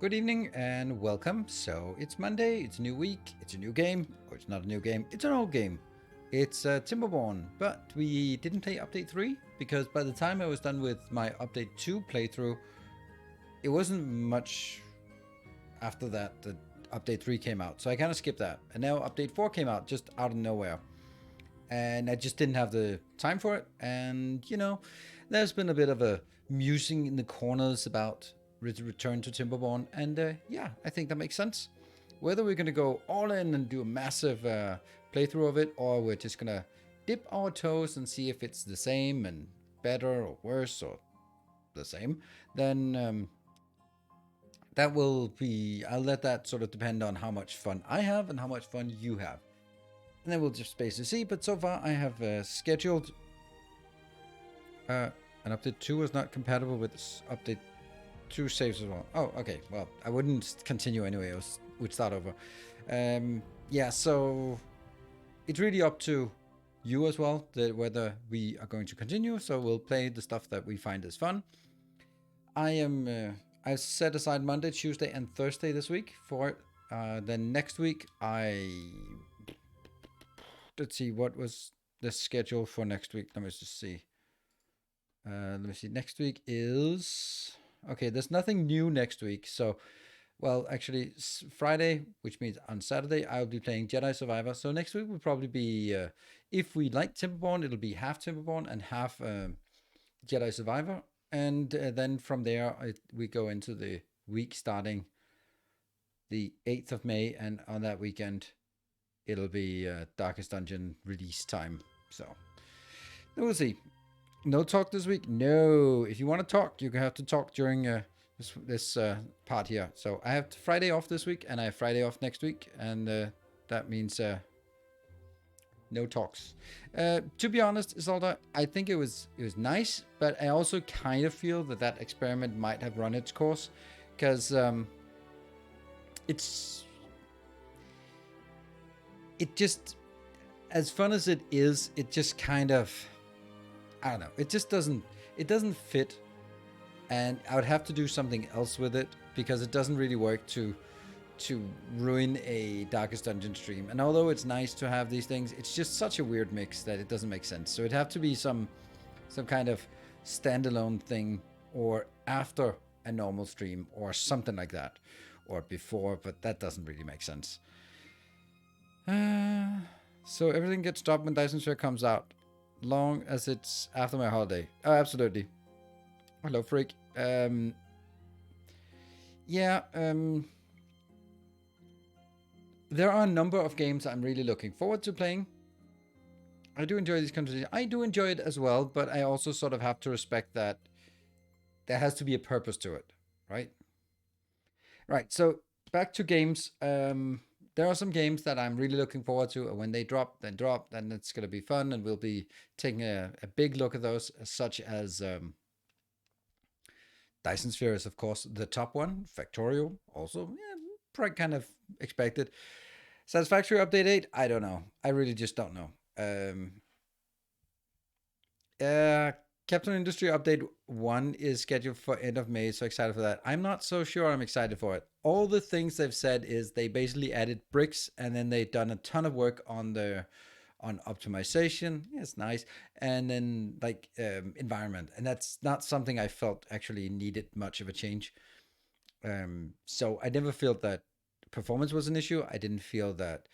Good evening and welcome. So it's Monday, it's a new week, it's a new game, or it's not a new game, it's an old game. It's Timberborn, but we didn't play Update 3 because by the time I was done with my Update 2 playthrough, it wasn't much after that Update 3 came out. So I kind of skipped that. And now Update 4 came out just out of nowhere. And I just didn't have the time for it. And, there's been a bit of a musing in the corners about return to Timberborn. And yeah, I think that makes sense. Whether we're going to go all in and do a massive playthrough of it, or we're just going to dip our toes and see if it's the same and better or worse or the same, then that will be, I'll let that sort of depend on how much fun I have and how much fun you have. And then we'll just basically see. But so far, I have scheduled an update 2 was not compatible with update 2 saves as well. Oh, okay. Well, I wouldn't continue anyway. We'd start over. Yeah, so it's really up to you as well, whether we are going to continue. So we'll play the stuff that we find is fun. I set aside Monday, Tuesday, and Thursday this week for it. Then next week, let's see, what was the schedule for next week? Let me just see. Next week is okay. There's nothing new next week. So, well, actually, Friday, which means on Saturday, I'll be playing Jedi Survivor. So next week will probably be, if we like Timberborn, it'll be half Timberborn and half Jedi Survivor. And then from there, we go into the week starting the 8th of May. And on that weekend, it'll be Darkest Dungeon release time. So we'll see. No talk this week? No. If you want to talk, you have to talk during this part here. So I have Friday off this week, and I have Friday off next week, and that means no talks. To be honest, Isolda, I think it was nice, but I also kind of feel that experiment might have run its course, because it just, as fun as it is, it just kind of, I don't know. It just doesn't fit, and I would have to do something else with it because it doesn't really work to ruin a Darkest Dungeon stream. And although it's nice to have these things, it's just such a weird mix that it doesn't make sense. So it'd have to be some kind of standalone thing, or after a normal stream, or something like that, or before. But that doesn't really make sense. So everything gets stopped when Dyson Sphere comes out, long as it's after my holiday. Oh, absolutely. Hello, Freak. Yeah, there are a number of games I'm really looking forward to playing. I do enjoy these conversations. I do enjoy it as well, but I also sort of have to respect that there has to be a purpose to it, right? Right, so back to games. There are some games that I'm really looking forward to, and when they drop, then it's going to be fun, and we'll be taking a big look at those, such as Dyson Sphere is, of course, the top one. Factorio, also, yeah, probably kind of expected. Satisfactory Update 8, I don't know. I really just don't know. Captain Industry Update 1 is scheduled for end of May, so excited for that. I'm not so sure I'm excited for it. All the things they've said is they basically added bricks, and then they've done a ton of work on optimization. Yeah, it's nice. And then environment. And that's not something I felt actually needed much of a change. So I never felt that performance was an issue. I didn't feel that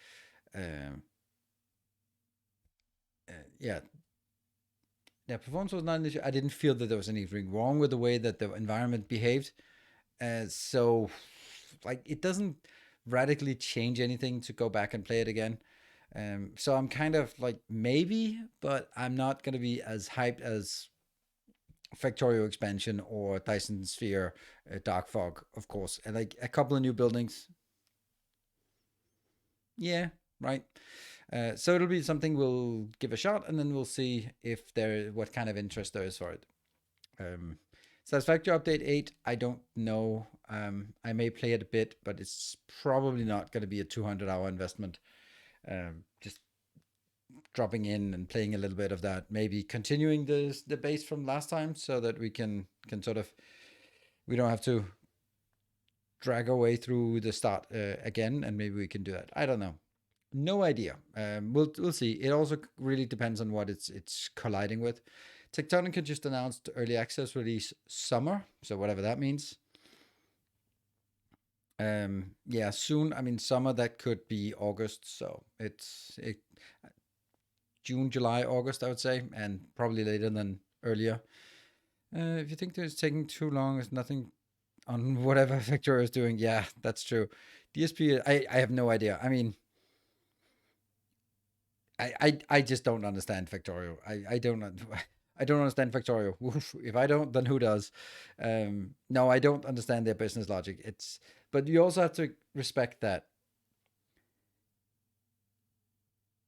performance was not an issue. I didn't feel that there was anything wrong with the way that the environment behaved. So it doesn't radically change anything to go back and play it again. So I'm kind of maybe, but I'm not going to be as hyped as Factorio expansion or Dyson Sphere Dark Fog, of course. And a couple of new buildings. Yeah, right. So it'll be something we'll give a shot, and then we'll see if what kind of interest there is for it. Satisfactory Update 8, I don't know. I may play it a bit, but it's probably not going to be a 200-hour investment. Just dropping in and playing a little bit of that, maybe continuing the base from last time, so that we can sort of, we don't have to drag our way through the start again, and maybe we can do that. I don't know. No idea. We'll see. It also really depends on what it's colliding with. Tectonica just announced early access release summer, so whatever that means. Yeah, soon. I mean, summer that could be August, so it's June, July, August, I would say, and probably later than earlier. If you think that it's taking too long, there's nothing on whatever Factorio is doing. Yeah, that's true. DSP, I have no idea. I mean, I just don't understand Factorio. I don't I don't understand Factorio. If I don't, then who does? No, I don't understand their business logic. But you also have to respect that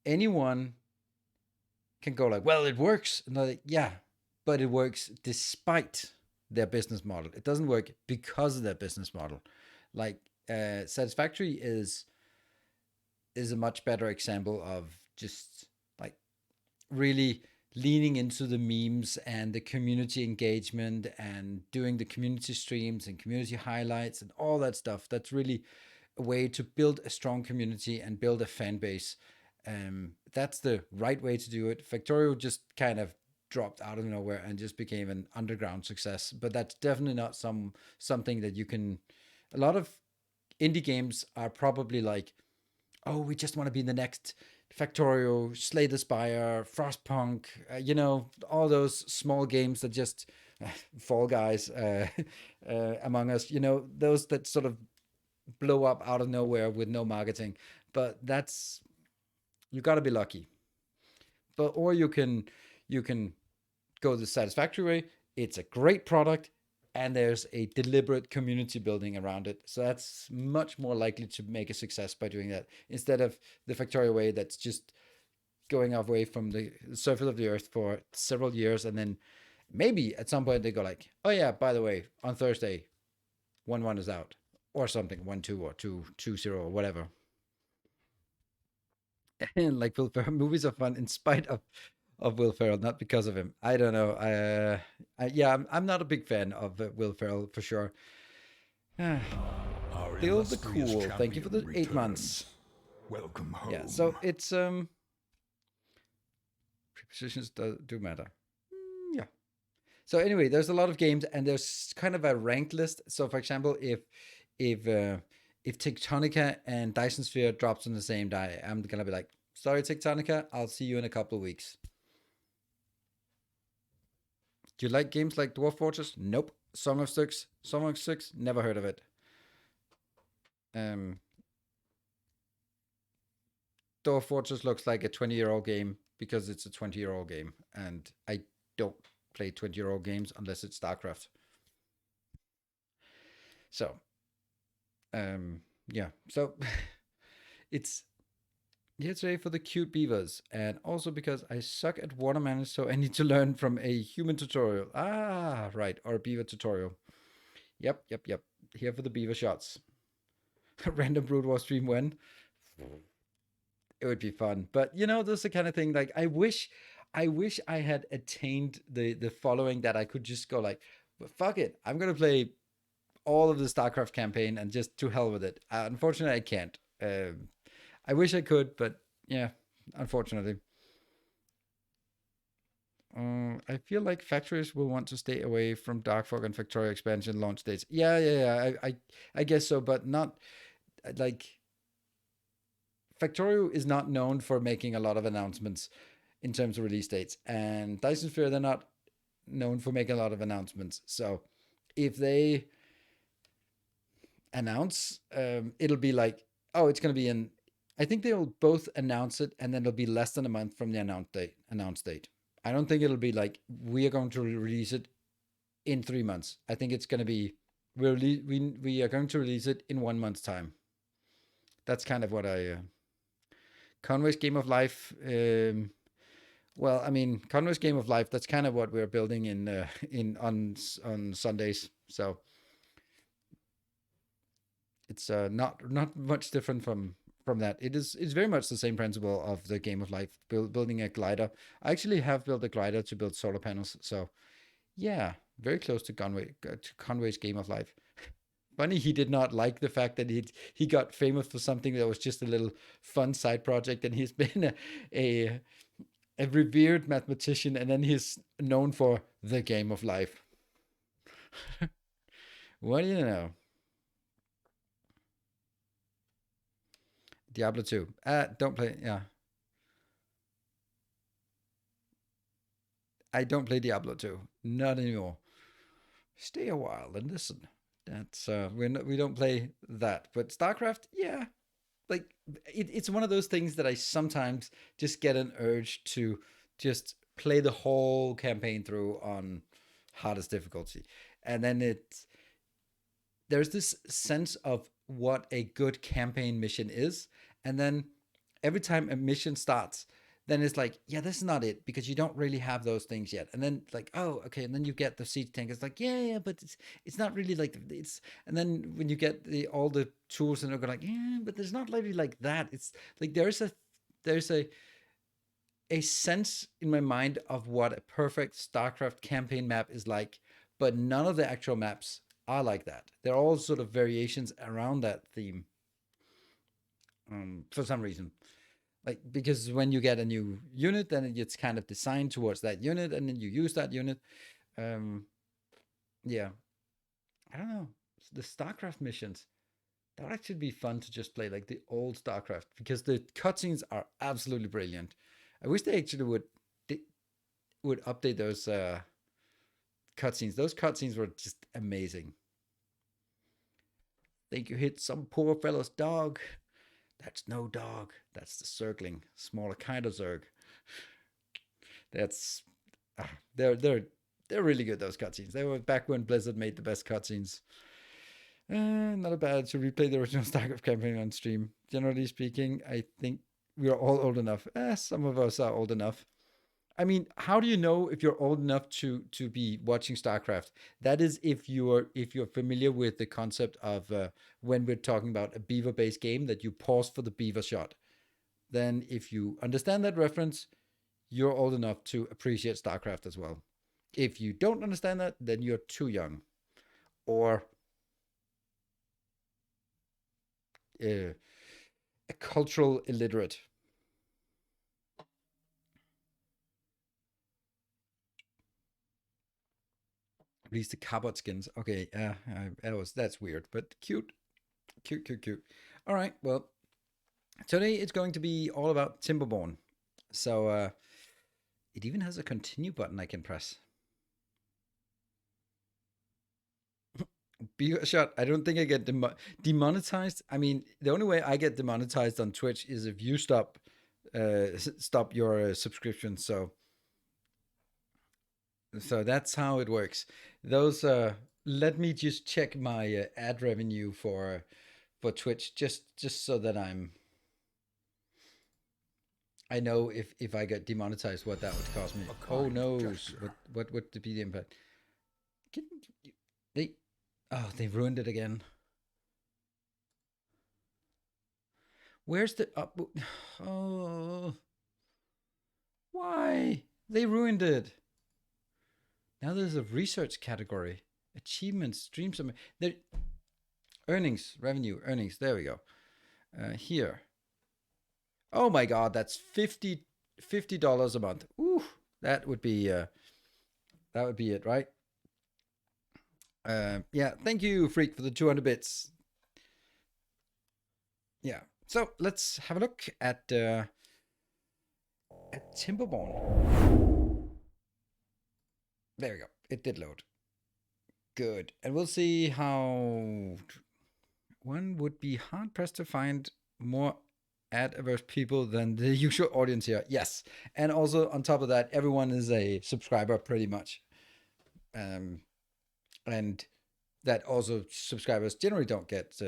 anyone can go like, well, it works. And they're like, yeah, but it works despite their business model. It doesn't work because of their business model. Like Satisfactory is a much better example of just like really leaning into the memes and the community engagement and doing the community streams and community highlights and all that stuff. That's really a way to build a strong community and build a fan base. That's the right way to do it. Factorio just kind of dropped out of nowhere and just became an underground success. But that's definitely not something that you can. A lot of indie games are probably like, oh, we just want to be the next Factorio, Slay the Spire, Frostpunk, all those small games that just Fall Guys, Among Us, those that sort of blow up out of nowhere with no marketing. But that's you got to be lucky. Or you can go the Satisfactory way. It's a great product, and there's a deliberate community building around it. So that's much more likely to make a success by doing that instead of the Factorio way that's just going away from the surface of the earth for several years, and then maybe at some point they go like, oh yeah, by the way, on Thursday, 1-1 is out, or something, 1-2 or 2-2-0 or whatever. And like Will Ferrell, movies are fun in spite of Will Ferrell, not because of him. I don't know. Yeah, I'm not a big fan of Will Ferrell for sure. Bill the Cool, thank you for the 8 months. Welcome home. Yeah, so it's prepositions do matter. Yeah. So anyway, there's a lot of games, and there's kind of a ranked list. So for example, if Tectonica and Dyson Sphere drops on the same day, I'm gonna be like, sorry, Tectonica, I'll see you in a couple of weeks. Do you like games like Dwarf Fortress? Nope. Song of Six, never heard of it. Dwarf Fortress looks like a 20-year-old game because it's a 20-year-old game, and I don't play 20-year-old games unless it's StarCraft. So, yeah. So it's here today for the cute beavers, and also because I suck at water management, so I need to learn from a human tutorial. Ah, right, or a beaver tutorial. Yep. Here for the beaver shots. Random Brood War stream when? It would be fun. But this is the kind of thing like I wish I had attained the following that I could just go like, fuck it, I'm gonna play all of the StarCraft campaign and just to hell with it. Unfortunately, I can't. I wish I could, but yeah, unfortunately. I feel like factories will want to stay away from Dark Fog and Factorio expansion launch dates. Yeah. I guess so, but not like Factorio is not known for making a lot of announcements in terms of release dates, and Dyson Sphere, they're not known for making a lot of announcements. So if they announce, it'll be like, oh, it's going to be in. I think they'll both announce it, and then it'll be less than a month from the announced date. I don't think it'll be like we are going to release it in 3 months. I think it's going to be we are going to release it in 1 month's time. That's kind of what I. Conway's Game of Life. Well, I mean, Conway's Game of Life. That's kind of what we're building on Sundays. So it's not much different from that. It's very much the same principle of the Game of Life, building a glider. I actually have built a glider to build solar panels. So yeah, very close to Conway's Game of Life. funny he did not like the fact that he got famous for something that was just a little fun side project, and he's been a, a revered mathematician, and then he's known for the game of life. What do you know? Diablo 2. Don't play. Yeah. I don't play Diablo 2. Not anymore. Stay a while and listen. That's we don't play that. But StarCraft, yeah. Like it's one of those things that I sometimes just get an urge to just play the whole campaign through on hardest difficulty. And then there's this sense of what a good campaign mission is, and then every time a mission starts, then it's like, yeah, this is not it because you don't really have those things yet. And then like, oh, okay, and then you get the siege tank. It's like, yeah, but it's not really like it's. And then when you get all the tools, and they're like, yeah, but there's not really like that. It's like there's a sense in my mind of what a perfect StarCraft campaign map is like, but none of the actual maps are like that. They're all sort of variations around that theme, for some reason. Like because when you get a new unit, then it's kind of designed towards that unit, and then you use that unit. Um, yeah, I don't know. The StarCraft missions, that would actually be fun to just play like the old StarCraft because the cutscenes are absolutely brilliant. I wish they actually would update those cutscenes. Those cutscenes were just amazing. Think you hit some poor fellow's dog. That's no dog. That's the circling, smaller kind of Zerg. That's they're really good. Those cutscenes. They were back when Blizzard made the best cutscenes. Not bad to replay the original StarCraft campaign on stream. Generally speaking, I think we are all old enough. Some of us are old enough. I mean, how do you know if you're old enough to be watching StarCraft? That is if you're familiar with the concept of when we're talking about a beaver-based game that you pause for the beaver shot. Then, if you understand that reference, you're old enough to appreciate StarCraft as well. If you don't understand that, then you're too young, or a cultural illiterate. At least the cardboard skins. Okay, that's weird, but cute, cute, cute, cute. All right, well, today it's going to be all about Timberborn. So it even has a continue button I can press. Be a shot. I don't think I get demonetized. I mean, the only way I get demonetized on Twitch is if you stop your subscription. So that's how it works. Those let me just check my ad revenue for Twitch just so that I know if I get demonetized what that would cost me. Oh no, what would be the impact? They they ruined it again. Where's the oh, why? They ruined it. Now there's a research category. Achievements, stream summary. There, earnings, revenue, earnings. There we go. Here. Oh my God, that's $50 a month. Ooh, that would be it, right? Yeah, thank you, Freak, for the 200 bits. Yeah. So let's have a look at Timberborn. There we go. It did load. Good. And we'll see how one would be hard pressed to find more ad averse people than the usual audience here. Yes. And also on top of that, everyone is a subscriber pretty much. And that also subscribers generally don't get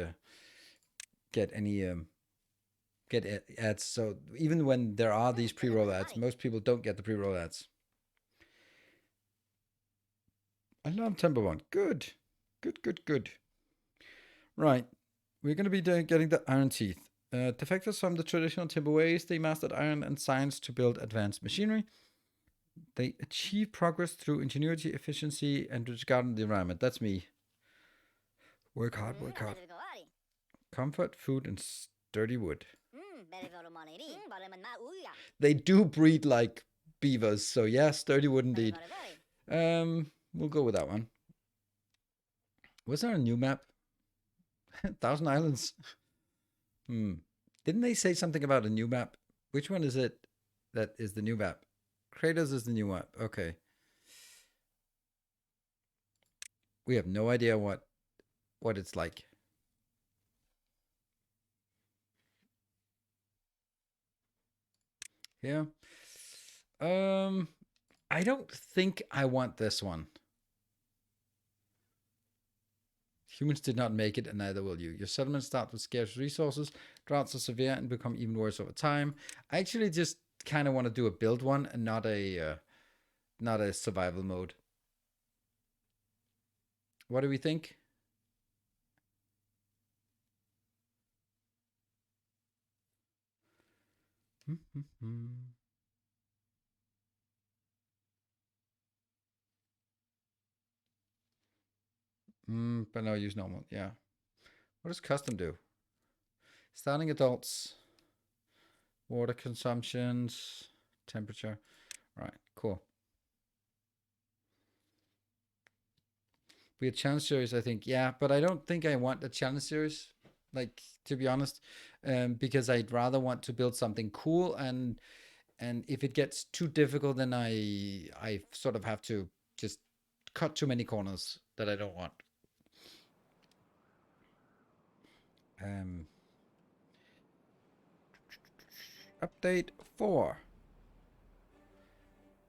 any get ads. So even when there are these pre-roll ads, most people don't get the pre-roll ads. I love Timberborn. Good. Right. We're going to be getting the Iron Teeth. Defectors from the traditional timber ways, they mastered iron and science to build advanced machinery. They achieve progress through ingenuity, efficiency, and disregarding the environment. That's me. Work hard, work hard. Comfort, food, and sturdy wood. They do breed like beavers, so yeah, sturdy wood indeed. We'll go with that one. Was there a new map? 1,000 Islands. Didn't they say something about a new map? Which one is it that is the new map? Kratos is the new map. Okay. We have no idea what it's like. Yeah. I don't think I want this one. Humans did not make it, and neither will you. Your settlements start with scarce resources. Droughts are severe and become even worse over time. I actually just kind of want to do a build one and not a survival mode. What do we think? But no, use normal. Yeah. What does custom do? Starting adults. Water consumptions. Temperature. Right, cool. We had challenge series, I think. Yeah, but I don't think I want a challenge series. Like, to be honest. Because I'd rather want to build something cool, and if it gets too difficult, then I sort of have to just cut too many corners that I don't want. Update 4.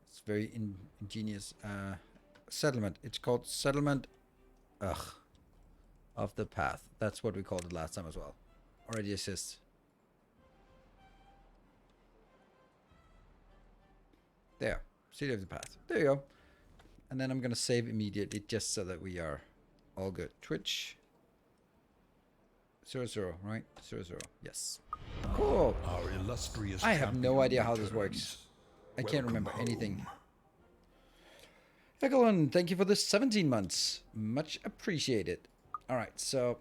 It's very ingenious. Settlement. It's called Settlement of the Path. That's what we called it last time as well. Already assists. There. City of the Path. There you go. And then I'm going to save immediately just so that we are all good. Twitch. 00, right? 00. Yes. Cool. Our illustrious I have no idea how this works. I can't remember anything. Egelon, thank you for the 17 months. Much appreciated. All right, so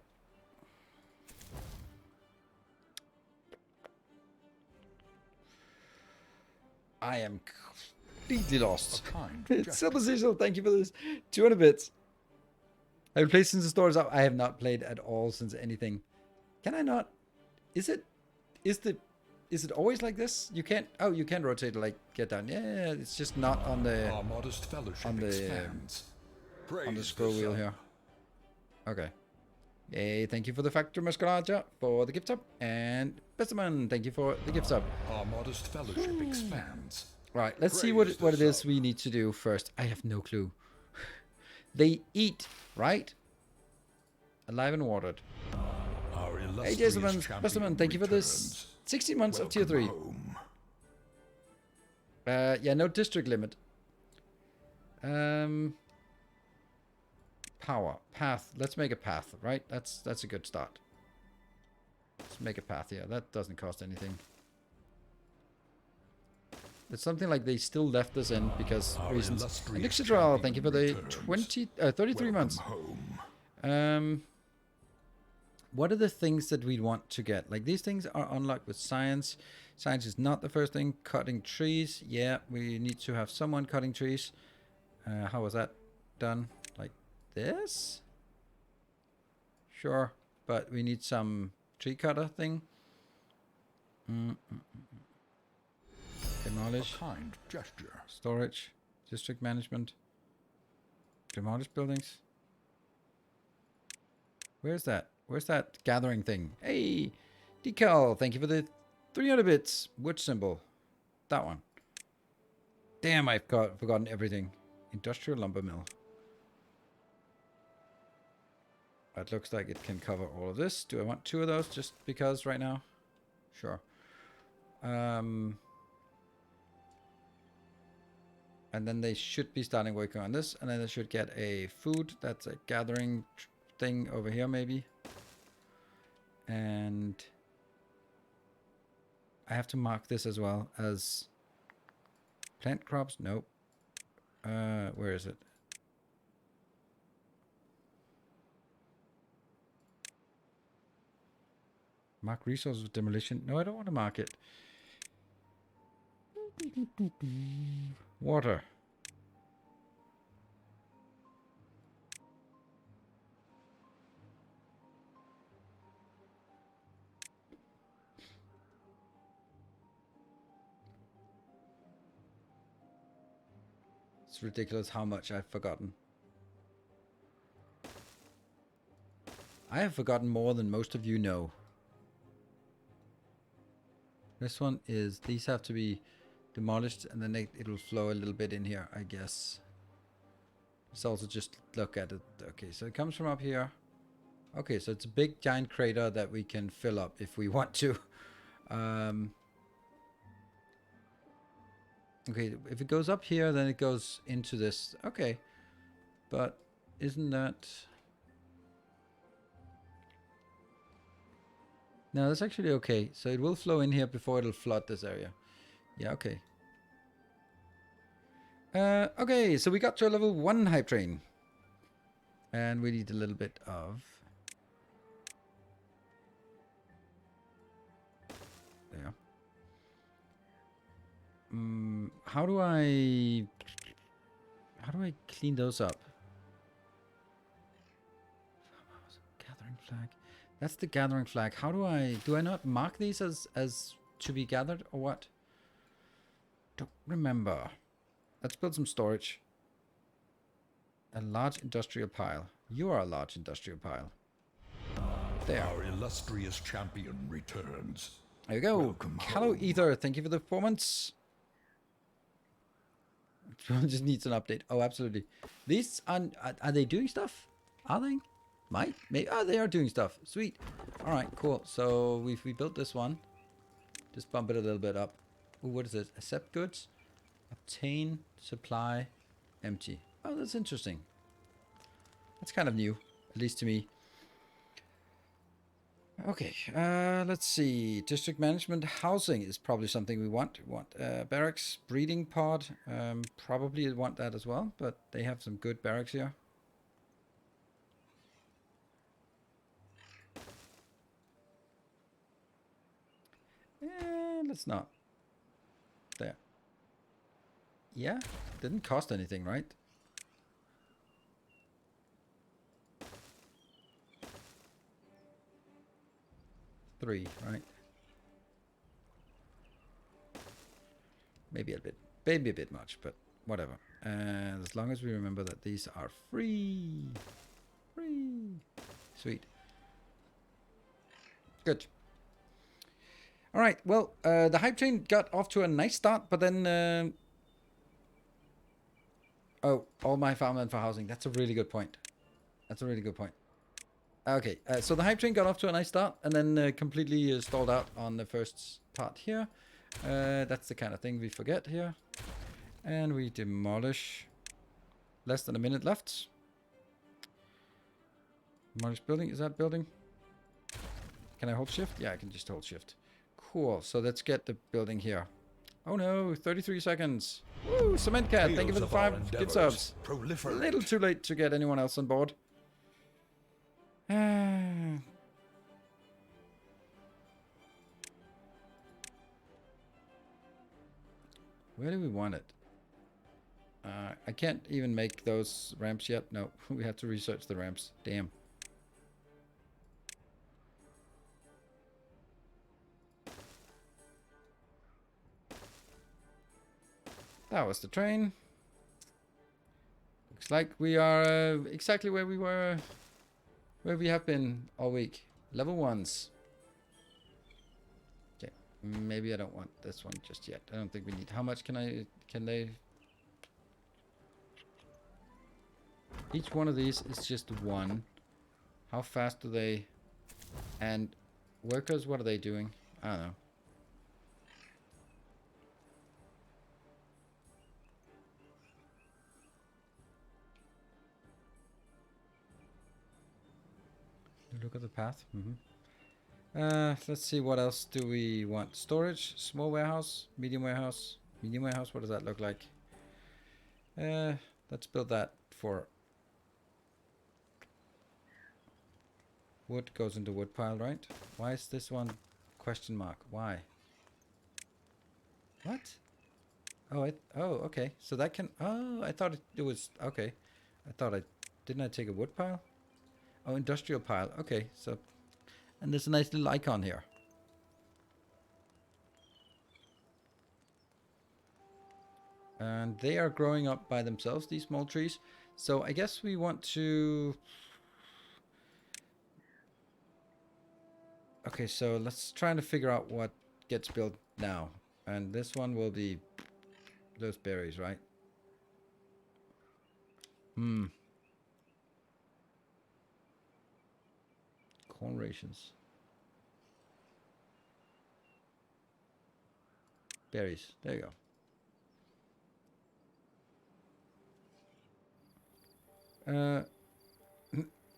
I am completely lost. Silver Cecil, thank you for this. 200 bits. I've played since the store is up. I have not played at all since anything. Can I not? Is it always like this? You can't. Oh, you can rotate like get down. Yeah, it's just not on the Our modest fellowship on the scroll wheel here. Okay. Yay! Thank you for the Factor Musculature for the gift sub, and Besterman, thank you for the gift sub. Our modest fellowship expands. Right. Let's see what it is we need to do first. I have no clue. They eat, right? Alive and watered. Hey, Jason Besterman, thank you for this 16 months of tier 3. Yeah, no district limit. Power. Path. Let's make a path, right? That's a good start. Let's make a path here. That doesn't cost anything. It's something like they still left us in because reasons. Elixidral, thank you for the 33 months. What are the things that we want to get? Like these things are unlocked with science. Science is not the first thing. Cutting trees. Yeah, we need to have someone cutting trees. How was that done? Like this? Sure, but we need some tree cutter thing. Demolish. A kind gesture. Storage. District management. Demolish buildings. Where's that? Where's that gathering thing? Hey, Decal, thank you for the 300 bits. Wood symbol. That one. Damn, I've forgotten everything. Industrial lumber mill. That looks like it can cover all of this. Do I want 2 of those just because right now? Sure. And then they should be starting working on this. And then they should get a food. That's a gathering thing over here maybe. And I have to mark this as well as plant crops. Nope. Where is it? Mark resources of demolition. No, I don't want to mark it. Water. It's ridiculous how much I've forgotten. I have forgotten more than most of you know. This one is, these have to be demolished and then it'll flow a little bit in here, I guess. Let's also just look at it. Okay, so it comes from up here. Okay, so it's a big giant crater that we can fill up if we want to. Okay, if it goes up here, then it goes into this. Okay, but isn't that... No, that's actually okay. So it will flow in here before it'll flood this area. Yeah, okay. Okay, so we got to a level 1 hype train. And we need a little bit of... There. How do I clean those up? Gathering flag. That's the gathering flag. How do I not mark these as to be gathered or what? Don't remember. Let's build some storage. A large industrial pile. You are a large industrial pile. There. Our illustrious champion returns. There you go. Welcome Callow home. Ether, thank you for the performance. Just needs an update. Oh, absolutely. These are they doing stuff? Are they? Might? Maybe. Oh, they are doing stuff. Sweet. All right, cool. So we built this one. Just bump it a little bit up. Ooh, what is this? Accept goods. Obtain supply. Empty. Oh, that's interesting. That's kind of new, at least to me. Okay, let's see. District management housing is probably something we want. We want barracks, breeding pod. Probably want that as well, but they have some good barracks here. Let's not. There. Yeah, didn't cost anything, right? Three, right? Maybe a bit much, but whatever. As long as we remember that these are free. Free. Sweet. Good. All right, well, the hype train got off to a nice start, but then... oh, all my farmland for housing. That's a really good point. That's a really good point. Okay, so the hype train got off to a nice start, and then completely stalled out on the first part here. That's the kind of thing we forget here. And we demolish. Less than a minute left. Demolish building. Is that building? Can I hold shift? Yeah, I can just hold shift. Cool. So let's get the building here. Oh no, 33 seconds. Woo, Cement Cat, thank you for the 5 gift subs. A little too late to get anyone else on board. Where do we want it? I can't even make those ramps yet. No, we have to research the ramps. Damn. That was the train. Looks like we are exactly where we were, where we have been all week. Level 1s. Okay, maybe I don't want this one just yet. I don't think we need. How much can they? Each one of these is just 1. How fast do they? And workers, what are they doing? I don't know. Look at the path. Let's see, what else do we want? Storage, small warehouse, medium warehouse. Medium warehouse, what does that look like? Let's build that for Wood goes into wood pile, right? Why is this one question mark? Why? What? Oh, okay. So that can... Oh, I thought it was... Okay. I thought I... Didn't I take a wood pile? Oh, industrial pile. Okay, so... And there's a nice little icon here. And they are growing up by themselves, these small trees. So I guess we want to... Okay, so let's try to figure out what gets built now. And this one will be those berries, right? Corn rations. Berries. There you go.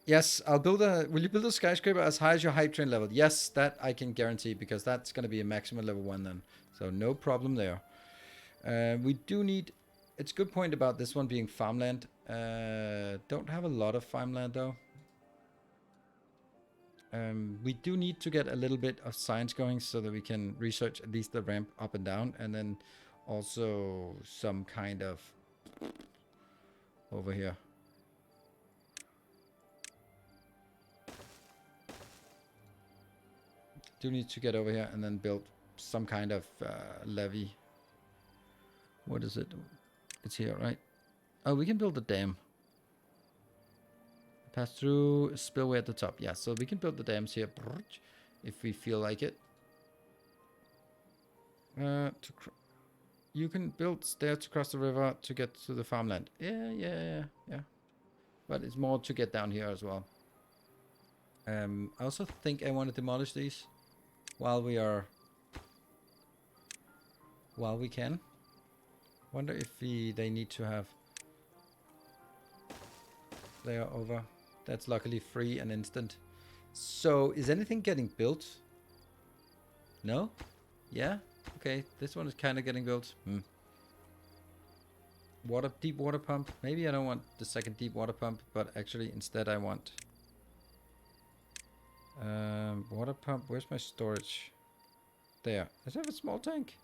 Yes, I'll build a... Will you build a skyscraper as high as your hype train level? Yes, that I can guarantee, because that's going to be a maximum level 1 then. So no problem there. We do need... It's a good point about this one being farmland. Don't have a lot of farmland though. We do need to get a little bit of science going so that we can research at least the ramp up and down, and then also some kind of... Over here. Do need to get over here and then build some kind of levee. What is it? It's here, right? Oh, we can build a dam. Pass through spillway at the top. Yeah, so we can build the dams here if we feel like it. You can build stairs to cross the river to get to the farmland. Yeah. But it's more to get down here as well. I also think I want to demolish these while we can. Wonder if they need to have... They are over. That's luckily free and instant. So, is anything getting built? No? Yeah? Okay, this one is kind of getting built. Deep water pump. Maybe I don't want the second deep water pump, but actually instead I want... water pump. Where's my storage? There. Does it have a small tank?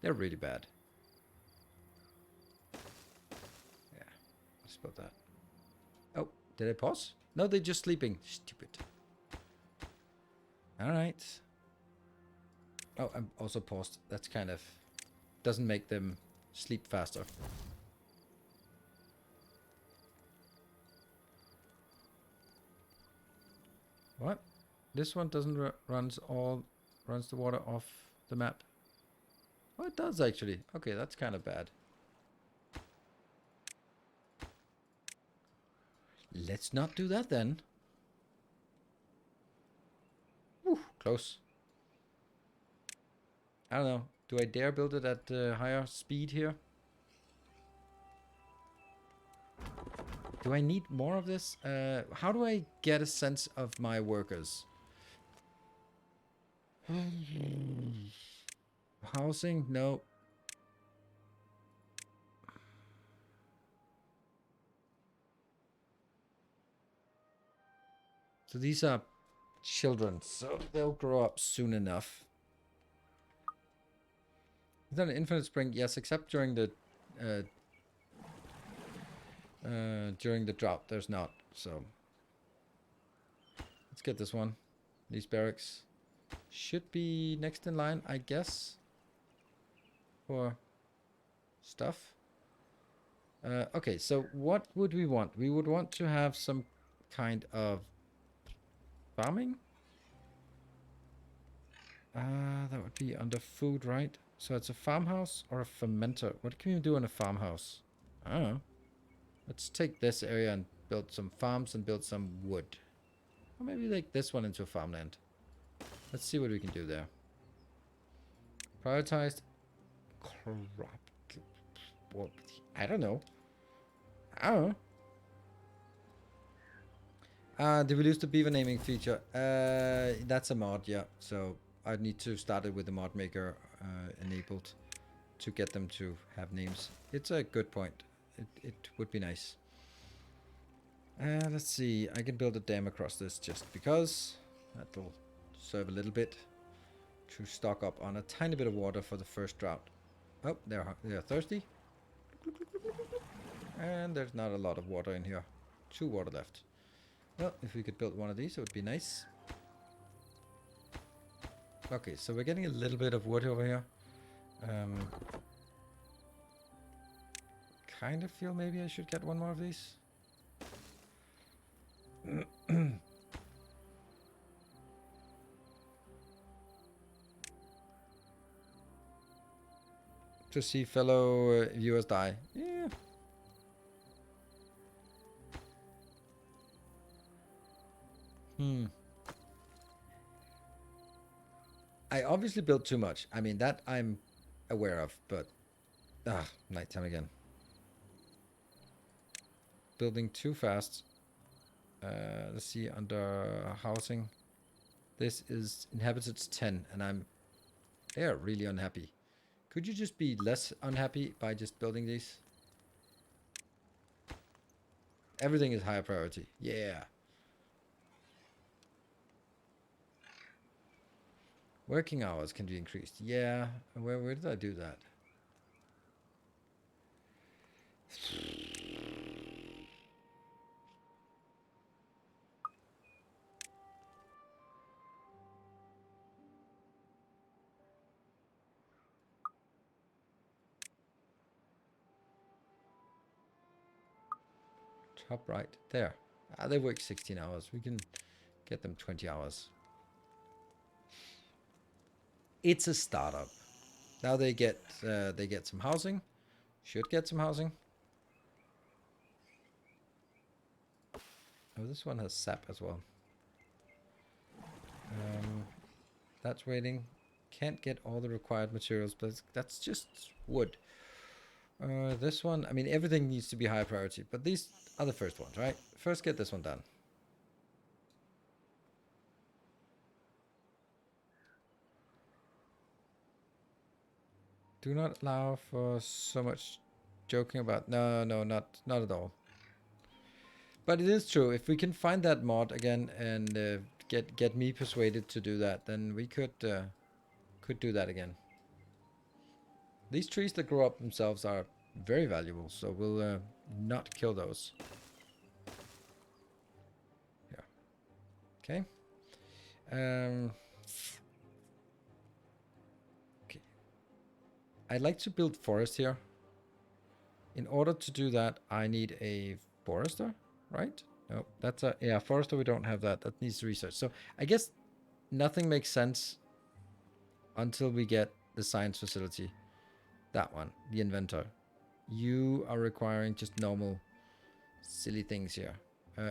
They're really bad. Yeah, let's put that. Oh, did I pause? No, they're just sleeping. Stupid. Alright. Oh, I'm also paused. That's kind of... Doesn't make them sleep faster. What? This one doesn't runs the water off the map. Oh, it does actually. Okay, that's kind of bad. Let's not do that then. Whew, close. I don't know. Do I dare build it at higher speed here? Do I need more of this? How do I get a sense of my workers? Housing? No. So these are children, so they'll grow up soon enough. Is that an infinite spring? Yes, except during the drought, there's not. So let's get this one. These barracks should be next in line, I guess, for stuff. Okay, so what would we want? We would want to have some kind of farming. That would be under food, right? So it's a farmhouse or a fermenter. What can we do in a farmhouse? I don't know. Let's take this area and build some farms and build some wood. Or maybe like this one into farmland. Let's see what we can do there. Prioritized crop. What? I don't know. Did we lose the beaver naming feature? That's a mod, yeah. So I'd need to start it with the mod maker enabled to get them to have names. It's a good point. It would be nice. Let's see. I can build a dam across this just because. That will serve a little bit to stock up on a tiny bit of water for the first drought. Oh, they're thirsty. And there's not a lot of water in here. 2 water left. Well, if we could build one of these, it would be nice. Okay, so we're getting a little bit of wood over here. Kind of feel maybe I should get one more of these. To see fellow viewers die. Yeah. I obviously built too much. I mean, that I'm aware of, but... nighttime again. Building too fast. Let's see, under housing. This is inhabited 10, and they're really unhappy. Could you just be less unhappy by just building these? Everything is higher priority. Yeah. Working hours can be increased. Yeah. Where did I do that? Top right. There. They work 16 hours. We can get them 20 hours. It's a startup. Now they get some housing. Should get some housing. Oh, this one has sap as well. That's waiting. Can't get all the required materials, but that's just wood. This one, I mean, everything needs to be high priority, but these are the first ones, right? First get this one done. Do not allow for so much joking about... No, not at all. But it is true. If we can find that mod again and get me persuaded to do that, then we could do that again. These trees that grow up themselves are very valuable, so we'll not kill those. Yeah. Okay. Okay. I'd like to build forest here. In order to do that, I need a forester, right? No, that's a... Yeah, forester, we don't have that. That needs research. So I guess nothing makes sense until we get the science facility. That one, the inventor. You are requiring just normal silly things here.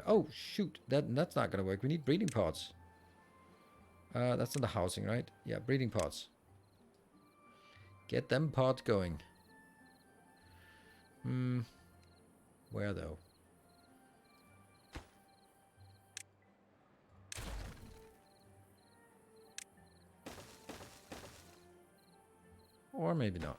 Oh, shoot. That's not going to work. We need breeding pods. That's in the housing, right? Yeah, breeding pods. Get them pods going. Where though? Or maybe not.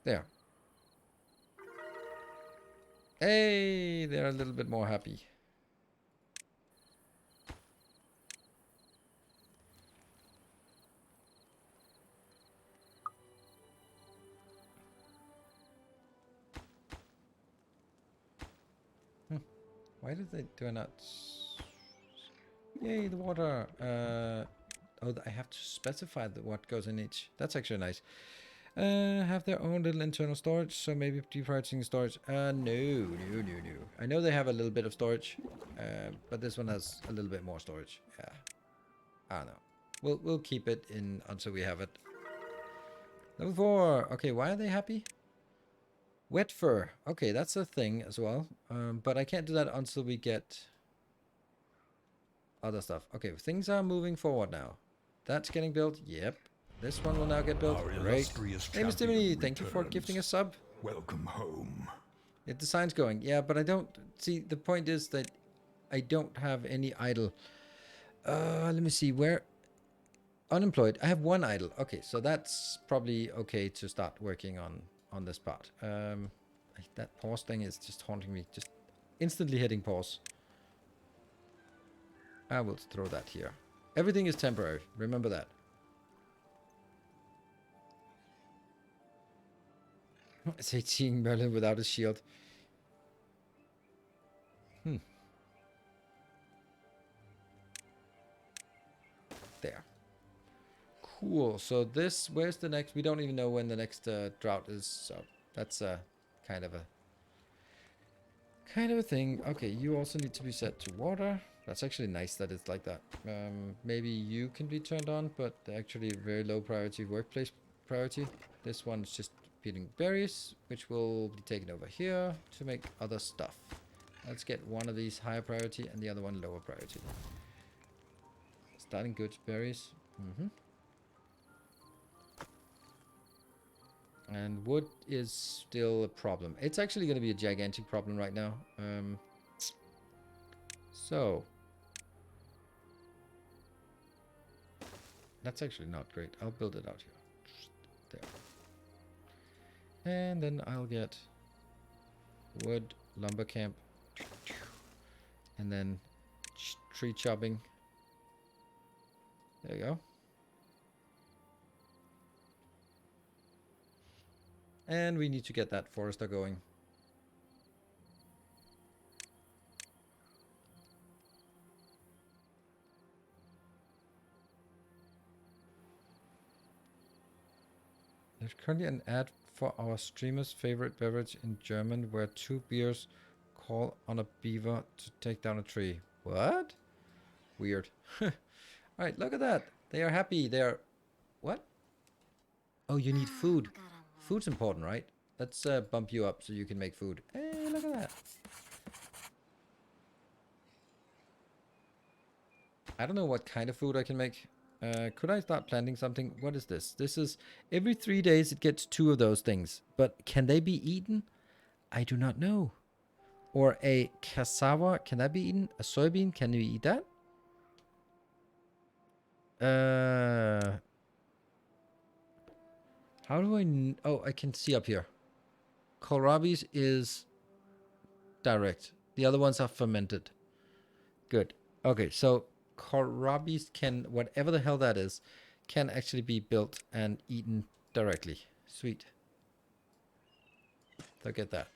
There. Hey, they're a little bit more happy. Why did they do not? Yay, the water. Oh, I have to specify what goes in each. That's actually nice. Have their own little internal storage, so maybe deprioritizing storage. No. I know they have a little bit of storage, but this one has a little bit more storage. Yeah, I don't know. We'll keep it in until we have it. Level 4. Okay, why are they happy? Wet fur. Okay, that's a thing as well. But I can't do that until we get other stuff. Okay, things are moving forward now. That's getting built. Yep. This one will now get built. Great. Hey, Mr. Timmy, thank you for gifting a sub. Welcome home. It, the sign's going. Yeah, but I don't... See, the point is that I don't have any idle. Let me see. Where... Unemployed. I have one idle. Okay, so that's probably okay to start working on this part. That pause thing is just haunting me. Just instantly hitting pause. I will throw that here. Everything is temporary. Remember that. It's 18 Merlin without a shield. There. Cool. So this, where's the next? We don't even know when the next drought is. So that's kind of a thing. Okay, you also need to be set to water. That's actually nice that it's like that. Maybe you can be turned on, but actually very low priority workplace priority. This one's just peeling berries, which will be taken over here to make other stuff. Let's get one of these higher priority and the other one lower priority. Starting goods, berries. And wood is still a problem. It's actually going to be a gigantic problem right now. So that's actually not great. I'll build it out here. There. And then I'll get wood, lumber camp, and then tree chopping. There you go. And we need to get that forester going. There's currently an ad for our streamer's favorite beverage in German where 2 beers call on a beaver to take down a tree. What? Weird. Alright, look at that. They are happy. They are... What? Oh, you need food. Food's important, right? Let's bump you up so you can make food. Hey, look at that. I don't know what kind of food I can make. Could I start planting something? What is this? This is every 3 days it gets 2 of those things. But can they be eaten? I do not know. Or a cassava, can that be eaten? A soybean, can you eat that? How do I... Oh, I can see up here. Kohlrabi's is direct. The other ones are fermented. Good. Okay, so kohlrabi's can, whatever the hell that is, can actually be built and eaten directly. Sweet. Look at that.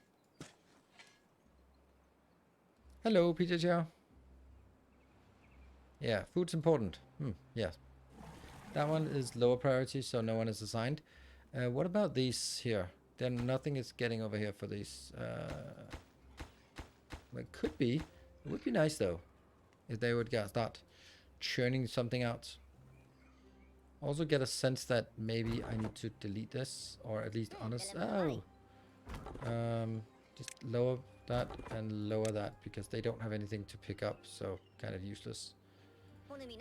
Hello, Peter Chow. Yeah, food's important. Yeah. That one is lower priority, so no one is assigned. What about these here? Then nothing is getting over here for these. Well, it could be. It would be nice, though, if they would start churning something out. Also get a sense that maybe I need to delete this, or at least honest. Oh! Just lower that and lower that, because they don't have anything to pick up, so kind of useless.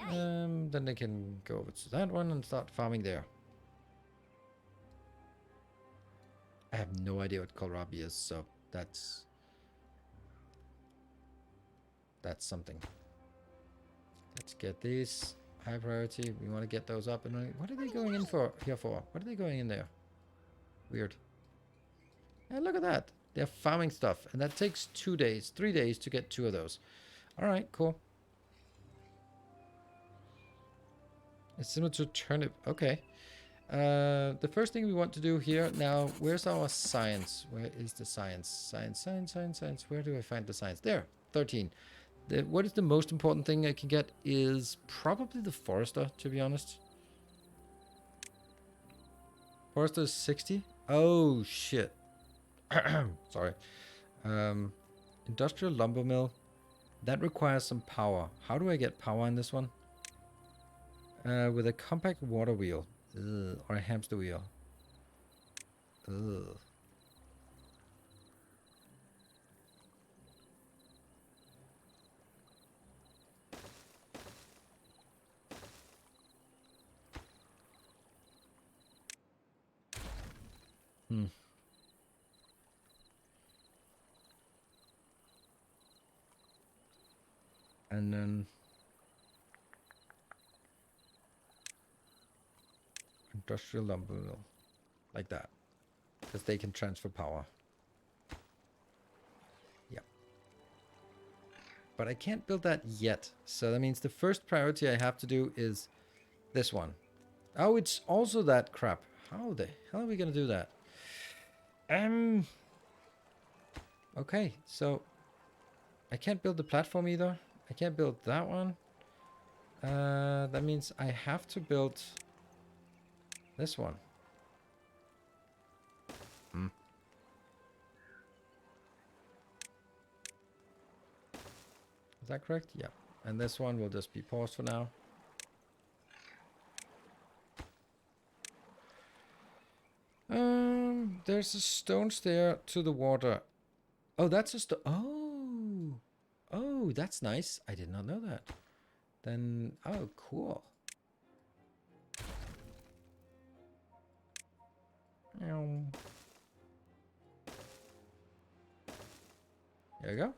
Then they can go over to that one and start farming there. I have no idea what kohlrabi is, so that's something. Let's get these high priority. We want to get those up and running. What are they going in for here for? What are they going in there? Weird. And look at that. They're farming stuff, and that takes 2 days, 3 days to get 2 of those. All right, cool. It's similar to turnip. Okay. The first thing we want to do here now, where's our science? Where is the science? Science. Where do I find the science? There, 13. What is the most important thing I can get is probably the forester, to be honest. Forester is 60. Oh, shit. Sorry. Industrial lumber mill. That requires some power. How do I get power in this one? With a compact water wheel. Ugh, or a hamster wheel. Ugh. And then industrial lumber mill, like that, because they can transfer power. Yeah. But I can't build that yet. So that means the first priority I have to do is this one. Oh, it's also that crap. How the hell are we gonna do that? Okay, so I can't build the platform either. I can't build that one. That means I have to build this one. Is that correct? Yeah. And this one will just be paused for now. There's a stone stair to the water. Oh, that's a stone. Oh. Oh, that's nice. I did not know that. Then, oh, cool. There we go.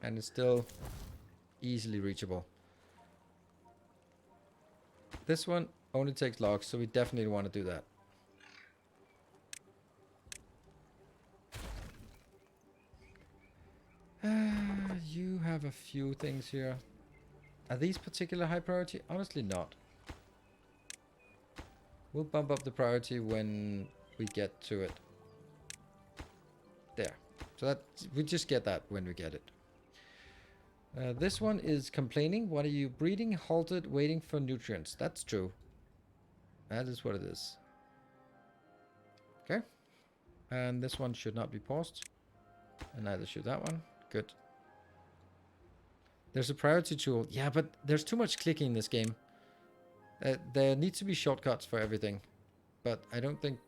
And it's still easily reachable. This one only takes logs, so we definitely want to do that. You have a few things here. Are these particular high priority? Honestly, not. We'll bump up the priority when we get to it. There. So that we just get that when we get it. This one is complaining. What are you breeding? Halted, waiting for nutrients. That's true. That is what it is. Okay. And this one should not be paused. And neither should that one. Good. There's a priority tool. Yeah, but there's too much clicking in this game. There needs to be shortcuts for everything. But I don't think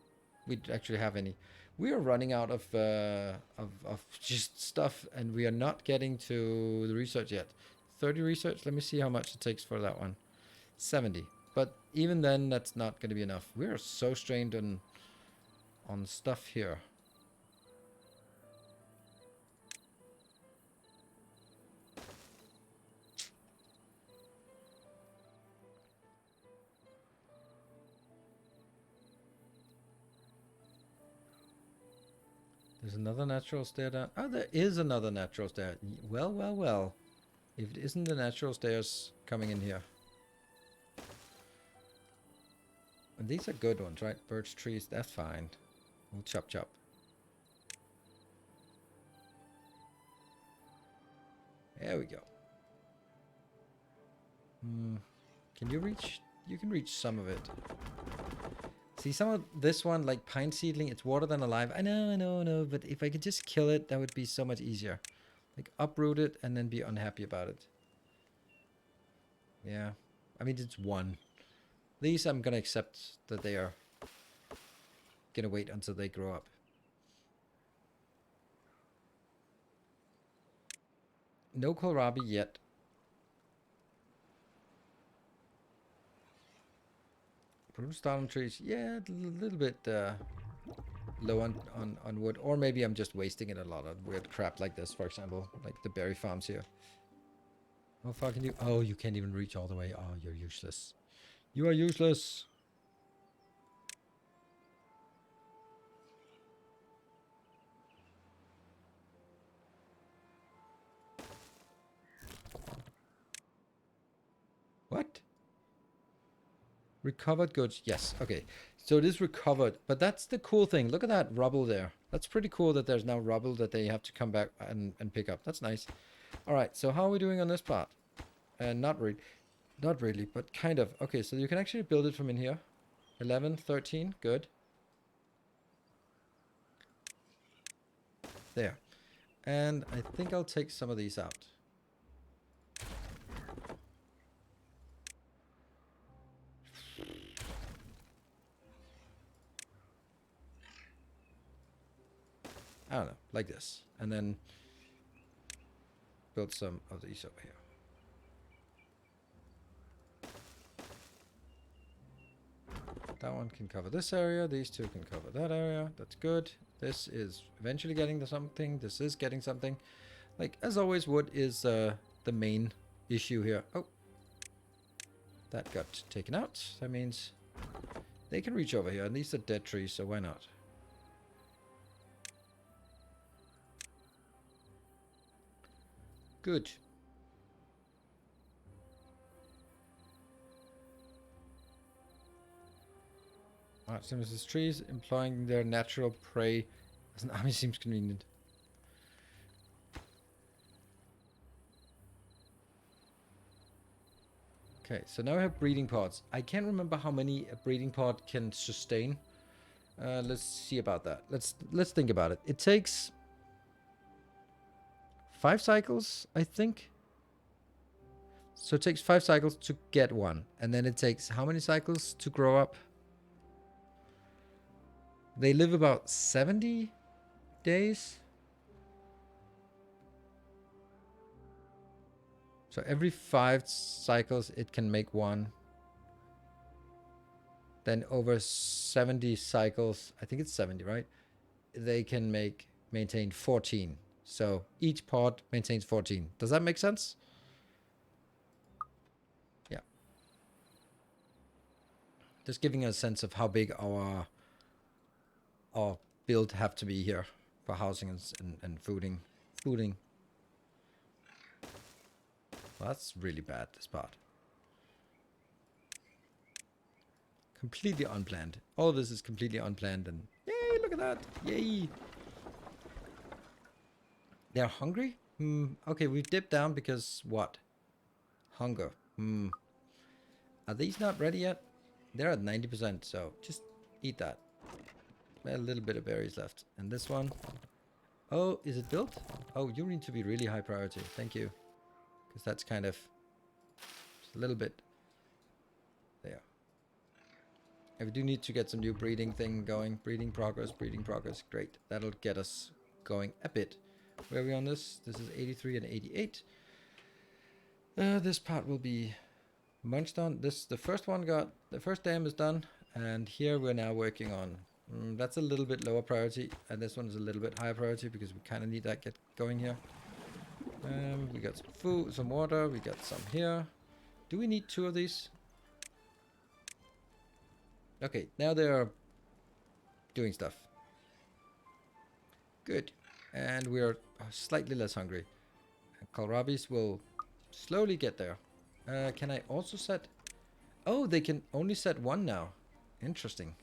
we actually have any. We are running out of just stuff, and we are not getting to the research yet. 30 research. Let me see how much it takes for that one. 70. But even then, that's not going to be enough. We are so strained on stuff here. There's another natural stair down. Oh, there is another natural stair. Well, well, well. If it isn't the natural stairs coming in here. And these are good ones, right? Birch trees, that's fine. We'll chop chop. There we go. Can you reach? You can reach some of it. See, some of this one, like pine seedling, it's water than alive. I know, but if I could just kill it, that would be so much easier. Like, uproot it and then be unhappy about it. Yeah. I mean, it's one. These, I'm gonna accept that they are gonna wait until they grow up. No kohlrabi yet. Broomstone trees, yeah, a little bit low on wood. Or maybe I'm just wasting it a lot of weird crap like this, for example. Like the berry farms here. How far can you? Oh, you can't even reach all the way. Oh, you're useless. You are useless. What? Recovered goods. Yes. Okay. So it is recovered. But that's the cool thing. Look at that rubble there. That's pretty cool that there's now rubble that they have to come back and pick up. That's nice. All right. So how are we doing on this part? Not really, but kind of. Okay. So you can actually build it from in here. 11, 13. Good. There. And I think I'll take some of these out. I don't know, like this. And then build some of these over here. That one can cover this area. These two can cover that area. That's good. This is eventually getting to something. This is getting something. Like, as always, wood is the main issue here. Oh. That got taken out. That means they can reach over here. And these are dead trees, so why not? Good. Alright, so there's trees employing their natural prey as an army seems convenient. Okay, so now we have breeding pods. I can't remember how many a breeding pod can sustain. Let's see about that. Let's think about it. It takes 5 cycles, I think. So it takes 5 cycles to get one. And then it takes how many cycles to grow up? They live about 70 days. So every 5 cycles it can make one. Then over 70 cycles, I think it's 70, right? They can maintain 14. So each pod maintains 14. Does that make sense? Yeah. Just giving a sense of how big our build have to be here for housing and fooding. Well, that's really bad, this part. Completely unplanned. All of this is completely unplanned, and yay, look at that. Yay. They're hungry? Okay, we've dipped down because what? Hunger. Are these not ready yet? They're at 90%, so just eat that. A little bit of berries left. And this one. Oh, is it built? Oh, you need to be really high priority. Thank you. Because that's kind of just a little bit there. And we do need to get some new breeding thing going. Breeding progress. Great. That'll get us going a bit. Where are we on this? This is 83 and 88. This part will be munched on. The first dam is done. And here we're now working on. That's a little bit lower priority. And this one is a little bit higher priority because we kind of need that get going here. We got some food, some water. We got some here. Do we need 2 of these? Okay, now they're doing stuff. Good. And we're slightly less hungry. Kohlrabis will slowly get there. Can I also set... Oh, they can only set 1 now. Interesting.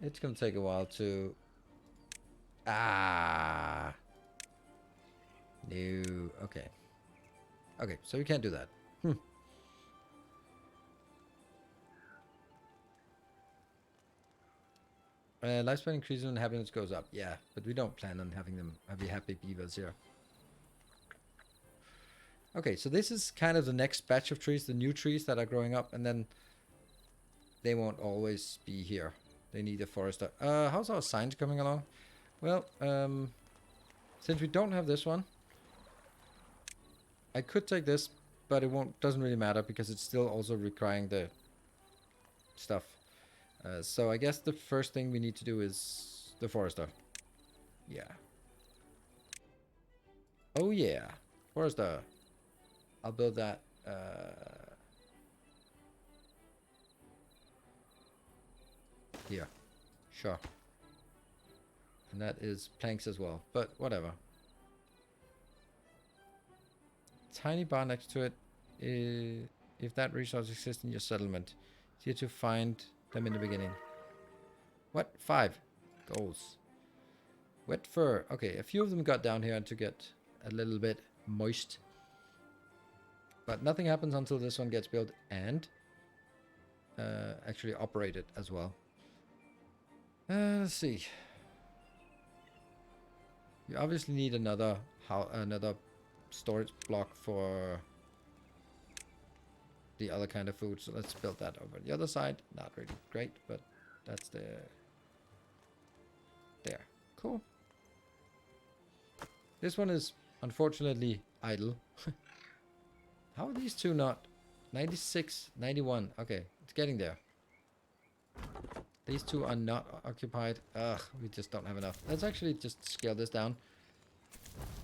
It's going to take a while to... Ah. No. Okay. Okay, so we can't do that. Lifespan increases when happiness goes up. Yeah, but we don't plan on having them happy beavers here. Okay, so this is kind of the next batch of trees, the new trees that are growing up, and then they won't always be here. They need a forester. How's our signs coming along? Well, since we don't have this one, I could take this, but it doesn't really matter because it's still also requiring the stuff. So I guess the first thing we need to do is the forester. Yeah. Oh yeah, forester. I'll build that. Here. Sure. And that is planks as well, but whatever. Tiny bar next to it. If that resource exists in your settlement, it's here to find them in the beginning. What? 5 goals. Wet fur. Okay, a few of them got down here to get a little bit moist. But nothing happens until this one gets built and actually operated as well. Let's see. You obviously need another storage block for the other kind of food, so let's build that over the other side. Not really great, but that's there. Cool. This one is unfortunately idle. How are these 2 not? 96, 91. Okay, it's getting there. These two are not occupied. Ugh, we just don't have enough. Let's actually just scale this down.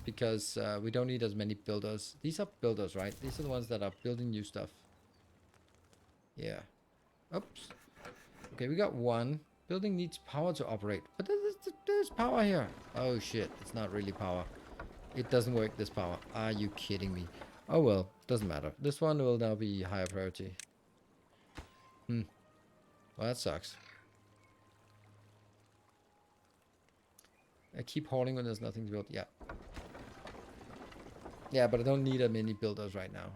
Because we don't need as many builders. These are builders, right? These are the ones that are building new stuff. Yeah. Oops. Okay, we got one. Building needs power to operate. But there's power here. Oh shit, it's not really power. It doesn't work, this power. Are you kidding me? Oh well, doesn't matter. This one will now be higher priority. Well, that sucks. I keep hauling when there's nothing to build. Yeah. Yeah, but I don't need that many builders right now.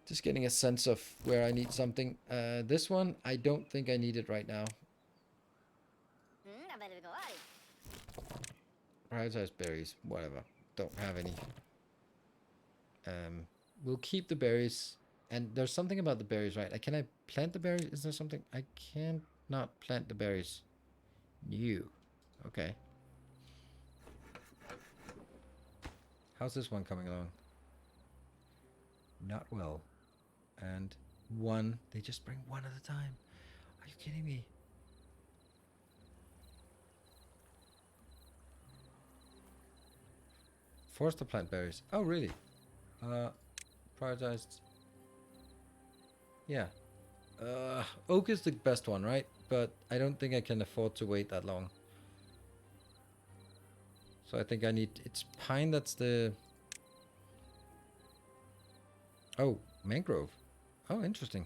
Just getting a sense of where I need something. This one, I don't think I need it right now. Prioritize berries. Whatever. Don't have any. We'll keep the berries. And there's something about the berries, right? Can I plant the berries? Is there something? I can't not plant the berries. New. Okay. How's this one coming along? Not well. And one. They just bring one at a time. Are you kidding me? Forced to plant berries. Oh, really? Prioritized. Yeah. Oak is the best one, right? But I don't think I can afford to wait that long. So I think I need... It's pine that's the... Oh, mangrove. Oh, interesting.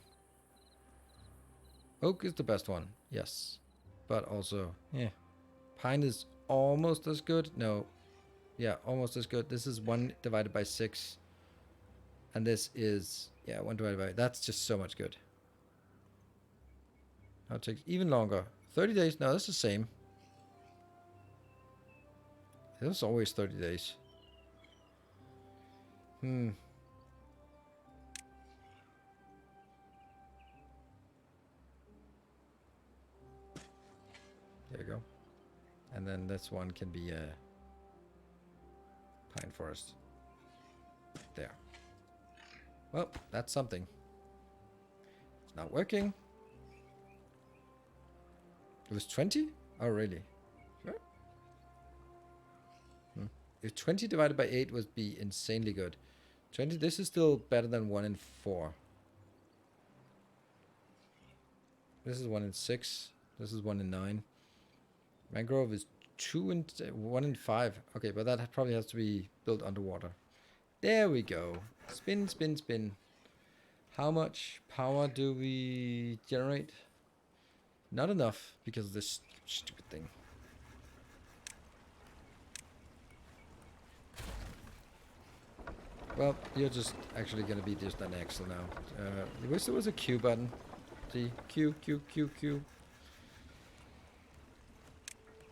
Oak is the best one. Yes. But also, yeah. Pine is almost as good. No. Yeah, almost as good. This is 1 divided by 6. And this is... Yeah, 1 divided by... That's just so much good. Now it takes even longer. 30 days. No, that's the same. It was always 30 days. There you go. And then this one can be a pine forest. There. Well, that's something. It's not working. It was 20? Oh, really? Sure. If 20 divided by 8 would be insanely good. 20, this is still better than 1 in 4. This is 1 in 6. This is 1 in 9. Mangrove is 2 and 1 in 5. Okay, but that probably has to be built underwater. There we go. Spin, spin, spin. How much power do we generate? Not enough because of this stupid thing. Well, you're just actually going to be just an Excel now. I wish there was a Q button. See? Q, Q, Q, Q.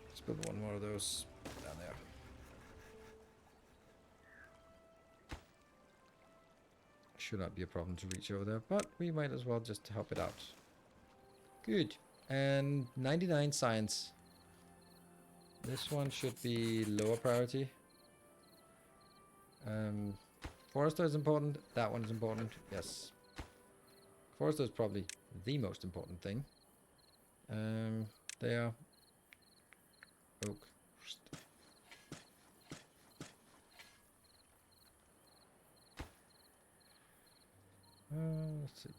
Let's build one more of those down there. Should not be a problem to reach over there, but we might as well just help it out. Good. And 99 science. This one should be lower priority. Forester is important. That one is important. Yes. Forester is probably the most important thing. There. Oak. Let's see.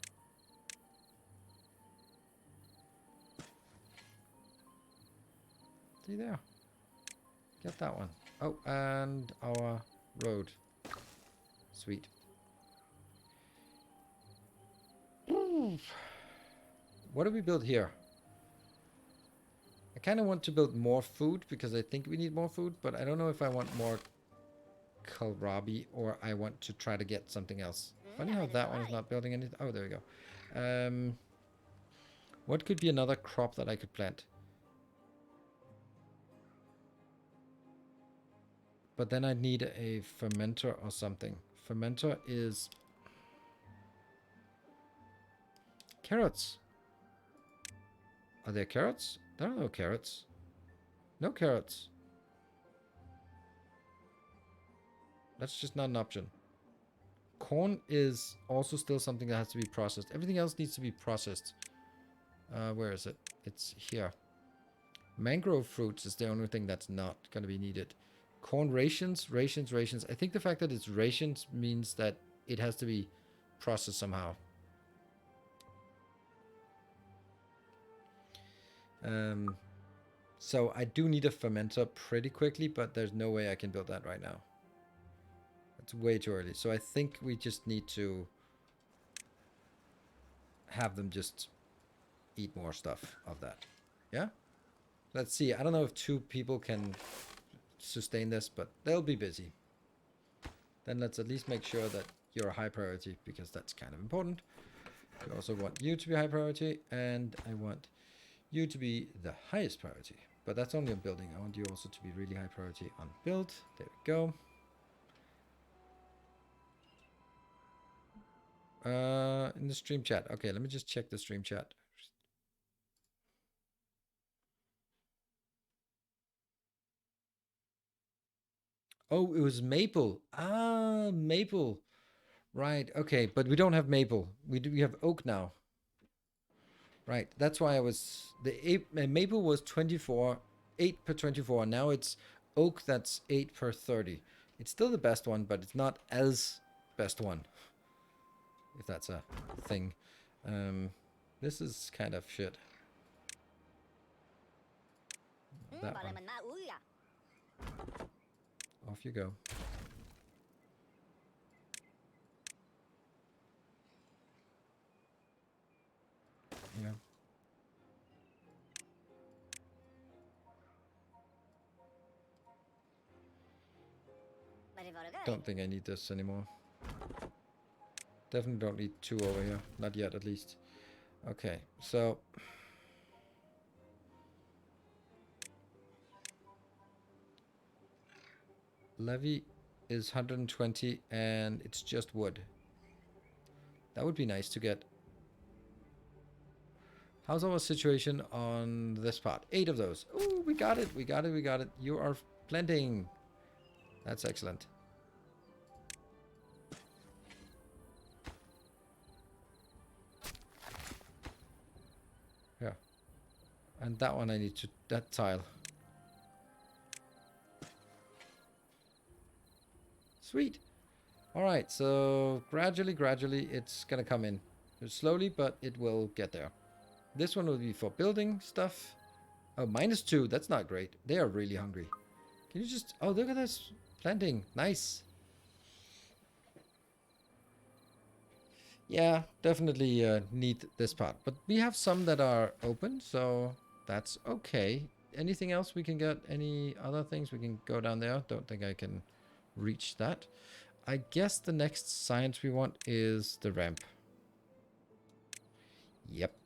See there. Get that one. Oh, and our road. Sweet. What do we build here? I kind of want to build more food because I think we need more food, but I don't know if I want more kohlrabi or I want to try to get something else. Funny how that one is not building anything. Oh, there we go. What could be another crop that I could plant? But then I'd need a fermenter or something. Fermenter is carrots. Are there carrots? There are no carrots. No carrots. That's just not an option. Corn is also still something that has to be processed. Everything else needs to be processed. Where is it? It's here. Mangrove fruits is the only thing that's not going to be needed. Corn rations, rations. I think the fact that it's rations means that it has to be processed somehow. So I do need a fermenter pretty quickly, but there's no way I can build that right now. It's way too early. So I think we just need to have them just eat more stuff of that. Yeah? Let's see. I don't know if 2 people can sustain this, but they'll be busy. Then let's at least make sure that you're a high priority, because that's kind of important. I also want you to be high priority, and I want you to be the highest priority. But that's only on building. I want you also to be really high priority on build. There we go. In the stream chat. Okay, let me just check the stream chat. Oh, it was maple. Ah, maple. Right. Okay, but we don't have maple. We have oak now. Right. That's why I was maple was 24, 8 per 24. Now it's oak that's 8 per 30. It's still the best one, but it's not as best one. If that's a thing. This is kind of shit. That one. Off you go. Yeah. Don't think I need this anymore. Definitely don't need 2 over here. Not yet, at least. Okay, so... Levy is 120 and it's just wood. That would be nice to get. How's our situation on this part? 8 of those. Oh, we got it. We got it. You are planting. That's excellent. Yeah. And that one I need to... That tile. Sweet. Alright, so gradually it's gonna come in. Slowly, but it will get there. This one will be for building stuff. Oh, -2. That's not great. They are really hungry. Can you just... Oh, look at this. Planting. Nice. Yeah, definitely need this part. But we have some that are open, so that's okay. Anything else we can get? Any other things? We can go down there. Don't think I can reach that. I guess the next science we want is the ramp. Yep.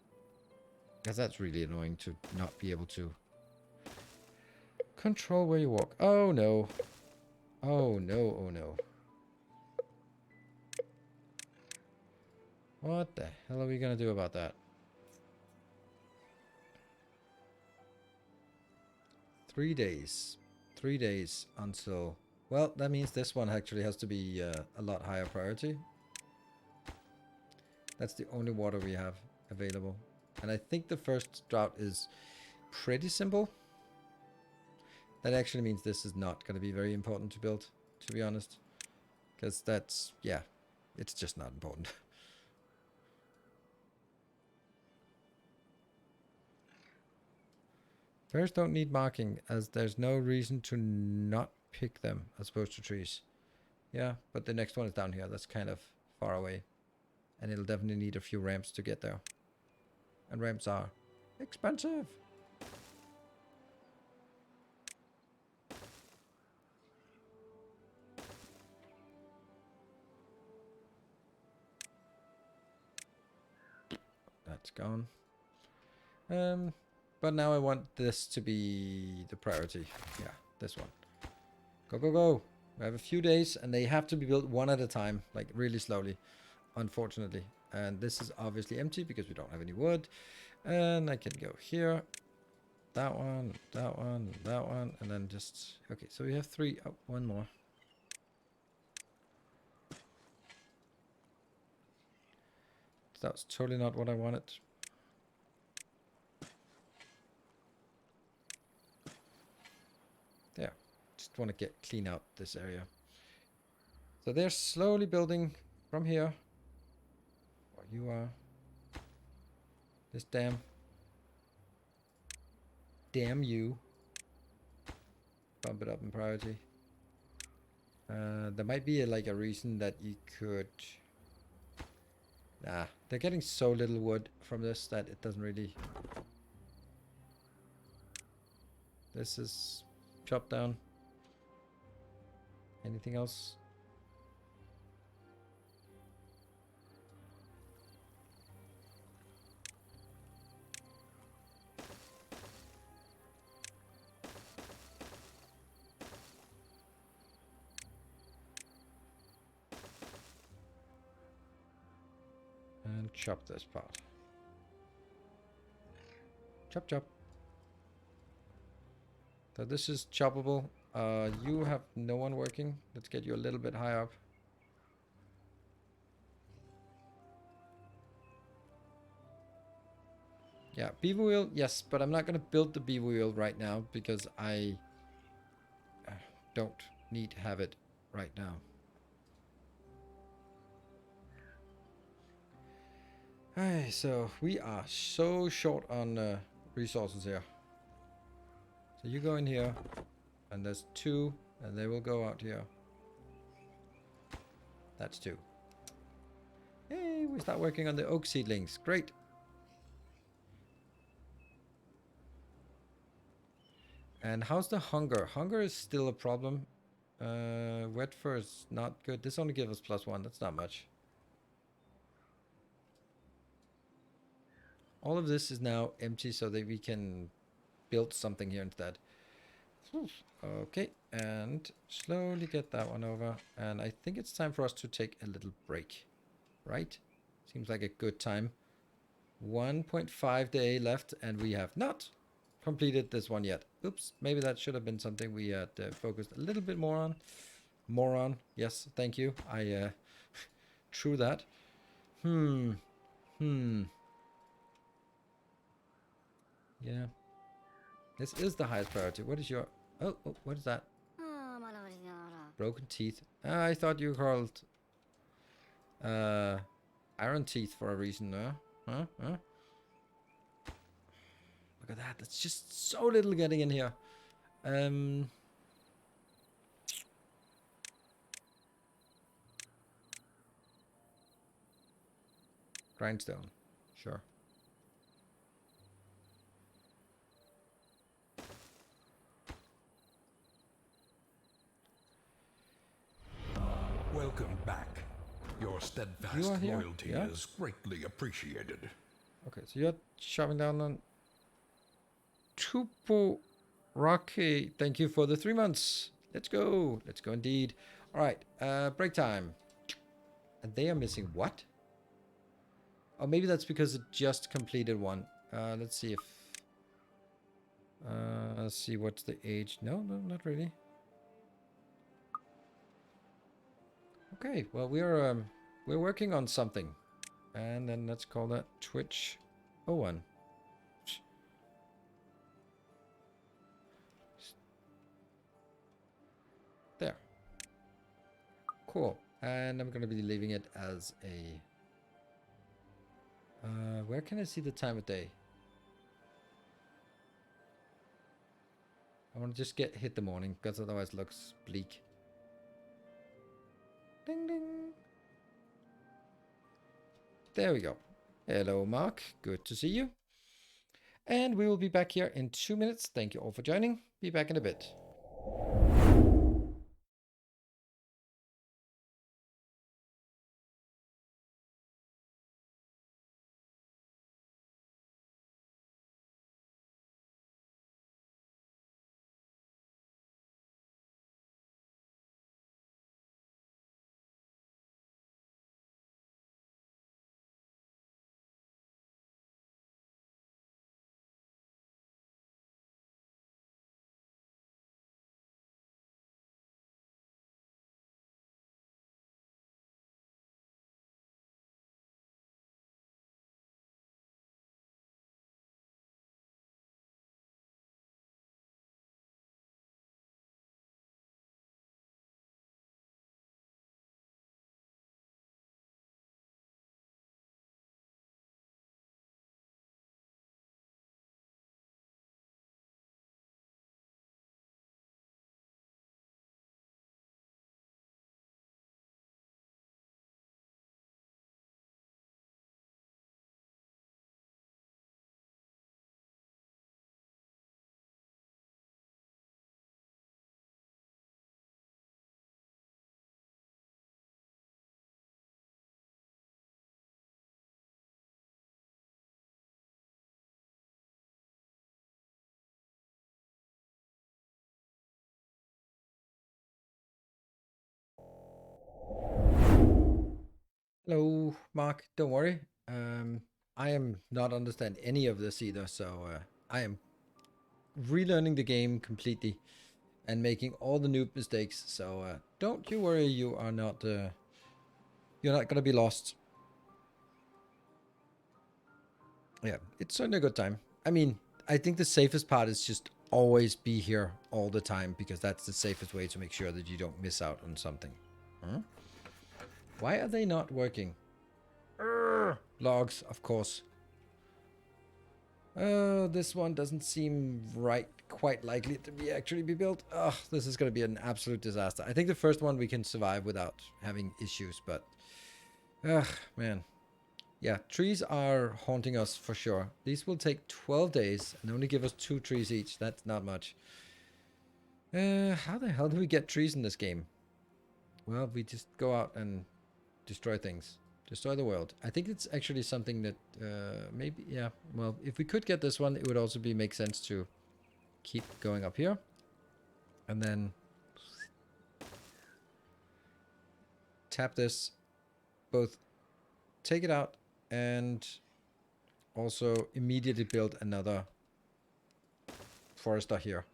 Because that's really annoying to not be able to control where you walk. Oh no. Oh no, oh no. What the hell are we gonna do about that? 3 days. 3 days until... Well, that means this one actually has to be a lot higher priority. That's the only water we have available. And I think the first drought is pretty simple. That actually means this is not going to be very important to build, to be honest. Because that's, yeah, it's just not important. Bears don't need marking, as there's no reason to not pick them as opposed to trees. Yeah, but the next one is down here. That's kind of far away. And it'll definitely need a few ramps to get there. And ramps are expensive. That's gone. But now I want this to be the priority. Yeah, this one. Go, go, go. We have a few days and they have to be built one at a time, like really slowly, unfortunately. And this is obviously empty because we don't have any wood. And I can go here. That one, that one, that one, and then just... Okay, so we have 3. Oh, one more. That's totally not what I wanted. Just want to clean out this area. So they're slowly building from here. Where you are. This damn you. Bump it up in priority. There might be like a reason that you could... Nah, they're getting so little wood from this that it doesn't really... This is chopped down. Anything else? And chop this part. Chop, chop. So this is choppable. You have no one working. Let's get you a little bit higher up. Yeah, beaver wheel, yes, but I'm not going to build the beaver wheel right now because I don't need to have it right now. Alright, so we are so short on resources here. So you go in here, and there's 2, and they will go out here. That's 2. Hey, we start working on the oak seedlings. Great. And how's the hunger? Hunger is still a problem. Wet fur is not good. This only gives us +1. That's not much. All of this is now empty so that we can build something here instead. Okay, and slowly get that one over. And I think it's time for us to take a little break. Right? Seems like a good time. 1.5 day left, and we have not completed this one yet. Oops, maybe that should have been something we had focused a little bit more on. More on. Yes, thank you. I true that. Yeah. This is the highest priority. What is your... Oh, what is that? Broken teeth. I thought you called iron teeth for a reason, huh? Look at that. That's just so little getting in here. Grindstone. Sure. Welcome back. Your steadfast loyalty is greatly appreciated. Okay, so you're chopping down on Tupo Rocky. Thank you for the 3 months. Let's go. Let's go indeed. All right, break time. And they are missing what? Oh, maybe that's because it just completed one. Let's see if... let's see what's the age. No, not really. Okay, well, we're working on something. And then let's call that Twitch 01. There. Cool. And I'm going to be leaving it as a... where can I see the time of day? I want to just hit the morning, because otherwise it looks bleak. Ding, ding. There we go. Hello, Mark. Good to see you. And we will be back here in 2 minutes. Thank you all for joining. Be back in a bit. Hello, Mark. Don't worry. I am not understand any of this either, so I am relearning the game completely and making all the noob mistakes. So don't you worry. You're not gonna be lost. Yeah, it's certainly a good time. I mean, I think the safest part is just always be here all the time because that's the safest way to make sure that you don't miss out on something. Huh? Why are they not working? Logs, of course. This one doesn't seem quite likely to be actually be built. Ugh, this is going to be an absolute disaster. I think the first one we can survive without having issues, but ugh, man. Yeah, trees are haunting us for sure. These will take 12 days and only give us 2 trees each. That's not much. How the hell do we get trees in this game? Well, we just go out and destroy things. Destroy the world. I think it's actually something that maybe, yeah. Well, if we could get this one, it would also make sense to keep going up here. And then tap this. Both take it out and also immediately build another forester here.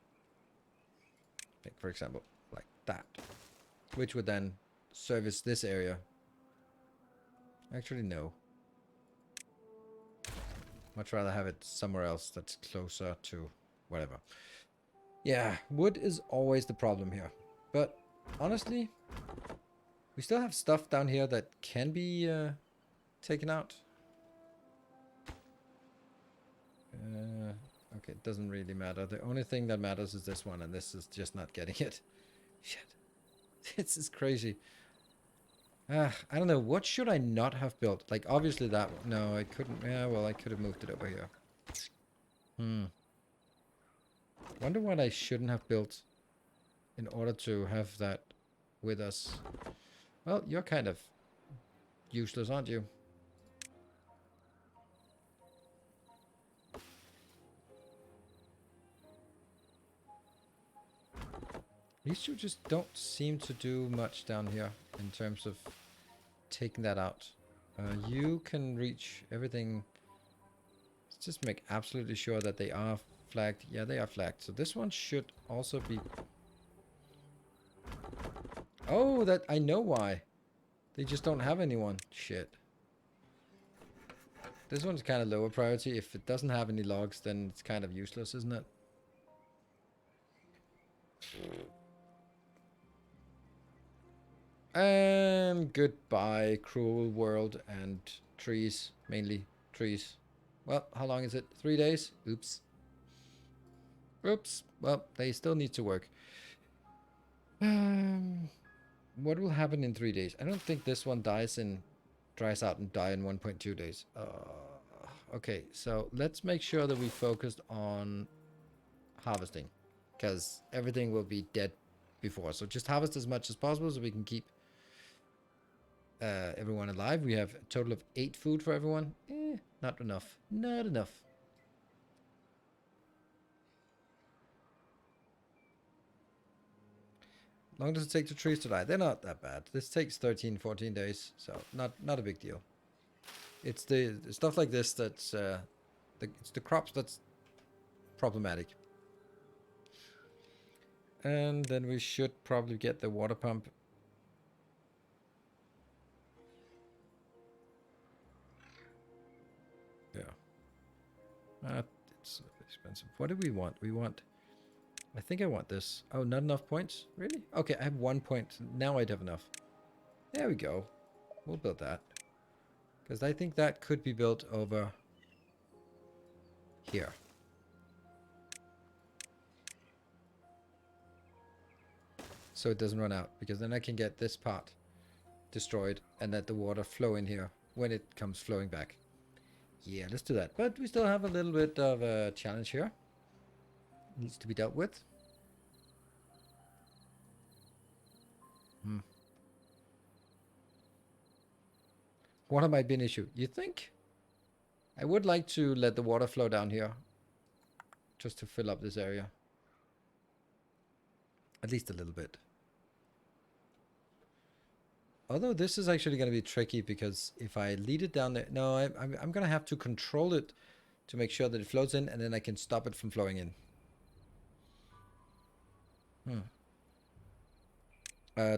Like, for example, like that. Which would then service this area. Actually, no. Much rather have it somewhere else that's closer to whatever. Yeah, wood is always the problem here. But honestly, we still have stuff down here that can be taken out. Okay, it doesn't really matter. The only thing that matters is this one, and this is just not getting it. Shit. This is crazy. I don't know. What should I not have built? Like, obviously that one. No, I couldn't. Yeah, well, I could have moved it over here. Wonder what I shouldn't have built in order to have that with us. Well, you're kind of useless, aren't you? These two just don't seem to do much down here in terms of taking that out. You can reach everything. Let's just make absolutely sure that they are flagged. Yeah, they are flagged. So this one should also be... Oh, that I know why. They just don't have anyone. Shit. This one's kind of lower priority. If it doesn't have any logs, then it's kind of useless, isn't it? And goodbye, cruel world and trees. Mainly trees. Well, how long is it? 3 days? Oops. Oops. Well, they still need to work. What will happen in 3 days? I don't think this one dries out and die in 1.2 days. Okay, so let's make sure that we focused on harvesting, because everything will be dead before. So just harvest as much as possible so we can keep everyone alive. We have a total of 8 food for everyone. Not enough. Not enough. How long does it take the trees to die? They're not that bad. This takes 13, 14 days, so not a big deal. It's the stuff like this that's it's the crops that's problematic. And then we should probably get the water pump. Yeah. It's expensive. What do we want? We want... I think I want this. Oh, not enough points? Really? Okay, I have 1 point. Now I'd have enough. There we go. We'll build that. Because I think that could be built over here. So it doesn't run out. Because then I can get this part destroyed and let the water flow in here when it comes flowing back. Yeah, let's do that. But we still have a little bit of a challenge here. Needs to be dealt with. Water might be an issue. You think? I would like to let the water flow down here. Just to fill up this area. At least a little bit. Although this is actually going to be tricky because if I lead it down there... No, I'm going to have to control it to make sure that it flows in, and then I can stop it from flowing in.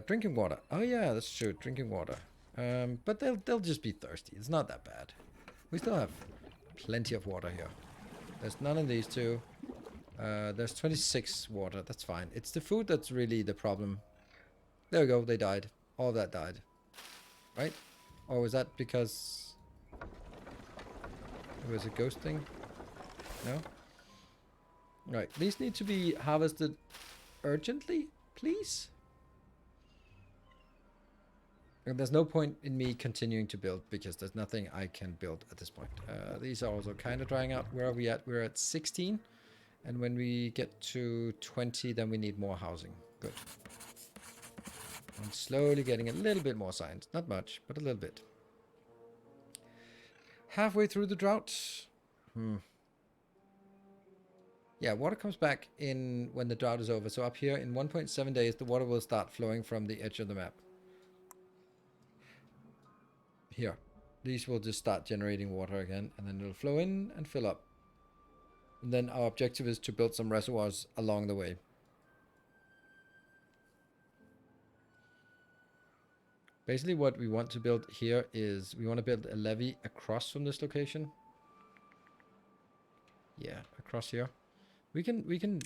Drinking water. Oh yeah, that's true. Drinking water. But they'll just be thirsty. It's not that bad. We still have plenty of water here. There's none in these two. There's 26 water. That's fine. It's the food that's really the problem. There we go. They died. All of that died. Right? Or was that because it was a ghost thing? No? Right. These need to be harvested urgently, please. And there's no point in me continuing to build because there's nothing I can build at this point. These are also kind of drying out. Where are we at? We're at 16. And when we get to 20, then we need more housing. Good. I'm slowly getting a little bit more science. Not much, but a little bit. Halfway through the drought. Yeah, water comes back in when the drought is over. So up here in 1.7 days, the water will start flowing from the edge of the map. Here. These will just start generating water again, and then it'll flow in and fill up. And then our objective is to build some reservoirs along the way. Basically what we want to build here is we want to build a levee across from this location. Yeah, across here. We can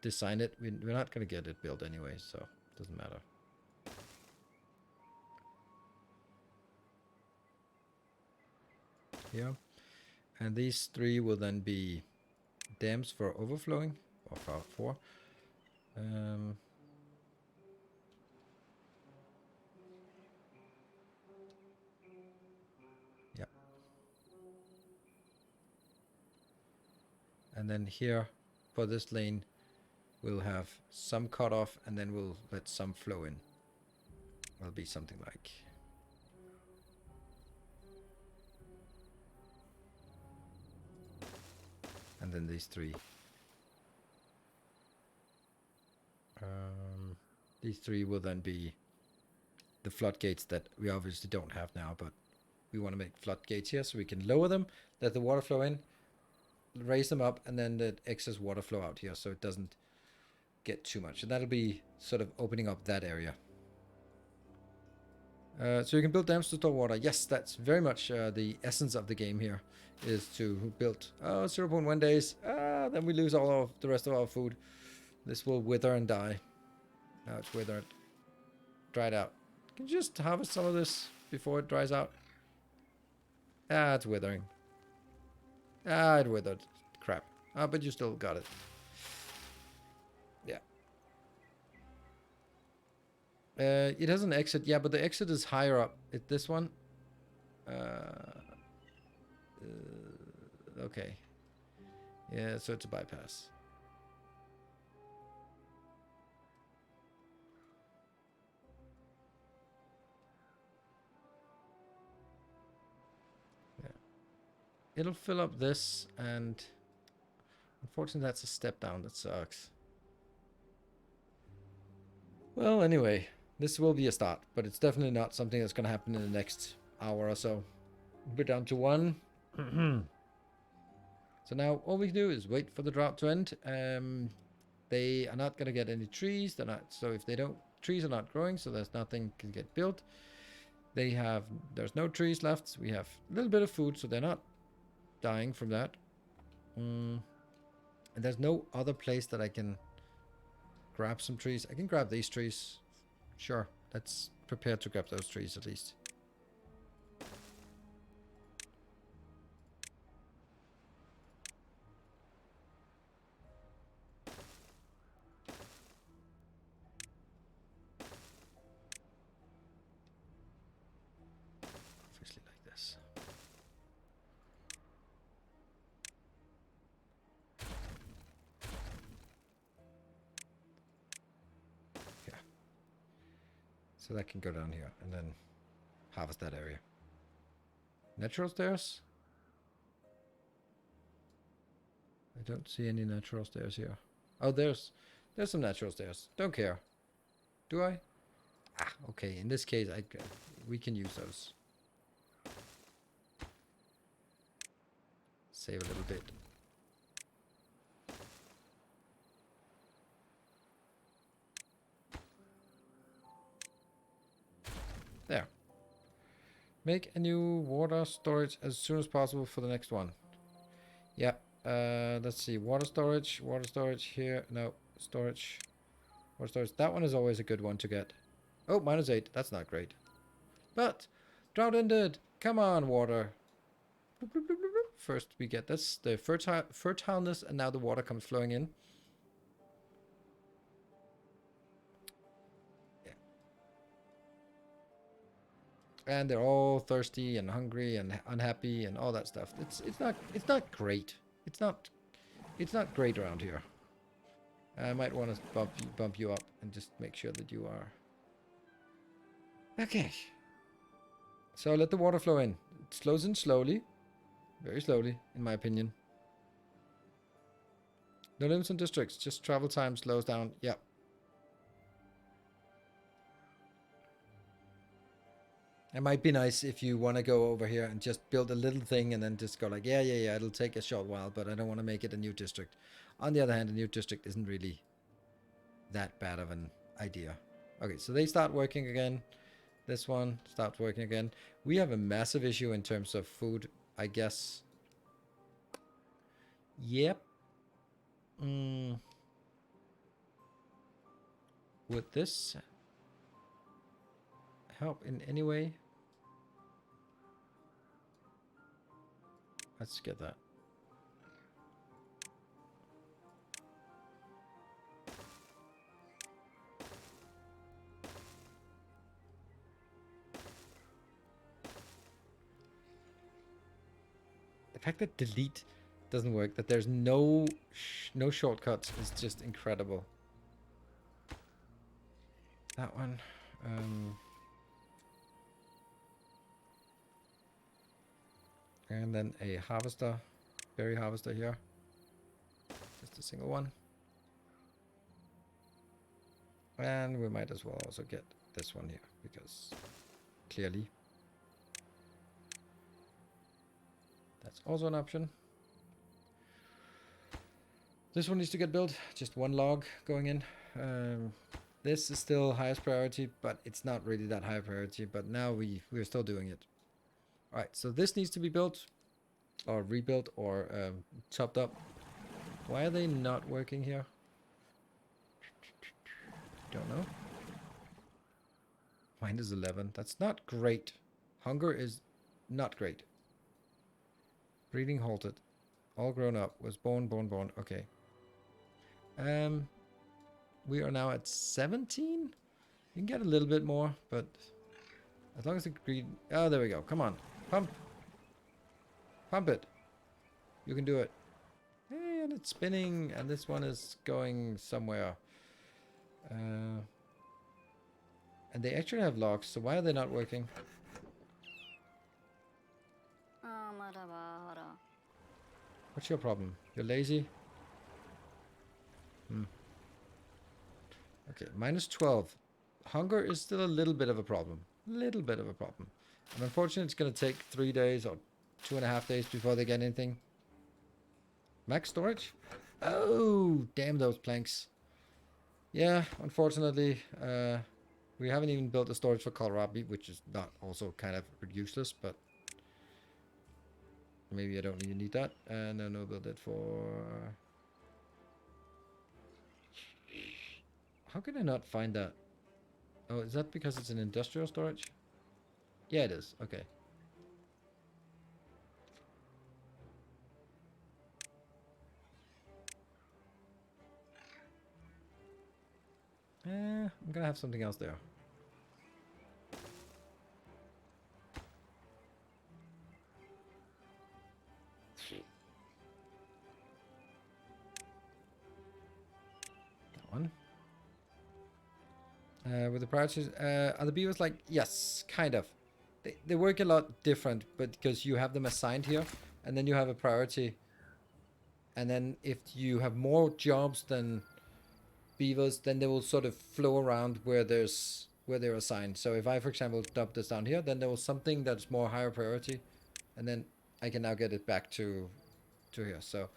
design it. We're not going to get it built anyway, so it doesn't matter. Here. And these three will then be dams for overflowing, or for four. Yeah. And then here, for this lane, we'll have some cut off, and then we'll let some flow in. It'll be something like... And then these three. These three will then be the floodgates that we obviously don't have now, but we want to make floodgates here so we can lower them, let the water flow in, raise them up, and then let excess water flow out here so it doesn't get too much. And that'll be sort of opening up that area. So you can build dams to store water. Yes, that's very much the essence of the game here, is to build 0.1 days. Then we lose all of the rest of our food. This will wither and die. Now it's withered. Dried out. Can you just harvest some of this before it dries out? It's withering. It withered. Crap. But you still got it. Yeah. It has an exit. Yeah, but the exit is higher up. This one. Okay. Yeah, so it's a bypass. Yeah. It'll fill up this, and unfortunately that's a step down. That sucks. Well, anyway, this will be a start, but it's definitely not something that's going to happen in the next hour or so. We're down to 1. So now all we can do is wait for the drought to end. They are not going to get any trees. They're not. So if they don't, trees are not growing, so there's nothing can get built. There's no trees left. We have a little bit of food, so they're not dying from that. And there's no other place that I can grab some trees. I can grab these trees. Sure, let's prepare to grab those trees at least. Obviously like this. Yeah. So that can go down here and then harvest that area. Natural stairs? I don't see any natural stairs here. Oh, there's some natural stairs. Don't care. Do I? Okay, in this case, we can use those. Save a little bit. There. Make a new water storage as soon as possible for the next one. Yeah. Let's see. Water storage here. No, storage. Water storage. That one is always a good one to get. Oh, -8. That's not great. But drought ended. Come on, water. Bloop, bloop, bloop, bloop, bloop. First we get this, the fertileness, and now the water comes flowing in. Yeah. And they're all thirsty and hungry and unhappy and all that stuff. It's not great. It's not great around here. I might want to bump you up and just make sure that you are okay. So let the water flow in. It slows in slowly. Very slowly, in my opinion. No limits on districts. Just travel time slows down. Yep. It might be nice if you want to go over here and just build a little thing and then just go like, yeah, it'll take a short while, but I don't want to make it a new district. On the other hand, a new district isn't really that bad of an idea. Okay, so they start working again. This one starts working again. We have a massive issue in terms of food, I guess. Yep. Would this help in any way? Let's get that. The fact that delete doesn't work, that there's no shortcuts, is just incredible. That one. And then a harvester, berry harvester here. Just a single one. And we might as well also get this one here, because clearly that's also an option. This one needs to get built. Just one log going in. This is still highest priority, but it's not really that high priority. But now we're still doing it. All right, so this needs to be built, or rebuilt, or chopped up. Why are they not working here? Don't know. -11. That's not great. Hunger is not great. Breeding halted. All grown up. Was born. Okay. We are now at 17. You can get a little bit more, but as long as the greed... Oh, there we go. Come on. Pump. Pump it. You can do it. Hey, and it's spinning, and this one is going somewhere. And they actually have logs, so why are they not working? What's your problem? You're lazy? Okay, -12. Hunger is still a little bit of a problem. Little bit of a problem. And unfortunately, it's going to take 3 days or 2.5 days before they get anything. Max storage? Oh, damn those planks. Yeah, unfortunately, we haven't even built a storage for kohlrabi, which is not also kind of useless, but maybe I don't even need that. And then I'll build it for... How can I not find that? Oh, is that because it's an industrial storage? Yeah, it is. Okay. I'm gonna have something else there. That one. With the priorities, are the beavers like... Yes, kind of. They work a lot different, but because you have them assigned here, and then you have a priority. And then if you have more jobs than beavers, then they will sort of flow around where there's where they're assigned. So if I, for example, dump this down here, then there was something that's more higher priority, and then I can now get it back to here. So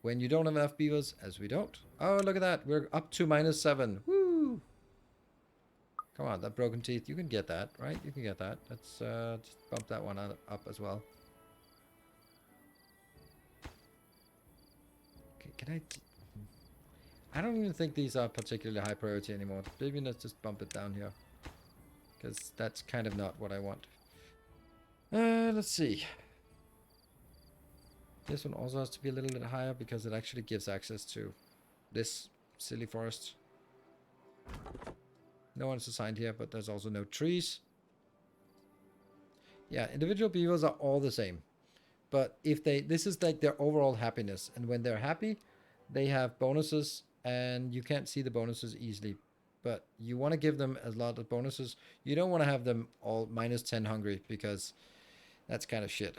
when you don't have enough beavers, as we don't. Oh, look at that. We're up to -7. Woo! Come on, that broken teeth. You can get that, right? You can get that. Let's just bump that one up as well. Okay, can I don't even think these are particularly high priority anymore. Maybe let's just bump it down here, because that's kind of not what I want. Let's see. This one also has to be a little bit higher because it actually gives access to this silly forest. No one's assigned here, but there's also no trees. Yeah, individual beavers are all the same. But if this is like their overall happiness. And when they're happy, they have bonuses, and you can't see the bonuses easily. But you want to give them a lot of bonuses. You don't want to have them all -10 hungry, because that's kind of shit.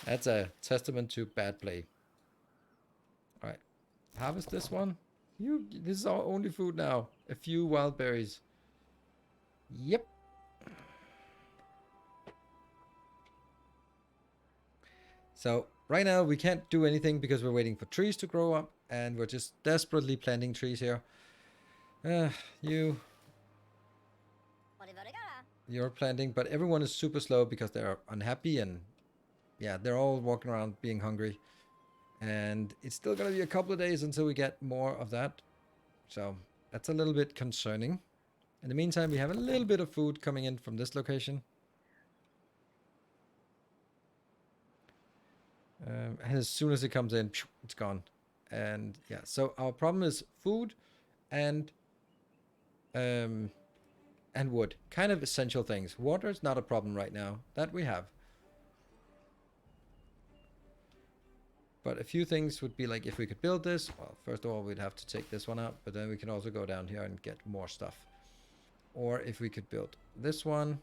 That's a testament to bad play. All right, harvest this one. This is our only food now. A few wild berries. Yep. So right now we can't do anything because we're waiting for trees to grow up, and we're just desperately planting trees here. You're planting, but everyone is super slow because they're unhappy, and yeah, they're all walking around being hungry. And it's still gonna be a couple of days until we get more of that. So that's a little bit concerning. In the meantime, we have a little bit of food coming in from this location. And as soon as it comes in, it's gone. And yeah, so our problem is food and wood. Kind of essential things. Water is not a problem right now. That we have. But a few things would be like, if we could build this, well, first of all, we'd have to take this one out, but then we can also go down here and get more stuff. Or if we could build this one,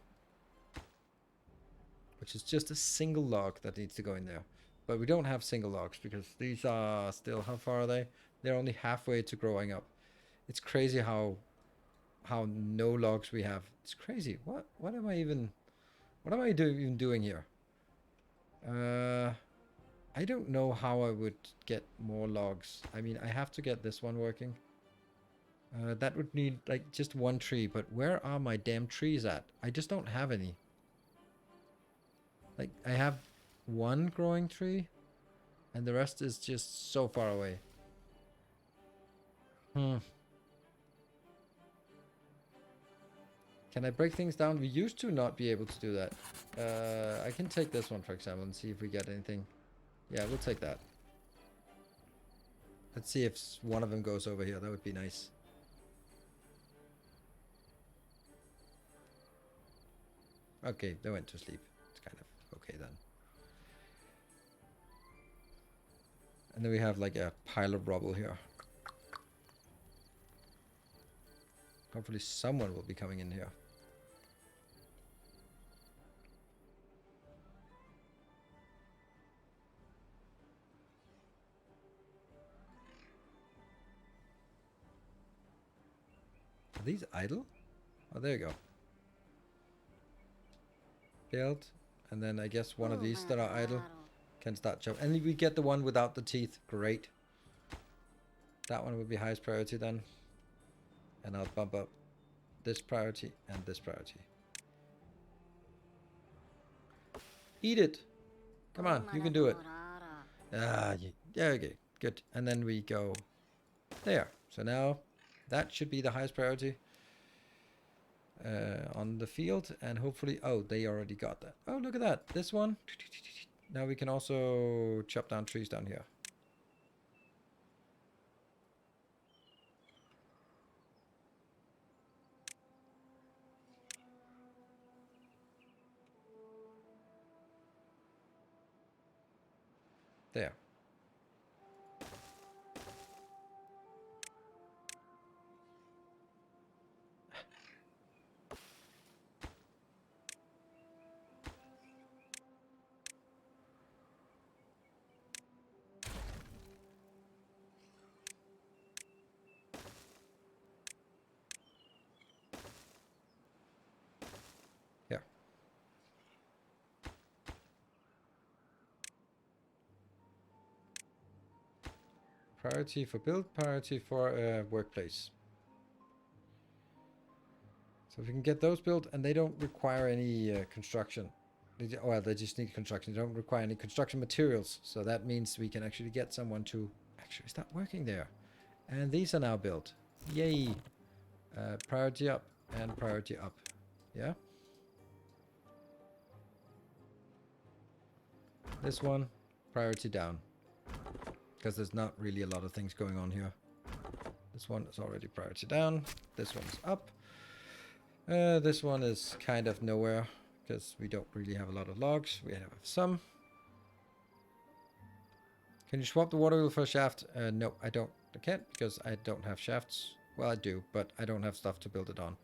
which is just a single log that needs to go in there. But we don't have single logs because these are still, how far are they? They're only halfway to growing up. It's crazy how no logs we have. It's crazy. What am I even doing here? I don't know how I would get more logs. I mean, I have to get this one working. That would need like just one tree, but where are my damn trees at? I just don't have any. Like, I have one growing tree, and the rest is just so far away. Can I break things down? We used to not be able to do that. I can take this one, for example, and see if we get anything. Yeah, we'll take that. Let's see if one of them goes over here. That would be nice. Okay, they went to sleep. It's kind of okay then. And then we have like a pile of rubble here. Hopefully someone will be coming in here. Are these idle? Oh, there you go. Build. And then I guess one of these that are idle can start jumping. And we get the one without the teeth. Great. That one would be highest priority then. And I'll bump up this priority and this priority. Eat it. Come on, you can do it. Yeah, okay, good. And then we go there. So now that should be the highest priority on the field. And hopefully, oh, they already got that. Oh, look at that. This one. Now we can also chop down trees down here. There. Priority for build, priority for workplace. So if we can get those built, and they don't require any construction. Well, they just need construction. They don't require any construction materials. So that means we can actually get someone to actually start working there. And these are now built. Yay! Priority up and priority up. Yeah? This one, priority down. Because there's not really a lot of things going on here. This one is already priority down. This one's up. This one is kind of nowhere. Because we don't really have a lot of logs. We have some. Can you swap the water wheel for a shaft? No, I don't. I can't because I don't have shafts. Well, I do, but I don't have stuff to build it on.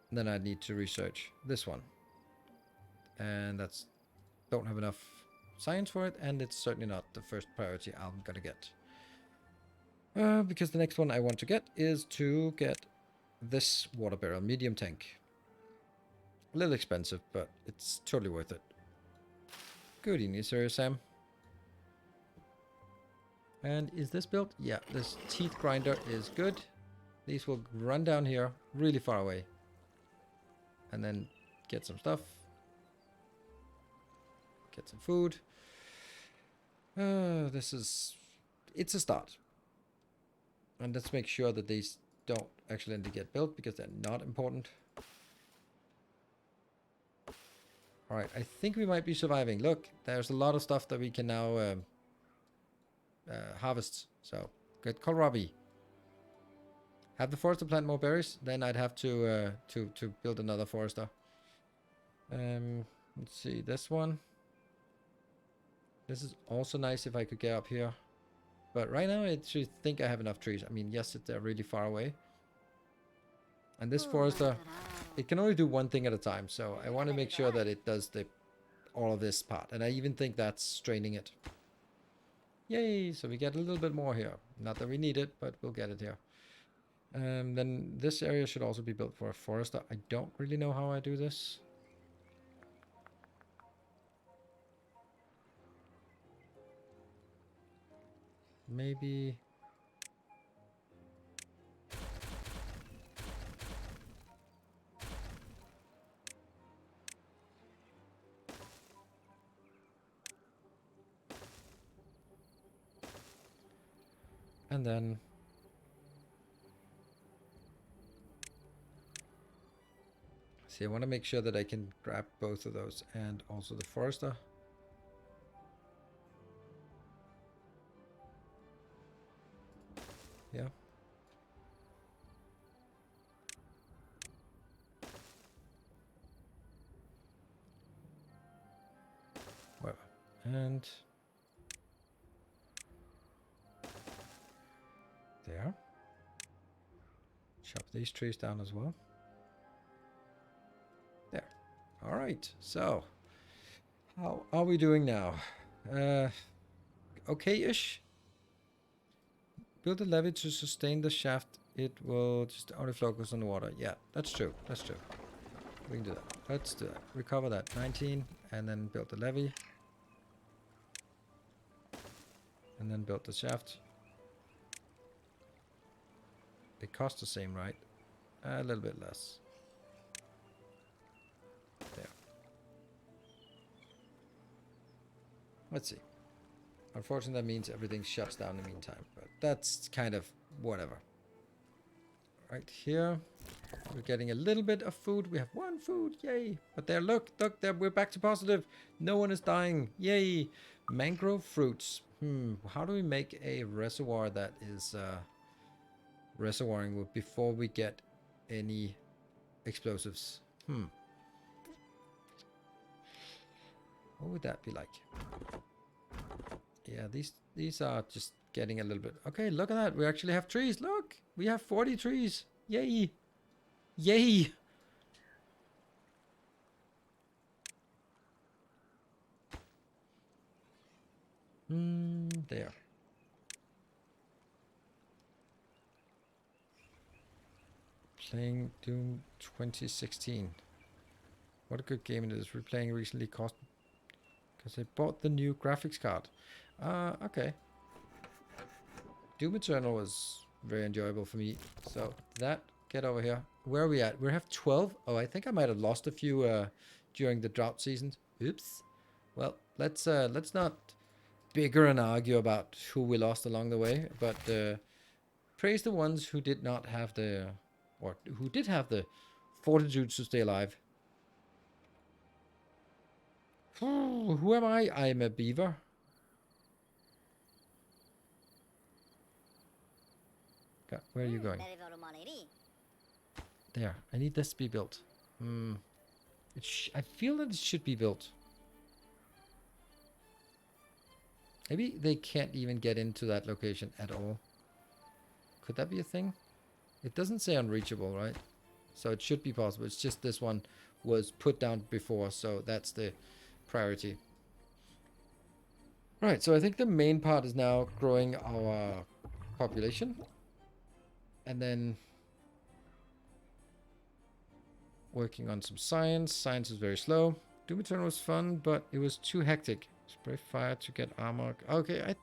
And then I need to research this one. And that's... don't have enough science for it, and it's certainly not the first priority I'm gonna get. Because the next one I want to get is to get this water barrel, medium tank. A little expensive, but it's totally worth it. Good evening, sir, Sam. And is this built? Yeah, this teeth grinder is good. These will run down here, really far away. And then get some stuff. Get some food. It's a start. And let's make sure that these don't accidentally get built because they're not important. Alright, I think we might be surviving. Look, there's a lot of stuff that we can now harvest. So, good kohlrabi. Have the forester plant more berries? Then I'd have to build another forester. Let's see, this one. This is also nice if I could get up here. But right now, I actually think I have enough trees. I mean, yes, they're really far away. And this forester, it can only do one thing at a time. So I want to make sure that it does all of this part. And I even think that's straining it. Yay! So we get a little bit more here. Not that we need it, but we'll get it here. Then this area should also be built for a forester. I don't really know how I do this. Maybe... and then... see, I want to make sure that I can grab both of those and also the forester. Yeah. Well, and there. Chop these trees down as well. There. All right. So, how are we doing now? Okay-ish. Build a levee to sustain the shaft. It will just only focus on the water. Yeah, that's true. That's true. We can do that. Let's do that. Recover that. 19. And then build the levee. And then build the shaft. They cost the same, right? A little bit less. There. Let's see. Unfortunately, that means everything shuts down in the meantime. But that's kind of whatever. Right here. We're getting a little bit of food. We have one food. Yay. But there, look, there. We're back to positive. No one is dying. Yay. Mangrove fruits. How do we make a reservoir that is reservoiring with before we get any explosives? What would that be like? Yeah, these are just getting a little bit... okay, look at that. We actually have trees. Look, we have 40 trees. Yay. Yay. There. Playing Doom 2016. What a good game it is. Replaying recently cost... because I bought the new graphics card. Okay. Doom Eternal was very enjoyable for me. So that, get over here. Where are we at? We have 12. Oh, I think I might have lost a few during the drought seasons. Oops. Well, let's not bigger and argue about who we lost along the way, but praise the ones who did not have the, or who did have the fortitude to stay alive. Who am I? I'm a beaver. God, where are you going? There. I need this to be built. I feel that it should be built. Maybe they can't even get into that location at all. Could that be a thing? It doesn't say unreachable, right? So it should be possible. It's just this one was put down before, so that's the priority. Right, so I think the main part is now growing our population. And then working on some science. Science is very slow. Doom Eternal was fun, but it was too hectic. Spray fire to get armor. Okay,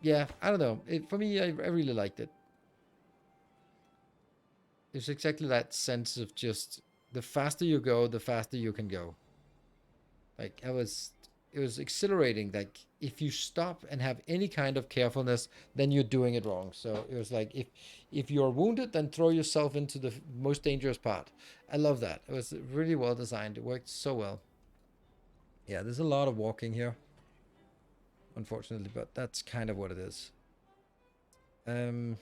yeah, I don't know. For me, I really liked it. It's exactly that sense of just the faster you go, the faster you can go. Like, it was exhilarating. Like, if you stop and have any kind of carefulness, then you're doing it wrong. So it was like, if you're wounded, then throw yourself into the most dangerous part. I love that. It was really well designed. It worked so well. Yeah, there's a lot of walking here, unfortunately, but that's kind of what it is. Let's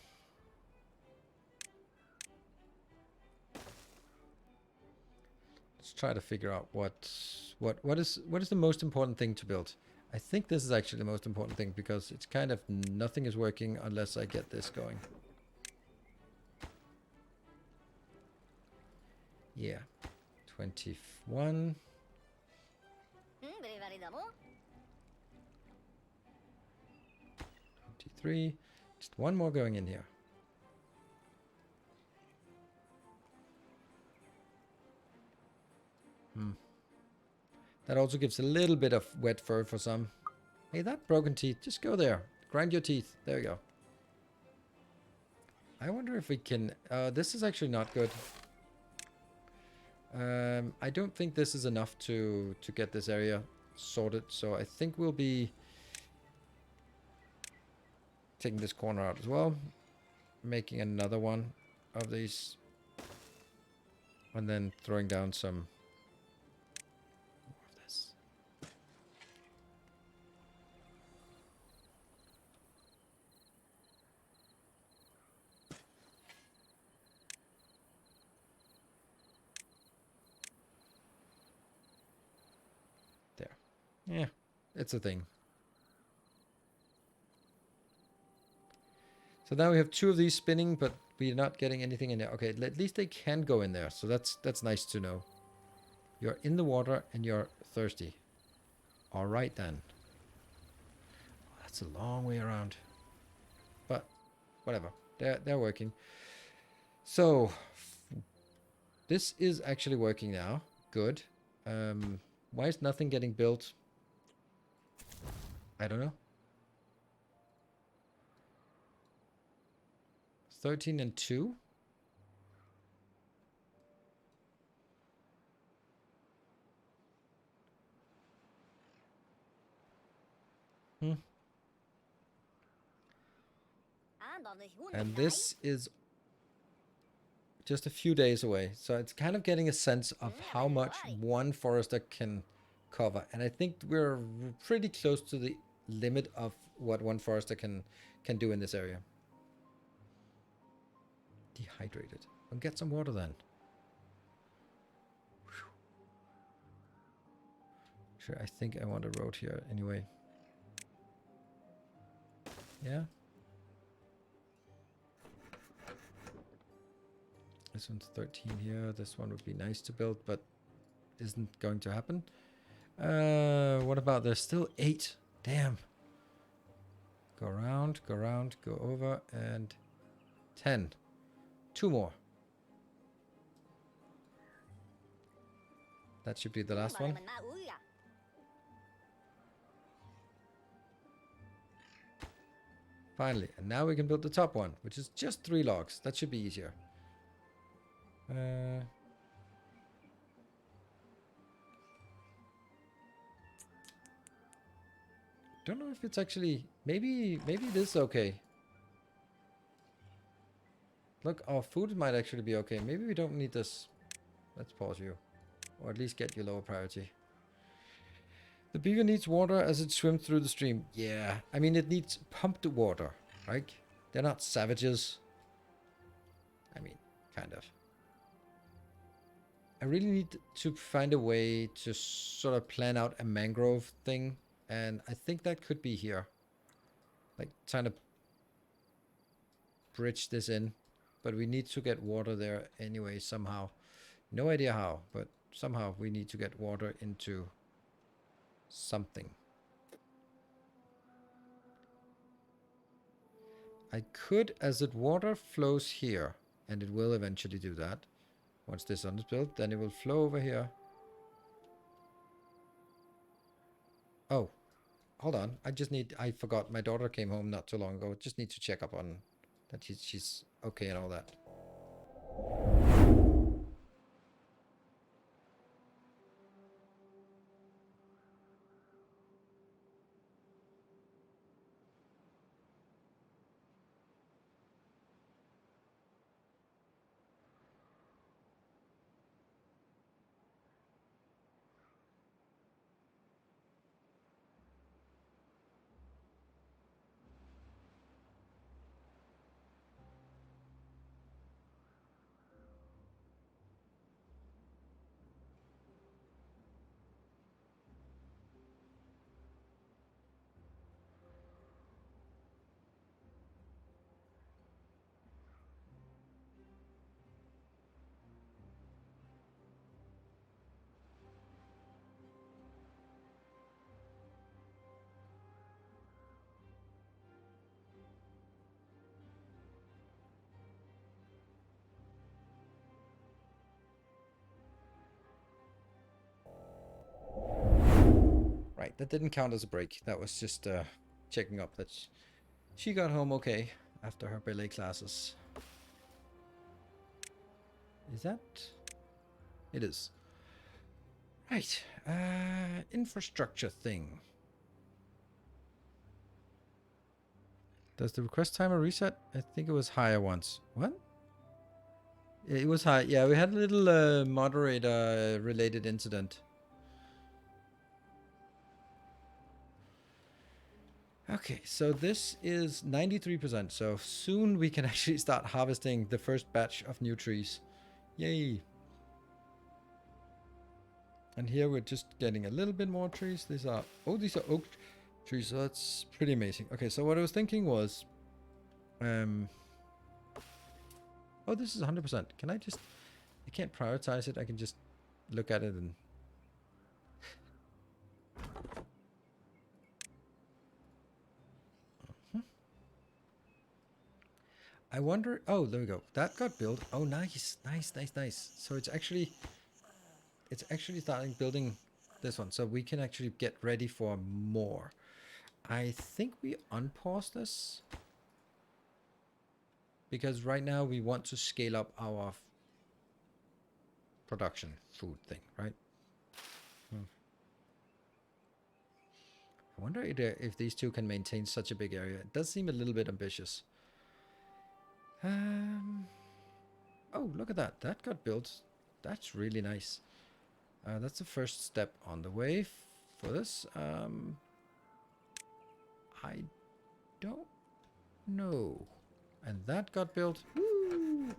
try to figure out what is the most important thing to build. I think this is actually the most important thing because it's kind of nothing is working unless I get this going. Yeah, 21. 23. Just one more going in here. That also gives a little bit of wet fur for some. Hey, that broken teeth. Just go there. Grind your teeth. There you go. I wonder if we can... this is actually not good. I don't think this is enough to get this area sorted. So I think we'll be taking this corner out as well. Making another one of these. And then throwing down some... Yeah, it's a thing. So now we have 2 of these spinning, but we're not getting anything in there. Okay, at least they can go in there. So that's nice to know. You're in the water and you're thirsty. All right then. That's a long way around. But whatever. They're working. So this is actually working now. Good. Why is nothing getting built? I don't know. 13 and 2. And this is just a few days away. So it's kind of getting a sense of how much one forester can cover. And I think we're pretty close to the limit of what one forester can do in this area. Dehydrated. Well, get some water then. Whew. Sure, I think I want a road here anyway. Yeah. This one's 13 here. This one would be nice to build, but isn't going to happen. What about there's still 8? Damn. Go around, go over, and 10. 2 more. That should be the last one. Finally. And now we can build the top one, which is just 3 logs. That should be easier. Don't know if it's actually... Maybe it is okay. Look, our food might actually be okay. Maybe we don't need this. Let's pause you. Or at least get you lower priority. The beaver needs water as it swims through the stream. Yeah, I mean, it needs pumped water, right? They're not savages. I mean, kind of. I really need to find a way to sort of plan out a mangrove thing. And I think that could be here. Like, trying to bridge this in. But we need to get water there anyway, somehow. No idea how, but somehow we need to get water into something. I could, as it water flows here, and it will eventually do that. Once this one is built, then it will flow over here. Oh, hold on. I forgot. My daughter came home not too long ago. Just need to check up on that she's okay and all that. Right, that didn't count as a break. That was just checking up that she got home okay after her ballet classes. Is that? It is. Right, infrastructure thing. Does the request timer reset? I think it was higher once. What? It was high. Yeah, we had a little moderator related incident. Okay, so this is 93%. So soon we can actually start harvesting the first batch of new trees. Yay. And here we're just getting a little bit more trees. These are oak trees. So that's pretty amazing. Okay, so what I was thinking was, oh, this is 100%. Can I just, I can't prioritize it. I can just look at it and I wonder, oh, there we go. That got built. Oh, nice. So it's actually starting building this one. So we can actually get ready for more. I think we unpause this. Because right now we want to scale up our production food thing, right? I wonder if these two can maintain such a big area. It does seem a little bit ambitious. Oh, look at that. That got built. That's really nice. That's the first step on the way for this. I don't know. And that got built. Woo!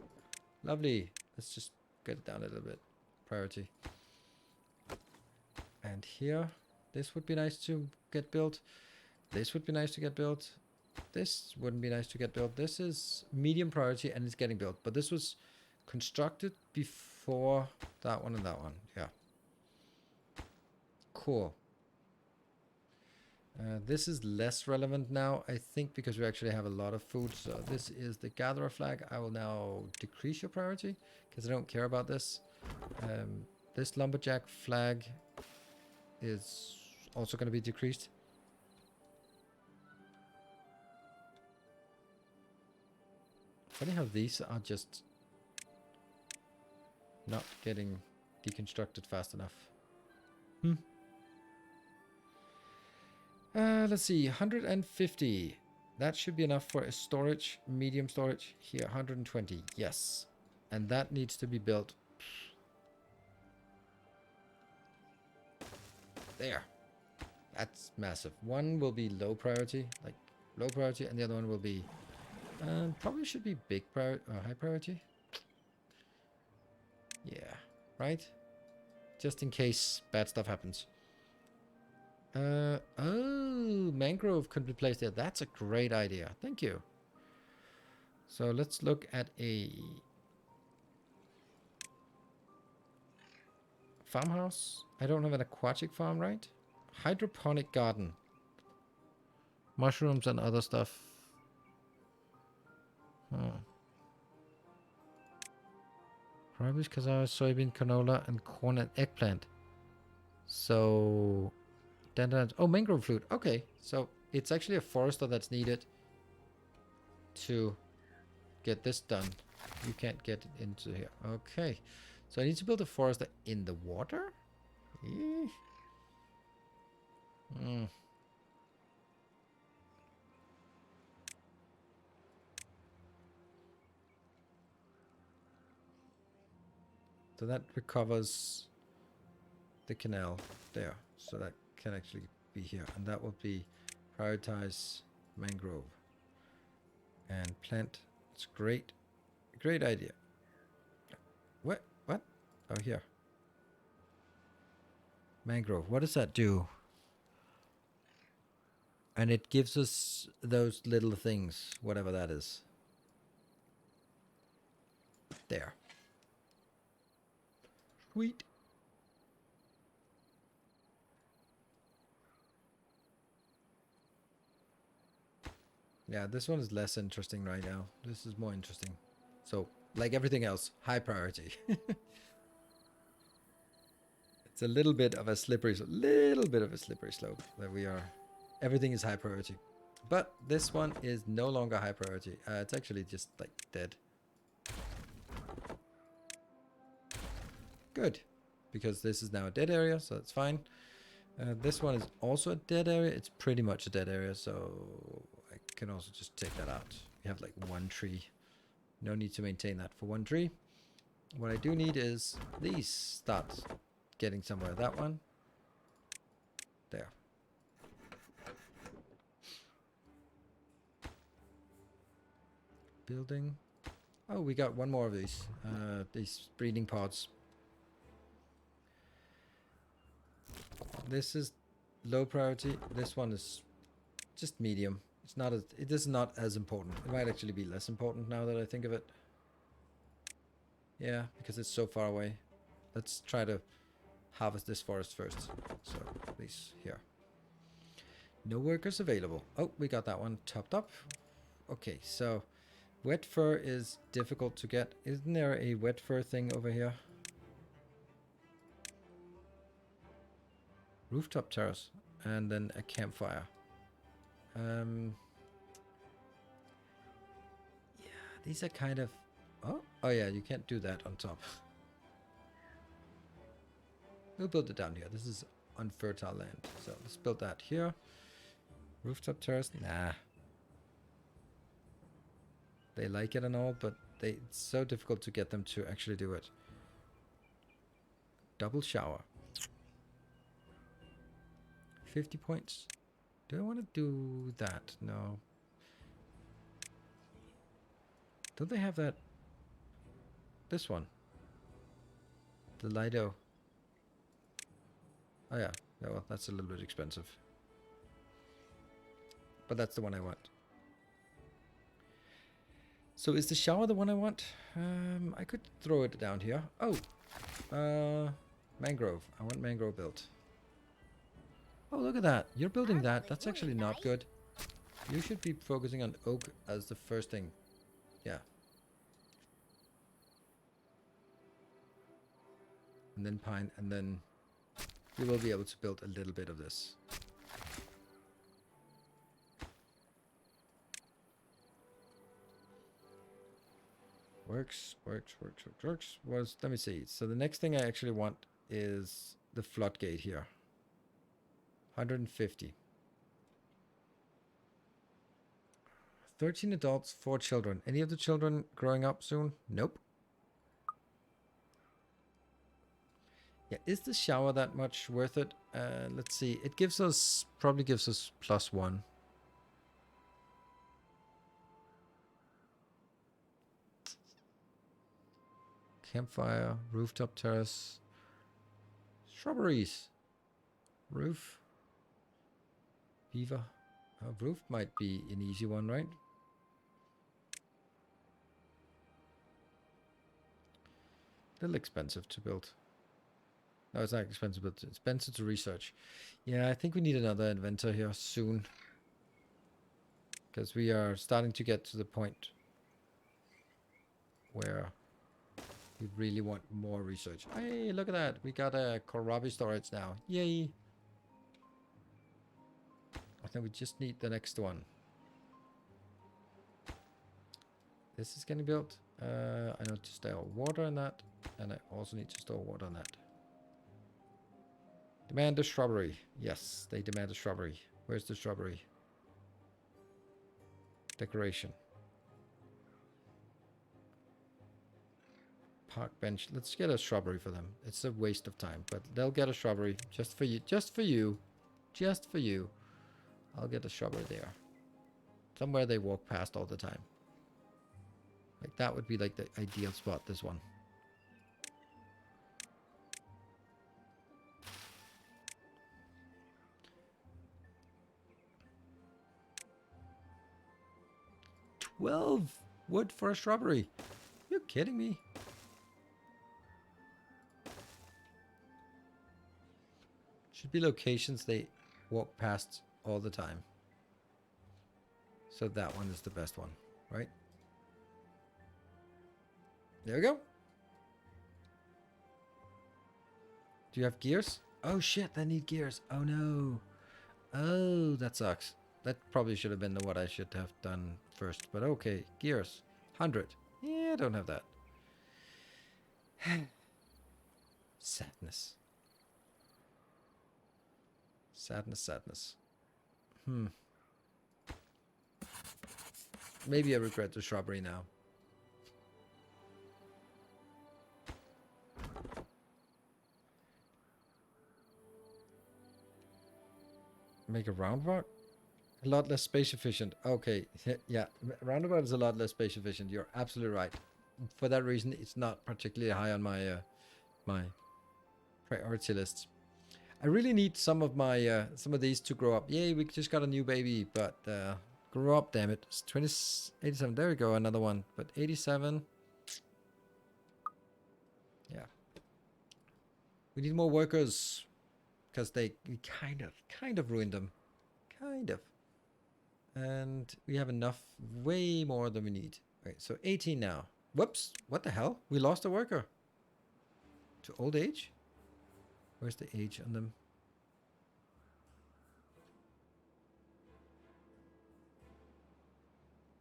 Lovely. Let's just get it down a little bit. Priority. And here, this would be nice to get built. This would be nice to get built. This wouldn't be nice to get built. This is medium priority and it's getting built. But this was constructed before that one and that one. Yeah. Cool. This is less relevant now, I think, because we actually have a lot of food. So this is the gatherer flag. I will now decrease your priority because I don't care about this. This lumberjack flag is also going to be decreased. Funny how these are just not getting deconstructed fast enough. Let's see, 150. That should be enough for a storage, medium storage. Here, 120, yes. And that needs to be built. There. That's massive. One will be low priority, like low priority, and the other one will be, probably should be big priority, high priority. Yeah, right? Just in case bad stuff happens. Oh, mangrove could be placed there. That's a great idea. Thank you. So let's look at a farmhouse. I don't have an aquatic farm, right? Hydroponic garden. Mushrooms and other stuff. Probably because I have soybean, canola, and corn and eggplant. So, oh, mangrove flute. Okay, so it's actually a forester that's needed to get this done. You can't get it into here. Okay, so I need to build a forester in the water. So that recovers the canal there. So that can actually be here. And that will be prioritize mangrove. And plant. It's great. Great idea. What? What? Oh, here. Mangrove. What does that do? And it gives us those little things, whatever that is. There. Sweet. Yeah, this one is less interesting right now. This is more interesting. So, like everything else, high priority. It's a little bit of a slippery slope that we are. Everything is high priority. But this one is no longer high priority. It's actually just like dead. Good. Because this is now a dead area, so that's fine. This one is also a dead area. It's pretty much a dead area, so I can also just take that out. We have like one tree. No need to maintain that for one tree. What I do need is these start getting somewhere. That one. There. Building. Oh, we got one more of these breeding pods. This is low priority. This one is just medium. It's not as, it is not as important. It might actually be less important now that I think of it. Yeah, because it's so far away. Let's try to harvest this forest first. So please, here. No workers available. Oh, we got that one topped up. Okay, so wet fur is difficult to get. Isn't there a wet fur thing over here? Rooftop terrace. And then a campfire. Yeah, these are kind of... Oh yeah, you can't do that on top. We'll build it down here. This is unfertile land. So let's build that here. Rooftop terrace. Nah. They like it and all, but it's so difficult to get them to actually do it. Double shower. 50 points. Do I want to do that? No. Don't they have that? This one. The Lido. Oh yeah. Yeah, well, that's a little bit expensive. But that's the one I want. So is the shower the one I want? I could throw it down here. Oh. Mangrove. I want mangrove built. Oh, look at that. You're building that. That's actually not good. You should be focusing on oak as the first thing. Yeah. And then pine, and then we will be able to build a little bit of this. Works. Was, let me see. So the next thing I actually want is the floodgate here. 150. 13 adults, 4 children. Any of the children growing up soon? Nope. Yeah, is the shower that much worth it? Let's see. It gives us, probably gives us +1. Campfire, rooftop terrace, shrubberies, roof, beaver. Roof might be an easy one, right? A little expensive to build. No, it's not expensive, but it's expensive to research. Yeah, I think we need another inventor here soon. Because we are starting to get to the point where we really want more research. Hey, look at that. We got a kohlrabi storage now. Yay. I think we just need the next one. This is getting built. I need to store water in that. And I also need to store water in that. Demand a shrubbery. Yes, they demand a shrubbery. Where's the shrubbery? Decoration. Park bench. Let's get a shrubbery for them. It's a waste of time, but they'll get a shrubbery just for you. Just for you. Just for you. I'll get a shrubbery there. Somewhere they walk past all the time. Like that would be like the ideal spot, this one. $12 wood for a shrubbery. You're kidding me. Should be locations they walk past all the time. So that one is the best one, right? There we go. Do you have gears? Oh shit, they need gears. Oh no. Oh, that sucks. That probably should have been what I should have done first. But okay, gears. 100. Yeah, I don't have that. Sadness. Sadness. Maybe I regret the shrubbery now. Make a roundabout? A lot less space efficient. Okay, yeah, roundabout is a lot less space efficient. You're absolutely right. For that reason, it's not particularly high on my my priority list. I really need some of my some of these to grow up. Yay, we just got a new baby, but grow up, damn it. It's 87. There we go, another one. But 87. Yeah. We need more workers because we kind of ruined them. Kind of. And we have enough, way more than we need. Right, so 18 now. Whoops, what the hell? We lost a worker. To old age? Where's the age on them?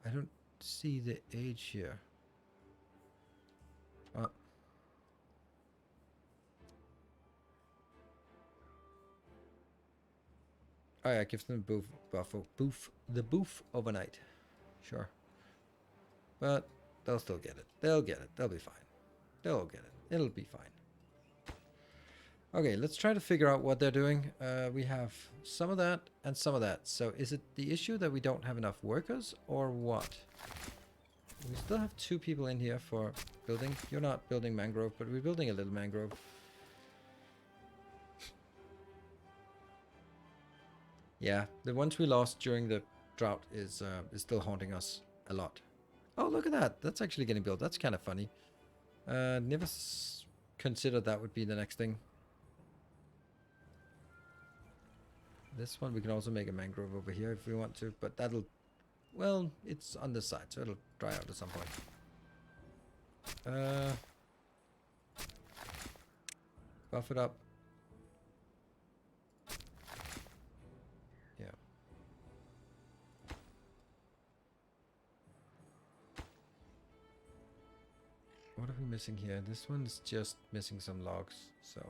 I don't see the age here. Oh. Oh yeah, give them the booth overnight. Sure. But they'll still get it. They'll get it. They'll be fine. They'll get it. It'll be fine. Okay, let's try to figure out what they're doing. We have some of that and some of that. So is it the issue that we don't have enough workers or what? We still have 2 people in here for building. You're not building mangrove, but we're building a little mangrove. Yeah, the ones we lost during the drought is still haunting us a lot. Oh, look at that. That's actually getting built. That's kind of funny. Never considered that would be the next thing. This one, we can also make a mangrove over here if we want to, but that'll, well, it's on this side, so it'll dry out at some point. Buff it up. Yeah. what are we missing here? This one's just missing some logs, so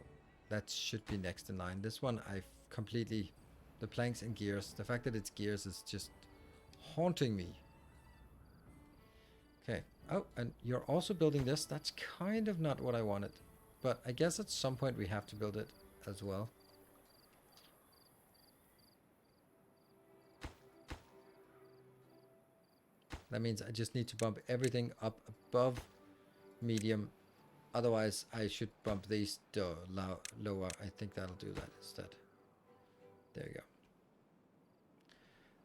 that should be next in line. This one I've completely... The planks and gears. The fact that it's gears is just haunting me. Okay. Oh, and you're also building this. That's kind of not what I wanted. But I guess at some point we have to build it as well. That means I just need to bump everything up above medium. Otherwise, I should bump these lower. I think that'll do that instead. There you go.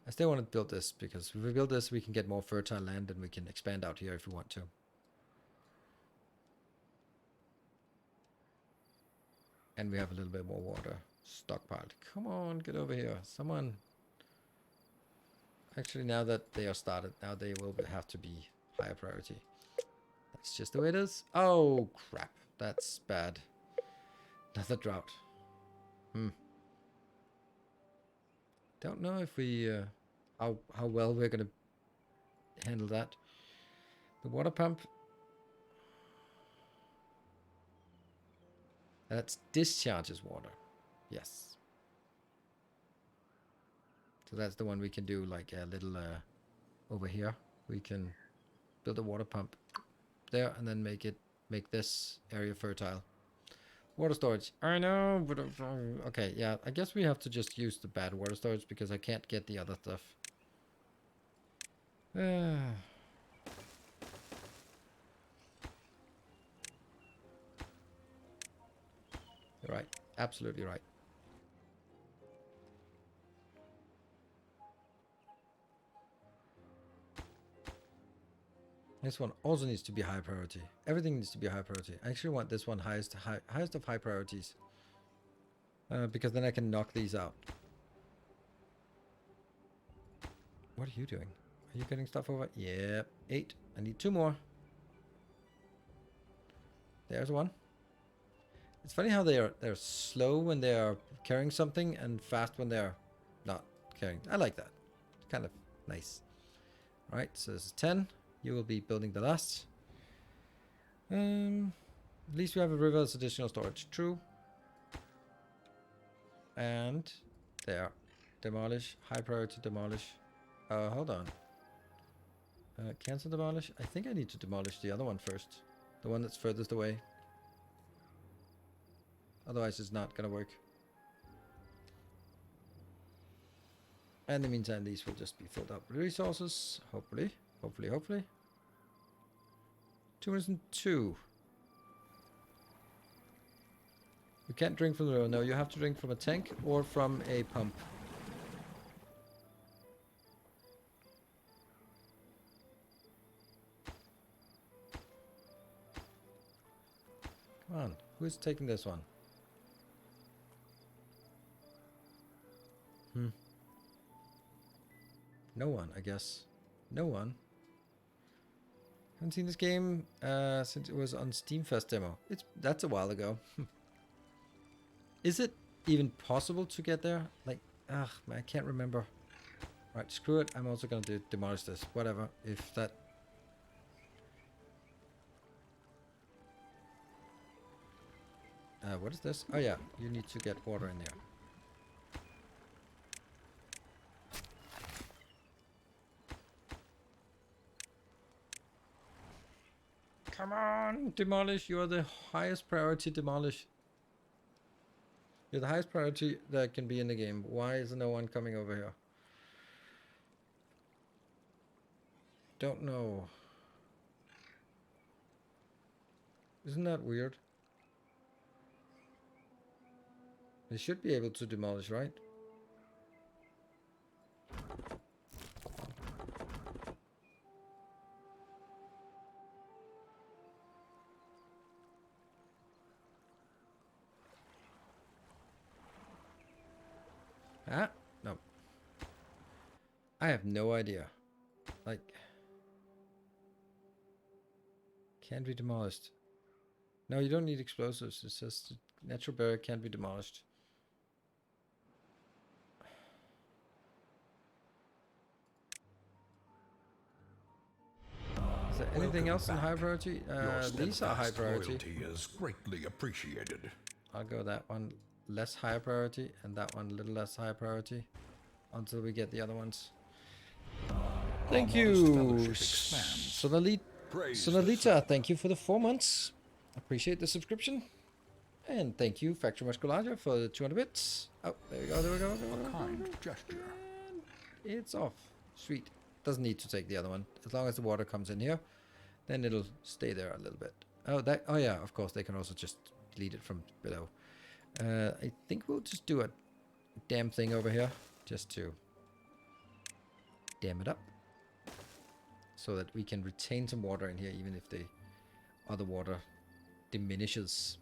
I still want to build this because if we build this, we can get more fertile land and we can expand out here if we want to. And we have a little bit more water stockpiled. Come on, get over here. Someone. Actually, now that they are started, now they will have to be higher priority. That's just the way it is. Oh, crap. That's bad. Another drought. Don't know if we... how well we're going to handle that. The water pump. That discharges water. Yes. So that's the one we can do like a little over here. We can build a water pump there and then make this area fertile. Water storage. I know, but okay, yeah. I guess we have to just use the bad water storage because I can't get the other stuff. You're right. Absolutely right. This one also needs to be high priority. Everything needs to be high priority. I actually want this one highest of high priorities. Because then I can knock these out. What are you doing? Are you getting stuff over? Yep. 8. I need 2 more. There's one. It's funny how they're slow when they are carrying something and fast when they're not carrying. I like that. It's kind of nice. Alright, so this is 10. You will be building the last. At least we have a river as additional storage. True. And there. Demolish. High priority demolish. Hold on. Cancel demolish. I think I need to demolish the other one first. The one that's furthest away. Otherwise it's not gonna work. And in the meantime, these will just be filled up with resources. Hopefully. Hopefully. 202. You can't drink from the river. No, you have to drink from a tank or from a pump. Come on. Who is taking this one? No one, I guess. No one. Haven't seen this game since it was on Steam Fest demo. That's a while ago. Is it even possible to get there? Like, man, I can't remember. Right, screw it. I'm also gonna demolish this. Whatever. If that. What is this? Oh yeah, you need to get water in there. Come on, demolish. You're the highest priority, demolish. You're the highest priority that can be in the game. Why is no one coming over here? Don't know. Isn't that weird? They should be able to demolish, right? No. I have no idea. Like, can't be demolished. No, you don't need explosives. It says natural barrier can't be demolished. Is there anything else in high priority? Your These are high steadfast priority. loyalty is greatly appreciated. I'll go that one less high priority and that one a little less high priority until we get the other ones. Thank you, Sonalita. Thank you for the 4 months. Appreciate the subscription. And thank you, Factory Muscularia, for the 200 bits. Oh, there we go, there we go. A kind gesture. And it's off. Sweet. Doesn't need to take the other one. As long as the water comes in here, then it'll stay there a little bit. Oh yeah, of course, they can also just delete it from below. I think we'll just do a damn thing over here, just to dam it up. So that we can retain some water in here, even if the other water diminishes.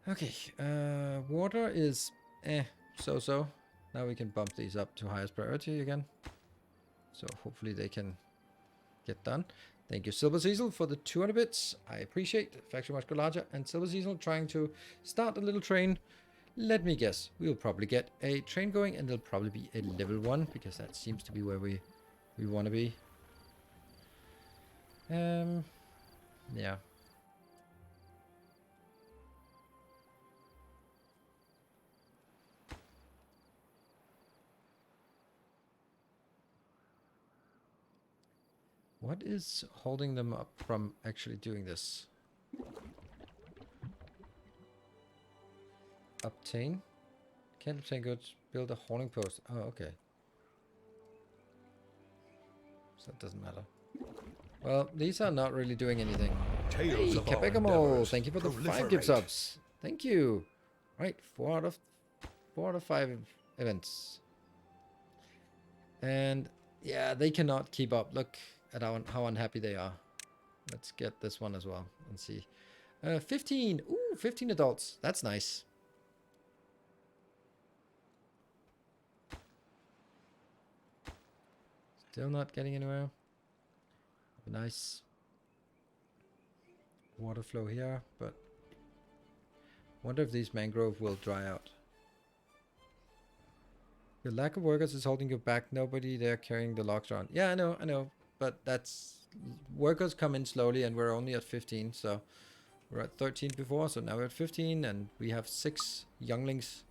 Okay, water is so-so. Now we can bump these up to highest priority again. So hopefully they can get done. Thank you, Silver Cecil, for the 200 bits. I appreciate Factory much larger. And Silver Cecil trying to start a little train. Let me guess, we'll probably get a train going, and it'll probably be a level 1, because that seems to be where we want to be. Yeah. What is holding them up from actually doing this? Obtain? Can't obtain goods. Build a hauling post. Oh, okay. So that doesn't matter. Well, these are not really doing anything. Hey, Capegamo, thank you for the 5 gift subs. Thank you. Right, 4 out of 5 events. And yeah, they cannot keep up. Look at how unhappy they are. Let's get this one as well and see. 15. Ooh, 15 adults. That's nice. Still not getting anywhere. Nice water flow here, but wonder if these mangrove will dry out. Your lack of workers is holding you back. Nobody there carrying the logs around. Yeah, I know. But that's... workers come in slowly, and we're only at 15, so... we're at 13 before, so now we're at 15, and we have 6 younglings.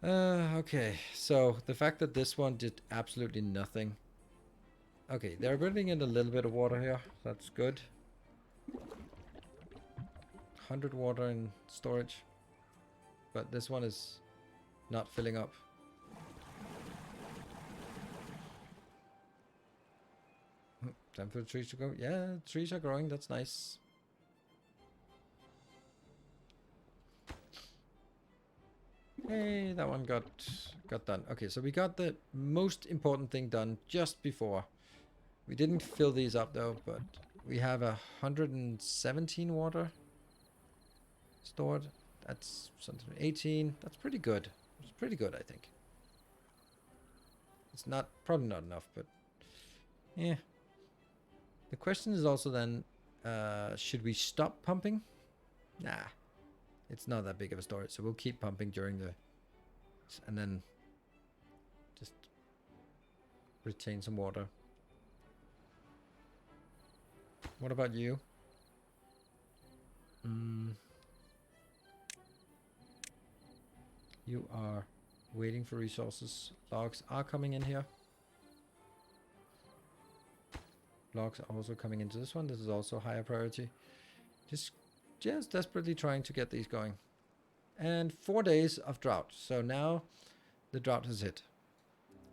Okay, so the fact that this one did absolutely nothing. Okay, they're building in a little bit of water here. That's good. 100 water in storage. But this one is not filling up. Time for the trees to go. Yeah, trees are growing. That's nice. Hey, that one got done. Okay, so we got the most important thing done just before. We didn't fill these up though, but we have 117 water stored. That's something 18. That's pretty good. It's pretty good, I think. It's not probably not enough, but yeah. The question is also then, should we stop pumping? Nah, it's not that big of a storage, so we'll keep pumping during the, and then just retain some water. What about you? You are waiting for resources. Logs are coming in here. Logs are also coming into this one. This is also higher priority. Just desperately trying to get these going. And 4 days of drought. So now the drought has hit.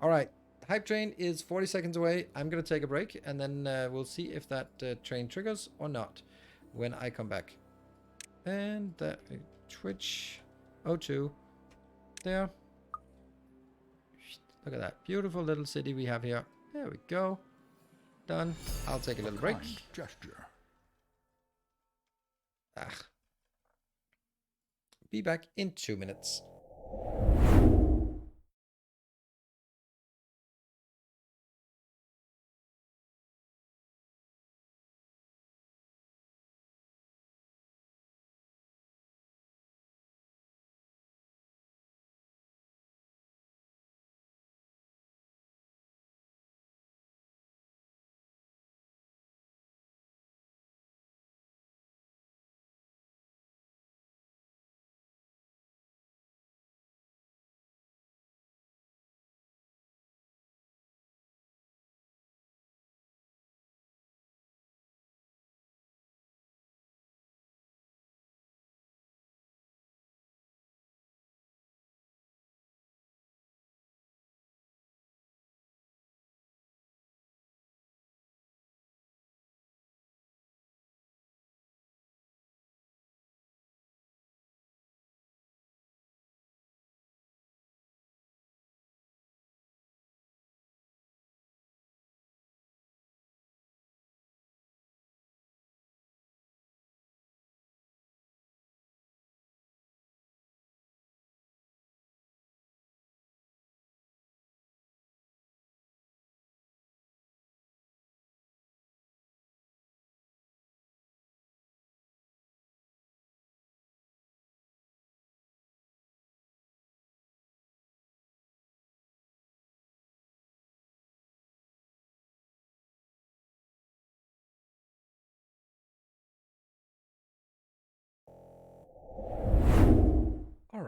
All right. Hype train is 40 seconds away. I'm going to take a break, and then we'll see if that train triggers or not when I come back. And Twitch 02. There. Look at that beautiful little city we have here. There we go. Done. I'll take a little break. Gesture. Be back in 2 minutes.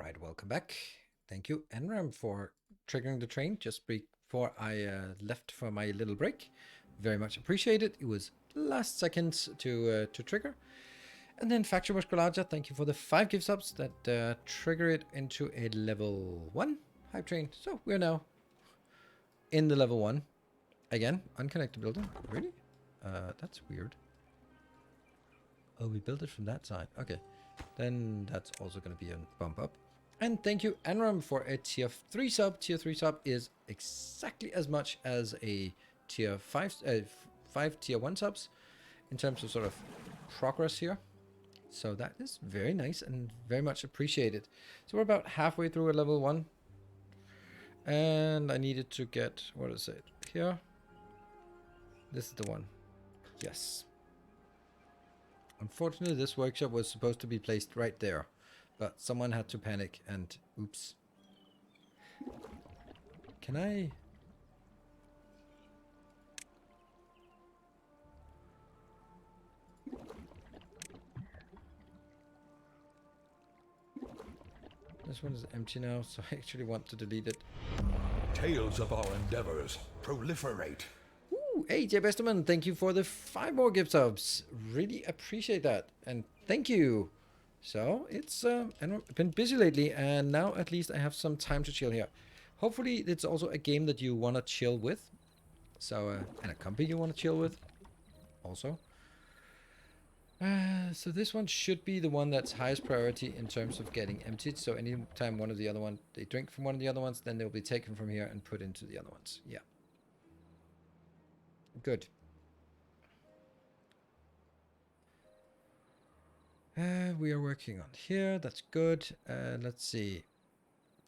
right, welcome back. Thank you, Enram, for triggering the train just before I left for my little break. Very much appreciated. It was last seconds to trigger. And then Factory Musculaja, thank you for the 5 gift subs that trigger it into a level 1 hype train. So we're now in the level 1. Again, unconnected building. Really? That's weird. Oh, we built it from that side. Okay. Then that's also going to be a bump up. And thank you, Enram, for a tier 3 sub. Tier 3 sub is exactly as much as a tier 5 tier 1 subs in terms of sort of progress here. So that is very nice and very much appreciated. So we're about halfway through a level 1. And I needed to get, what is it? Here. This is the one. Yes. Unfortunately, this workshop was supposed to be placed right there. But someone had to panic and oops. Can I... This one is empty now, so I actually want to delete it. Tales of our endeavors proliferate. Ooh, hey, Jay Besterman, thank you for the 5 more gift subs. Really appreciate that. And thank you. So, it's I've been busy lately, and now at least I have some time to chill here. Hopefully, it's also a game that you want to chill with. So, and a company you want to chill with also. So this one should be the one that's highest priority in terms of getting emptied. So anytime one of the other one, they drink from one of the other ones, then they'll be taken from here and put into the other ones. Yeah. Good. We are working on here. That's good. Let's see.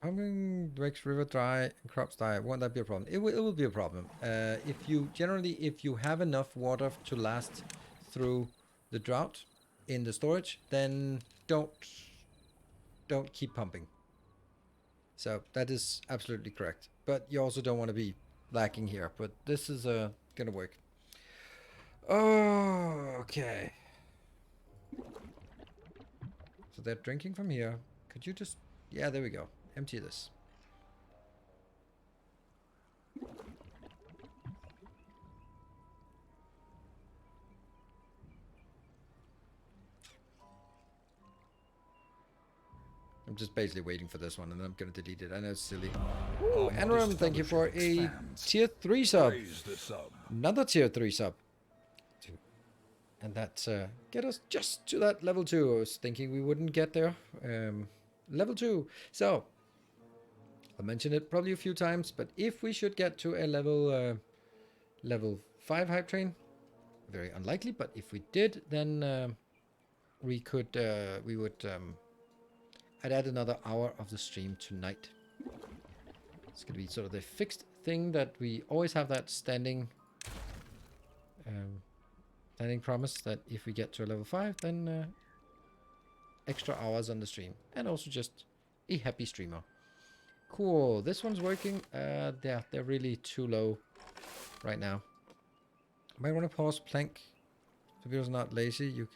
Pumpkin breaks river dry and crops die. Won't that be a problem? It will be a problem. If you have enough water to last through the drought in the storage, then don't keep pumping. So that is absolutely correct. But you also don't want to be lacking here. But this is gonna work. Oh, okay. So they're drinking from here. Could you just... Yeah, there we go. Empty this. I'm just basically waiting for this one, and then I'm going to delete it. I know it's silly. Ooh, Enram, thank you for a tier 3 sub. Another tier 3 sub. And that get us just to that level 2. I was thinking we wouldn't get there. Level 2. So, I'll mention it probably a few times, but if we should get to a level 5 hype train, very unlikely, but if we did, then we would I'd add another hour of the stream tonight. It's gonna be sort of the fixed thing that we always have, that standing promise that if we get to a level 5, then extra hours on the stream, and also just a happy streamer. Cool, this one's working. They're really too low right now. Might want to pause plank. So people's not lazy. You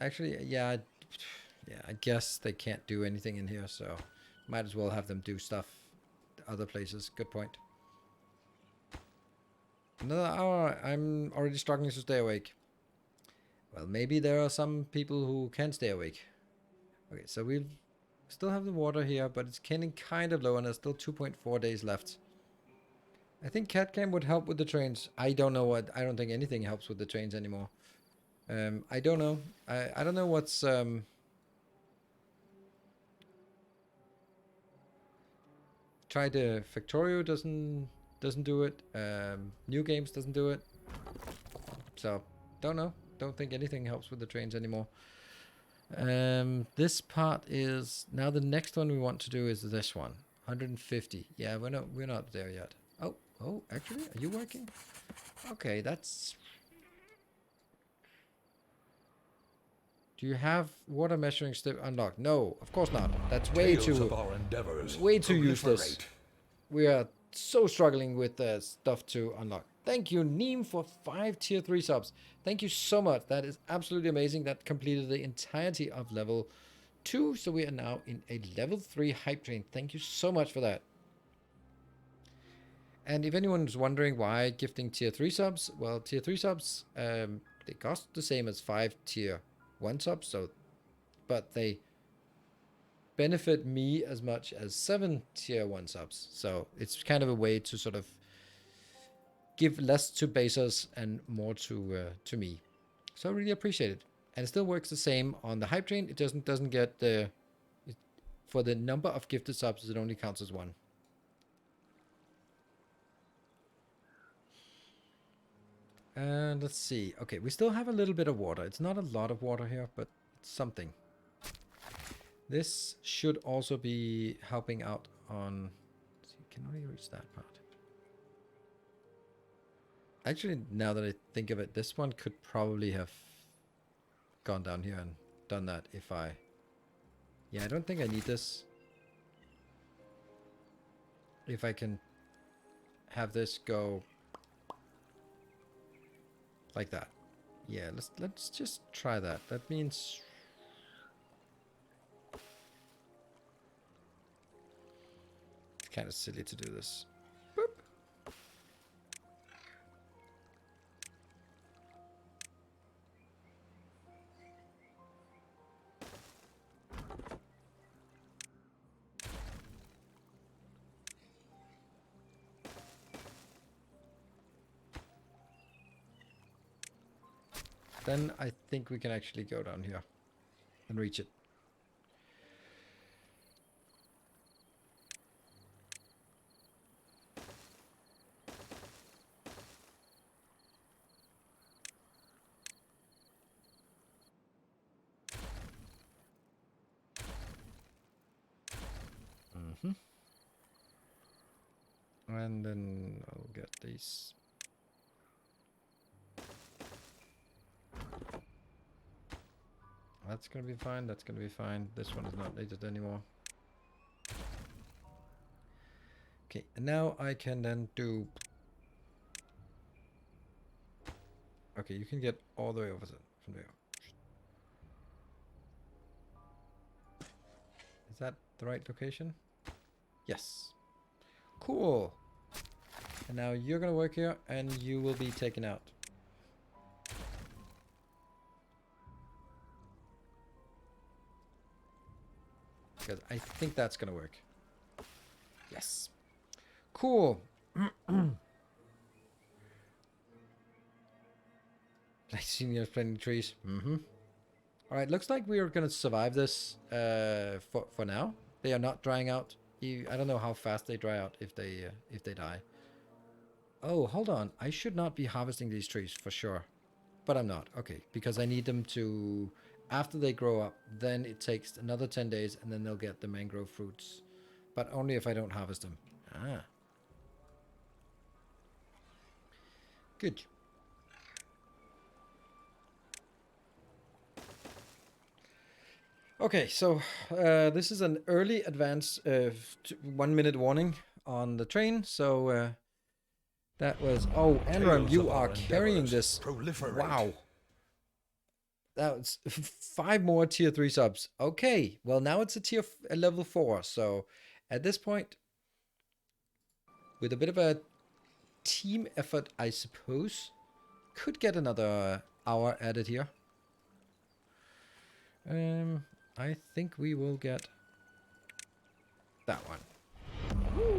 actually, yeah, I guess they can't do anything in here, so might as well have them do stuff other places. Good point. Another hour. I'm already struggling to stay awake. Well, maybe there are some people who can stay awake. Okay, so we still have the water here, but it's getting kind of low, and there's still 2.4 days left. I think cat cam would help with the trains. I don't know what. I don't think anything helps with the trains anymore. I don't know. I don't know what's try the Factorio doesn't do it. New Games doesn't do it. So don't know. Don't think anything helps with the trains anymore. This part is now the next one we want to do is this one. 150. Yeah, we're not there yet. Oh, actually, are you working? Okay, that's... Do you have water measuring strip unlocked? No, of course not. That's way too useless. We are so struggling with stuff to unlock. Thank you, Neem, for 5 tier 3 subs. Thank you so much. That is absolutely amazing. That completed the entirety of level 2, so we are now in a level 3 hype train. Thank you so much for that. And if anyone's wondering why gifting tier 3 subs, well, tier 3 subs, they cost the same as 5 tier 1 subs, so, but they benefit me as much as 7 tier 1 subs. So it's kind of a way to sort of give less to Bezos and more to me. So I really appreciate it. And it still works the same on the hype train. It doesn't get the... for the number of gifted subs, it only counts as 1. And let's see. Okay, we still have a little bit of water. It's not a lot of water here, but it's something. This should also be helping out on... See, can only reach that part. Actually, now that I think of it, this one could probably have gone down here and done that if I... Yeah, I don't think I need this. If I can have this go like that. Yeah, let's just try that. That means... It's kind of silly to do this. Boop. Then I think we can actually go down here and reach it. And then I'll get these. That's gonna be fine, that's gonna be fine. This one is not needed anymore. Okay, and now I can then do... Okay, you can get all the way over from there. Is that the right location? Yes. Cool. And now you're gonna work here and you will be taken out. Because I think that's gonna work. Yes. Cool. Like seniors planting trees. Alright, looks like we are gonna survive this for now. They are not drying out. I don't know how fast they dry out if they die. Oh, hold on. I should not be harvesting these trees for sure. But I'm not. Okay, because I need them to... After they grow up, then it takes another 10 days and then they'll get the mangrove fruits. But only if I don't harvest them. Ah. Good. Okay, so this is an early advance 1 minute warning on the train. So that was... Oh, Enram, you are carrying this. Wow. That was 5 more tier 3 subs. Okay, well now it's a level 4. So at this point, with a bit of a team effort, I suppose, could get another hour added here. I think we will get that one.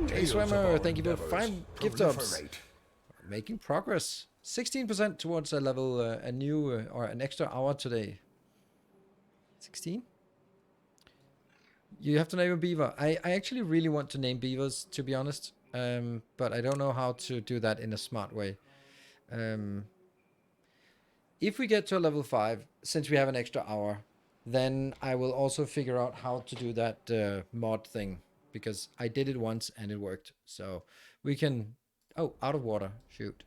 Hey Swimmer, thank you for 5 gift subs. Making progress. 16% towards a level, a new or an extra hour today. 16? You have to name a beaver. I actually really want to name beavers, to be honest. But I don't know how to do that in a smart way. If we get to a level 5, since we have an extra hour, then I will also figure out how to do that mod thing. Because I did it once and it worked. So we can... Oh, out of water. Shoot.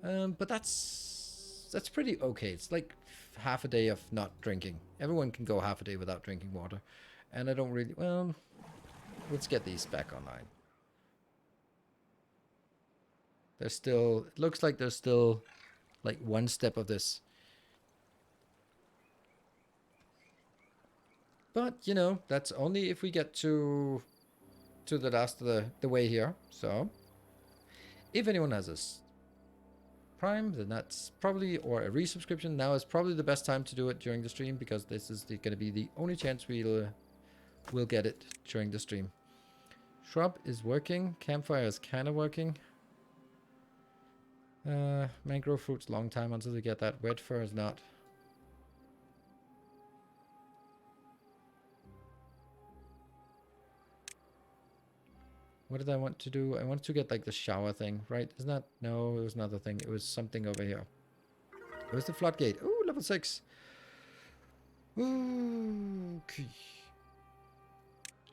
But that's pretty okay. It's like half a day of not drinking. Everyone can go half a day without drinking water. And I don't really... Well, let's get these back online. There's still... It looks like there's still like 1 step of this. But, you know, that's only if we get to the last of the way here. So, if anyone has a Prime, then that's probably, or a resubscription, now is probably the best time to do it during the stream, because this is going to be the only chance we'll get it during the stream. Shrub is working. Campfire is kind of working. Mangrove fruit's long time until we get that. Wet fur is not. What did I want to do? I wanted to get like the shower thing, right? Isn't that? No, it was another thing. It was something over here. It was the floodgate. Ooh, level 6. Ooh, okay.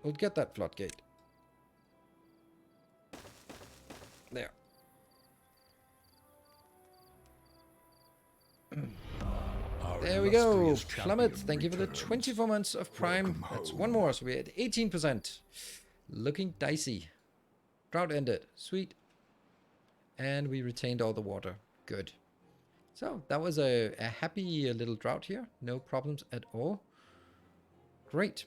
We'll get that floodgate. There. There we go. Plummet, thank you for the 24 months of Prime. That's one more, so we're at 18%. Looking dicey. Drought ended. Sweet. And we retained all the water. Good. So that was a happy little drought here. No problems at all. Great.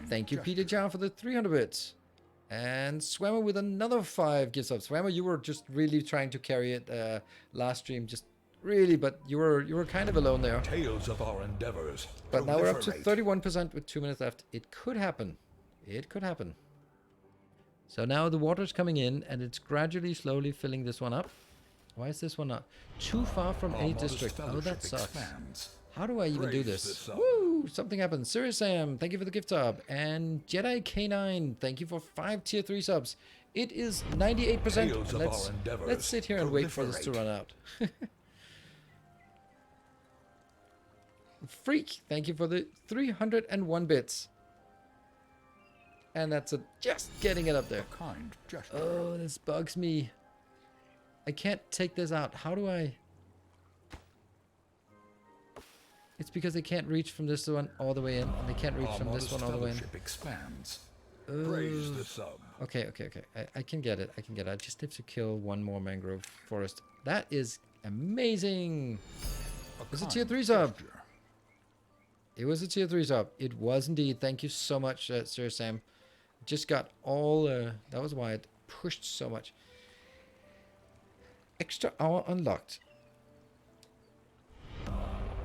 Thank you, Peter Chow, for the 300 bits. And Swammer with another 5 gift subs. Swammer, you were just really trying to carry it last stream. Just really, but you were kind of alone there. Tales of our endeavors. But now we're up to 31% with 2 minutes left. It could happen. It could happen. So now the water's coming in, and it's gradually, slowly filling this one up. Why is this one not too far from any district? Oh, that sucks. Expands. How do I even do this? Woo! Something happened. Serious Sam, thank you for the gift sub. And Jedi K9, thank you for 5 tier 3 subs. It is 98%. Let's sit here and wait for this to run out. Freak, thank you for the 301 bits. And that's just getting it up there. Oh, this bugs me. I can't take this out. How do I? It's because they can't reach from this one all the way in, and they can't reach from this one all the way in. Expands. Praise the sub. Okay. I can get it. I just have to kill one more mangrove forest. That is amazing. It's a tier 3 sub. It was a tier 3 sub. It was indeed. Thank you so much, Sir Sam. Just got all... that was why it pushed so much. Extra hour unlocked.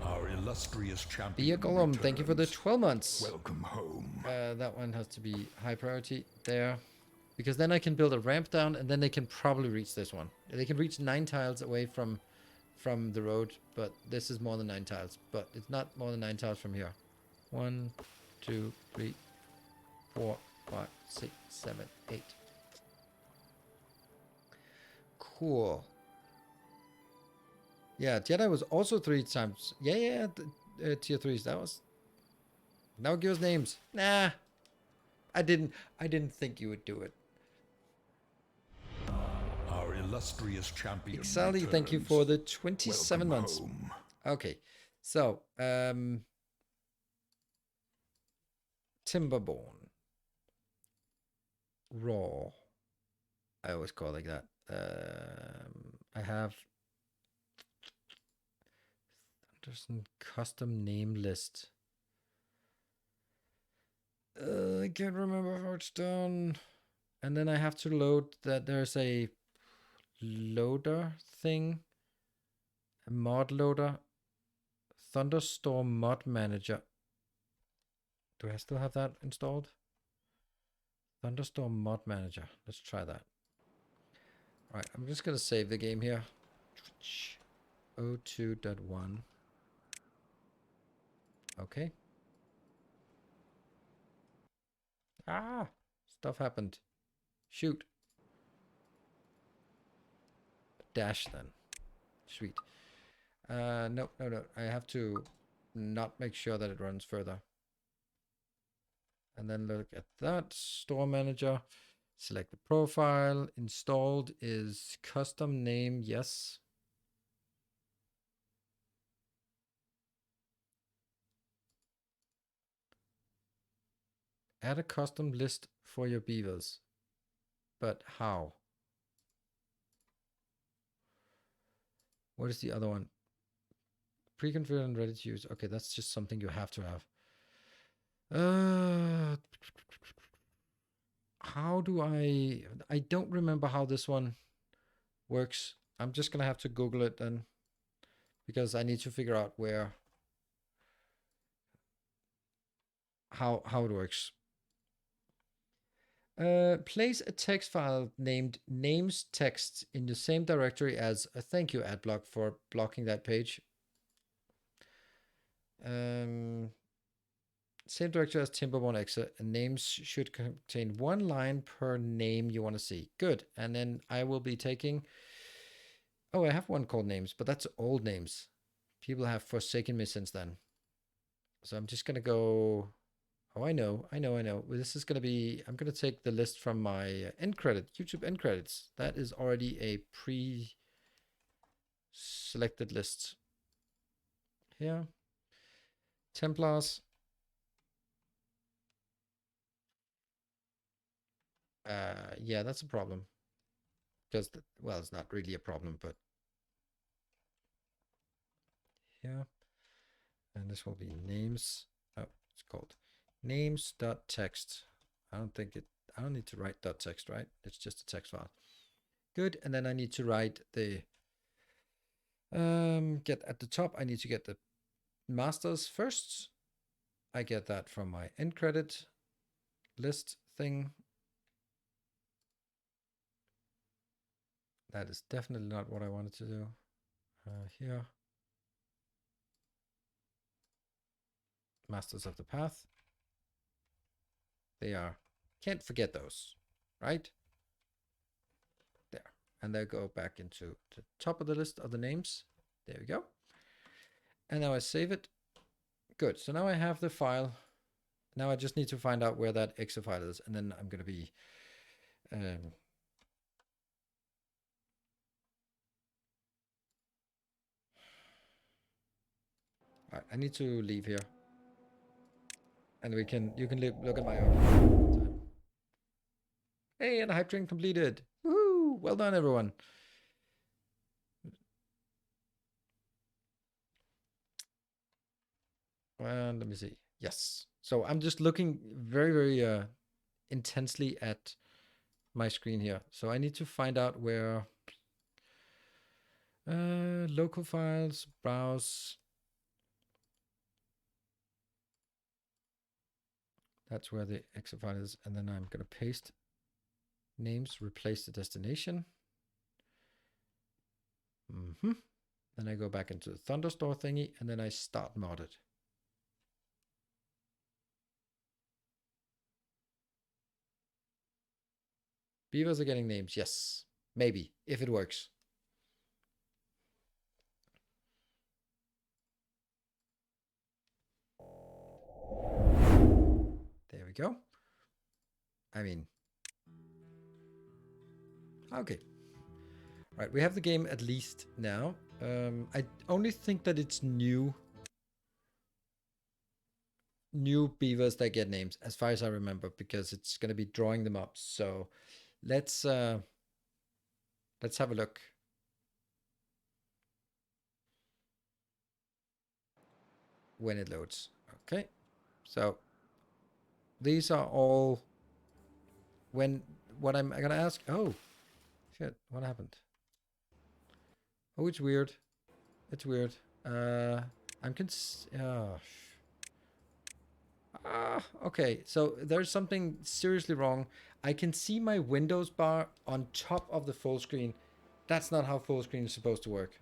Our illustrious champion Golem, thank you for the 12 months. Welcome home. That one has to be high priority there. Because then I can build a ramp down, and then they can probably reach this one. They can reach 9 tiles away from the road, but this is more than 9 tiles. But it's not more than 9 tiles from here. 1, 2, 3, 4, 5, 6, 7, 8. Cool. Yeah, Jedi was also 3 times. Yeah, tier 3s. That was. Now give us names. Nah, I didn't think you would do it. Our illustrious champion. Sally, thank you for the 27 months. Home. Okay, so Timberborn. Raw. I always call it like that. I have Anderson custom name list. I can't remember how it's done. And then I have to load that there's a loader thing. A mod loader. Thunderstorm mod manager. Do I still have that installed? Thunderstorm mod manager. Let's try that. Alright, I'm just going to save the game here. 02.1. Okay. Ah! Stuff happened. Shoot. Dash then. Sweet. No. I have to not make sure that it runs further. And then look at that. Store manager. Select the profile. Installed is custom name. Yes. Add a custom list for your beavers. But how? What is the other one? Pre-configured and ready to use. Okay, that's just something you have to have. How do I don't remember how this one works. I'm just gonna have to Google it then, because I need to figure out where how it works. Place a text file named names text in the same directory as a thank you ad block for blocking that page. Same directory as Timberborn exit, and names should contain one line per name you want to see. Good. And then I will be taking, oh, I have one called names, but that's old names. People have forsaken me since then. So I'm just going to go, oh, I know. This is going to be, I'm going to take the list from my end credit, YouTube end credits. That is already a pre-selected list. Here. Templars. Yeah, that's a problem. Because, well, it's not really a problem, but here. And this will be names. Oh, it's called names.txt. I don't need to write .text, right? It's just a text file. Good. And then I need to write the, get at the top, I need to get the masters first. I get that from my end credit list thing. That is definitely not what I wanted to do. Here. Masters of the path. They are, can't forget those, right? There. And they go back into the top of the list of the names. There we go. And now I save it. Good. So now I have the file. Now I just need to find out where that exe file is. And then I'm going to be... All right, I need to leave here. And you can look at my own. Hey, and a hype train completed. Woohoo! Well done, everyone. And let me see. Yes. So I'm just looking very, very intensely at my screen here. So I need to find out where local files, browse. That's where the exe file is. And then I'm going to paste names, replace the destination. Then I go back into the Thunderstore thingy, and then I start modded. Beavers are getting names. Yes, maybe, if it works. There we go. I mean, okay. All right, we have the game at least now. I only think that it's new beavers that get names, as far as I remember, because it's going to be drawing them up. So let's have a look. When it loads. Okay. So these are all what I'm going to ask. Oh, shit. What happened? Oh, it's weird. It's weird. Okay, so there's something seriously wrong. I can see my Windows bar on top of the full screen. That's not how full screen is supposed to work.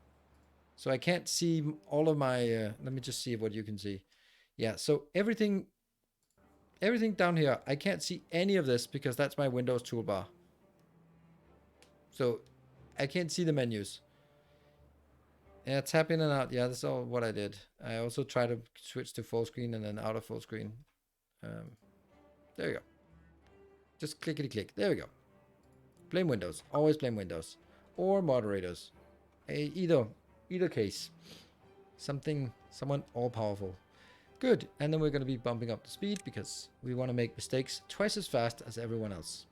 So I can't see all of my, let me just see what you can see. Yeah, so everything down here, I can't see any of this because that's my Windows toolbar. So I can't see the menus. Yeah, tap in and out. Yeah, that's all what I did. I also try to switch to full screen and then out of full screen. There you go. Just clickety click. There we go. Blame Windows. Always blame Windows. Or moderators. Either case. Someone all powerful. Good. And then we're going to be bumping up the speed because we want to make mistakes twice as fast as everyone else.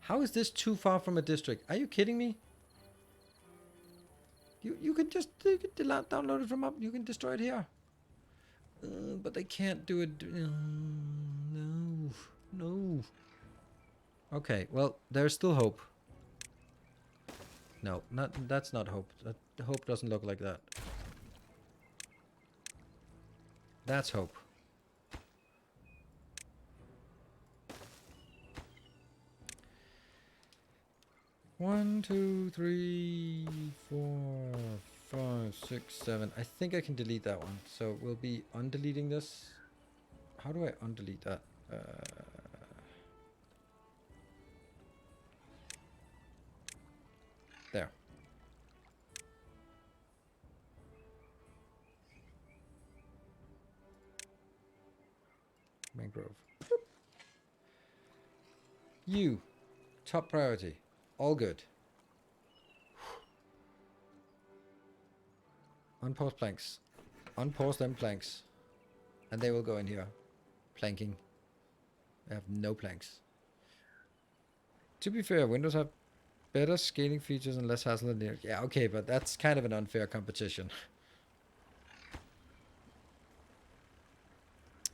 How is this too far from a district? Are you kidding me? You can just download it from up. You can destroy it here. But they can't do it. No, no. Okay, well, there's still hope. No, that's not hope. The hope doesn't look like that. That's hope. One, two, three, 4, 5, 6, 7. I think I can delete that one. So we'll be undeleting this. How do I undelete that? There. Mangrove. Boop. You. Top priority. All good. Unpause planks. Unpause them planks. And they will go in here. Planking. I have no planks. To be fair, Windows have better scaling features and less hassle than Linux. Yeah, okay, but that's kind of an unfair competition.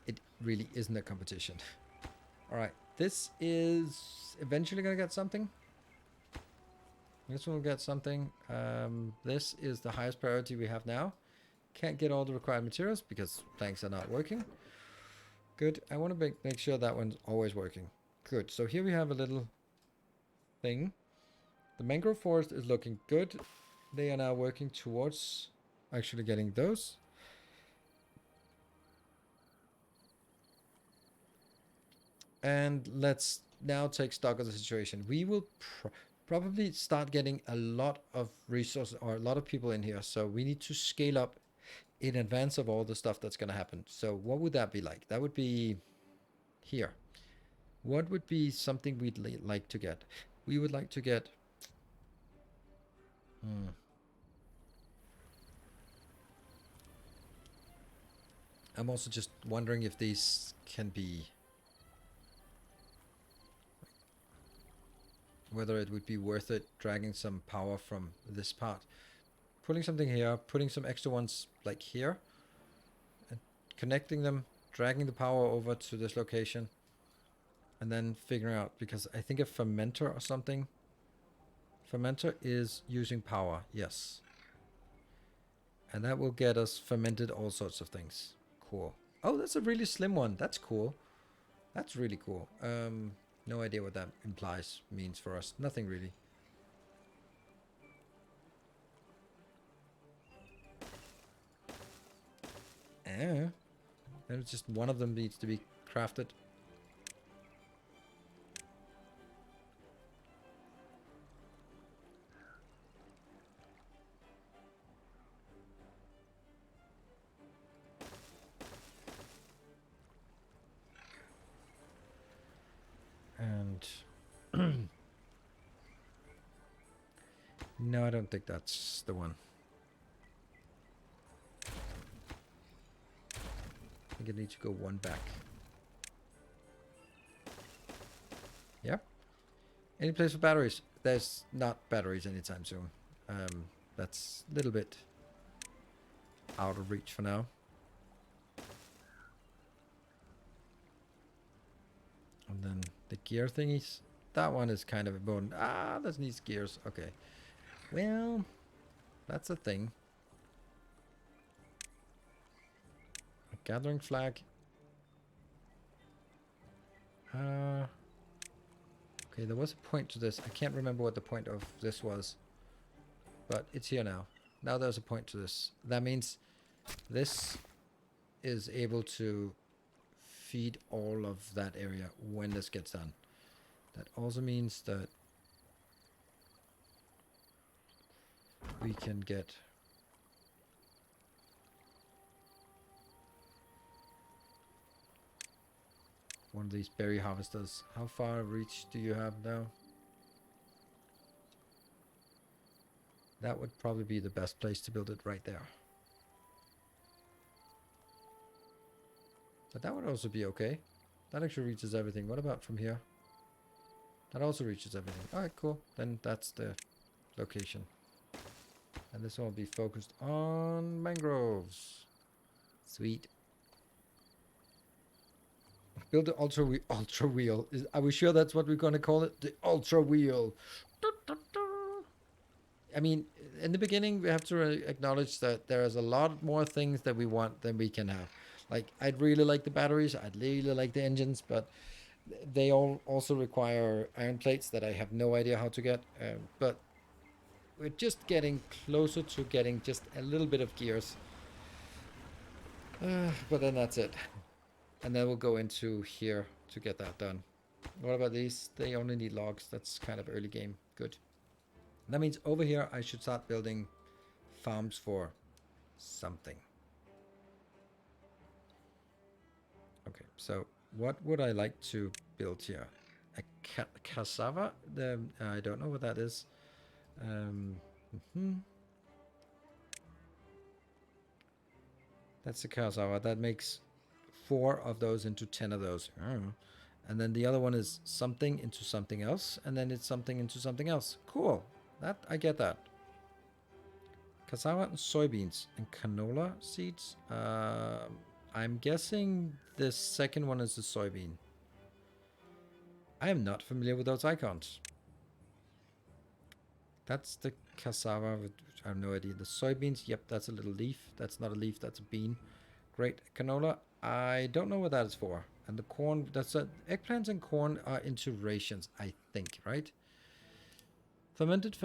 It really isn't a competition. Alright, this is eventually going to get something. This one will get something. This is the highest priority we have now. Can't get all the required materials because planks are not working. Good. I want to make sure that one's always working. Good. So here we have a little thing. The mangrove forest is looking good. They are now working towards actually getting those. And let's now take stock of the situation. We will probably start getting a lot of resources or a lot of people in here. So we need to scale up in advance of all the stuff that's going to happen. So what would that be like? That would be here. What would be something we'd like to get? We would like to get... I'm also just wondering if these can be... whether it would be worth it dragging some power from this part. Putting something here, putting some extra ones like here, and connecting them, dragging the power over to this location, and then figuring out, because I think a fermenter or something, fermenter is using power, yes. And that will get us fermented all sorts of things. Cool. Oh, that's a really slim one. That's cool. That's really cool. No idea what that means for us. Nothing really. And it's just one of them needs to be crafted. And no, I don't think that's the one. I think I need to go one back. Yeah. Any place for batteries? There's not batteries anytime soon. That's a little bit out of reach for now. And then the gear thingies. That one is kind of a bone. Ah, that needs gears. Okay. Well, that's a thing. A gathering flag. Okay, there was a point to this. I can't remember what the point of this was. But it's here now. Now there's a point to this. That means this is able to feed all of that area when this gets done. That also means that we can get one of these berry harvesters. How far reach do you have now? That would probably be the best place to build it right there. But that would also be okay. That actually reaches everything. What about from here? That also reaches everything. Alright, cool. Then that's the location. And this one will be focused on mangroves. Sweet. Build the ultra wheel. Are we sure that's what we're going to call it? The ultra wheel. I mean, in the beginning, we have to acknowledge that there is a lot more things that we want than we can have. Like, I'd really like the batteries. I'd really like the engines, but they all also require iron plates that I have no idea how to get. But we're just getting closer to getting just a little bit of gears. But then that's it. And then we'll go into here to get that done. What about these? They only need logs. That's kind of early game. Good. That means over here I should start building farms for something. Okay, so what would I like to build here? A cassava? I don't know what that is. That's a cassava. That makes 4 of those into 10 of those. And then the other one is something into something else. And then it's something into something else. Cool. I get that. Cassava and soybeans and canola seeds. I'm guessing the second one is the soybean. I am not familiar with those icons. That's the cassava. I have no idea. The soybeans. Yep, that's a little leaf. That's not a leaf. That's a bean. Great. Canola. I don't know what that is for. And the corn. That's eggplants and corn are into rations, I think, right? Fermented.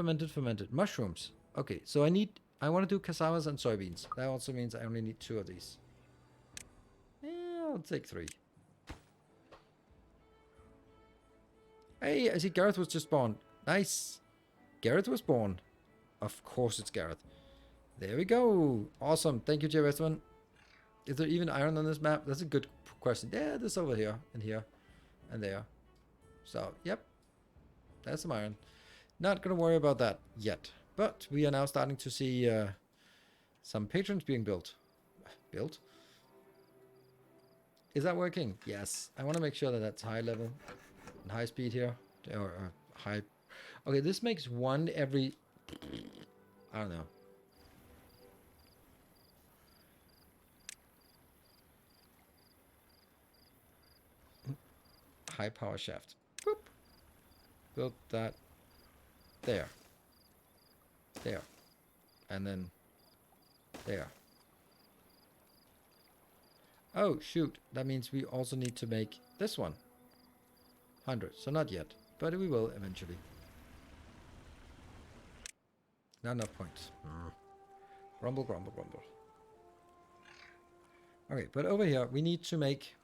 Mushrooms. Okay, so I want to do cassavas and soybeans. That also means I only need 2 of these. Yeah, I'll take 3. Hey, I see Gareth was just born. Nice. Gareth was born. Of course it's Gareth. There we go. Awesome. Thank you, Jay Westman. Is there even iron on this map? That's a good question. Yeah, this over here, and here, and there. So, yep. There's some iron. Not going to worry about that yet. But we are now starting to see some patrons being built. Built? Is that working? Yes. I want to make sure that that's high level and high speed here. Or high. Okay, this makes 1 every... I don't know. High power shaft. Boop. Build that. There. There. And then there. Oh, shoot. That means we also need to make this one. 100. So not yet. But we will eventually. Not enough points. Grumble, grumble, grumble. Okay, but over here we need to make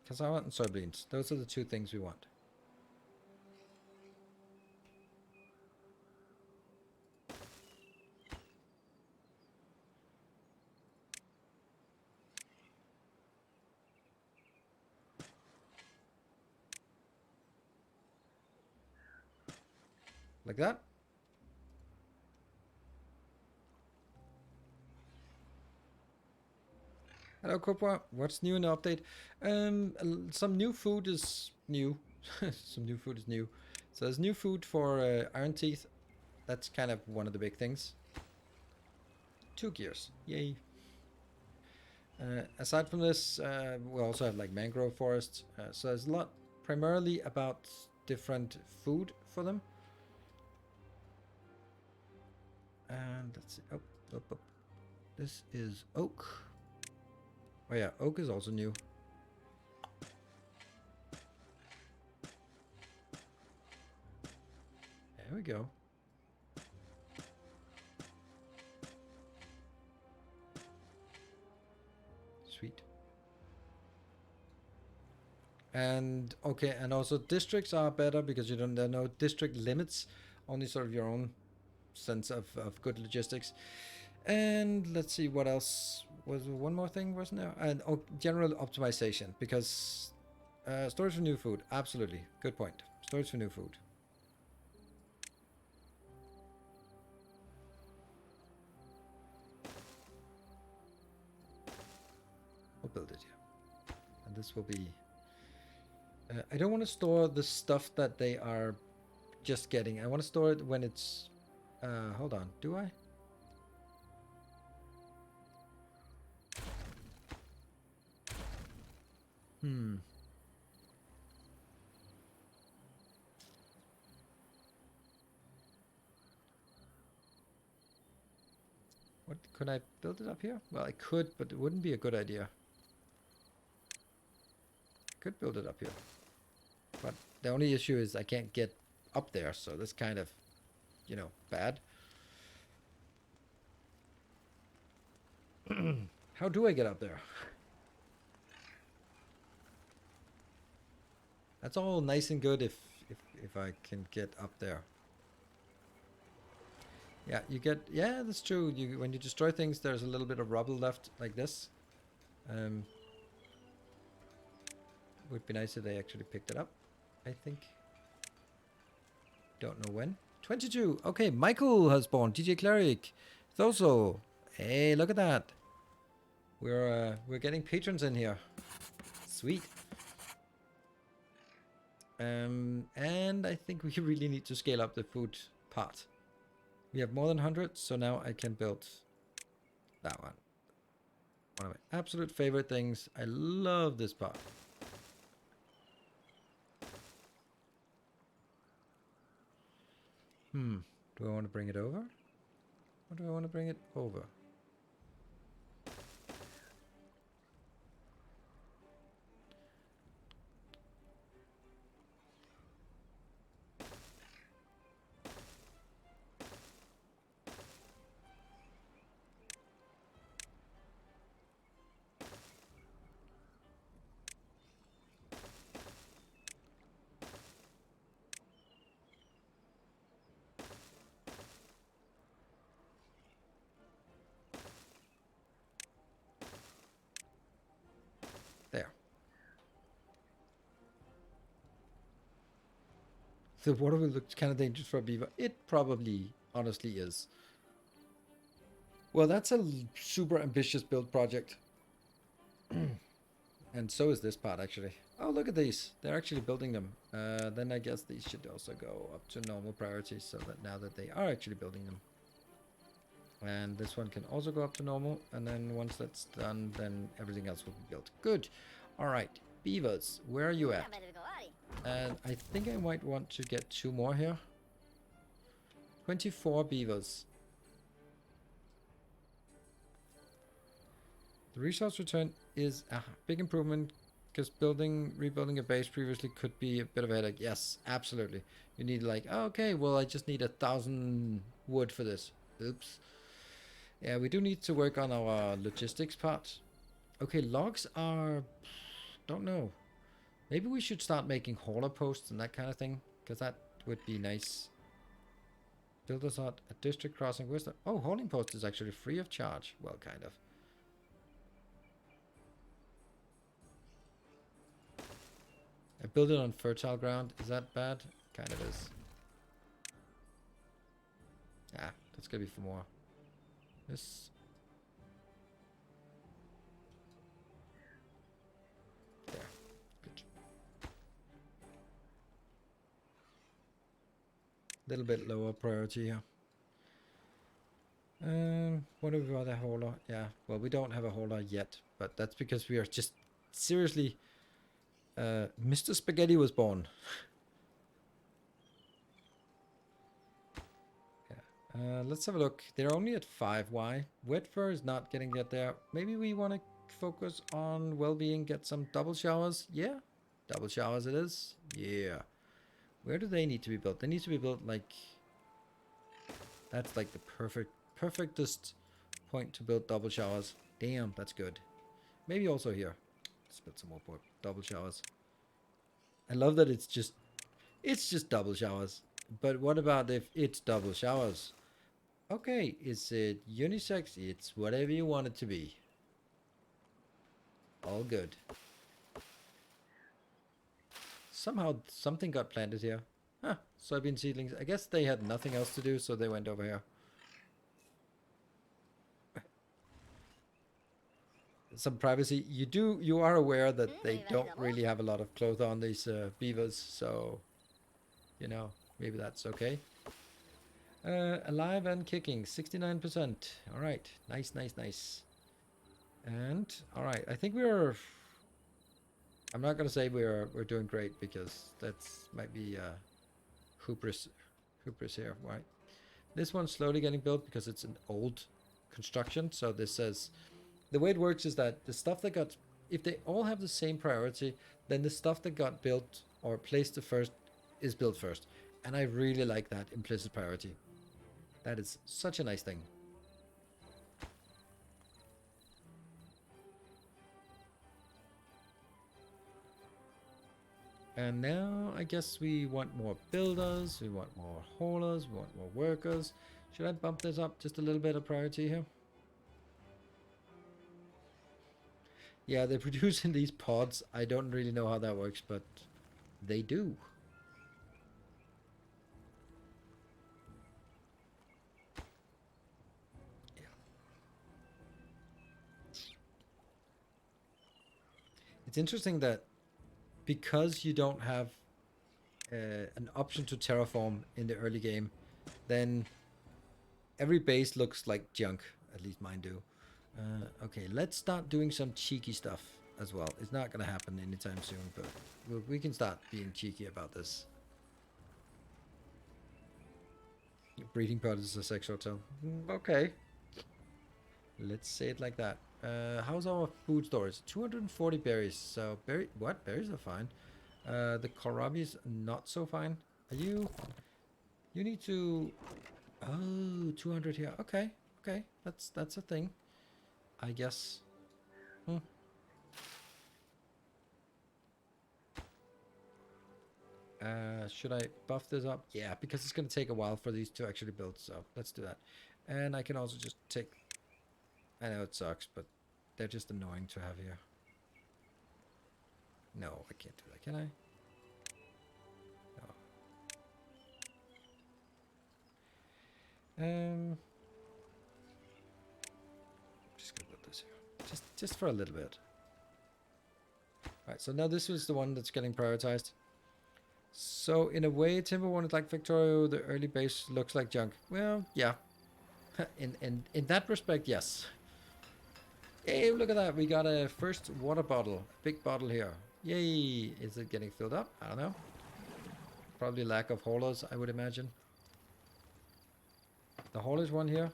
cassava and soybeans. Those are the 2 things we want. Like that. Hello, Copra. What's new in the update? Some new food is new. Some new food is new. So there's new food for Iron Teeth. That's kind of one of the big things. 2 gears. Yay. Aside from this, we also have like mangrove forests. So there's a lot primarily about different food for them. And let's see. Oh. This is oak. Oh yeah, oak is also new. There we go. Sweet. And okay, and also districts are better because there are no district limits, only sort of your own sense of good logistics. And let's see what else. Was there one more thing, wasn't there? And general optimization, because storage for new food. Absolutely. Good point. Storage for new food. We'll build it here. And this will be... I don't want to store the stuff that they are just getting. I want to store it when it's... hold on. Do I? What, could I build it up here? Well, I could, but it wouldn't be a good idea. Could build it up here. But the only issue is I can't get up there, so that's kind of, you know, bad. How do I get up there? That's all nice and good if I can get up there. Yeah, you get... Yeah, that's true. You when you destroy things, there's a little bit of rubble left, like this. Would be nice if they actually picked it up, I think. Don't know when. 22. Okay, Michael has born. DJ Cleric. Thoso. Hey, look at that. We're getting patrons in here. Sweet. And I think we really need to scale up the food part. We have more than 100, so now I can build that one. One of my absolute favorite things. I love this part. Do I want to bring it over? Or do I want to bring it over? There. The water will look kind of dangerous for a beaver. It probably, honestly, is. Well, that's a super ambitious build project. And so is this part, actually. Oh, look at these. They're actually building them. Then I guess these should also go up to normal priority, so that now that they are actually building them. And this one can also go up to normal. And then once that's done, then everything else will be built. Good. All right. Beavers, where are you at? And I think I might want to get 2 more here. 24 beavers. The resource return is a big improvement because rebuilding a base previously could be a bit of a headache. Yes, absolutely. You need like, oh, okay, well, I just need 1,000 wood for this. Oops. Yeah, we do need to work on our logistics part. Okay, logs are... Don't know. Maybe we should start making hauler posts and that kind of thing, because that would be nice. Builders hut, a district crossing. Where's the... Oh, hauling post is actually free of charge. Well, kind of. I build it on fertile ground. Is that bad? Kind of is. Ah, that's gonna be for more. This... There. Good. Little bit lower priority here. What do we got a hauler? Yeah, well, we don't have a hauler yet, but that's because we are just seriously... Mr. Spaghetti was born. Yeah. Let's have a look. They're only at 5. Why? Wet fur is not getting it there. Maybe we want to focus on well-being, get some double showers. Yeah, double showers it is. Yeah. Where do they need to be built? They need to be built like... That's like the perfectest point to build double showers. Damn, that's good. Maybe also here. Let's build some more double showers. I love that it's just double showers. But what about if it's double showers? Okay, is it unisex? It's whatever you want it to be. All good. Somehow something got planted here. Huh, soybean seedlings. I guess they had nothing else to do, so they went over here. Some privacy. You are aware that they don't really have a lot of clothes on these beavers, so you know, Maybe that's okay. Alive and kicking, 69%. All right, nice, nice, nice. And all right, I think we're. I'm not gonna say we're doing great because that's might be hubris here, right? This one's slowly getting built because it's an old construction. So this says the way it works is that the stuff that got, if they all have the same priority, then the stuff that got built or placed the first is built first. And I really like that implicit priority. That is such a nice thing. And now I guess we want more builders, we want more haulers, we want more workers. Should I bump this up just a little bit of priority here? Yeah, they produce in these pods. I don't really know how that works, but they do. Yeah. It's interesting that because you don't have an option to terraform in the early game, then every base looks like junk. At least mine do. Okay, let's start doing some cheeky stuff as well. It's not going to happen anytime soon, but we can start being cheeky about this. Breeding pod is a sex hotel. Okay. Let's say it like that. How's our food storage? 240 berries. So, what? Berries are fine. The kohlrabi is not so fine. Are you... You need to... Oh, 200 here. Okay. Okay. That's a thing. I guess. Should I buff this up? Yeah, because it's going to take a while for these to actually build. So, let's do that. And I can also just take... I know it sucks, but they're just annoying to have here. No, I can't do that, can I? No. Just gonna put this here. Just for a little bit. Alright, so now this was the one that's getting prioritized. So in a way, Timberborn is like Victoria, the early base looks like junk. Well, yeah. in that respect, yes. Hey, look at that. We got a first water bottle. Big bottle here. Yay. Is it getting filled up? I don't know. Probably lack of haulers, I would imagine. The haulers one here.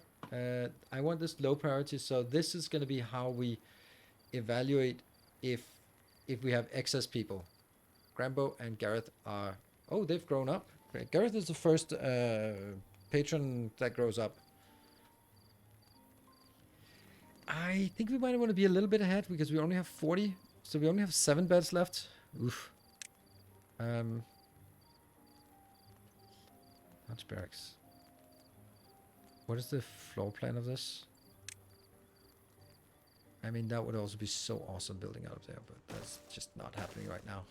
I want this low priority, so this is going to be how we evaluate if we have excess people. Grambo and Gareth are... Oh, they've grown up. Great. Gareth is the first patron that grows up. I think we might want to be a little bit ahead because we only have 40. So we only have 7 beds left. Oof. Large barracks. What is the floor plan of this? I mean, that would also be so awesome building out of there, but that's just not happening right now.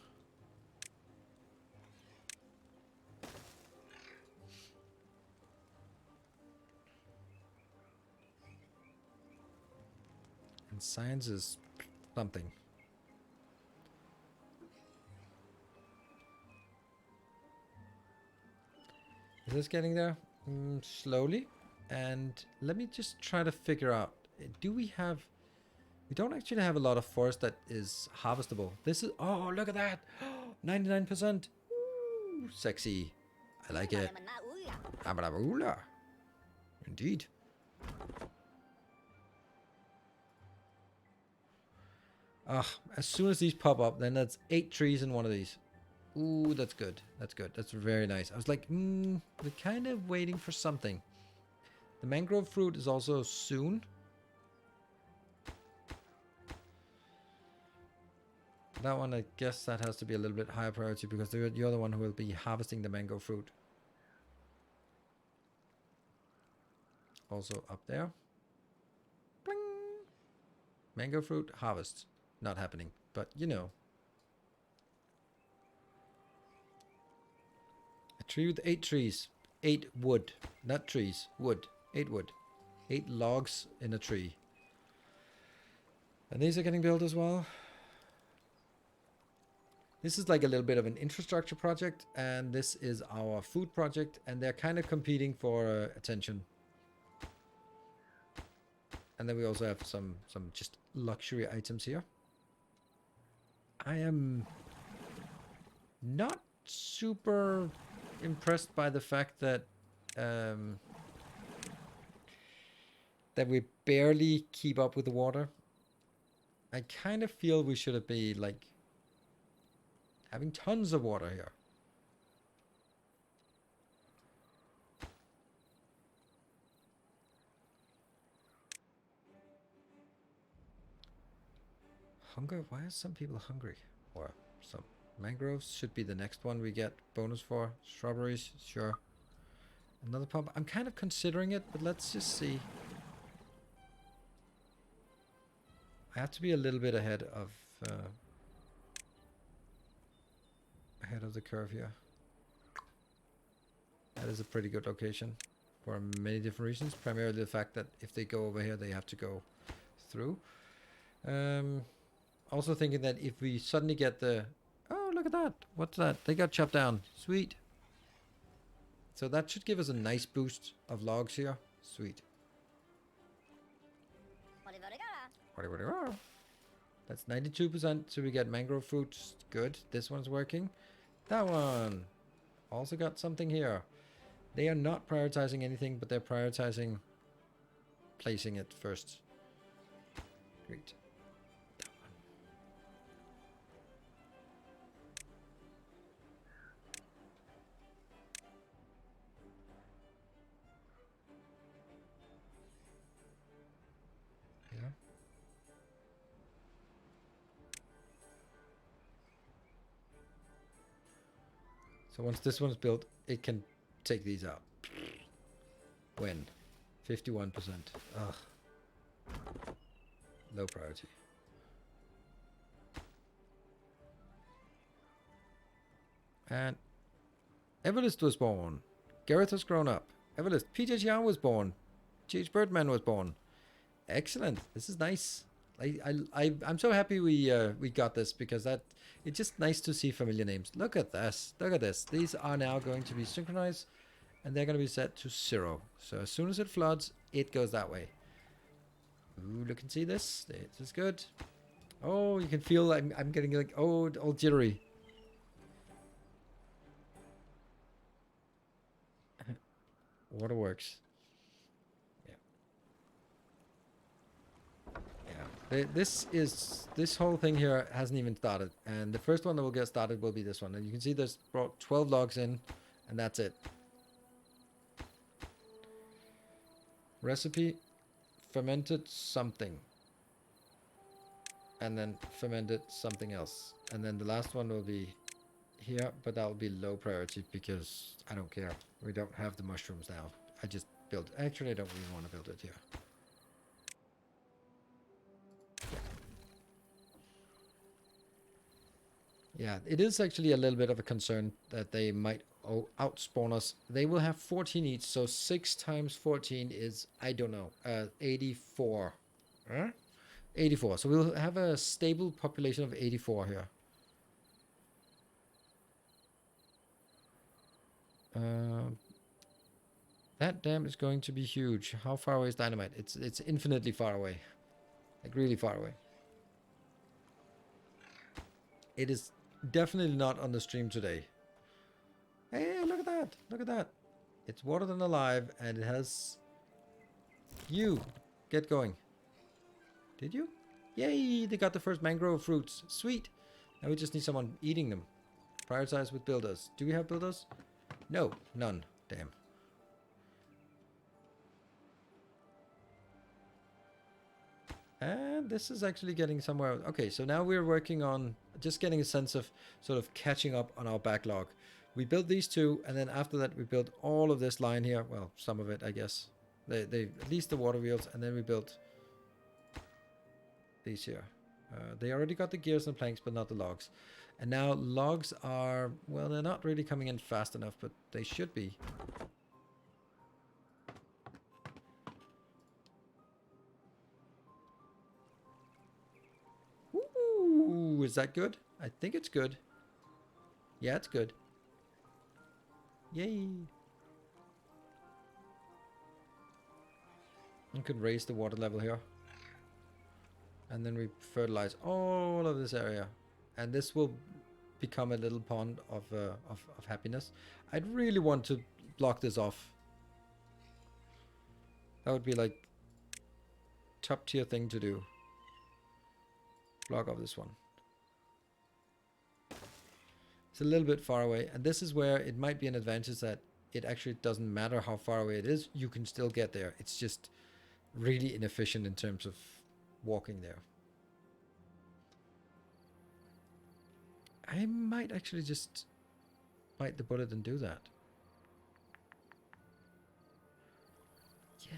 And science is something. Is this getting there? Slowly. And let me just try to figure out, do we have... We don't actually have a lot of forest that is harvestable. This is... Oh, look at that! 99%! Ooh, sexy. I like it. Indeed. As soon as these pop up, then that's 8 trees in one of these. Ooh, that's good. That's good. That's very nice. I was like, we're kind of waiting for something. The mangrove fruit is also soon. That one, I guess that has to be a little bit higher priority because you're the one who will be harvesting the mango fruit. Also up there. Bling. Mango fruit harvest. Not happening, but you know. A tree with 8 trees. 8 wood. Not trees. Wood. 8 wood. 8 logs in a tree. And these are getting built as well. This is like a little bit of an infrastructure project, and this is our food project, and they're kind of competing for attention. And then we also have some just luxury items here. I am not super impressed by the fact that that we barely keep up with the water. I kind of feel we should be like having tons of water here. Hunger? Why are some people hungry? Or some mangroves should be the next one we get bonus for. Strawberries, sure. Another pump. I'm kind of considering it, but let's just see. I have to be a little bit ahead of the curve here. That is a pretty good location for many different reasons. Primarily the fact that if they go over here, they have to go through. Also thinking that if we suddenly get the... Oh, look at that. What's that? They got chopped down. Sweet. So that should give us a nice boost of logs here. Sweet. That's 92%, so we get mangrove fruits. Good. This one's working. That one also got something here. They are not prioritizing anything, but they're prioritizing placing it first. Great. Yeah. So once this one's built, it can take these out. When? 51%. Ugh. Low priority. And Everlist was born. Gareth has grown up. Everlist. PJ Chiang was born. GH Birdman was born. Excellent. This is nice. I'm so happy we got this, because that it's just nice to see familiar names. Look at this. Look at this. These are now going to be synchronized, and they're going to be set to 0. So as soon as it floods, it goes that way. Ooh, look and see this. This is good. Oh, you can feel I'm getting like all jittery. Waterworks. This whole thing here hasn't even started, and the first one that will get started will be this one. And you can see there's brought 12 logs in, and that's it. Recipe: fermented something, and then fermented something else, and then the last one will be here, but that will be low priority because I don't care. We don't have the mushrooms now. I just built. Actually, I don't really want to build it here. Yeah, it is actually a little bit of a concern that they might outspawn us. They will have 14 each, so 6 times 14 is, I don't know, 84. Huh? 84. So we'll have a stable population of 84 here. That dam is going to be huge. How far away is Dynamite? It's infinitely far away. Like really far away. It is definitely not on the stream today. Hey, look at that. Look at that. It's water than alive, and it has... You. Get going. Did you? Yay, they got the first mangrove fruits. Sweet. Now we just need someone eating them. Prioritize with builders. Do we have builders? No, none. Damn. And this is actually getting somewhere. Okay, so now we're working on just getting a sense of sort of catching up on our backlog. We built these two, and then after that we built all of this line here. Well, some of it, I guess. They at least the water wheels, and then we built these here. They already got the gears and planks, but not the logs. And now logs are, well, they're not really coming in fast enough, but they should be. Ooh, is that good? I think it's good. Yeah, it's good. Yay. You could raise the water level here. And then we fertilize all of this area. And this will become a little pond of happiness. I'd really want to block this off. That would be like top tier thing to do. Block off this one. It's a little bit far away, and this is where it might be an advantage that it actually doesn't matter how far away it is, you can still get there. It's just really inefficient in terms of walking there. I might actually just bite the bullet and do that. Yeah.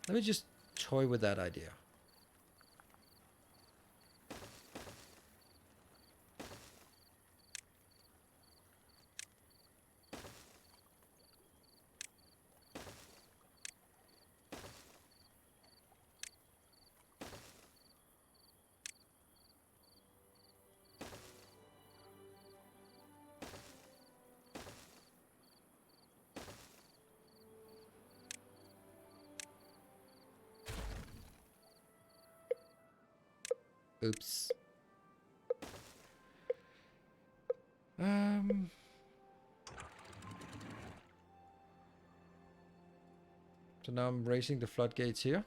Let me just toy with that idea. Oops. So now I'm raising the floodgates here.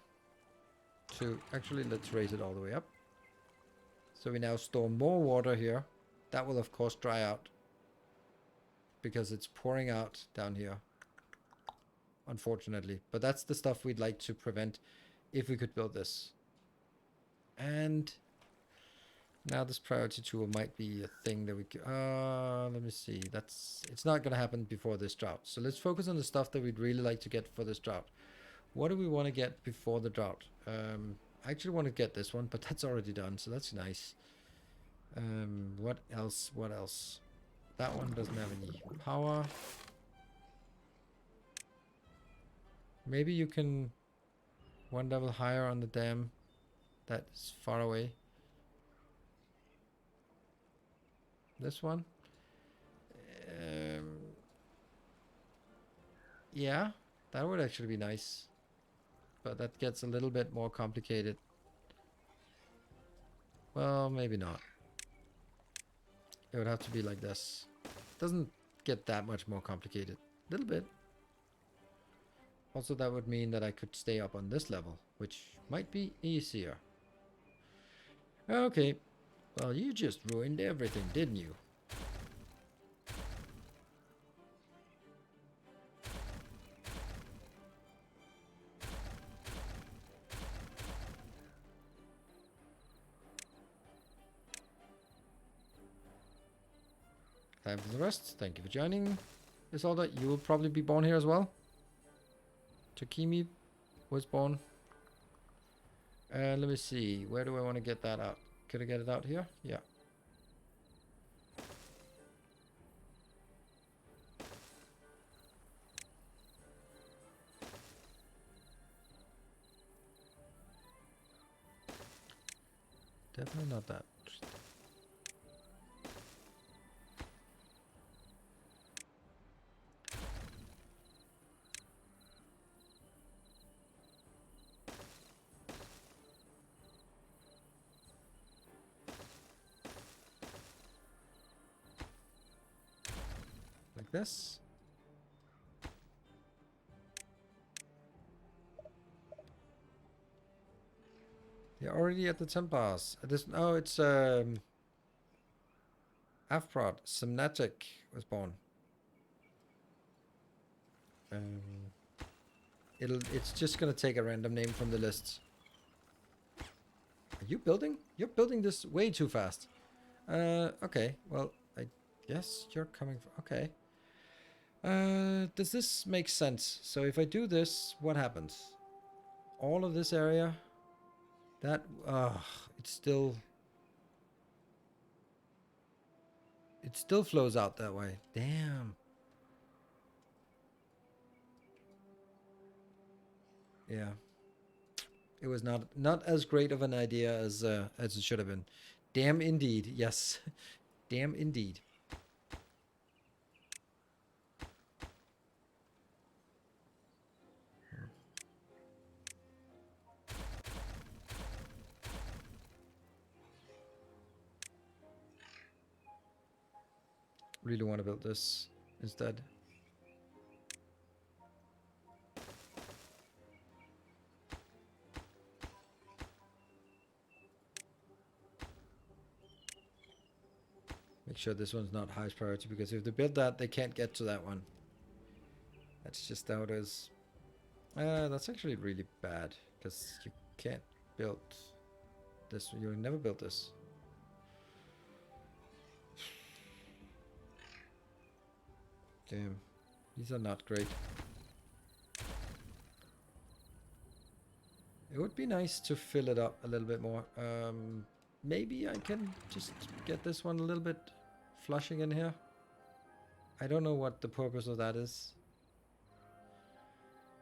Actually, let's raise it all the way up. So we now store more water here. That will of course dry out because it's pouring out down here, unfortunately. But that's the stuff we'd like to prevent if we could build this. And now this priority tool might be a thing that we could, let me see. It's not going to happen before this drought. So let's focus on the stuff that we'd really like to get for this drought. What do we want to get before the drought? I actually want to get this one, but that's already done, so that's nice. What else? What else? That one doesn't have any power. Maybe you can one level higher on the dam. That's far away. This one? Yeah, that would actually be nice. But that gets a little bit more complicated. Well, maybe not. It would have to be like this. Doesn't get that much more complicated. A little bit. Also, that would mean that I could stay up on this level, which might be easier. Okay. Well, you just ruined everything, didn't you? Time for the rest. Thank you for joining. Isolda, you will probably be born here as well. Takimi was born. Let me see. Where do I want to get that out? Could I get it out here? Yeah. Definitely not that. Like this. You're already at the Tempars. This, oh, it's Afprod. Semnatic was born. It's just gonna take a random name from the list. Are you building? You're building this way too fast. Okay. Well, I guess you're coming from, okay. Does this make sense? So if I do this, what happens? All of this area, that, it still flows out that way. Damn. Yeah. It was not as great of an idea as it should have been. Damn indeed. Yes. Damn indeed. Really want to build this instead. Make sure this one's not highest priority, because if they build that, they can't get to that one. That's just how it is. That's actually really bad, because you can't build this. You never built this. Damn. These are not great. It would be nice to fill it up a little bit more. Maybe I can just get this one a little bit flushing in here. I don't know what the purpose of that is.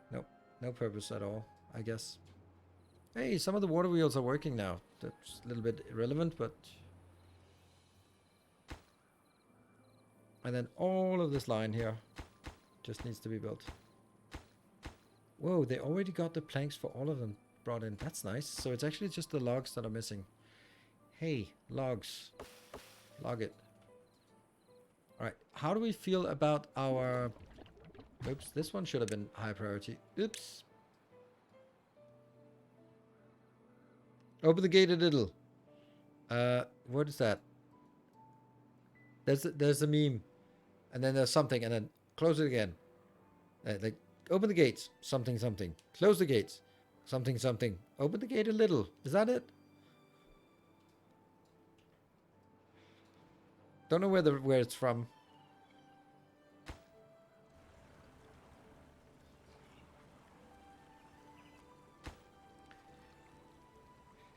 Nope, no purpose at all, I guess. Hey, some of the water wheels are working now. That's a little bit irrelevant, but... And then all of this line here just needs to be built. Whoa, they already got the planks for all of them brought in. That's nice. So it's actually just the logs that are missing. Hey, logs. Log it. Alright, how do we feel about our... Oops, this one should have been high priority. Oops. Open the gate a little. What is that? There's a meme. And then there's something, and then close it again. Like, open the gates. Something, something. Close the gates. Something, something. Open the gate a little. Is that it? Don't know where it's from.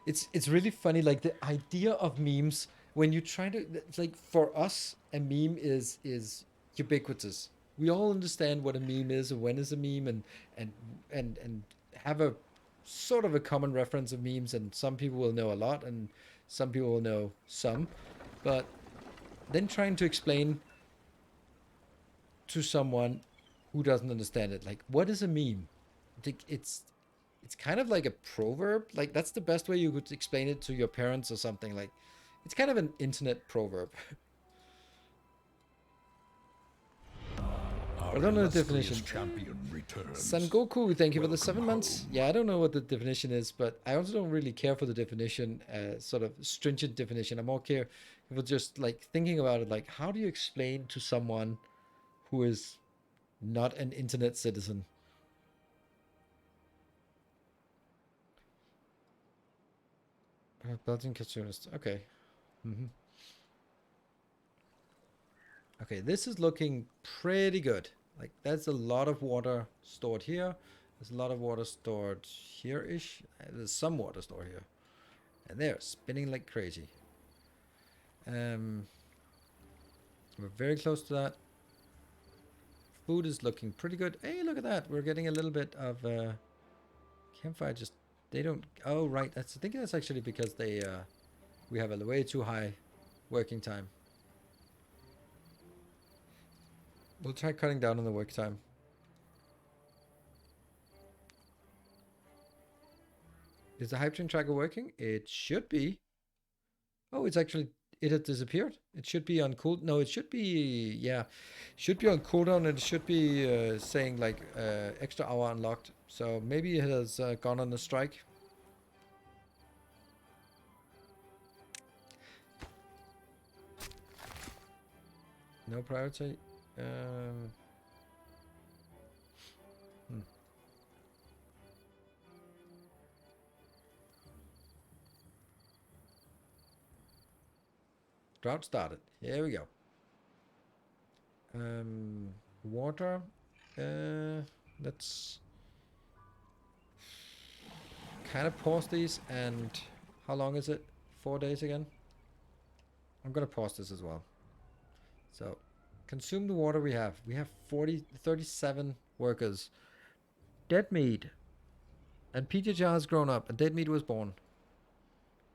It's really funny, like the idea of memes when you try to, it's like, for us a meme is ubiquitous. We all understand what a meme is and when is a meme, and have a sort of a common reference of memes, and some people will know a lot and some people will know some, but then trying to explain to someone who doesn't understand it, like, what is a meme? It's kind of like a proverb. Like, that's the best way you could explain it to your parents or something. Like, it's kind of an internet proverb. I don't know the definition. Son Goku, thank you for the 7 months. Yeah, I don't know what the definition is, but I also don't really care for the definition, sort of stringent definition. I more care for just like thinking about it, like, how do you explain to someone who is not an internet citizen? Building cartoonist. Okay. Okay, this is looking pretty good. Like, there's a lot of water stored here. There's a lot of water stored here-ish. There's some water stored here. And they're spinning like crazy. We're very close to that. Food is looking pretty good. Hey, look at that. We're getting a little bit of campfire. Just, they don't... Oh, right. I think that's actually because they... we have a way too high working time. We'll try cutting down on the work time. Is the hype train tracker working? It should be. Oh, it's actually... It had disappeared. It should be on cool... No, it should be... Yeah. Should be on cooldown, and it should be saying, like, extra hour unlocked. So maybe it has gone on a strike. No priority. Drought started. Here we go. Water. Let's kind of pause these. And how long is it? 4 days again? I'm gonna pause this as well. So, consume the water we have. We have 37 workers. Dead meat. And Peter Jar has grown up, and Dead meat was born.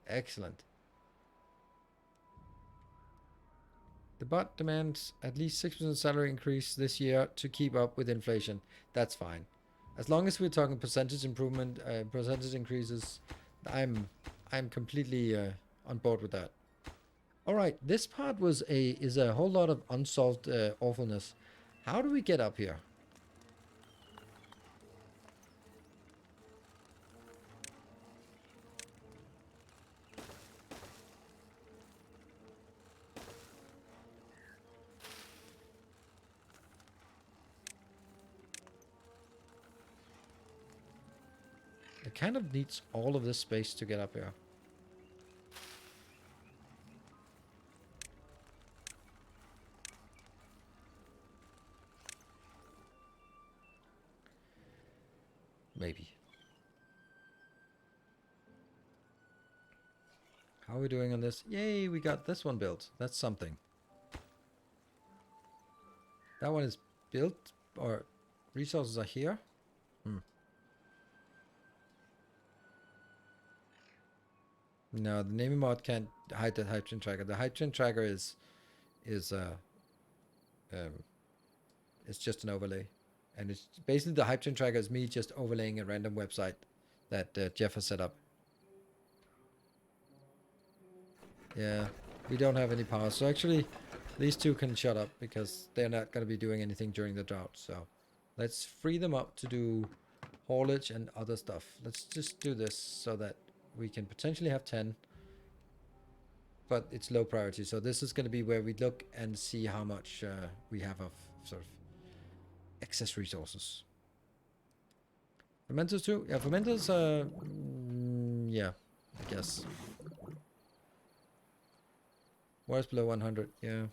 Excellent. The bot demands at least 6% salary increase this year to keep up with inflation. That's fine. As long as we're talking percentage improvement, percentage increases, I'm completely on board with that. All right, this part is a whole lot of unsolved awfulness. How do we get up here? It kind of needs all of this space to get up here. Maybe. How are we doing on this? Yay, we got this one built. That's something. That one is built, or resources are here. No, the naming mod can't hide the hype train tracker. The hype train tracker is it's just an overlay, and it's basically the hype train tracker is me just overlaying a random website that Jeff has set up. Yeah, we don't have any power, so actually these two can shut up because they're not going to be doing anything during the drought. So let's free them up to do haulage and other stuff. Let's just do this so that we can potentially have 10, but it's low priority. So this is going to be where we look and see how much we have of sort of excess resources. Fermenters too? Yeah, fermenters, yeah, I guess. Water's below 100, yeah.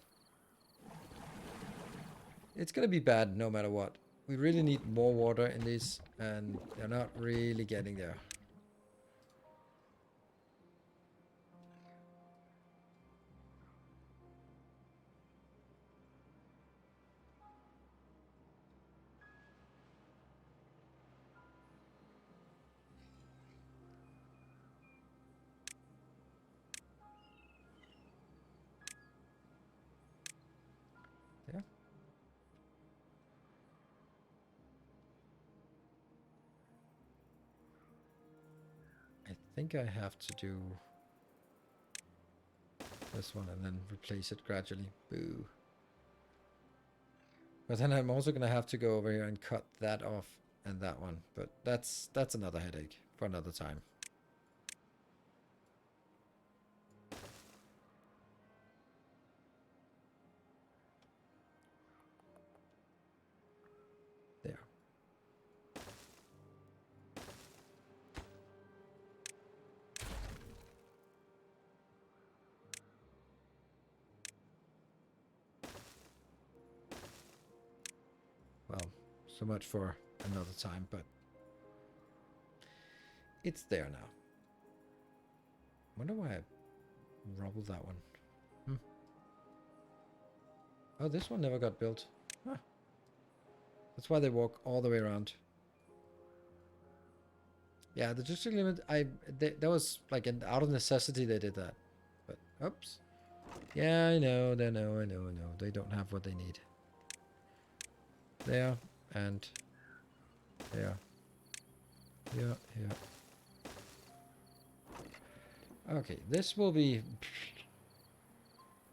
It's going to be bad no matter what. We really need more water in these, and they're not really getting there. Yeah. I think I have to do this one and then replace it gradually. Boo. But then I'm also going to have to go over here and cut that off and that one. But that's another headache for another time. There. Well, so much for another time, but it's there now. Wonder why I rubbled that one. Oh, this one never got built. Huh. That's why they walk all the way around. Yeah, the district limit, that was like an out of necessity they did that. But, oops. Yeah, I know. They don't have what they need. There, and there. Here. Okay, this will be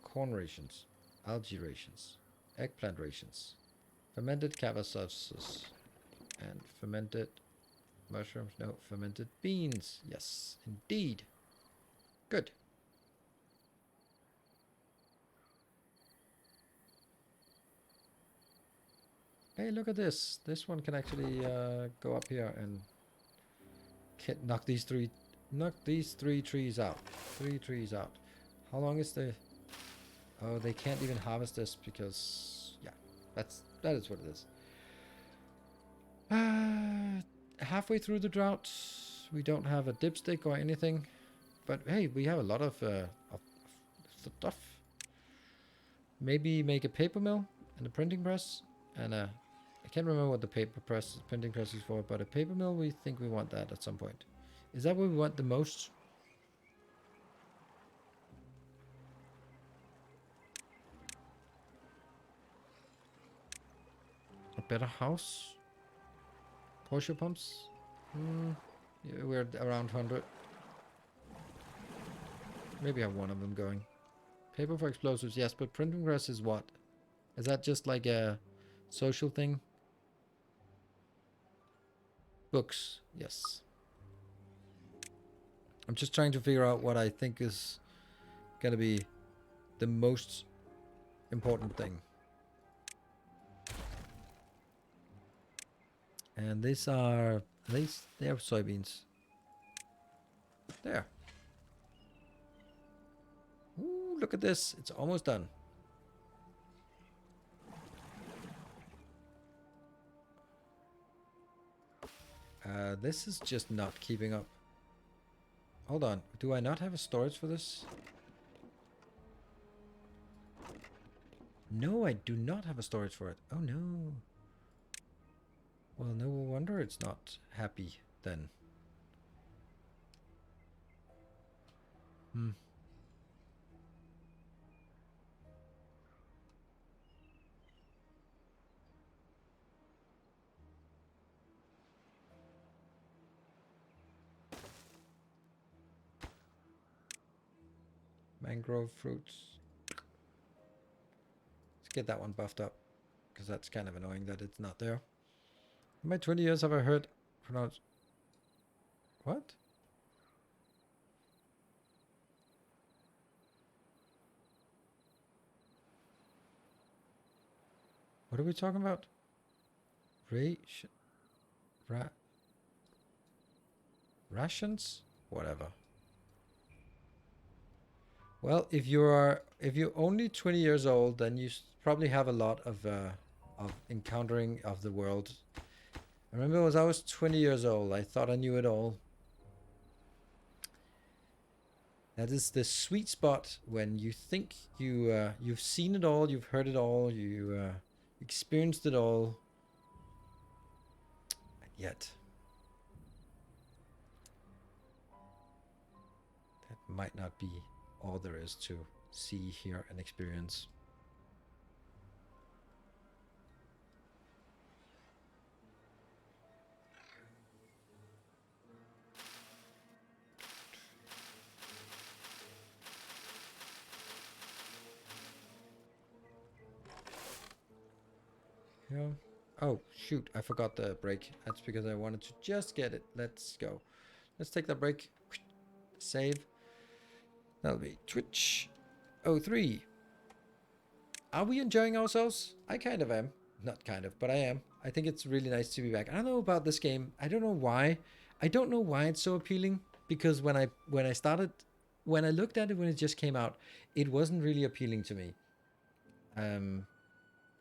corn rations, algae rations, eggplant rations, fermented kava sauces, and fermented mushrooms. No, fermented beans. Yes, indeed. Good. Hey, look at this. This one can actually go up here and knock these three trees out. 3 trees out. How long is the... Oh, they can't even harvest this because... Yeah, that is what it is. Halfway through the drought, we don't have a dipstick or anything. But hey, we have a lot of stuff. Maybe make a paper mill and a printing press and a... I can't remember what the printing press is for, but a paper mill, we think we want that at some point. Is that what we want the most? better house? Porsche pumps? Yeah, we're around 100. Maybe I have one of them going. Paper for explosives, yes, but printing press is what? Is that just like a social thing? Books, yes. I'm just trying to figure out what I think is gonna be the most important thing. And these are they are soybeans. There. Ooh, look at this. It's almost done. This is just not keeping up. Hold on. Do I not have a storage for this? No, I do not have a storage for it. Oh, no. Well, no wonder it's not happy then. Mangrove fruits. Let's get that one buffed up. Because that's kind of annoying that it's not there. In my 20 years have I heard pronounced... What? What are we talking about? Rations? Whatever. Well, if you're only 20 years old, then you probably have a lot of encountering of the world. I remember when I was 20 years old, I thought I knew it all. That is the sweet spot when you think you've seen it all, you've heard it all, you experienced it all, and yet that might not be all there is to see, hear, and experience. Yeah. Oh, shoot. I forgot the break. That's because I wanted to just get it. Let's go. Let's take that break. Save. That'll be Twitch 03. Are we enjoying ourselves? I kind of am. Not kind of, but I am. I think it's really nice to be back. I don't know about this game. I don't know why. I don't know why it's so appealing. Because when I looked at it when it just came out, it wasn't really appealing to me. And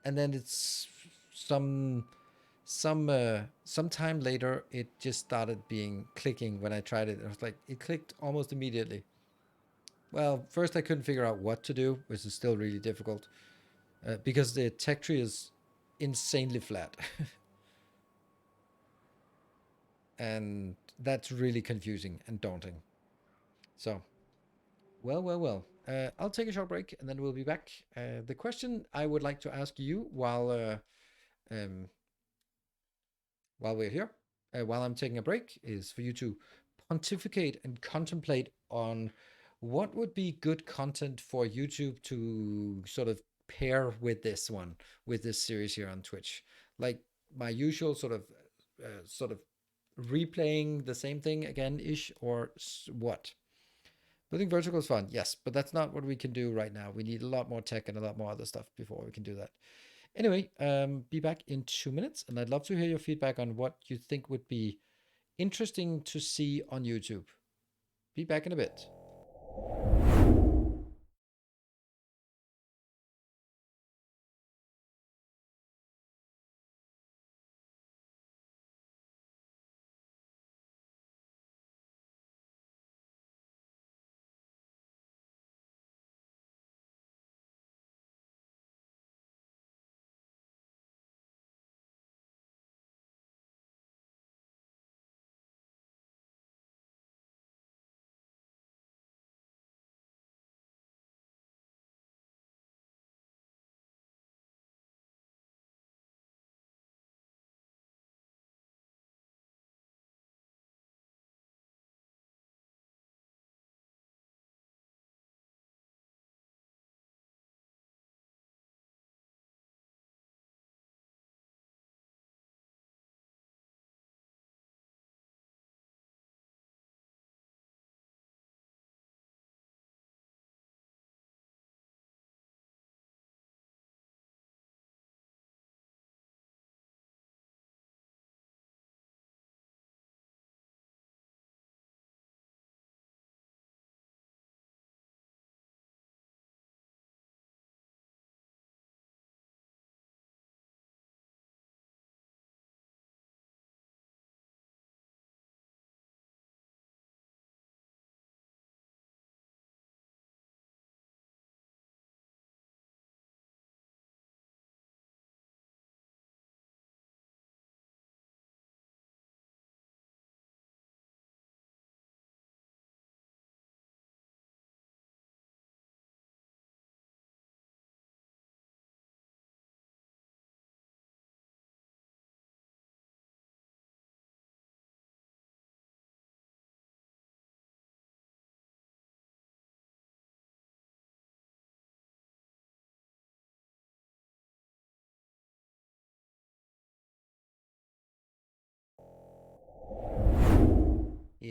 then it's some time later it just started clicking when I tried it. I was like, it clicked almost immediately. Well, first I couldn't figure out what to do, which is still really difficult because the tech tree is insanely flat. And that's really confusing and daunting. So, well. I'll take a short break and then we'll be back. The question I would like to ask you while we're here, while I'm taking a break, is for you to pontificate and contemplate on what would be good content for YouTube to sort of pair with this series here on Twitch. Like my usual sort of replaying the same thing again ish, or what? Building vertical is fun, yes, but that's not what we can do right now. We need a lot more tech and a lot more other stuff before we can do that. Anyway, be back in 2 minutes, and I'd love to hear your feedback on what you think would be interesting to see on YouTube. Be back in a bit.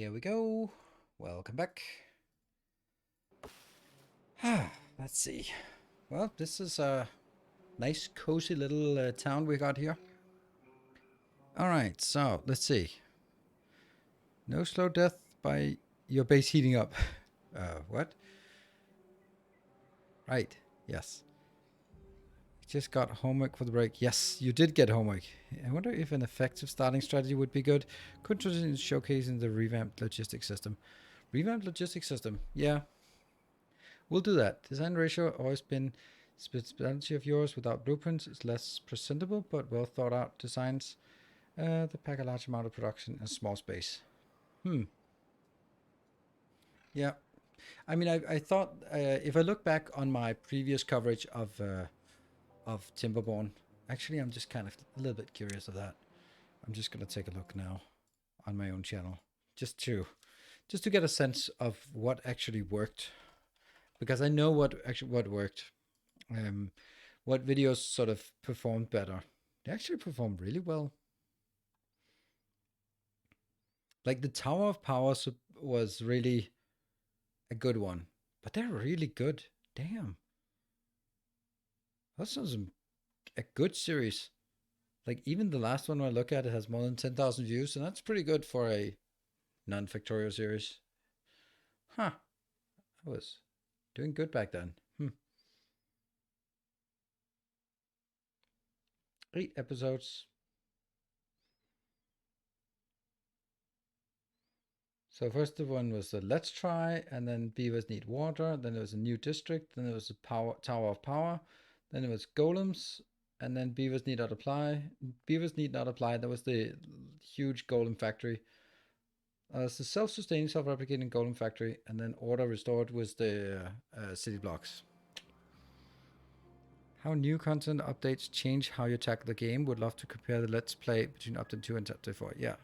Here we go. Welcome back. Let's see. Well, this is a nice, cozy little town we got here. Alright, so let's see. No slow death by your base heating up. What? Right, yes. Just got homework for the break. Yes, you did get homework. I wonder if an effective starting strategy would be good. Could transition showcasing the revamped logistics system. Revamped logistics system, yeah. We'll do that. Design ratio always been specialty of yours. Without blueprints, it's less presentable, but well thought out designs. That pack a large amount of production in a small space. Yeah. I mean, I thought if I look back on my previous coverage of Timberborn, actually, I'm just kind of a little bit curious of that. I'm just gonna take a look now on my own channel, just to get a sense of what actually worked, because I know what worked. What videos sort of performed better. They actually performed really well. Like the Tower of Power was really a good one, but they're really good. Damn, that sounds a good series. Like even the last one I look at, it has more than 10,000 views, and that's pretty good for a non-Factorio series. Huh. I was doing good back then. 8 episodes. So first the one was the Let's Try, and then Beavers Need Water, then there was a new district, then there was the Tower of Power, then it was Golems, and then Beavers Need Not Apply. Beavers Need Not Apply, that was the huge golem factory. It's the self-sustaining, self-replicating golem factory, and then Order Restored was the city blocks. How new content updates change how you tackle the game. Would love to compare the Let's Play between Update 2 and Update 4. Yeah.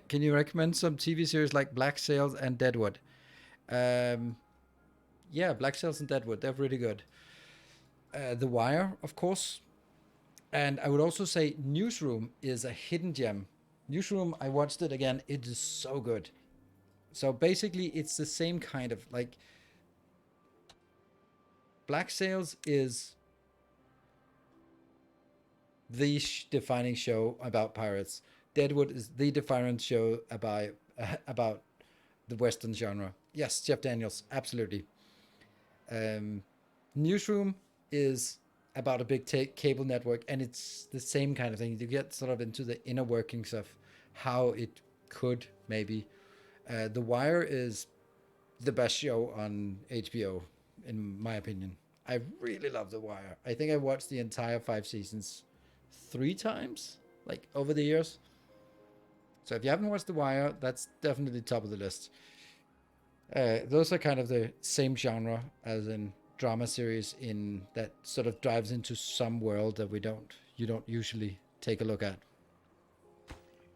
Can you recommend some TV series like Black Sails and Deadwood? Yeah, Black Sails and Deadwood, they're really good. The Wire, of course. And I would also say Newsroom is a hidden gem. Newsroom, I watched it again. It is so good. So basically, it's the same kind of like Black Sails is the defining show about pirates. Deadwood is the defining show about the Western genre. Yes, Jeff Daniels, absolutely. Newsroom is about a big cable network, and it's the same kind of thing. You get sort of into the inner workings of how it could maybe. The Wire is the best show on HBO, in my opinion. I really love The Wire. I think I watched the entire 5 seasons 3 times, like over the years. So if you haven't watched The Wire, that's definitely top of the list. Those are kind of the same genre as in drama series in that sort of dives into some world that you don't usually take a look at.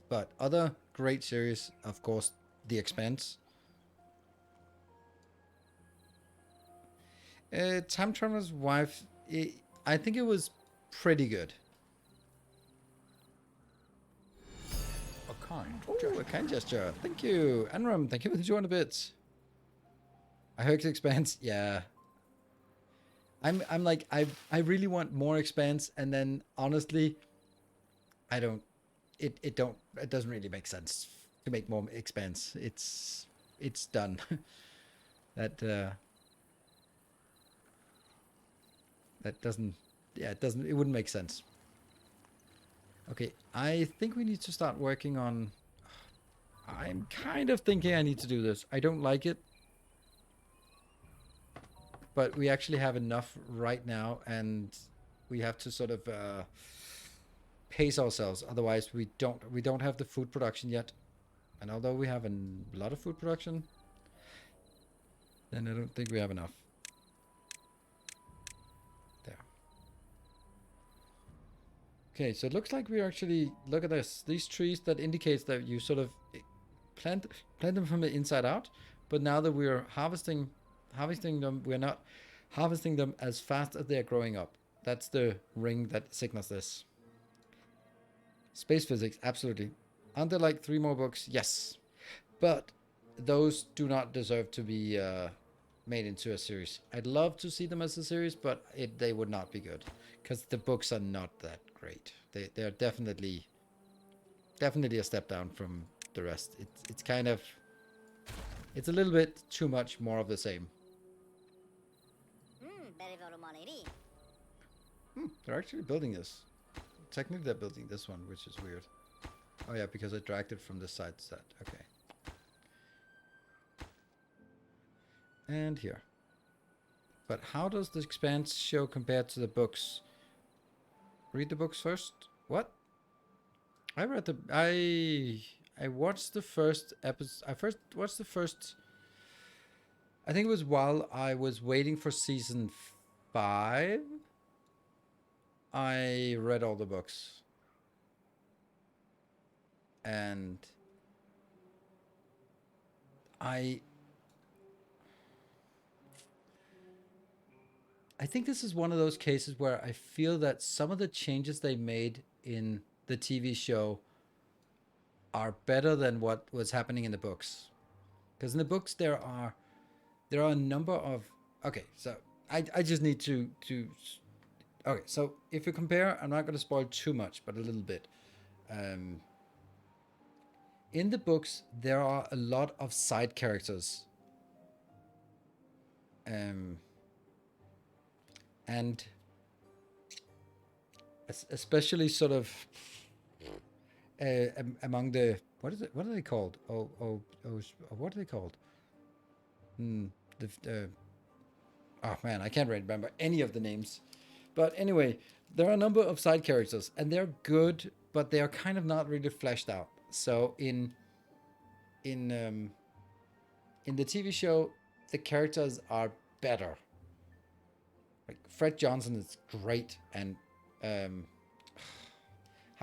But other great series, of course, The Expanse. Time Traveler's Wife, I think it was pretty good. A kind gesture. A kind gesture. Thank you. Anram, thank you for the 200 bits. I heard Expanse, yeah. I'm like, I really want more Expanse, and then honestly, I don't, it doesn't really make sense to make more Expanse. It's done. That doesn't, yeah, it wouldn't make sense. Okay, I think we need to start working on, I'm kind of thinking I need to do this. I don't like it, but we actually have enough right now, and we have to sort of pace ourselves. Otherwise, we don't have the food production yet. And although we have a lot of food production, then I don't think we have enough. There. Okay, so it looks like we actually, look at this. These trees, that indicates that you sort of plant them from the inside out. But now that we're harvesting them, we're not harvesting them as fast as they're growing up. That's the ring that signals this. Space physics, absolutely. Aren't there like 3 more books? Yes. But those do not deserve to be made into a series. I'd love to see them as a series, but they would not be good because the books are not that great. They're definitely a step down from the rest. It's kind of it's a little bit too much more of the same. They're actually building this. Technically, they're building this one, which is weird. Oh yeah, because I dragged it from the side set. Okay. And here. But how does the Expanse show compare to the books? Read the books first. What? I read the I watched the first episode. I first watched the first. I think it was while I was waiting for season 5. I read all the books. And I think this is one of those cases where I feel that some of the changes they made in the TV show are better than what was happening in the books. Because in the books there are a number of so I just need to okay, so if you compare, I'm not going to spoil too much, but a little bit. In the books there are a lot of side characters. And especially sort of among the what are they called? What are they called? Oh man, I can't remember any of the names. But anyway, there are a number of side characters, and they're good, but they are kind of not really fleshed out. So in the TV show, the characters are better. Like Fred Johnson is great, and how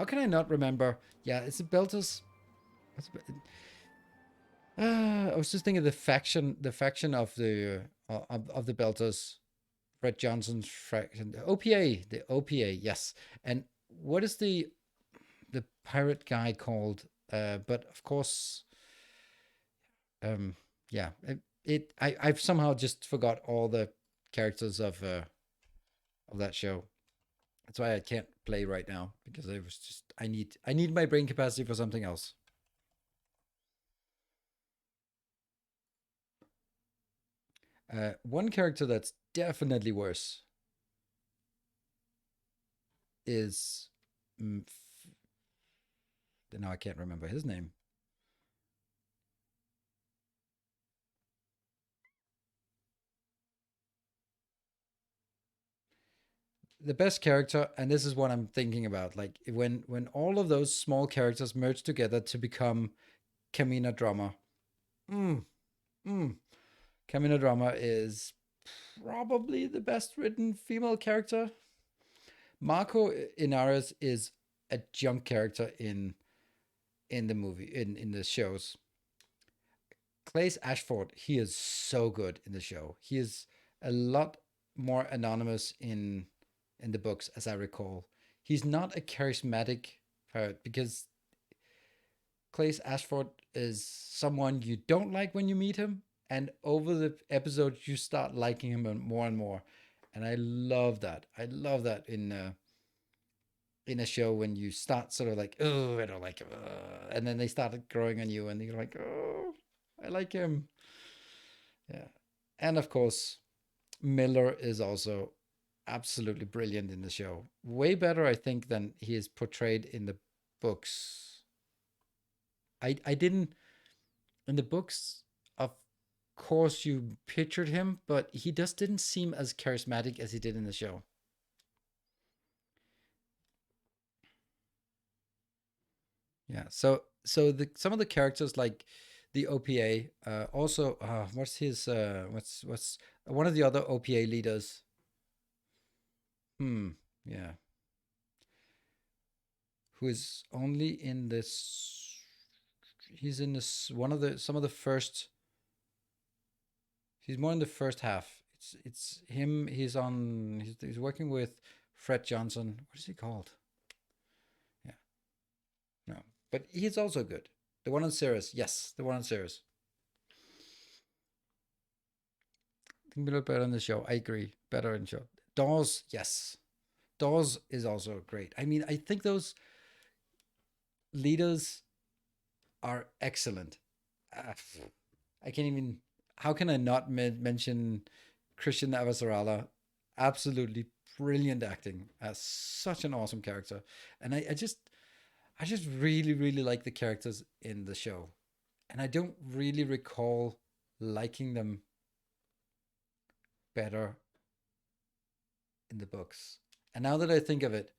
can I not remember? Yeah, it's the Belters. I was just thinking the faction of the Belters. Fred Johnson's faction, the OPA, yes. And what is the pirate guy called? But of course, yeah. I've somehow just forgot all the characters of that show. That's why I can't play right now, because I was just I need my brain capacity for something else. One character that's definitely worse is now I can't remember his name. The best character, and this is what I'm thinking about, like when all of those small characters merge together to become Kamina Drama. Kamina Drama is probably the best written female character. Marco Inares is a junk character in the movie, in the shows. Claes Ashford, he is so good in the show. He is a lot more anonymous in the books, as I recall. He's not a charismatic pirate, because Claes Ashford is someone you don't like when you meet him, and over the episodes you start liking him more and more. And I love that. I love that in a show, when you start sort of like, oh, I don't like him, and then they started growing on you, and you're like, oh, I like him. Yeah, and of course, Miller is also absolutely brilliant in the show. Way better, I think, than he is portrayed in the books. I didn't in the books. Of course, you pictured him, but he just didn't seem as charismatic as he did in the show. Yeah. So the some of the characters, like the OPA, also what's his what's one of the other OPA leaders? Yeah. Who is only in this? He's in this one of the some of the first. He's more in the first half. It's him. He's on. He's working with Fred Johnson. What is he called? Yeah. No. But he's also good. The one on Ceres, yes, the one on Ceres. I think we look better in the show. I agree. Better in the show. Dawes, yes. Dawes is also great. I mean, I think those leaders are excellent. I can't even. How can I not mention Christian Avasarala? Absolutely brilliant acting as such an awesome character, and I just really, really like the characters in the show, and I don't really recall liking them better in the books. And now that I think of it,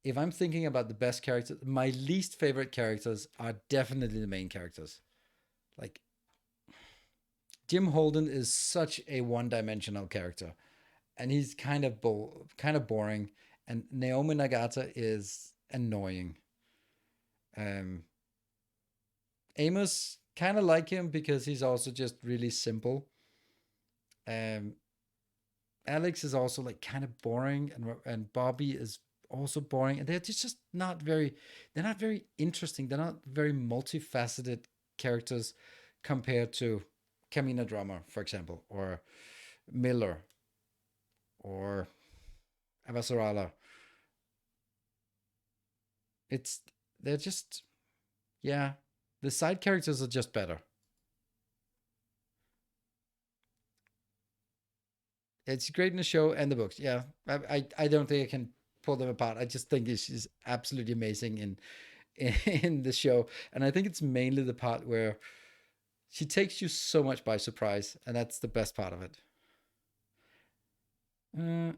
if I'm thinking about the best characters, my least favorite characters are definitely the main characters. Like Jim Holden is such a one-dimensional character, and he's kind of boring. And Naomi Nagata is annoying. Um, Amos kind of like him because he's also just really simple. Um, Alex is also like kind of boring, and Bobby is also boring, and they're just not very. They're not very interesting. They're not very multifaceted characters compared to Kamina Drummer, for example, or Miller, or Avasarala. It's they're just yeah. The side characters are just better. It's great in the show and the books. Yeah, I don't think I can pull them apart. I just think she's absolutely amazing in the show, and I think it's mainly the part where she takes you so much by surprise, and that's the best part of it. Uh,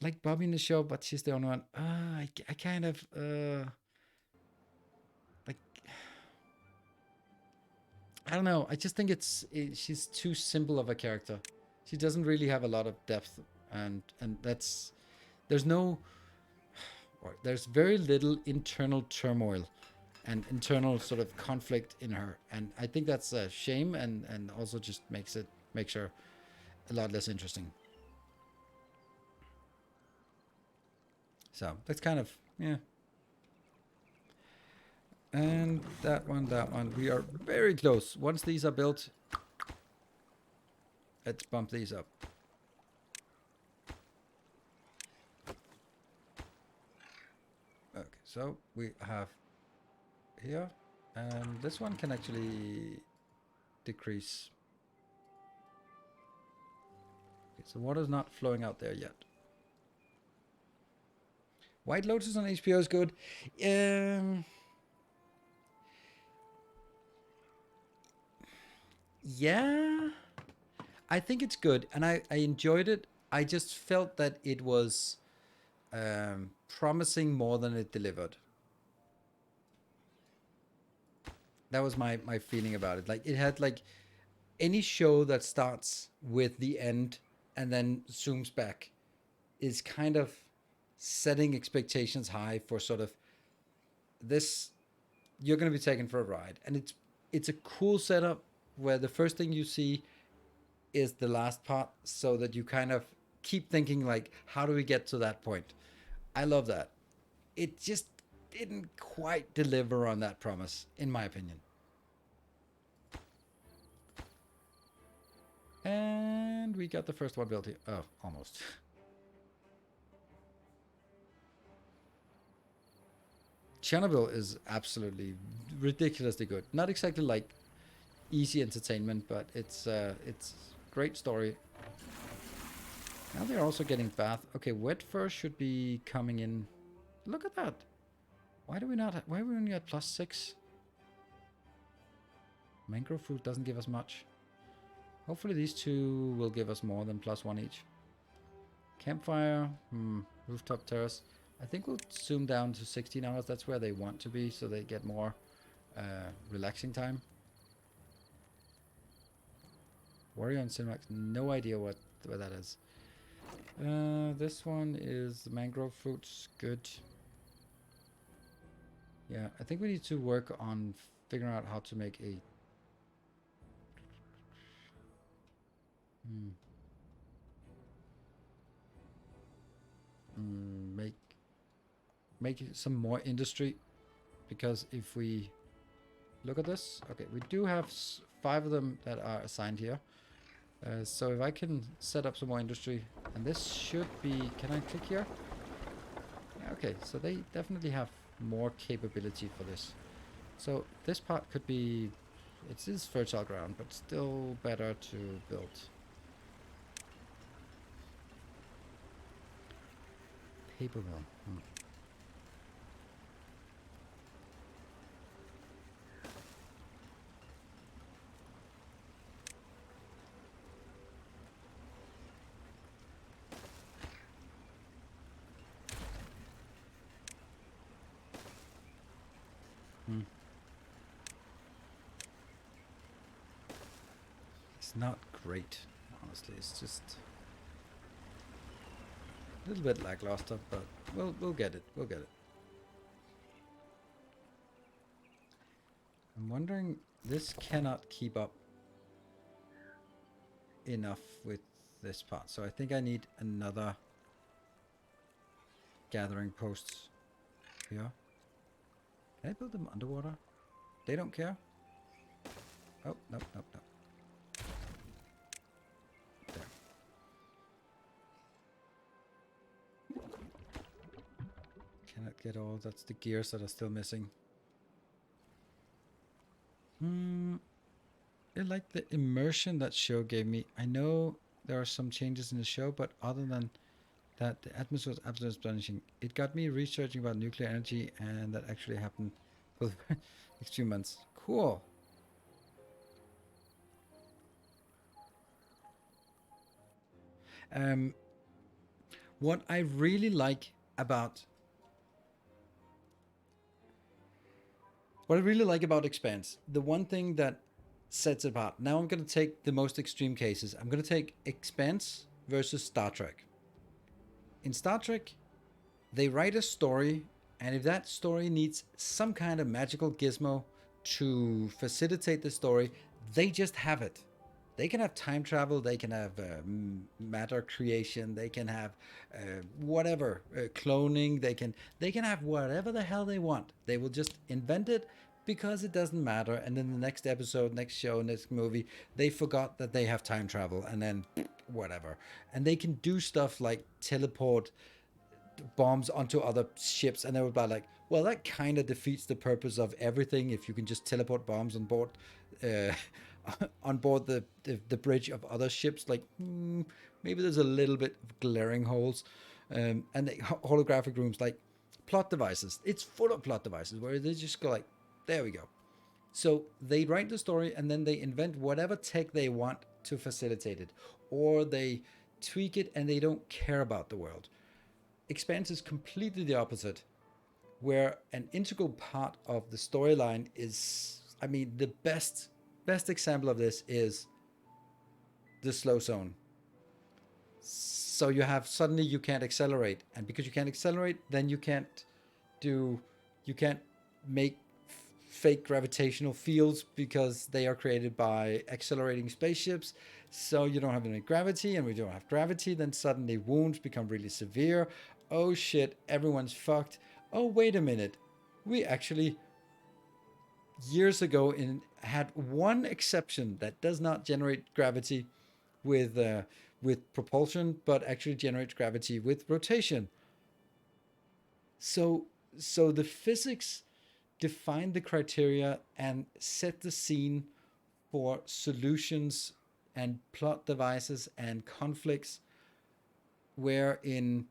like Bobby in the show, but she's the only one. I kind of like I don't know. I just think she's too simple of a character. She doesn't really have a lot of depth, and that's there's no or there's very little internal turmoil and internal sort of conflict in her, and I think that's a shame, and also just makes her a lot less interesting. So that's kind of yeah. And that one. We are very close. Once these are built, let's bump these up. Okay, so we have here, and this one can actually decrease. Okay, so water's not flowing out there yet. White Lotus on HBO is good. Yeah, I think it's good, and I enjoyed it. I just felt that it was promising more than it delivered. That was my feeling about it. Like it had like any show that starts with the end and then zooms back is kind of setting expectations high for sort of this you're going to be taken for a ride, and it's a cool setup where the first thing you see is the last part, so that you kind of keep thinking like, how do we get to that point? I love that. It just didn't quite deliver on that promise, in my opinion. And we got the first one built here. Oh, almost. Chernobyl is absolutely ridiculously good. Not exactly like easy entertainment, but it's great story. Now they're also getting bath. Okay, wet fur should be coming in. Look at that. Why do we not? Why are we only at +6? Mangrove fruit doesn't give us much. Hopefully these two will give us more than +1 each. Campfire, rooftop terrace. I think we'll zoom down to 16 hours. That's where they want to be, so they get more relaxing time. Warrior and Cinemax, no idea what that is. This one is mangrove fruits, good. Yeah, I think we need to work on figuring out how to make a make make some more industry, because if we look at this, okay, we do have 5 of them that are assigned here. So if I can set up some more industry, and this should be, can I click here? Yeah, okay, so they definitely have more capability for this. So this part could be, it is fertile ground, but still better to build. Paper mill. It's not great, honestly. It's just a little bit lackluster, but we'll get it. We'll get it. I'm wondering, this cannot keep up enough with this part, so I think I need another gathering post here. Can I build them underwater? They don't care. Oh, nope. There. Cannot get all. That's the gears that are still missing. I like the immersion that show gave me. I know there are some changes in the show, but other than that, the atmosphere was absolutely astonishing. It got me researching about nuclear energy, and that actually happened for the next few months. Cool. What I really like about Expanse, the one thing that sets it apart. Now I'm going to take the most extreme cases. I'm going to take Expanse versus Star Trek. In Star Trek, they write a story, and if that story needs some kind of magical gizmo to facilitate the story, they just have it. They can have time travel, they can have matter creation, they can have whatever, cloning, they can have whatever the hell they want. They will just invent it because it doesn't matter, and then the next episode, next show, next movie, they forgot that they have time travel, and then whatever. And they can do stuff like teleport bombs onto other ships, and they would be like, well, that kind of defeats the purpose of everything if you can just teleport bombs on board on board the bridge of other ships. Like, maybe there's a little bit of glaring holes. And the holographic rooms, like plot devices, it's full of plot devices where they just go like, there we go. So they write the story, and then they invent whatever tech they want to facilitate it, or they tweak it, and they don't care about the world. Expanse is completely the opposite, where an integral part of the storyline is, I mean, the best example of this is the slow zone. So you have, suddenly you can't accelerate, and because you can't accelerate, then you can't make fake gravitational fields because they are created by accelerating spaceships. So you don't have any gravity, and we don't have gravity, then suddenly wounds become really severe. Oh shit, everyone's fucked. Oh, wait a minute. We actually, years ago, had one exception that does not generate gravity with propulsion, but actually generates gravity with rotation. So the physics define the criteria and set the scene for solutions and plot devices and conflicts, where in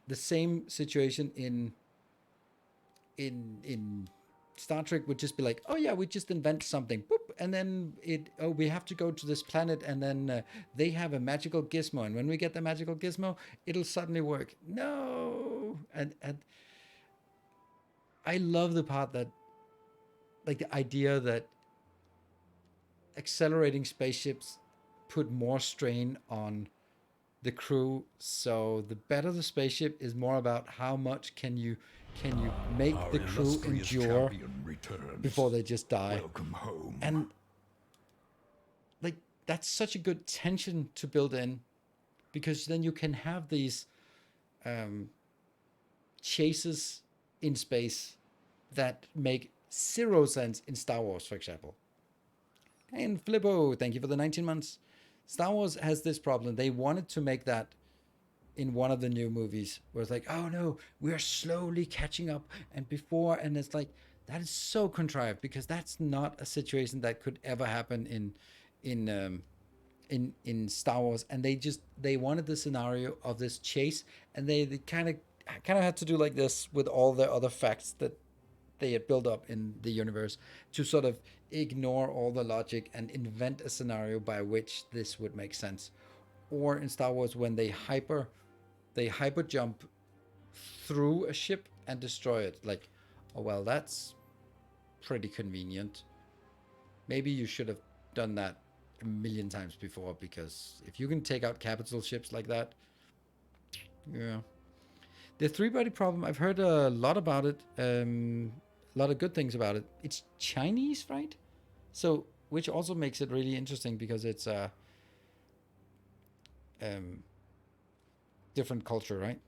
the same situation in Star Trek would just be like, oh yeah, we just invent something, boop, and then we have to go to this planet, and then they have a magical gizmo, and when we get the magical gizmo, it'll suddenly work. No, and I love the part that, like, the idea that accelerating spaceships put more strain on the crew. So the better the spaceship is more about how much can you make the crew endure before they just die. Welcome home. And like, that's such a good tension to build in, because then you can have these chases in space that make zero sense in Star Wars, for example. And Flippo, thank you for the 19 months. Star Wars has this problem. They wanted to make that in one of the new movies where it's like, oh no, we are slowly catching up. And before, and it's like, that is so contrived because that's not a situation that could ever happen in Star Wars. And they wanted the scenario of this chase, and they kind of had to do like this with all the other facts that they had built up in the universe to sort of ignore all the logic and invent a scenario by which this would make sense. Or in Star Wars, when they hyper jump through a ship and destroy it, like, oh well, that's pretty convenient. Maybe you should have done that a million times before, because if you can take out capital ships like that, yeah. The three-body problem, I've heard a lot about it. A lot of good things about it. It's Chinese, right? So, which also makes it really interesting because it's a different culture, right?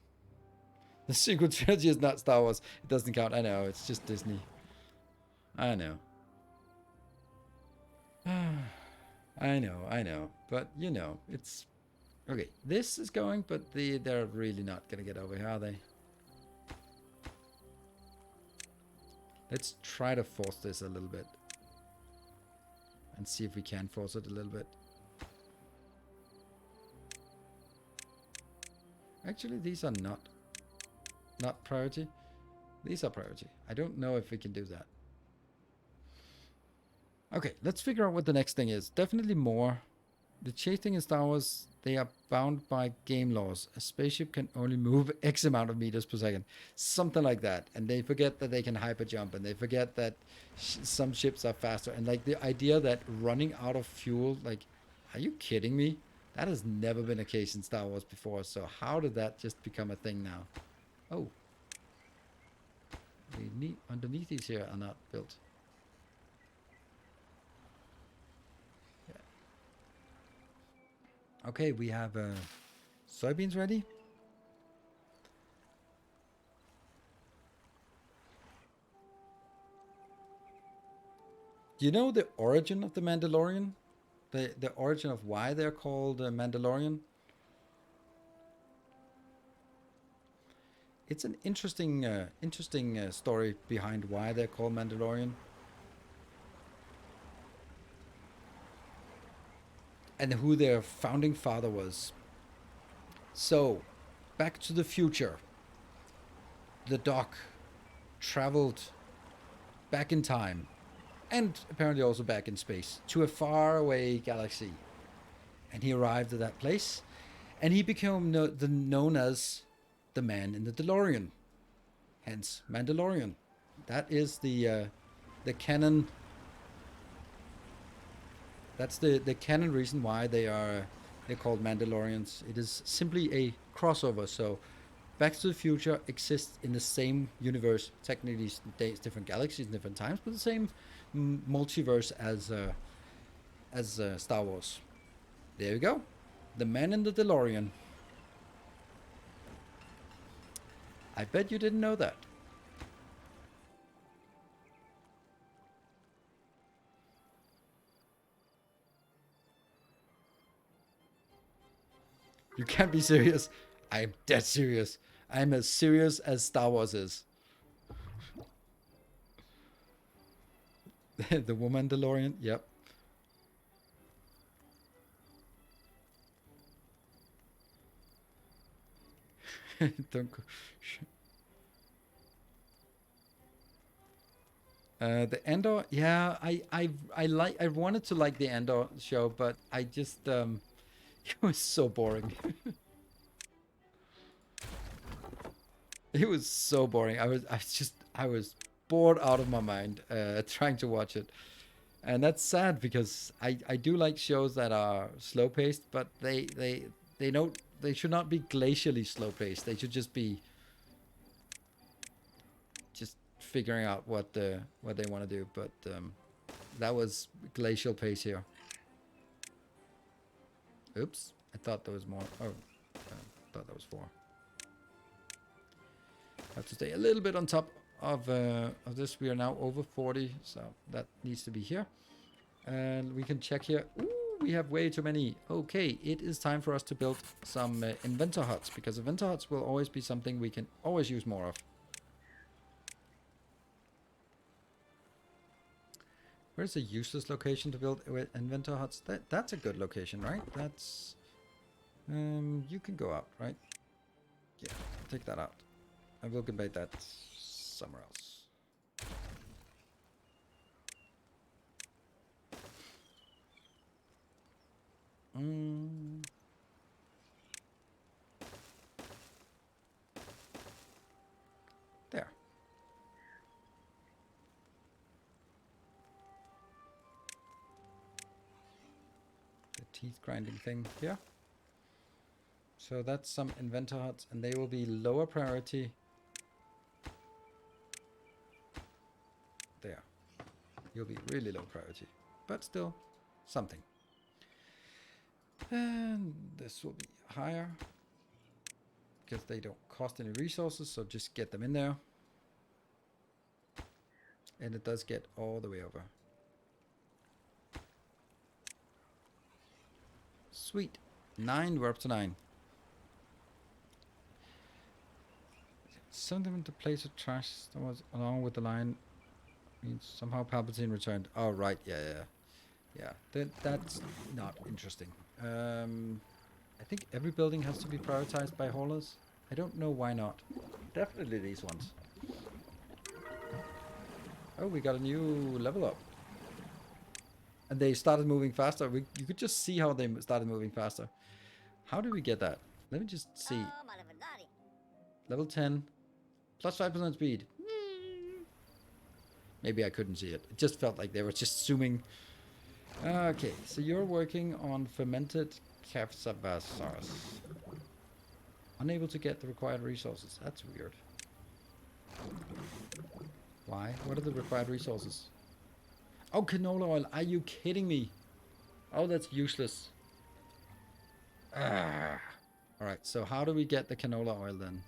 The sequel trilogy is not Star Wars. It doesn't count. I know. It's just Disney. I know. I know. But, you know, it's... Okay, this is going, but they're really not going to get over here, are they? Let's try to force this a little bit. And see if we can force it a little bit. Actually, these are not priority. These are priority. I don't know if we can do that. Okay, let's figure out what the next thing is. Definitely more. The chase thing in Star Wars, they are bound by game laws. A spaceship can only move X amount of meters per second. Something like that. And they forget that they can hyper jump, and they forget that some ships are faster. And like the idea that running out of fuel, like, are you kidding me? That has never been a case in Star Wars before. So how did that just become a thing now? Oh. Underneath these here are not built. Okay, we have soybeans ready. Do you know the origin of the Mandalorian? The origin of why they're called Mandalorian? It's an interesting story behind why they're called Mandalorian. And who their founding father was. So, Back to the Future. The Doc traveled back in time, and apparently also back in space, to a faraway galaxy. And he arrived at that place, and he became known as the man in the DeLorean. Hence, Mandalorian. That is the canon. That's the canon reason why they're called Mandalorians. It is simply a crossover. So, Back to the Future exists in the same universe, technically different galaxies, different times, but the same multiverse as Star Wars. There you go, the man in the DeLorean. I bet you didn't know that. You can't be serious. I'm dead serious. I'm as serious as Star Wars is. The woman DeLorean, yep. Don't go. The Endor, yeah, I wanted to like the Endor show, but I just it was so boring. It was so boring. I was bored out of my mind trying to watch it. And that's sad because I do like shows that are slow paced, but they should not be glacially slow paced. They should just be just figuring out what they want to do. But that was glacial pace here. Oops, I thought there was more. Oh, I thought that was 4. Have to stay a little bit on top of this. We are now over 40, so that needs to be here. And we can check here. Ooh, we have way too many. Okay, it is time for us to build some inventor huts, because inventor huts will always be something we can always use more of. Where's a useless location to build inventor huts? That's a good location, right? That's... you can go out, right? Yeah, take that out. I will debate that somewhere else. There. The teeth grinding thing here. So that's some inventor huts, and they will be lower priority. There. You'll be really low priority, but still something. And this will be higher, because they don't cost any resources, so just get them in there. And it does get all the way over. Sweet. 9, we're up to 9. Send them into place of trash that was along with the line. Means somehow Palpatine returned. Oh, right. Yeah. That's not interesting. I think every building has to be prioritized by haulers. I don't know why not. Definitely these ones. Oh, we got a new level up. And they started moving faster. You could just see how they started moving faster. How do we get that? Let me just see. Level 10. Plus 5% speed. Maybe I couldn't see it. It just felt like they were just zooming. Okay, so you're working on fermented capsaicin. Unable to get the required resources. That's weird. Why? What are the required resources? Oh, canola oil. Are you kidding me? Oh, that's useless. Alright, so how do we get the canola oil then?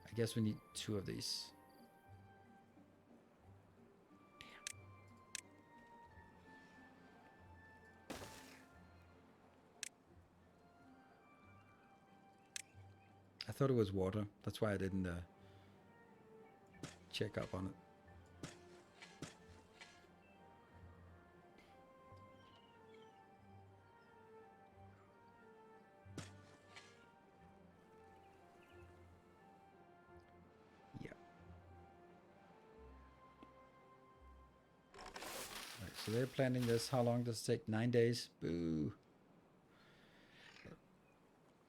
I guess we need 2 of these. I thought it was water. That's why I didn't check up on it. Yeah. Right, so they're planning this. How long does it take? 9 days. Boo.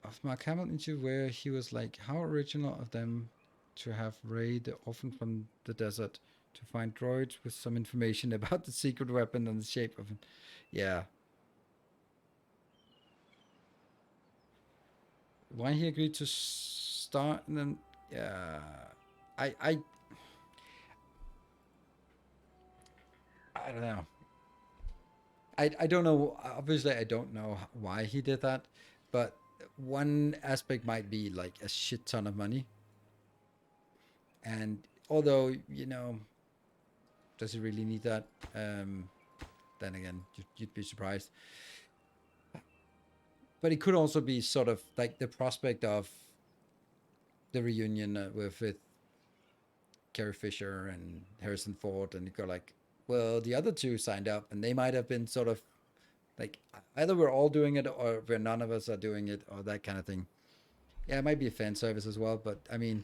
Of Mark Hamill into where he was like, how original of them to have Rey the orphan from the desert to find droids with some information about the secret weapon and the shape of it. Yeah. Why he agreed to start and then yeah. I don't know. I don't know. Obviously, I don't know why he did that, but one aspect might be like a shit ton of money. And although, you know, does he really need that? Then again, you'd be surprised. But it could also be sort of like the prospect of the reunion with Carrie Fisher and Harrison Ford, and you go like, well, the other 2 signed up, and they might have been sort of like, either we're all doing it or where none of us are doing it, or that kind of thing. Yeah, it might be a fan service as well, but I mean,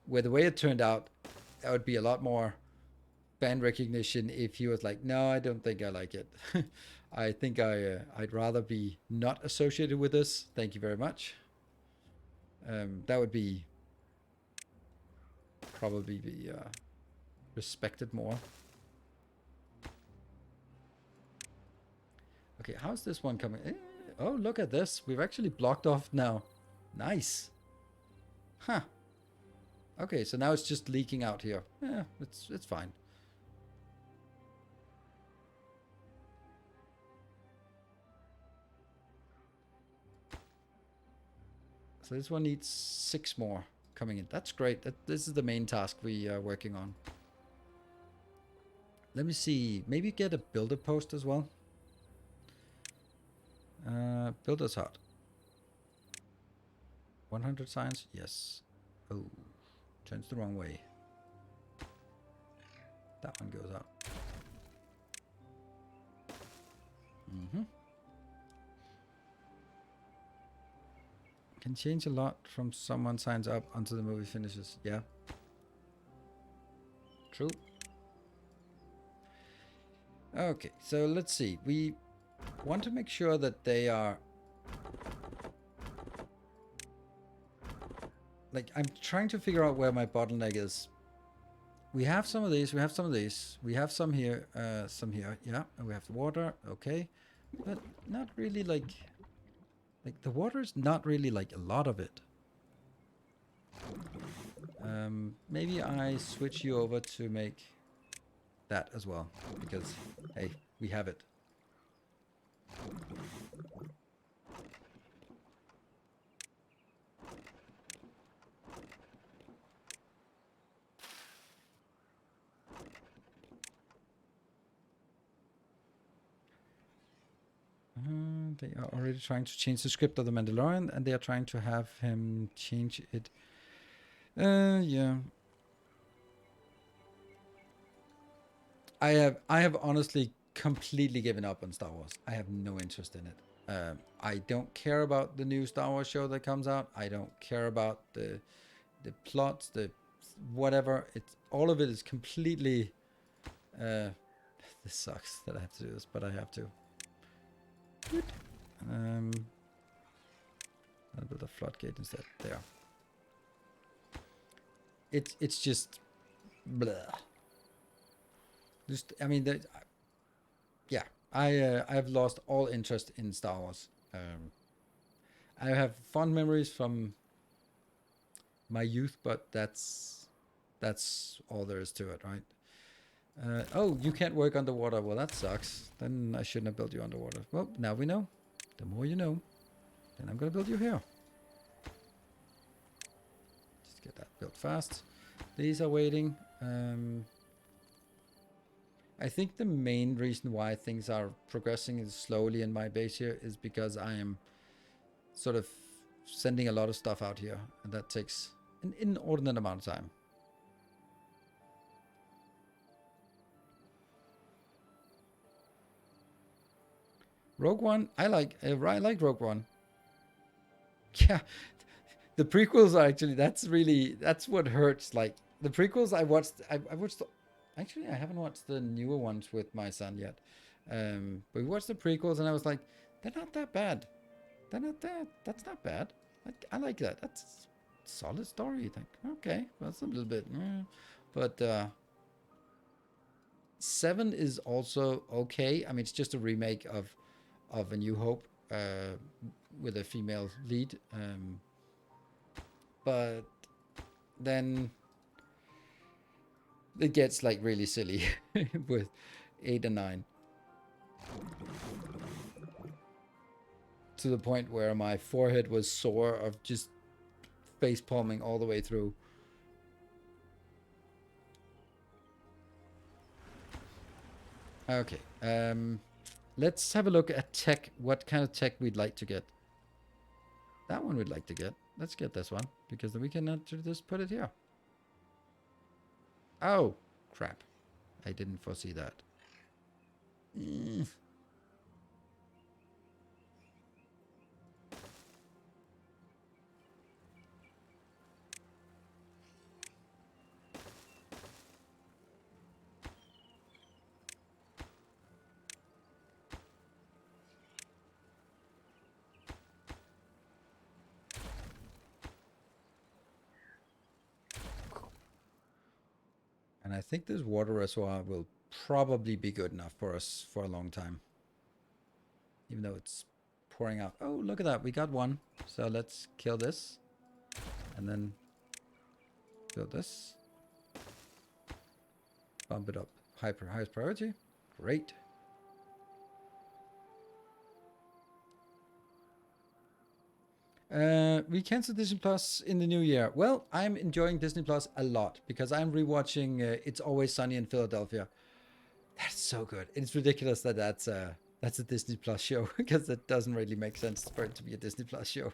with the way it turned out, that would be a lot more fan recognition if he was like, no, I don't think I like it. I think I'd rather be not associated with this. Thank you very much. That would be probably be respected more. Okay, how's this one coming? Oh, look at this. We've actually blocked off now. Nice. Huh. Okay, so now it's just leaking out here. Yeah, it's fine. So this one needs 6 more coming in. That's great. This is the main task we are working on. Let me see. Maybe get a builder post as well. Builder's hut. 100 science? Yes. Oh, turns the wrong way. That one goes up. Can change a lot from someone signs up until the movie finishes. Yeah. True. Okay, so let's see. We want to make sure that they are... Like, I'm trying to figure out where my bottleneck is. We have some of these, we have some of these. We have some here, yeah. And we have the water, okay. But not really like the water's not really like a lot of it. Maybe I switch you over to make that as well, because hey, we have it. They are already trying to change the script of the Mandalorian, and they are trying to have him change it. Yeah. I have honestly completely given up on Star Wars. I have no interest in it. I don't care about the new Star Wars show that comes out. I don't care about the plots, the whatever. It's all of it is completely. This sucks that I have to do this, but I have to. Good. I'll build a floodgate instead. There. It's just, blah. Just I mean that. Yeah, I've lost all interest in Star Wars. I have fond memories from my youth, but that's all there is to it, right? Oh, you can't work underwater. Well, that sucks. Then I shouldn't have built you underwater. Well, now we know. The more you know. Then I'm gonna build you here. Just get that built fast. These are waiting. I think the main reason why things are progressing slowly in my base here is because I am sort of sending a lot of stuff out here, and that takes an inordinate amount of time. Rogue One, I like Rogue One. Yeah, the prequels are actually that's what hurts. Like the prequels, I watched. Actually, I haven't watched the newer ones with my son yet. But we watched the prequels, and I was like, they're not that bad. They're not that. That's not bad. I like that. That's a solid story. You think, okay, that's a little bit, but 7 is also okay. I mean, it's just a remake of A New Hope with a female lead. But then it gets like really silly with 8 and 9. To the point where my forehead was sore of just face palming all the way through. Okay. Let's have a look at tech. What kind of tech we'd like to get. That one we'd like to get. Let's get this one, because then we can just put it here. Oh, crap. I didn't foresee that. And I think this water reservoir will probably be good enough for us for a long time. Even though it's pouring out. Oh, look at that. We got one. So let's kill this. And then build this. Bump it up. Highest priority. Great. We canceled Disney Plus in the new year. Well, I'm enjoying Disney Plus a lot because I'm rewatching It's Always Sunny in Philadelphia. That's so good. It's ridiculous that that's a Disney Plus show because it doesn't really make sense for it to be a Disney Plus show.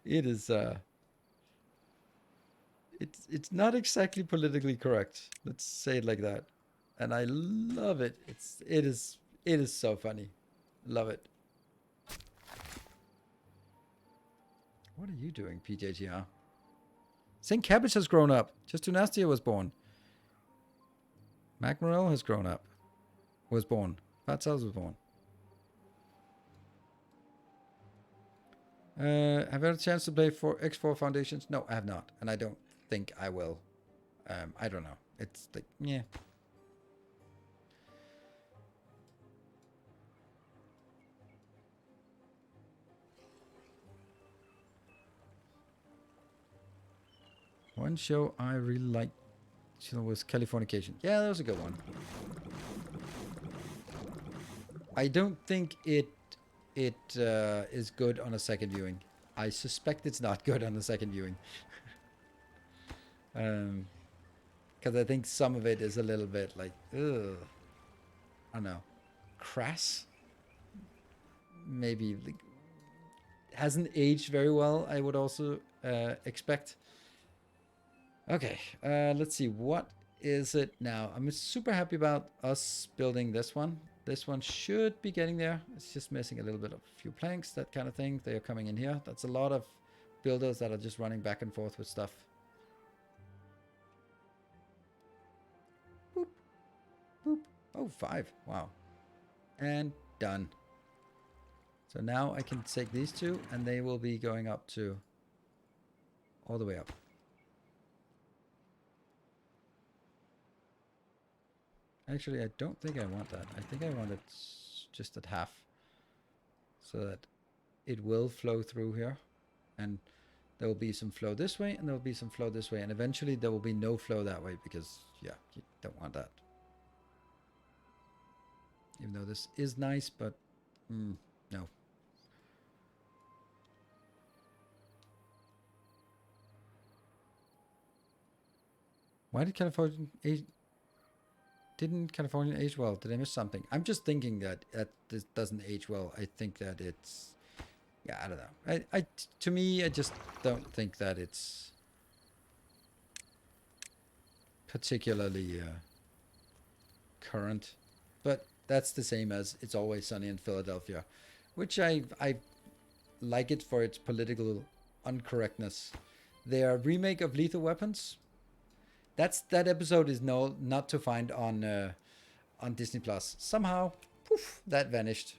It is it's not exactly politically correct. Let's say it like that. And I love it. It is so funny. Love it. What are you doing, PJTR? St. Cabbage has grown up. Just Too Nasty was born. Mac Morell has grown up. Was born. Fat Cells was born. Have you had a chance to play for X4 Foundations? No, I have not. And I don't think I will. I don't know. It's like, yeah. One show I really liked was Californication. Yeah, that was a good one. I don't think it is good on a second viewing. I suspect it's not good on the second viewing. Because I think some of it is a little bit like, ugh. I don't know. Crass? Maybe. Like, hasn't aged very well, I would also expect. Okay, let's see. What is it now? I'm super happy about us building this one. This one should be getting there. It's just missing a little bit of a few planks, that kind of thing. They are coming in here. That's a lot of builders that are just running back and forth with stuff. Boop. Boop. Oh, 5. Wow. And done. So now I can take these two and they will be going up to all the way up. Actually, I don't think I want that. I think I want it just at half. So that it will flow through here. And there will be some flow this way and there will be some flow this way. And eventually there will be no flow that way because, yeah, you don't want that. Even though this is nice, but no. Why did California didn't California age well? Did I miss something? I'm just thinking that this doesn't age well. I think that it's, yeah, I don't know. To me, I just don't think that it's particularly current. But that's the same as It's Always Sunny in Philadelphia, which I like it for its political uncorrectness. Their remake of Lethal Weapons, that episode is not to find on Disney Plus. Somehow, poof, that vanished.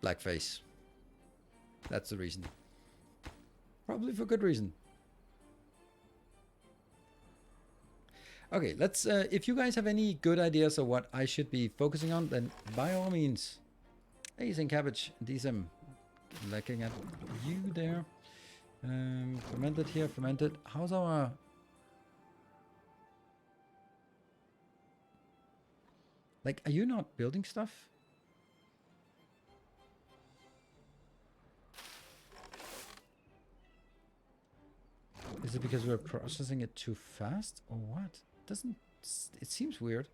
Blackface. That's the reason. Probably for good reason. Okay, let's. If you guys have any good ideas of what I should be focusing on, then by all means. Hey, St. Cabbage, DSM, looking at you there. Fermented here, fermented. How's our... Like, are you not building stuff? Is it because we're processing it too fast or what? It seems weird.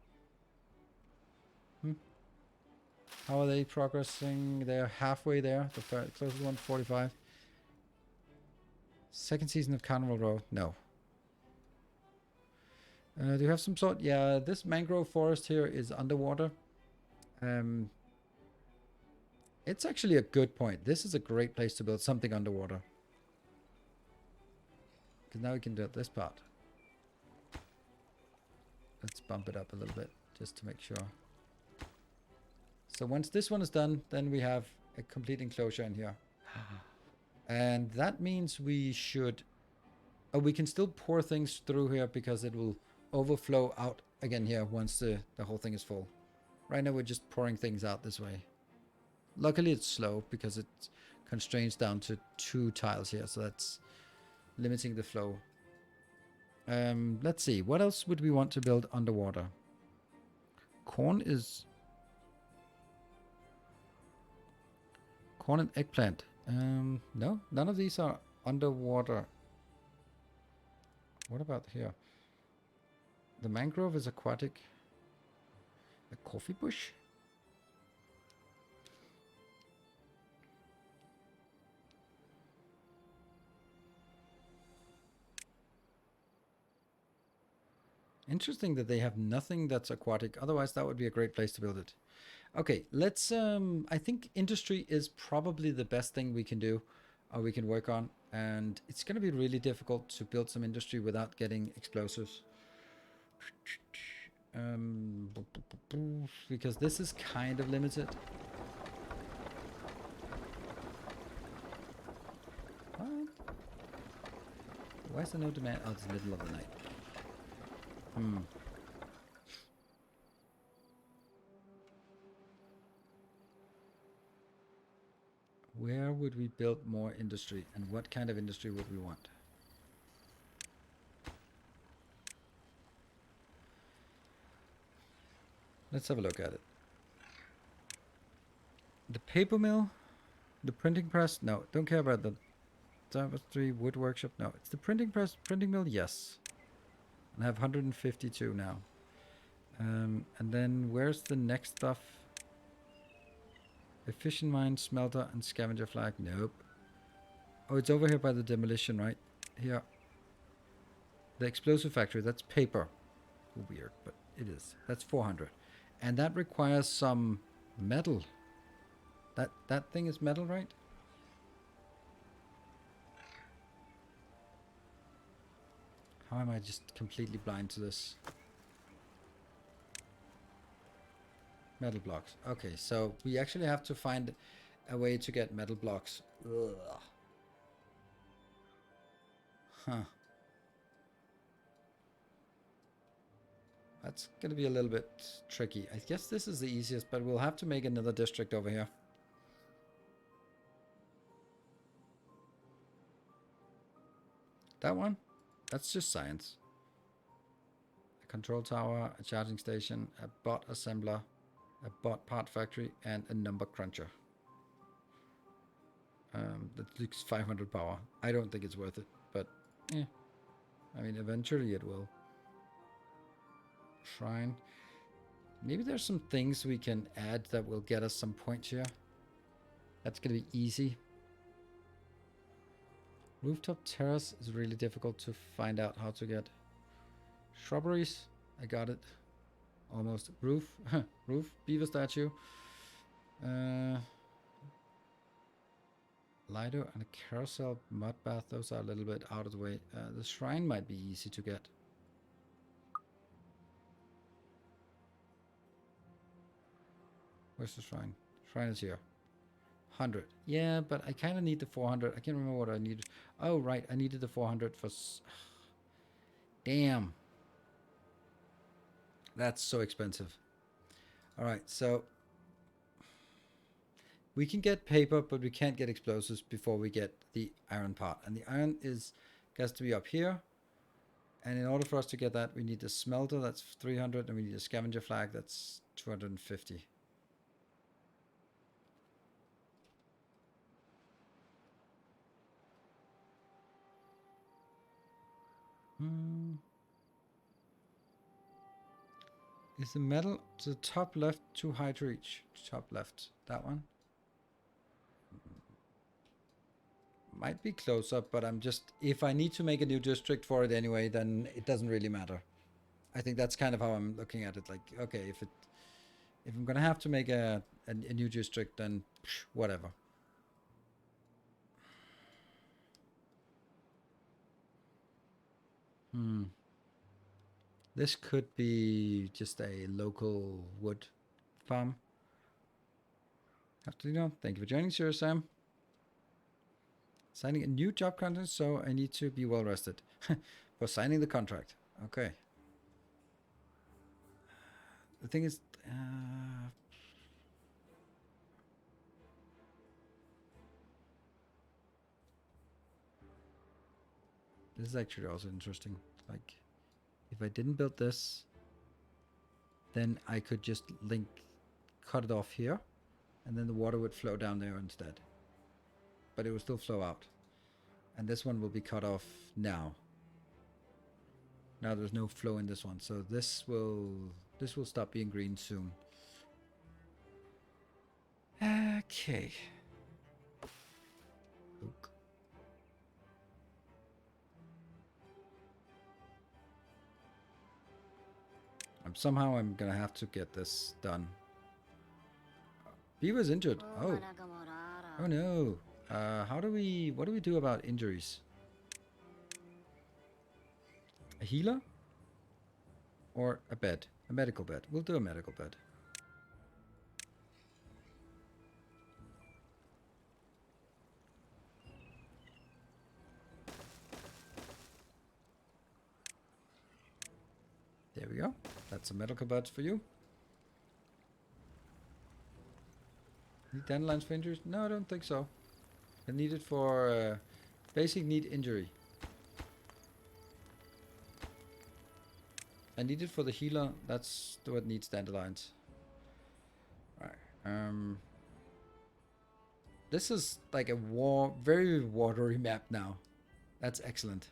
How are they progressing? They're halfway there. The closest one, 45. Second season of Carnival Row? No. Do you have some sort? Yeah, this mangrove forest here is underwater. It's actually a good point. This is a great place to build something underwater. Because now we can do this part. Let's bump it up a little bit just to make sure. So once this one is done, then we have a complete enclosure in here. And that means we should... Oh, we can still pour things through here because it will overflow out again here once the whole thing is full. Right now we're just pouring things out this way. Luckily it's slow because it constrains down to 2 tiles here, so that's limiting the flow. Let's see, what else would we want to build underwater? Corn Corn and eggplant. No, none of these are underwater. What about here? The mangrove is aquatic. A coffee bush? Interesting that they have nothing that's aquatic. Otherwise, that would be a great place to build it. Okay, let's... I think industry is probably the best thing we can do, or we can work on. And it's going to be really difficult to build some industry without getting explosives. Because this is kind of limited. What? Why is there no demand? Oh, it's the middle of the night. Where would we build more industry, and what kind of industry would we want? Let's have a look at it. The paper mill, the printing press, no, don't care about the tapestry, wood workshop, no. It's the printing press, printing mill, yes. And I have 152 now. And then where's the next stuff? Efficient mine, smelter, and scavenger flag, nope. Oh, it's over here by the demolition, right? Here. The explosive factory, that's paper. Weird, but it is. That's 400. And that requires some metal. That thing is metal, right? How am I just completely blind to this? Metal blocks. Okay, so we actually have to find a way to get metal blocks. Ugh. Huh. That's going to be a little bit tricky. I guess this is the easiest, but we'll have to make another district over here. That one? That's just science. A control tower, a charging station, a bot assembler, a bot part factory, and a number cruncher. That looks 500 power. I don't think it's worth it, but yeah. I mean, eventually it will. Shrine. Maybe there's some things we can add that will get us some points here. That's going to be easy. Rooftop terrace is really difficult to find out how to get. Shrubberies, I got it. Almost. Roof, roof, beaver statue. Lido and a carousel mud bath, those are a little bit out of the way. The shrine might be easy to get. Where's the shrine? Shrine is here. 100. Yeah, but I kind of need the 400. I can't remember what I needed. Oh, right. I needed the 400 for... Damn. That's so expensive. All right, so... We can get paper, but we can't get explosives before we get the iron part. And the iron has to be up here. And in order for us to get that, we need a smelter. That's 300. And we need a scavenger flag. That's 250. Is the metal to the top left too high to reach? Top left. That one? Might be close up, but I'm just... If I need to make a new district for it anyway, then it doesn't really matter. I think that's kind of how I'm looking at it. Like, okay, if I'm going to have to make a new district, then whatever. This could be just a local wood farm. Thank you for joining, Sir Sam. Signing a new job contract, so I need to be well rested for signing the contract. Okay. The thing is, this is actually also interesting. Like, if I didn't build this, then I could just cut it off here, and then the water would flow down there instead. but it will still flow out. And this one will be cut off now. Now there's no flow in this one, so this will stop being green soon. Okay. Look. Somehow I'm gonna have to get this done. Beaver's injured. Oh. Oh no. What do we do about injuries? A healer? Or a bed? A medical bed. We'll do a medical bed. There we go. That's a medical bed for you. Need dandelions for injuries? No, I don't think so. I need it for basic need injury. I need it for the healer. That's what needs dandelions. Right. This is like a very watery map now. That's excellent.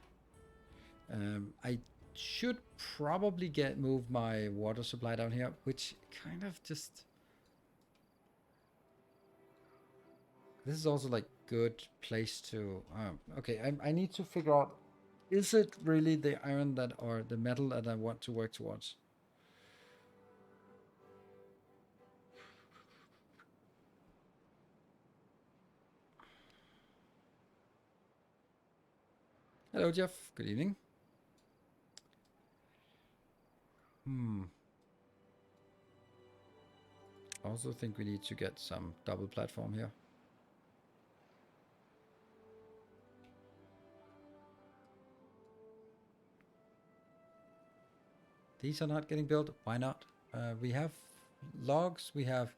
I should probably move my water supply down here, which kind of just... This is also like good place to... okay, I need to figure out, is it really the iron that, or the metal that I want to work towards? Hello, Jeff. Good evening. I also think we need to get some double platform here. These are not getting built. Why not? We have logs. We have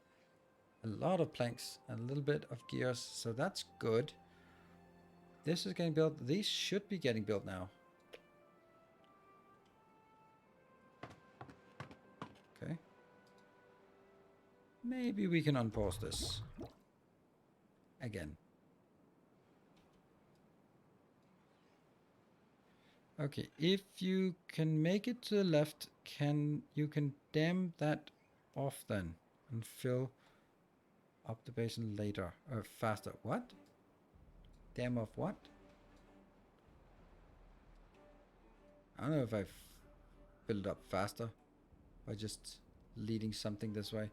a lot of planks and a little bit of gears. So that's good. This is getting built. These should be getting built now. Okay. Maybe we can unpause this. Again. Okay, if you can make it to the left, you can dam that off then and fill up the basin later or faster. What? Dam off what? I don't know if I've built up faster by just leading something this way.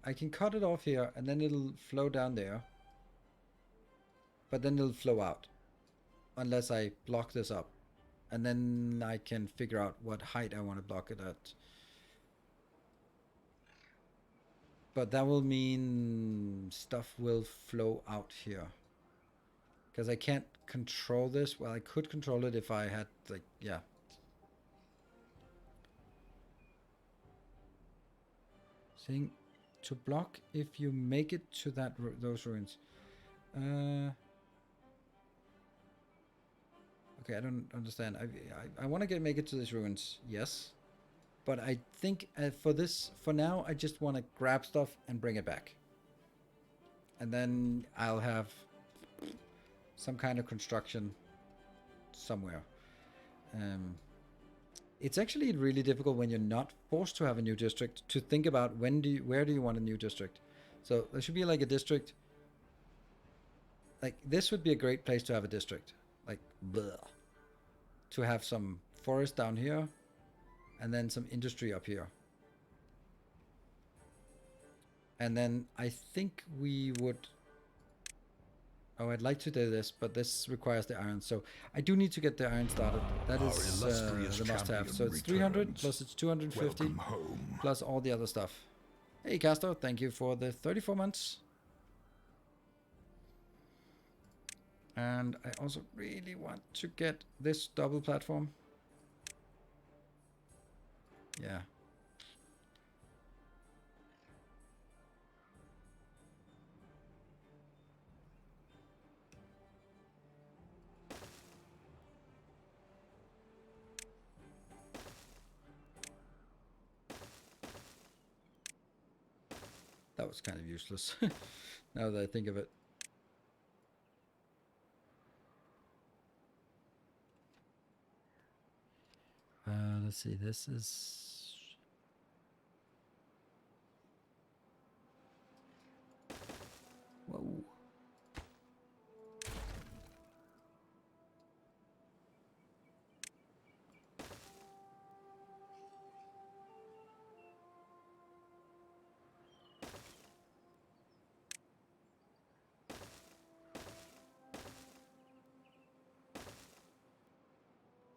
I can cut it off here and then it'll flow down there. But then it'll flow out unless I block this up. And then I can figure out what height I want to block it at. But that will mean stuff will flow out here. Because I can't control this. Well, I could control it if I had, like, yeah. Saying to block if you make it to those ruins. Okay, I don't understand. I want to make it to these ruins, yes. But I think for now, I just want to grab stuff and bring it back. And then I'll have some kind of construction somewhere. It's actually really difficult when you're not forced to have a new district to think about where do you want a new district. So there should be like a district. Like this would be a great place to have a district. Like, bleh. To have some forest down here and then some industry up here. And then I think we would... Oh, I'd like to do this, but this requires the iron. So I do need to get the iron started. That is the must-have. So it's 300 plus it's 250 plus all the other stuff. Hey, Castor, thank you for the 34 months. And I also really want to get this double platform. Yeah. That was kind of useless, now that I think of it. let's see. This is... Whoa.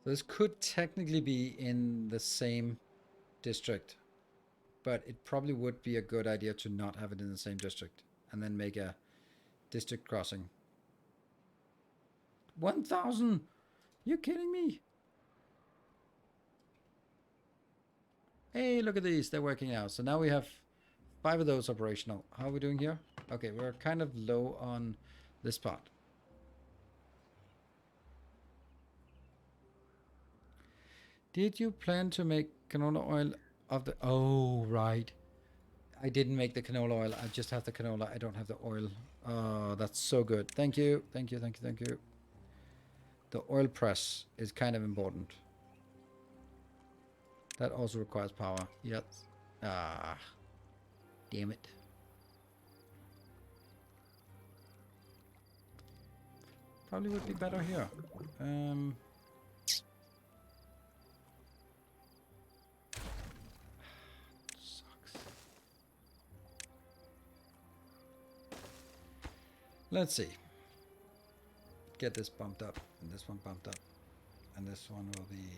This could technically be in the same district, but it probably would be a good idea to not have it in the same district and then make a district crossing. 1,000! You kidding me? Hey, look at these. They're working out. So now we have 5 of those operational. How are we doing here? Okay, we're kind of low on this part. Did you plan to make canola oil of the... Oh, right. I didn't make the canola oil. I just have the canola. I don't have the oil. Oh, that's so good. Thank you. Thank you, thank you, thank you. The oil press is kind of important. That also requires power. Yes. Ah. Damn it. Probably would be better here. Sucks. Let's see. Get this bumped up, and this one bumped up. And this one will be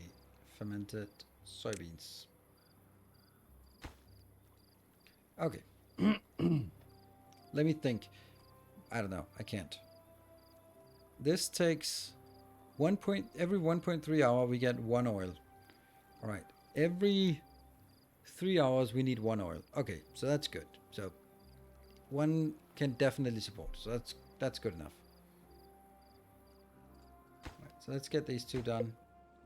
fermented soybeans. Okay. Let me think. I don't know. I can't. This takes every 1.3 hour we get 1 oil. All right. Every 3 hours we need 1 oil. Okay, so that's good. So 1 can definitely support. So that's good enough. All right, so let's get these 2 done.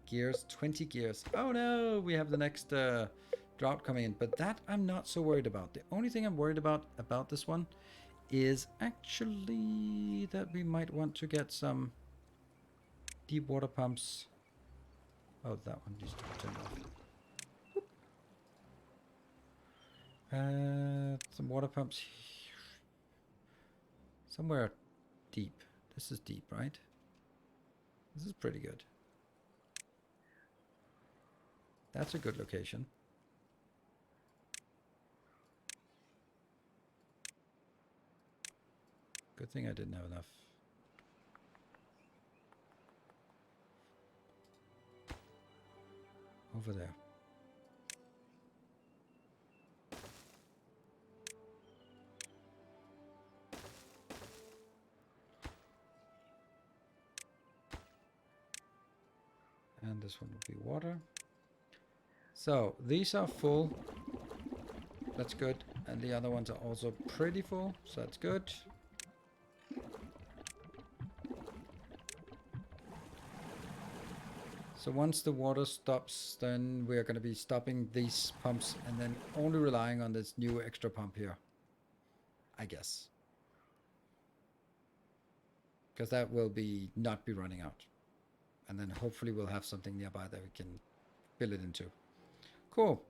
Gears, 20 gears. Oh no, we have the next drought coming in, but that I'm not so worried about. The only thing I'm worried about this one is actually that we might want to get some deep water pumps. Oh, that one needs to be turned off. Some water pumps somewhere deep. This is deep, right? This is pretty good. That's a good location. Good thing I didn't have enough. Over there. And this one will be water. So these are full. That's good. And the other ones are also pretty full. So that's good. So once the water stops, then we're going to be stopping these pumps and then only relying on this new extra pump here, I guess. Because that will not be running out. And then hopefully we'll have something nearby that we can fill it into. Cool.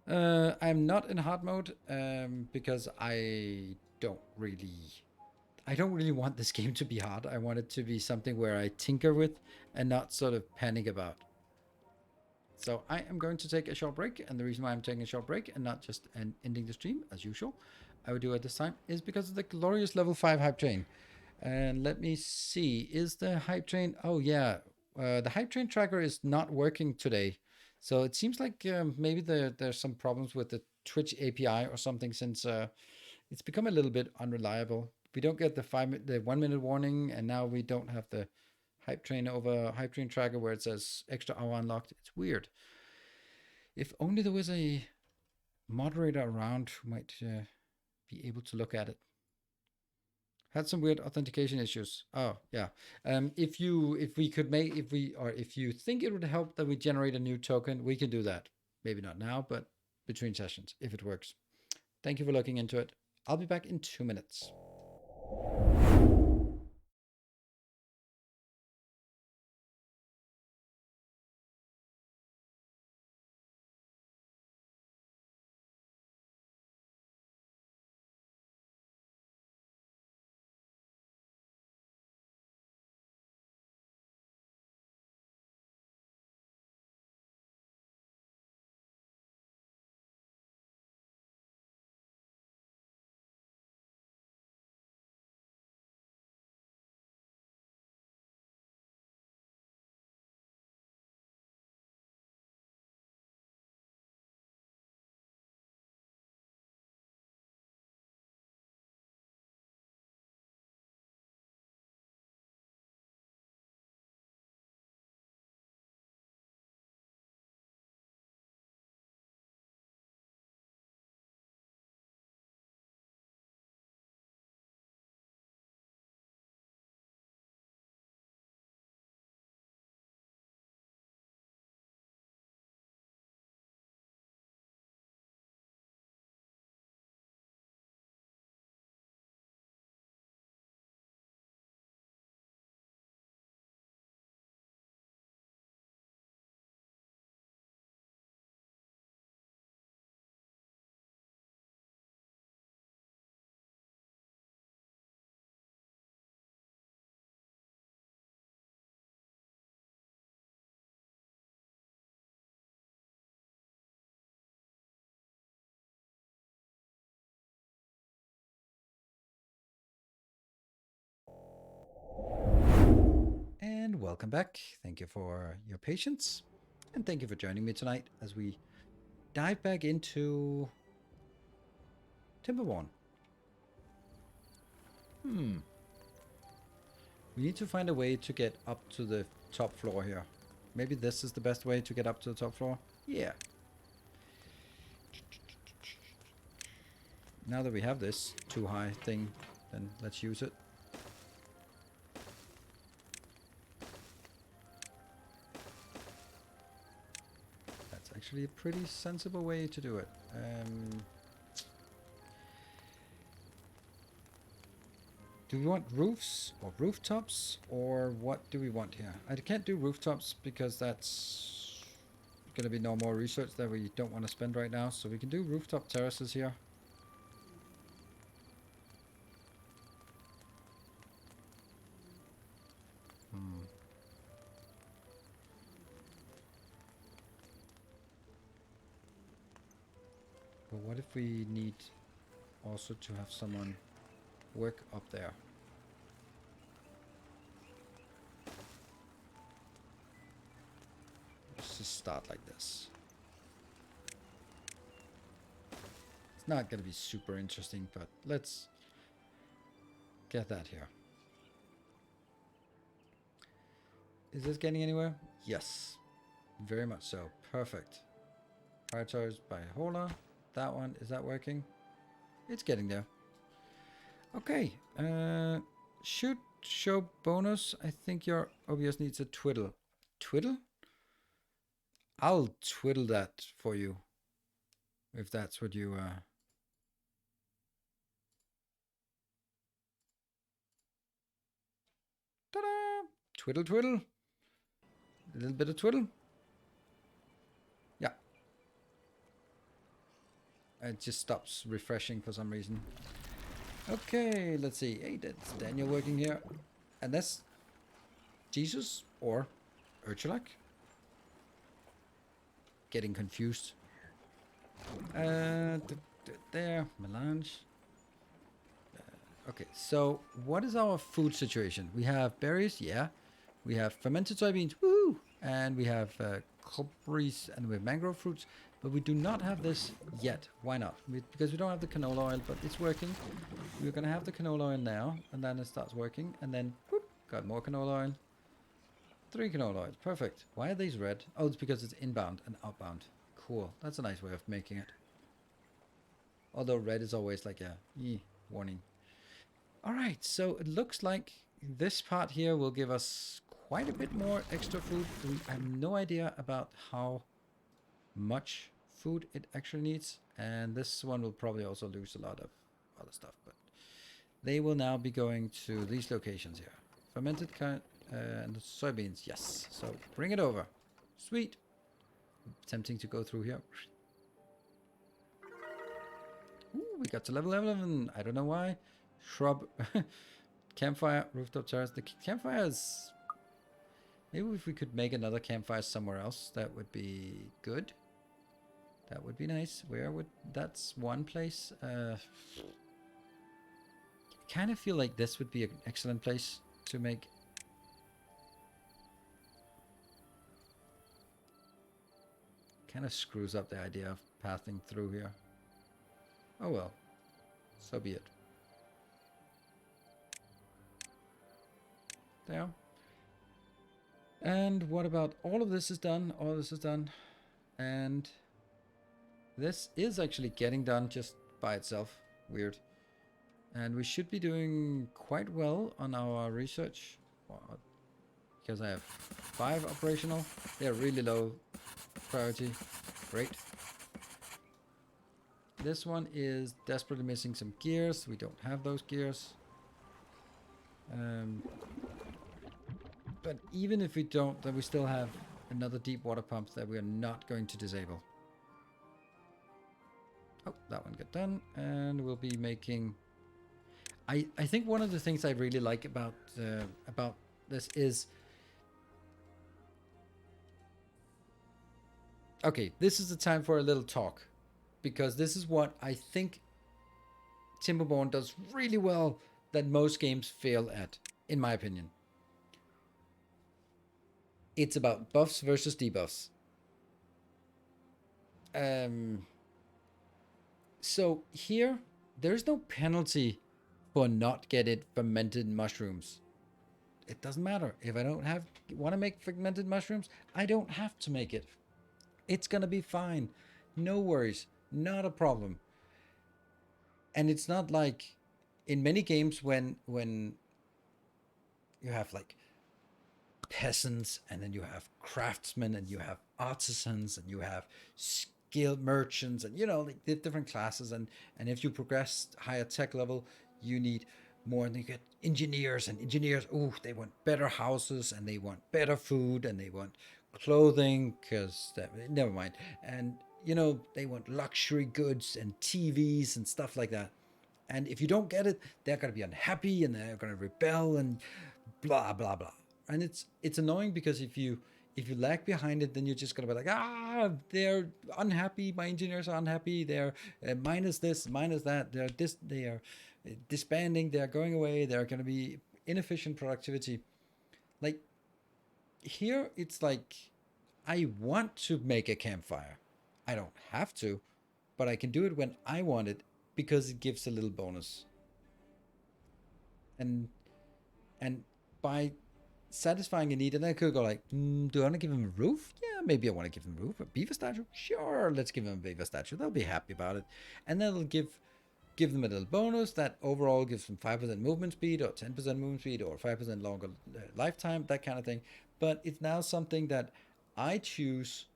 I'm not in hard mode because I don't really want this game to be hard. I want it to be something where I tinker with and not sort of panic about. So I am going to take a short break, and the reason why I'm taking a short break and not just ending the stream as usual, I would do at this time, is because of the glorious level 5 hype train. And let me see, is the hype train... Oh yeah, the hype train tracker is not working today. So it seems like maybe there's some problems with the Twitch API or something, since it's become a little bit unreliable. We don't get the 1 minute warning, and now we don't have the hype train tracker where it says extra hour unlocked. It's weird. If only there was a moderator around who might be able to look at it. Had some weird authentication issues. Oh yeah. If you think it would help that we generate a new token, we can do that. Maybe not now, but between sessions if it works. Thank you for looking into it. I'll be back in 2 minutes. welcome back. Thank you for your patience. And thank you for joining me tonight as we dive back into Timberborn. We need to find a way to get up to the top floor here. Maybe this is the best way to get up to the top floor? Yeah. Now that we have this too high thing, then let's use it. That's actually a pretty sensible way to do it. Do we want roofs or rooftops, or what do we want here? I can't do rooftops because that's going to be no more research that we don't want to spend right now. So we can do rooftop terraces here. But what if we need also to have someone work up there? Let's just start like this. It's not going to be super interesting, but let's get that here. Is this getting anywhere? Yes. Very much so. Perfect. Prioritize by Hola. That one, is that working? It's getting there. Okay. Should show bonus. I think your OBS needs a twiddle. Twiddle? I'll twiddle that for you. If that's what you... Ta-da! Twiddle, twiddle. A little bit of twiddle. Yeah. It just stops refreshing for some reason. Okay, let's see. Hey, that's Daniel working here. And that's Jesus or Urchulak. Getting confused. There, melange. Okay, so what is our food situation? We have berries, yeah. We have fermented soybeans, woo! And we have copperies and we have mangrove fruits. But we do not have this yet. Why not? Because we don't have the canola oil, but it's working. We're going to have the canola oil now, and then it starts working. And then, whoop, got more canola oil. 3 canola oils. Perfect. Why are these red? Oh, it's because it's inbound and outbound. Cool. That's a nice way of making it. Although red is always like a warning. All right, so it looks like this part here will give us quite a bit more extra food. We have no idea about how much food it actually needs, and this one will probably also lose a lot of other stuff, but they will now be going to these locations here. Fermented and soybeans, yes. So bring it over. Sweet. Tempting to go through here. Ooh, we got to level 11. I don't know why. Shrub. Campfire. Rooftop terrace. The campfire is... Maybe if we could make another campfire somewhere else, that would be good. That would be nice. Where would... That's one place. Kind of feel like this would be an excellent place to make. Kind of screws up the idea of passing through here. Oh well. So be it. There. And what about all of this is done? All this is done. And this is actually getting done just by itself. Weird. And we should be doing quite well on our research. Because I have 5 operational. They're really low priority. Great. This one is desperately missing some gears. We don't have those gears. But even if we don't, then we still have another deep water pump that we are not going to disable. Oh, that one got done. And we'll be making... I think one of the things I really like about this is... Okay, this is the time for a little talk. Because this is what I think Timberborn does really well that most games fail at, in my opinion. It's about buffs versus debuffs. So here, there's no penalty for not getting fermented mushrooms. It doesn't matter. If I don't want to make fermented mushrooms, I don't have to make it. It's gonna be fine. No worries. Not a problem. And it's not like in many games when you have like peasants and then you have craftsmen and you have artisans and you have skilled merchants and like the different classes, and if you progress higher tech level, you need more, and you get engineers, and engineers, they want better houses and they want better food and they want clothing, because never mind, and they want luxury goods and TVs and stuff like that. And if you don't get it, they're going to be unhappy and they're going to rebel and blah blah blah. And it's annoying because if you lag behind it, then you're just going to be like, they're unhappy, my engineers are unhappy, they're minus this, minus that, they are disbanding, they're going away, they're going to be inefficient productivity. Like here, it's like I want to make a campfire. I don't have to, but I can do it when I want it because it gives a little bonus. And by satisfying a need, and I could go like, do I want to give him a roof? Yeah, maybe I want to give him a roof. A beaver statue? Sure, let's give him a beaver statue. They'll be happy about it. And then it'll give them a little bonus that overall gives them 5% movement speed or 10% movement speed or 5% longer lifetime, that kind of thing. But it's now something that I choose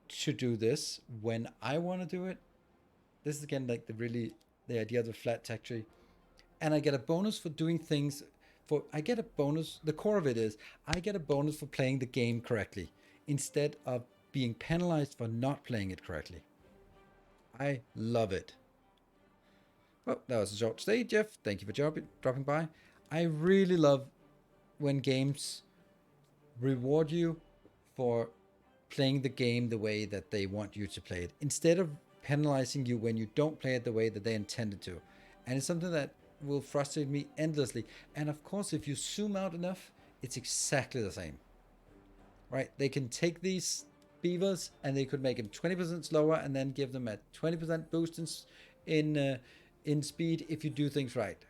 to do this when I want to do it. This is again like the idea of the flat tech tree. And I get a bonus for doing things. I get a bonus. The core of it is I get a bonus for playing the game correctly instead of being penalized for not playing it correctly. I love it. Well, that was a short stay, Jeff. Thank you for dropping by. I really love when games reward you for playing the game the way that they want you to play it, instead of penalizing you when you don't play it the way that they intended to. And it's something that will frustrate me endlessly. And of course, if you zoom out enough, it's exactly the same. Right? They can take these beavers and they could make them 20% slower and then give them a 20% boost in speed if you do things right.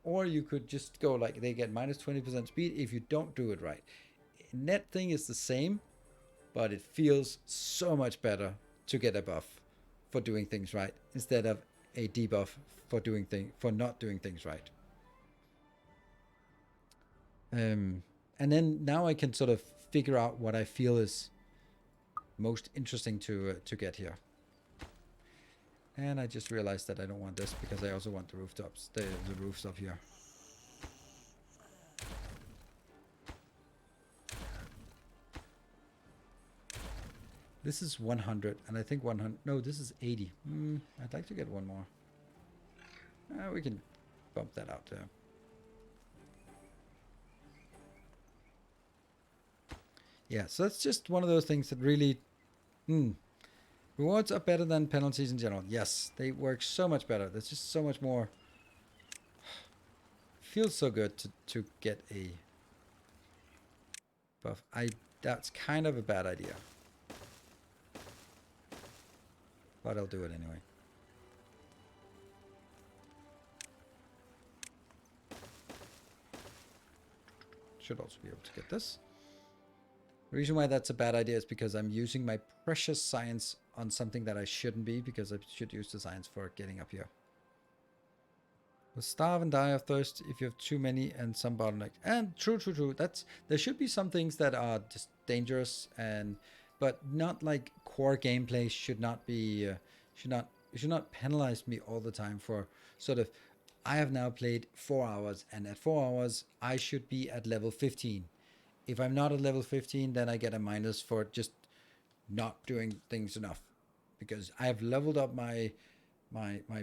Or you could just go like they get minus 20% speed if you don't do it right. Net thing is the same, but it feels so much better to get a buff for doing things right instead of a debuff for not doing things right. And then now I can sort of figure out what I feel is most interesting to get here. And I just realized that I don't want this because I also want the rooftops, the roofs up here. This is 100, and I think 100. No, this is 80. I'd like to get one more. We can bump that out there. Yeah, so that's just one of those things that really... Rewards are better than penalties in general. Yes, they work so much better. There's just so much more. Feels so good to get a buff. That's kind of a bad idea. But I'll do it anyway. Should also be able to get this. The reason why that's a bad idea is because I'm using my precious science on something that I shouldn't be, because I should use the science for getting up here. Will starve and die of thirst if you have too many and some bottlenecks. And true. There should be some things that are just dangerous, but not like core gameplay should not be should not penalize me all the time for sort of. I have now played 4 hours, and at 4 hours I should be at level 15. If I'm not at level 15, then I get a minus for just not doing things enough, because I've leveled up my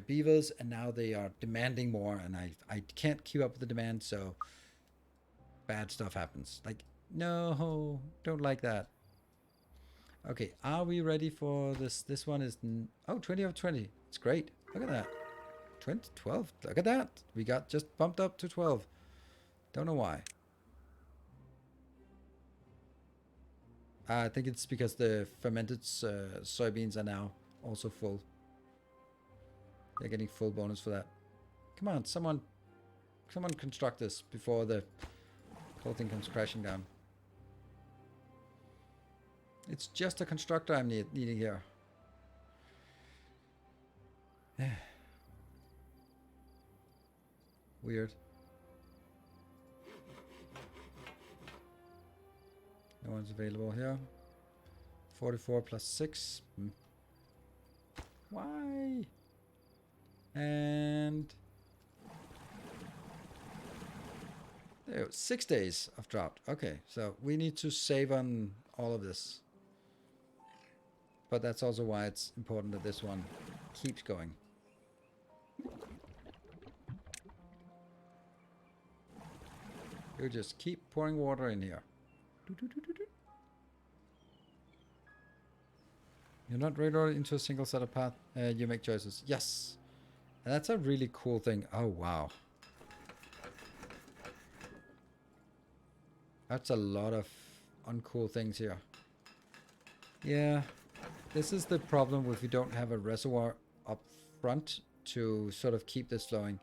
beavers and now they are demanding more, and I can't keep up with the demand, so bad stuff happens. Like, no, don't like that. Okay, are we ready for this? This one is 20 of 20. It's great. Look at that. 12. Look at that. We got just bumped up to 12. Don't know why. I think it's because the fermented soybeans are now also full. They're getting full bonus for that. Come on, someone construct this before the whole thing comes crashing down. It's just a constructor I'm needing here. Weird. No one's available here. 44 plus 6. Why? And there, 6 days of drought. Okay, so we need to save on all of this. But that's also why it's important that this one keeps going. You just keep pouring water in here. You're not railroaded into a single set of path. You make choices. Yes. And that's a really cool thing. Oh, wow. That's a lot of uncool things here. Yeah. This is the problem if you don't have a reservoir up front to sort of keep this flowing.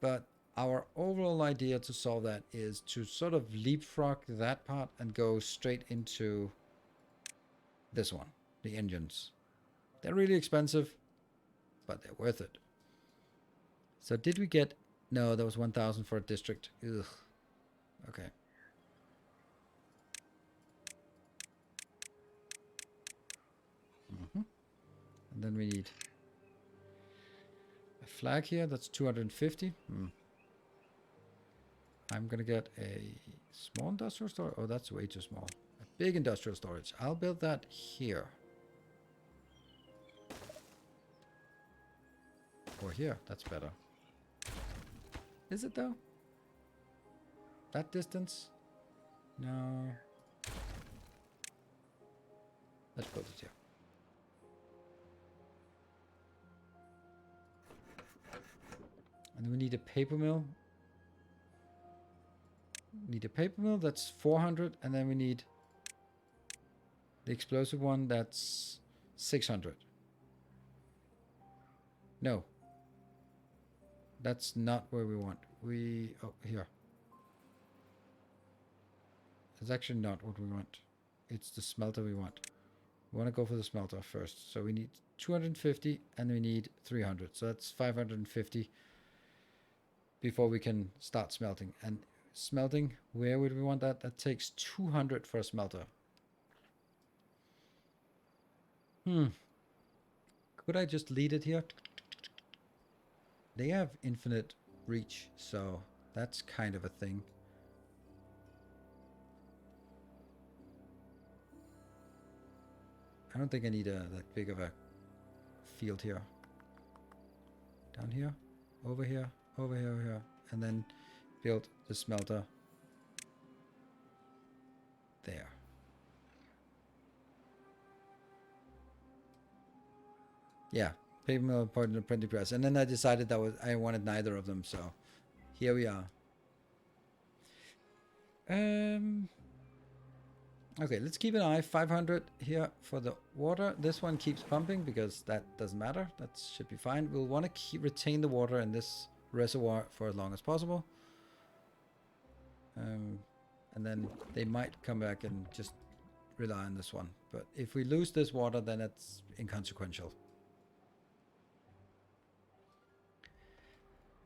But our overall idea to solve that is to sort of leapfrog that part and go straight into this one, the engines. They're really expensive, but they're worth it. So did we get... No, that was 1,000 for a district. Ugh. Okay. And then we need a flag here. That's 250. I'm gonna get a small industrial storage. Oh, that's way too small. A big industrial storage. I'll build that here. Or here. That's better. Is it though? That distance? No. Let's build it here. And then we need a paper mill. Need a paper mill, that's 400, and then we need the explosive one, that's 600. No. That's not where we want. Oh, here. It's actually not what we want. It's the smelter we want. We want to go for the smelter first. So we need 250, and we need 300. So that's 550 before we can start smelting. And smelting, where would we want that? That takes 200 for a smelter. Could I just lead it here? They have infinite reach, so that's kind of a thing. I don't think I need that big of a field here. Down here, over here, over here, over here, and then build the smelter there. Yeah, paper mill, part of the printing press, and then I decided that I wanted neither of them, so here we are. Okay, let's keep an eye. 500 here for the water. This one keeps pumping because that doesn't matter. That should be fine. We'll want to retain the water in this reservoir for as long as possible. And then they might come back and just rely on this one. But if we lose this water, then it's inconsequential.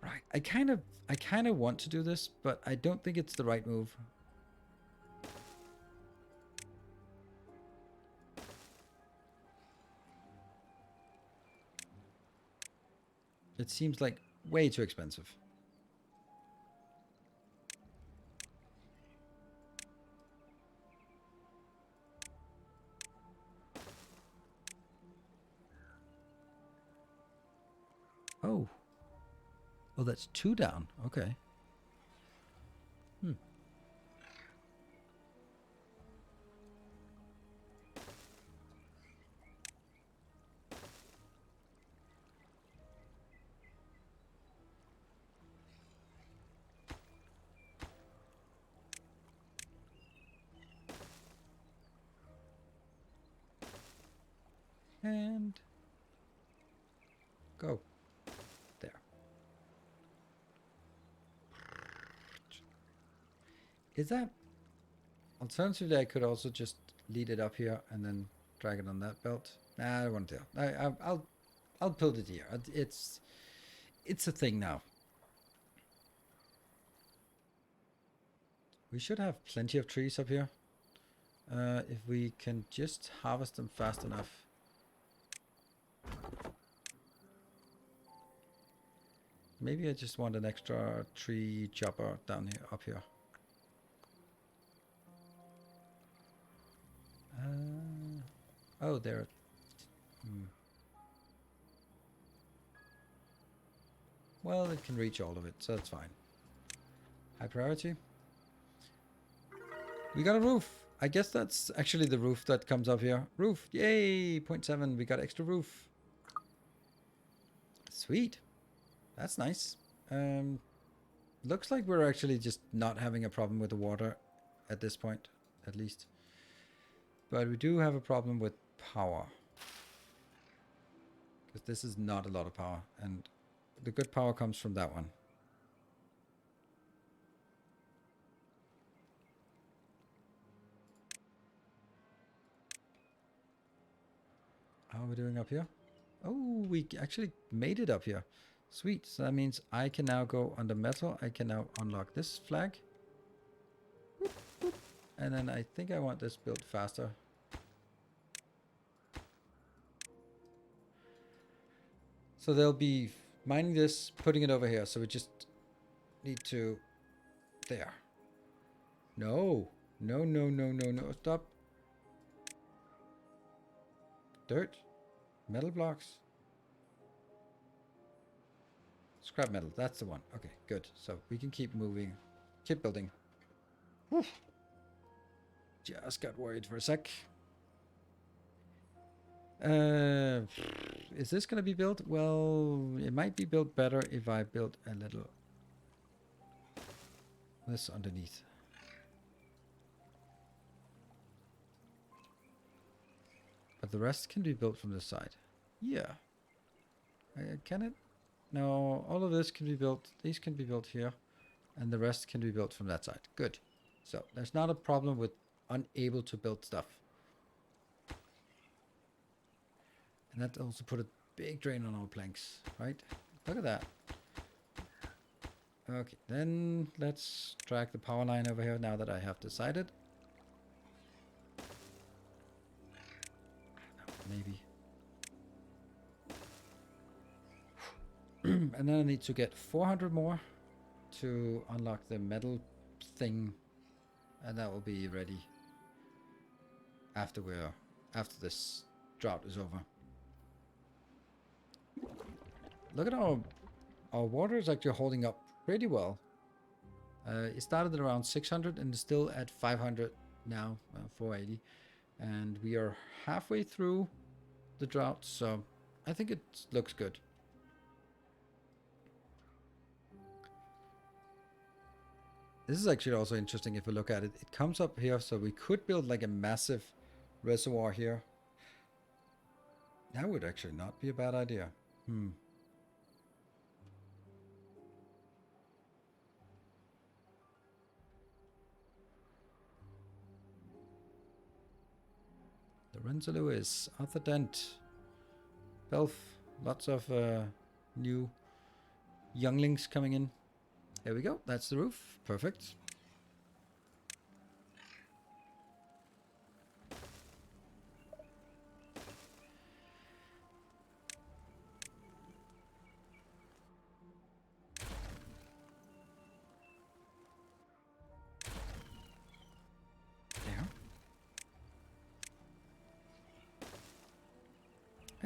Right, I kind of want to do this, but I don't think it's the right move. It seems like way too expensive. Oh. Oh, that's 2 down. Okay. And go. There. Is that... Alternatively, I could also just lead it up here and then drag it on that belt. Nah, I don't want to. I'll build it here. It's a thing now. We should have plenty of trees up here. If we can just harvest them fast enough. Maybe I just want an extra tree chopper down here, up here. Oh, there. Well, it can reach all of it, so that's fine. High priority. We got a roof. I guess that's actually the roof that comes up here. Roof. Yay! 0.7. We got extra roof. Sweet. That's nice. Looks like we're actually just not having a problem with the water at this point, at least. But we do have a problem with power. Because this is not a lot of power. And the good power comes from that one. How are we doing up here? Oh, we actually made it up here. Sweet. So that means I can now go under metal. I can now unlock this flag. Whoop, whoop. And then I think I want this built faster. So they'll be mining this, putting it over here. So we just need to... There. No. No, no, no, no, no. Stop. Dirt. Metal blocks. Scrap metal. That's the one. Okay, good. So we can keep moving. Keep building. Whew. Just got worried for a sec. Is this going to be built? Well, it might be built better if I build a little this underneath. But the rest can be built from this side. Yeah. Can it? No, all of this can be built. These can be built here. And the rest can be built from that side. Good. So there's not a problem with unable to build stuff. And that also put a big drain on our planks, right? Look at that. Okay, then let's drag the power line over here now that I have decided. Maybe. And then I need to get 400 more to unlock the metal thing. And that will be ready after this drought is over. Look at our water is actually holding up pretty well. It started at around 600 and is still at 500 now, 480. And we are halfway through the drought, so I think it looks good. This is actually also interesting if we look at it. It comes up here, so we could build like a massive reservoir here. That would actually not be a bad idea. Lorenzo Lewis, Arthur Dent, Belf, lots of new younglings coming in. There we go, that's the roof, perfect.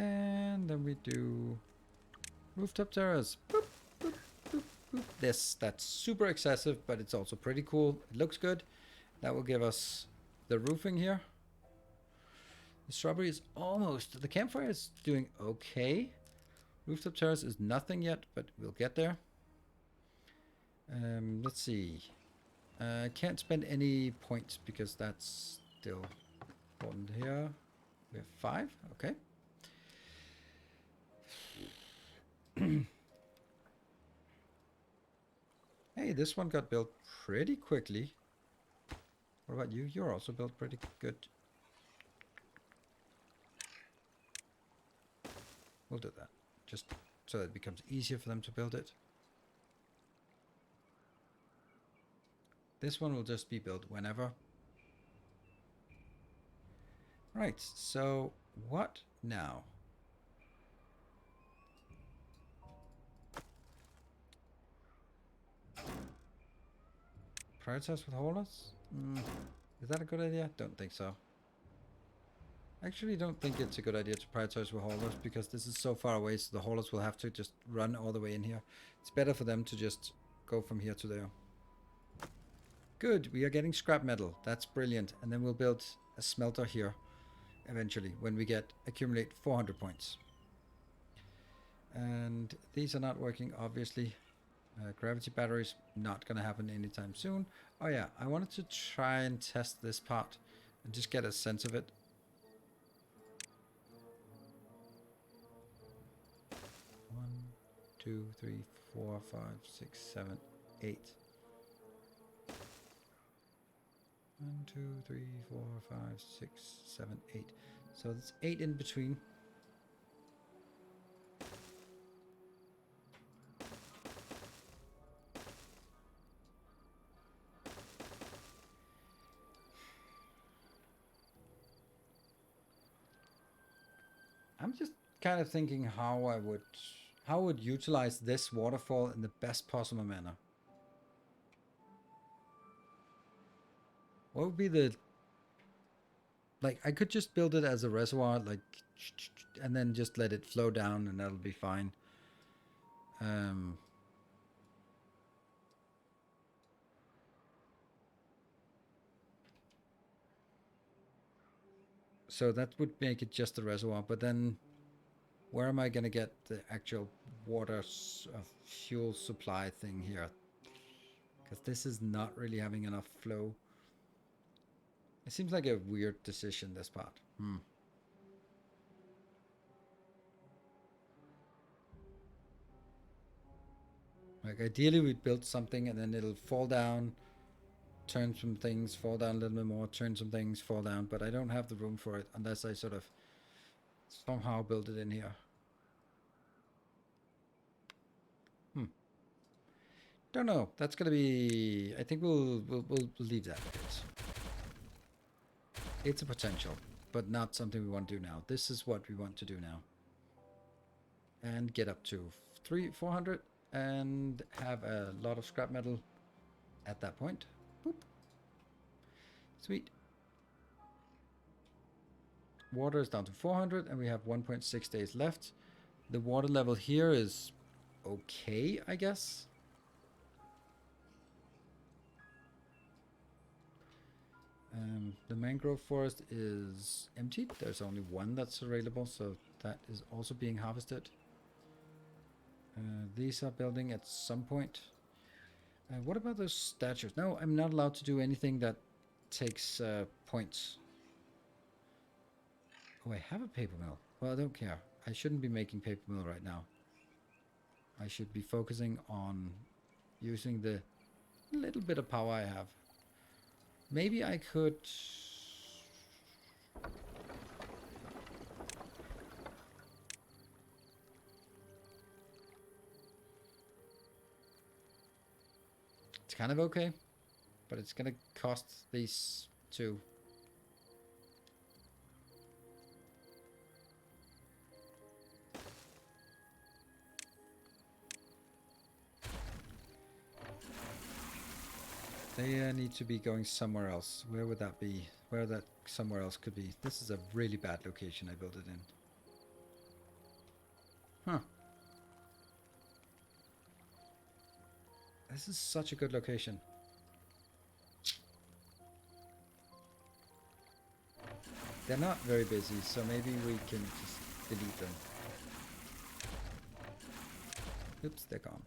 And then we do rooftop terrace. Boop, boop, boop, boop. That's super excessive, but it's also pretty cool. It looks good. That will give us the roofing here. The strawberry is almost... The campfire is doing okay. Rooftop terrace is nothing yet, but we'll get there. Let's see. I can't spend any points because that's still important here. We have 5. Okay. Hey, this one got built pretty quickly. What about you? You're also built pretty good. We'll do that. Just so that it becomes easier for them to build it. This one will just be built whenever. Right, so what now? Prioritize with haulers? Is that a good idea? Don't think so. Actually, don't think it's a good idea to prioritize with haulers because this is so far away, so the haulers will have to just run all the way in here. It's better for them to just go from here to there. Good, we are getting scrap metal. That's brilliant. And then we'll build a smelter here eventually when we accumulate 400 points. And these are not working, obviously. Gravity batteries not going to happen anytime soon. Oh yeah, I wanted to try and test this part and just get a sense of it. One, 2, 3, 4, 5, 6, 7, 8. 1, 2, 3, 4, 5, 6, 7, 8. So it's 8 in between. I'm just kind of thinking how I would utilize this waterfall in the best possible manner. What would be the... Like, I could just build it as a reservoir, like, and then just let it flow down and that'll be fine. So that would make it just a reservoir, but then where am I going to get the actual water fuel supply thing here? Because this is not really having enough flow. It seems like a weird decision, this part. Like, ideally we'd build something and then it'll fall down, turn some things, fall down a little bit more, turn some things, fall down, but I don't have the room for it unless I sort of somehow build it in here. Don't know. That's gonna be... I think we'll leave that. It's a potential, but not something we want to do now. This is what we want to do now. And get up to 400 and have a lot of scrap metal at that point. Boop. Sweet. Water is down to 400 and we have 1.6 days left. The water level here is okay, I guess. The mangrove forest is emptied. There's only one that's available, so that is also being harvested. These are building at some point. What about those statues? No, I'm not allowed to do anything that takes points. Oh, I have a paper mill. Well, I don't care. I shouldn't be making paper mill right now. I should be focusing on using the little bit of power I have. Maybe I could... It's kind of okay, but it's gonna cost these two. They need to be going somewhere else. Where would that be? Where that somewhere else could be? This is a really bad location I built it in. Huh. This is such a good location. They're not very busy, so maybe we can just delete them. Oops, they're gone.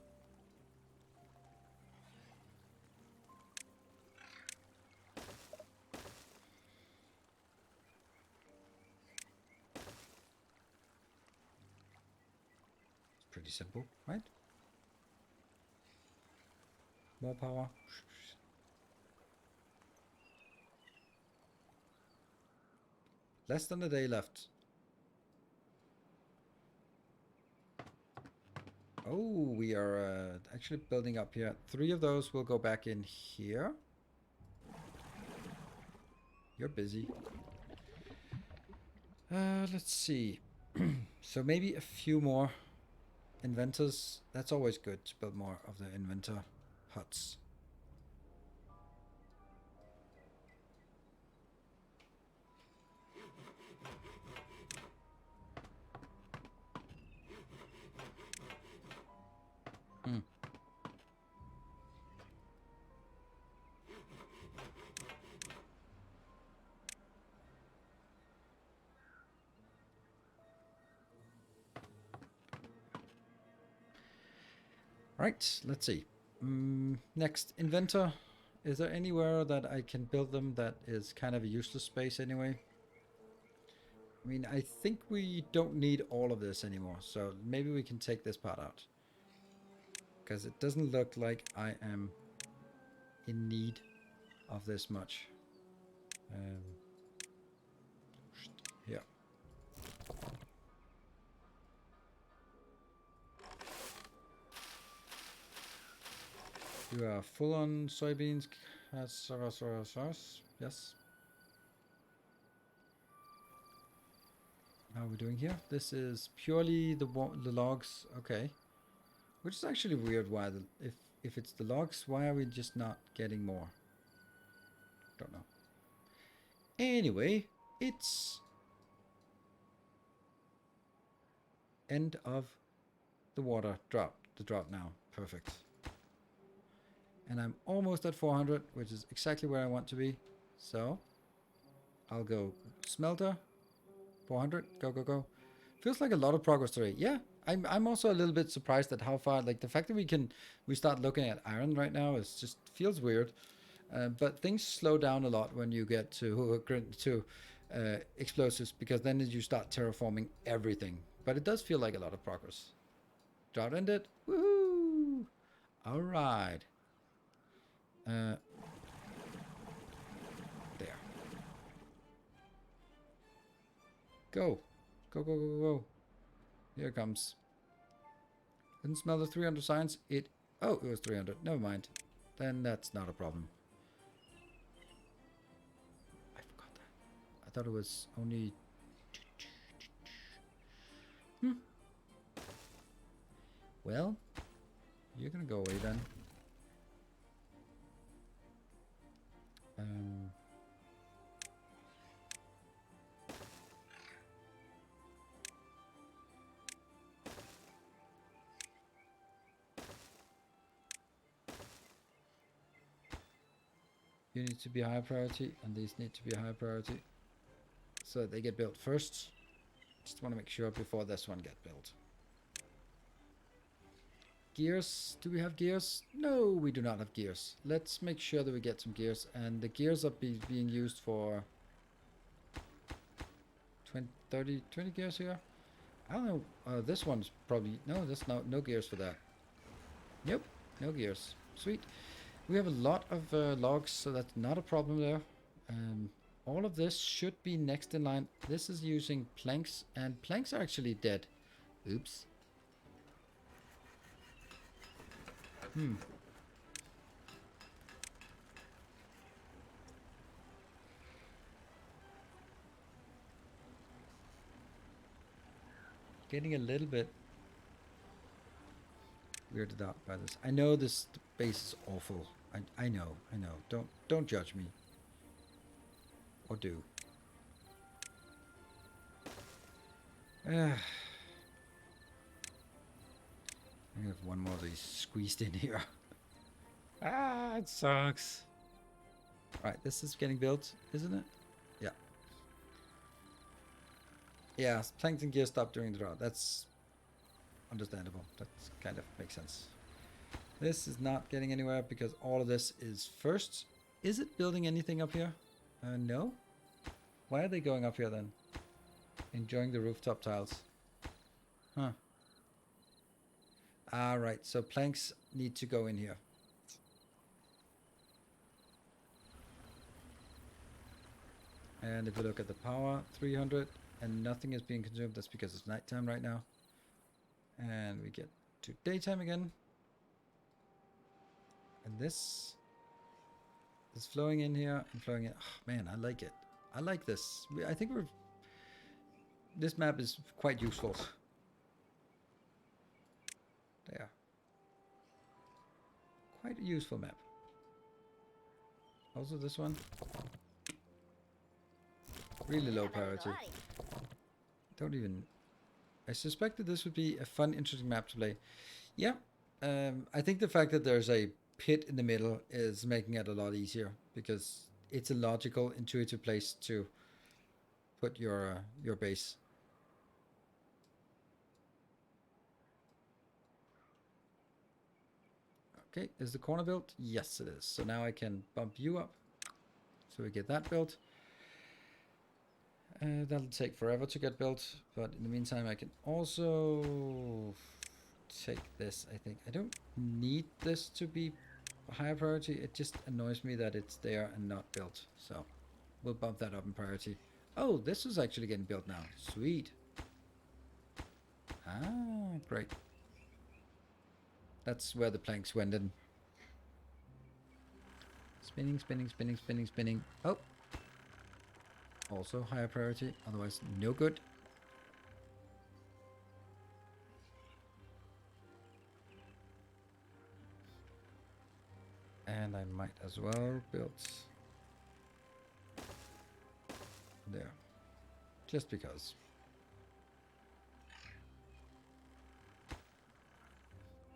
Pretty simple, right? More power. Less than a day left. Oh, we are actually building up here. 3 of those will go back in here. You're busy. Let's see. So maybe a few more inventors. That's always good to build more of the inventor huts. Right, let's see. Next, inventor. Is there anywhere that I can build them that is kind of a useless space anyway? I mean, I think we don't need all of this anymore, so maybe we can take this part out. Because it doesn't look like I am in need of this much. Yeah. You are full on soybeans. Yes. How are we doing here? This is purely the logs. Okay. Which is actually weird. Why if it's the logs, why are we just not getting more? Don't know. Anyway, it's end of the water drought. The drought now. Perfect. And I'm almost at 400, which is exactly where I want to be. So I'll go smelter. 400. Go, go, go. Feels like a lot of progress today. Yeah, I'm also a little bit surprised at how far, like the fact that we start looking at iron right now is just feels weird. But things slow down a lot when you get to explosives, because then you start terraforming everything. But it does feel like a lot of progress. Drought ended. Woohoo! All right. There. Go. Go, go, go, go. Here it comes. Didn't smell the 300 signs. Oh, it was 300. Never mind. Then that's not a problem. I forgot that. I thought it was only... Well, you're gonna go away then. You need to be a high priority, and these need to be a high priority. So they get built first. Just want to make sure before this one get built. Gears. Do we have gears? No, we do not have gears. Let's make sure that we get some gears. And the gears are being used for 20 gears here. I don't know. This one's probably... No, there's no gears for that. Nope, no gears. Sweet. We have a lot of logs, so that's not a problem there. All of this should be next in line. This is using planks, and planks are actually dead. Oops. Getting a little bit weirded out by this. I know this base is awful. I know. Don't judge me. Or do. I have one more of these squeezed in here. It sucks. Right, this is getting built, isn't it? Yeah. Yeah, planks and gear stopped during the drought. That's understandable. That kind of makes sense. This is not getting anywhere because all of this is first. Is it building anything up here? No. Why are they going up here then? Enjoying the rooftop tiles. Huh. All right, so planks need to go in here. And if we look at the power, 300, and nothing is being consumed. That's because it's nighttime right now. And we get to daytime again. And this is flowing in here and flowing in. Oh, man, I like it. I like this. I think this map is quite useful. There. Quite a useful map. Also this one. Really low priority. Don't even... I suspected this would be a fun, interesting map to play. Yeah. I think the fact that there's a pit in the middle is making it a lot easier. Because it's a logical, intuitive place to put your base. Okay, is the corner built? Yes, it is. So now I can bump you up. So we get that built. That'll take forever to get built. But in the meantime, I can also take this, I think. I don't need this to be higher priority. It just annoys me that it's there and not built. So we'll bump that up in priority. Oh, this is actually getting built now. Sweet. Ah, great. That's where the planks went in. Spinning, spinning, spinning, spinning, spinning. Oh. Also higher priority, otherwise no good. And I might as well build there. Just because.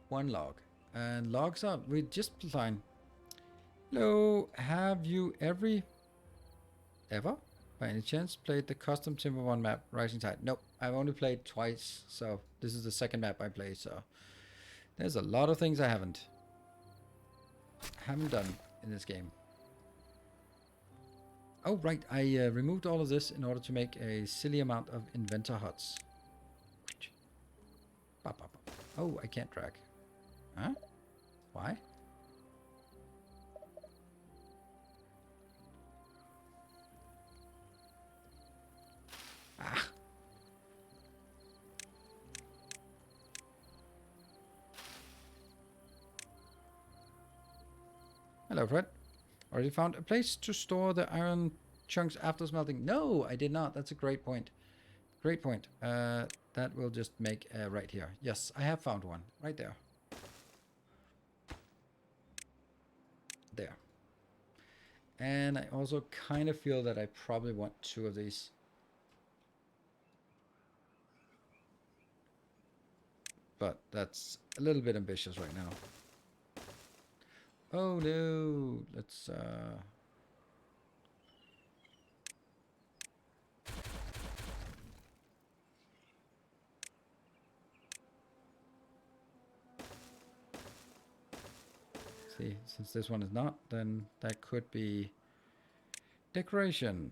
One log. And logs are we just fine. Hello, have you ever by any chance played the custom Timberborn map Rising Tide? Nope, I've only played twice, so this is the second map I play, so there's a lot of things I haven't done in this game. Oh right, I removed all of this in order to make a silly amount of inventor huts. Oh, I can't drag. Huh? Why? Ah. Hello, Fred. Already found a place to store the iron chunks after smelting? No, I did not. That's a great point. Great point. That will just make right here. Yes, I have found one. Right there. There. And I also kind of feel that I probably want 2 of these. But that's a little bit ambitious right now. Oh no, let's see, since this one is not, then that could be decoration.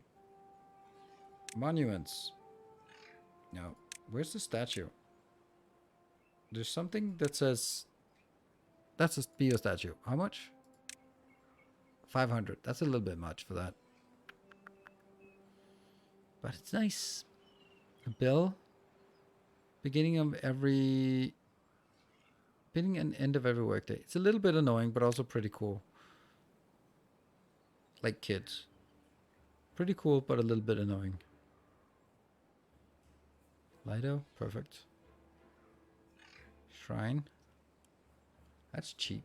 Monuments. No, where's the statue? There's something that says that's a bio statue. How much? 500. That's a little bit much for that. But it's nice. A bill. Beginning and end of every workday. It's a little bit annoying, but also pretty cool. Like kids. Pretty cool, but a little bit annoying. Lido. Perfect. Shrine. That's cheap.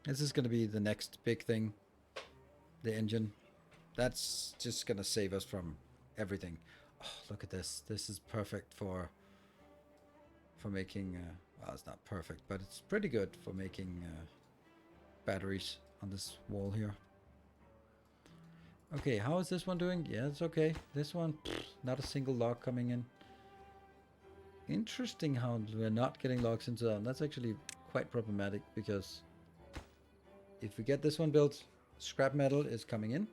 This is going to be the next big thing. The engine. That's just going to save us from everything. Oh, look at this. This is perfect for making... well, it's not perfect, but it's pretty good for making batteries on this wall here. Okay, how is this one doing? Yeah, it's okay. This one, not a single log coming in. Interesting how we're not getting logs into that. That's actually quite problematic because if we get this one built, scrap metal is coming in.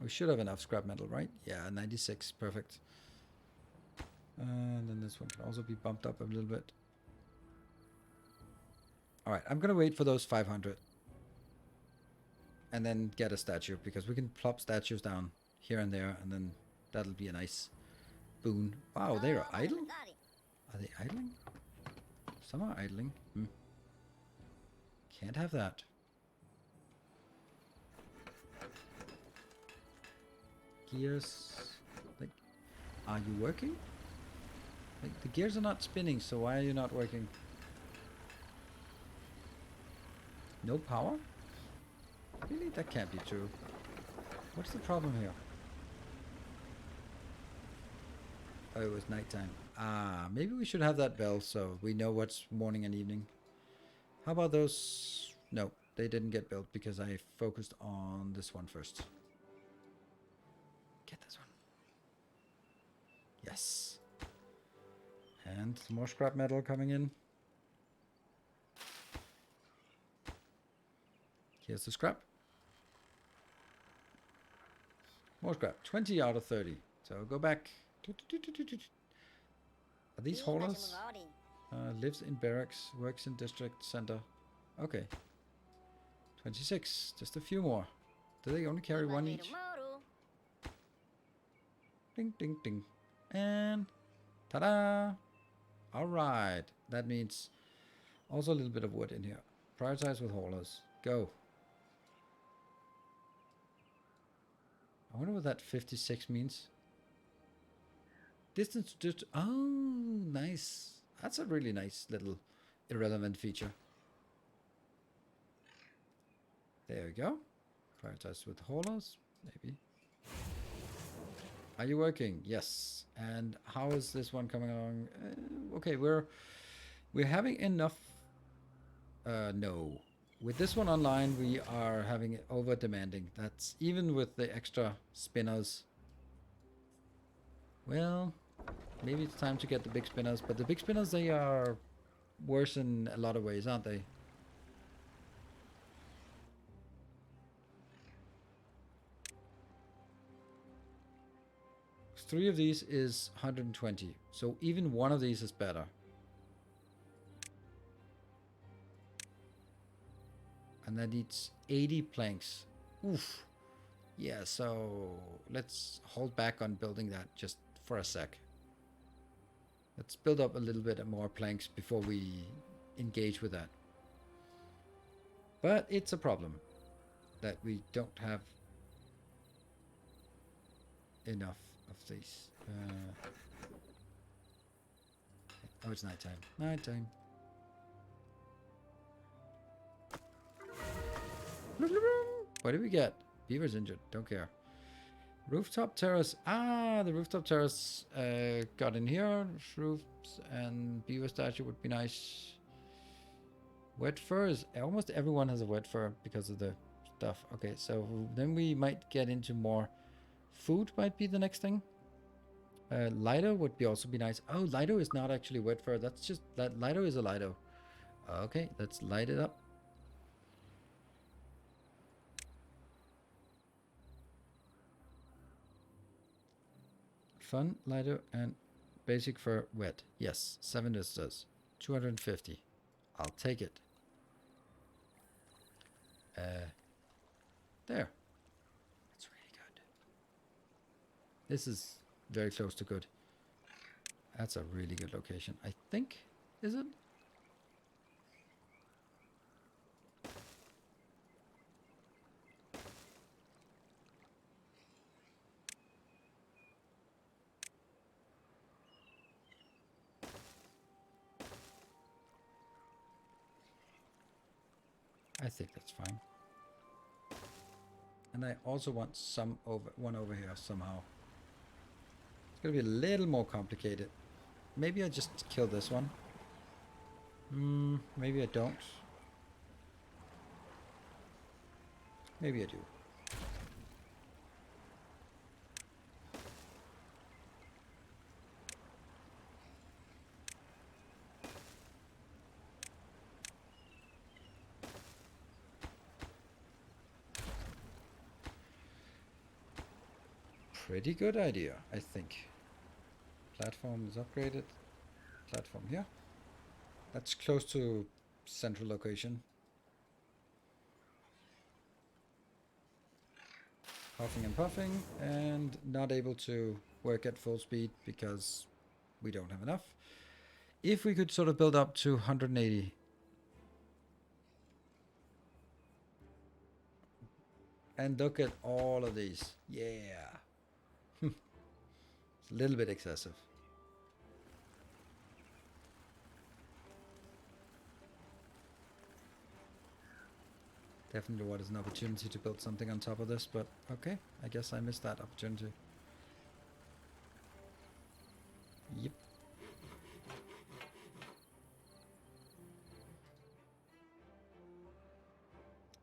We should have enough scrap metal, right? Yeah, 96, perfect. And then this one can also be bumped up a little bit. All right, I'm gonna wait for those 500. And then get a statue, because we can plop statues down here and there, and then that'll be a nice boon. Wow, they are idle? Are they idling? Some are idling. Can't have that. Gears. Like, are you working? Like, the gears are not spinning, so why are you not working? No power? Really? That can't be true. What's the problem here? Oh, it was nighttime. Ah, maybe we should have that bell so we know what's morning and evening. How about those? No, they didn't get built because I focused on this one first. Get this one. Yes. And more scrap metal coming in. Here's the scrap. More scrap. 20 out of 30. So go back. Are these haulers? Lives in barracks, works in district center. Okay. 26. Just a few more. Do they only carry one each? Ding, ding, ding. And ta-da! Alright. That means also a little bit of wood in here. Prioritize with haulers. Go. I wonder what that 56 means. Distance to just... Oh, nice. That's a really nice little irrelevant feature. There we go. Prioritize with haulers, maybe. Are you working? Yes. And how is this one coming along? Okay, we're having enough. No. With this one online, we are having it over demanding. That's even with the extra spinners. Well, maybe it's time to get the big spinners, but the big spinners, they are worse in a lot of ways, aren't they? Three of these is 120, so even one of these is better. And that needs 80 planks. Oof. Yeah, so let's hold back on building that just for a sec. Let's build up a little bit more planks before we engage with that. But it's a problem that we don't have enough of these. Oh, it's nighttime. Nighttime. What did we get? Beaver's injured. Don't care. Rooftop terrace. Ah, the rooftop terrace got in here. Roofs and beaver statue would be nice. Wet furs. Almost everyone has a wet fur because of the stuff. Okay, so then we might get into more food. Might be the next thing. Lido would be also be nice. Oh, Lido is not actually wet fur. That's just that Lido is a Lido. Okay, let's light it up. Fun, Lido, and basic fur wet. Yes, 7 visitors. 250. I'll take it. There. That's really good. This is very close to good. That's a really good location. I think, is it? I think that's fine. And I also want one over here somehow. It's gonna be a little more complicated. Maybe I just kill this one. Maybe I don't. Maybe I do. pretty good idea, I think. Platform is upgraded. Platform here. That's close to central location. Huffing and puffing, and not able to work at full speed because we don't have enough. If we could sort of build up to 180. And look at all of these. Yeah. It's a little bit excessive. Definitely what is an opportunity to build something on top of this, but okay, I guess I missed that opportunity. Yep.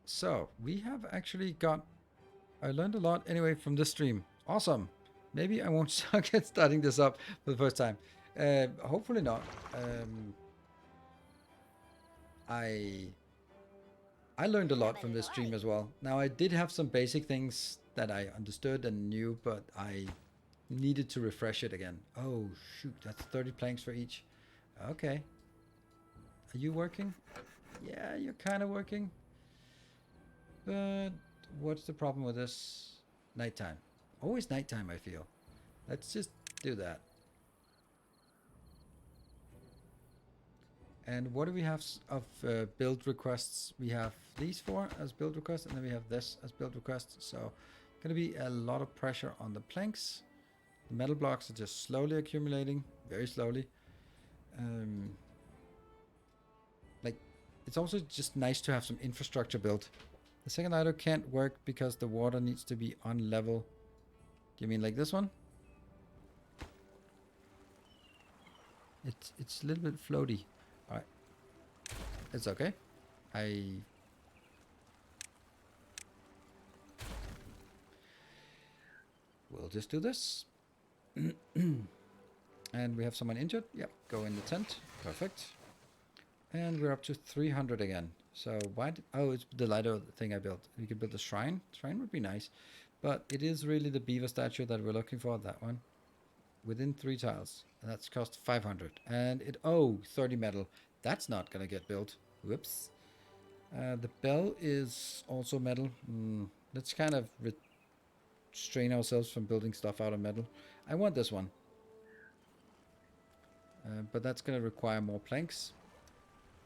So, we have actually got... I learned a lot anyway from this stream. Awesome. Maybe I won't suck at starting this up for the first time. Hopefully not. I learned a lot from this stream as well. Now, I did have some basic things that I understood and knew, but I needed to refresh it again. Oh, shoot. That's 30 planks for each. Okay. Are you working? Yeah, you're kind of working. But what's the problem with this? Nighttime. Always nighttime, I feel. Let's just do that. And what do we have of build requests? We have these four as build requests, and then we have this as build requests. So, going to be a lot of pressure on the planks. The metal blocks are just slowly accumulating, very slowly. Like, it's also just nice to have some infrastructure built. The second idle can't work because the water needs to be on level. Do you mean like this one? It's a little bit floaty. Alright. It's okay. We'll just do this. And we have someone injured. Yep, go in the tent. Perfect. And we're up to 300 again. So why did... Oh, it's the lighter thing I built. We could build a shrine. Shrine would be nice. But it is really the beaver statue that we're looking for, that one. Within 3 tiles. And that's cost 500. And it... Oh, 30 metal. That's not going to get built. Whoops. The bell is also metal. Let's kind of restrain ourselves from building stuff out of metal. I want this one. But that's going to require more planks.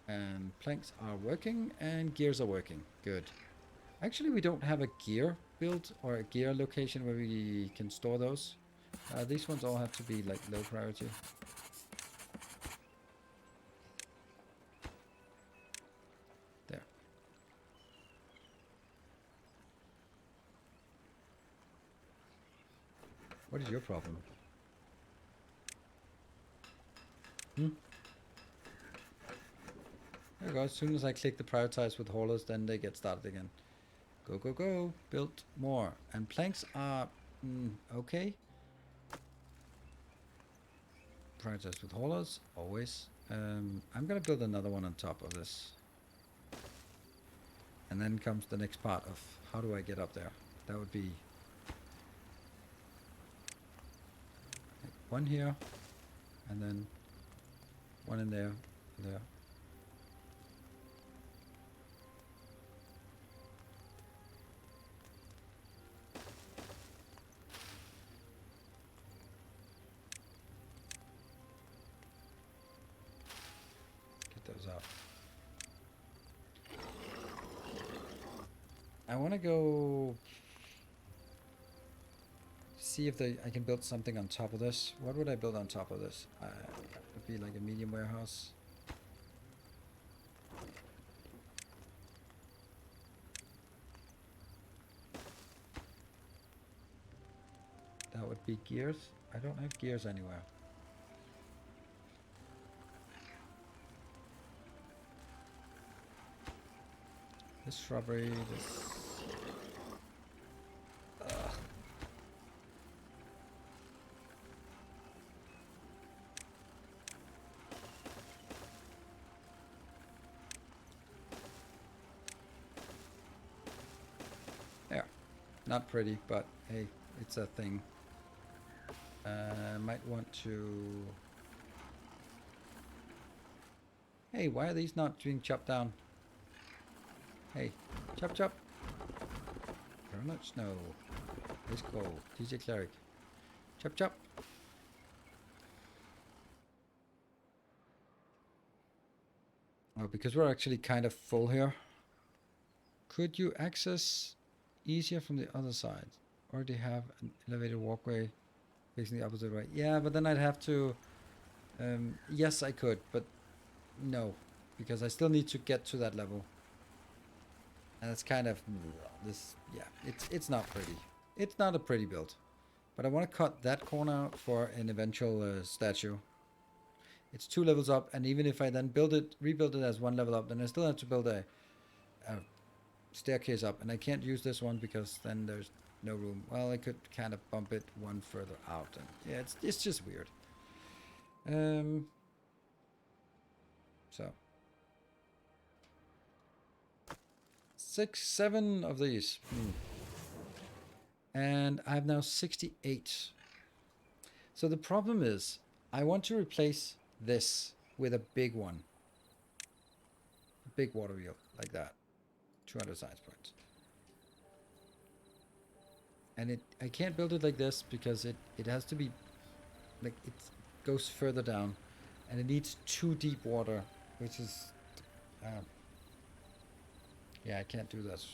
And planks are working, and gears are working. Good. Actually, we don't have a gear build or a gear location where we can store those. These ones all have to be like low priority. There. What is your problem? There we go. As soon as I click the prioritize with haulers, then they get started again. Go, go, go. Build more. And planks are okay. Prioritize with haulers, always. I'm going to build another one on top of this. And then comes the next part of how do I get up there. That would be one here, and then one in there, there. Out. I want to go see if I can build something on top of this. What would I build on top of this? It would be like a medium warehouse. That would be gears. I don't have gears anywhere. This shrubbery, this... There. Not pretty, but hey, it's a thing. Might want to... Hey, why are these not being chopped down? Hey, chop chop. Very much snow. Let's go. DJ Cleric. Chop chop. Oh, because we're actually kind of full here. Could you access easier from the other side? Or do you have an elevated walkway facing the opposite way? Yeah, but then I'd have to... yes, I could, but no. Because I still need to get to that level. And it's kind of... this. Yeah, it's not pretty. It's not a pretty build. But I want to cut that corner out for an eventual statue. It's 2 levels up, and even if I then rebuild it as 1 level up, then I still have to build a staircase up, and I can't use this one because then there's no room. Well, I could kind of bump it 1 further out, and yeah, it's just weird. So 6, 7 of these, and I have now 68. So the problem is, I want to replace this with a big one. A big water wheel, like that. 200 science points. And I can't build it like this because it has to be, like, it goes further down. And it needs 2 deep water, which is, yeah, I can't do this.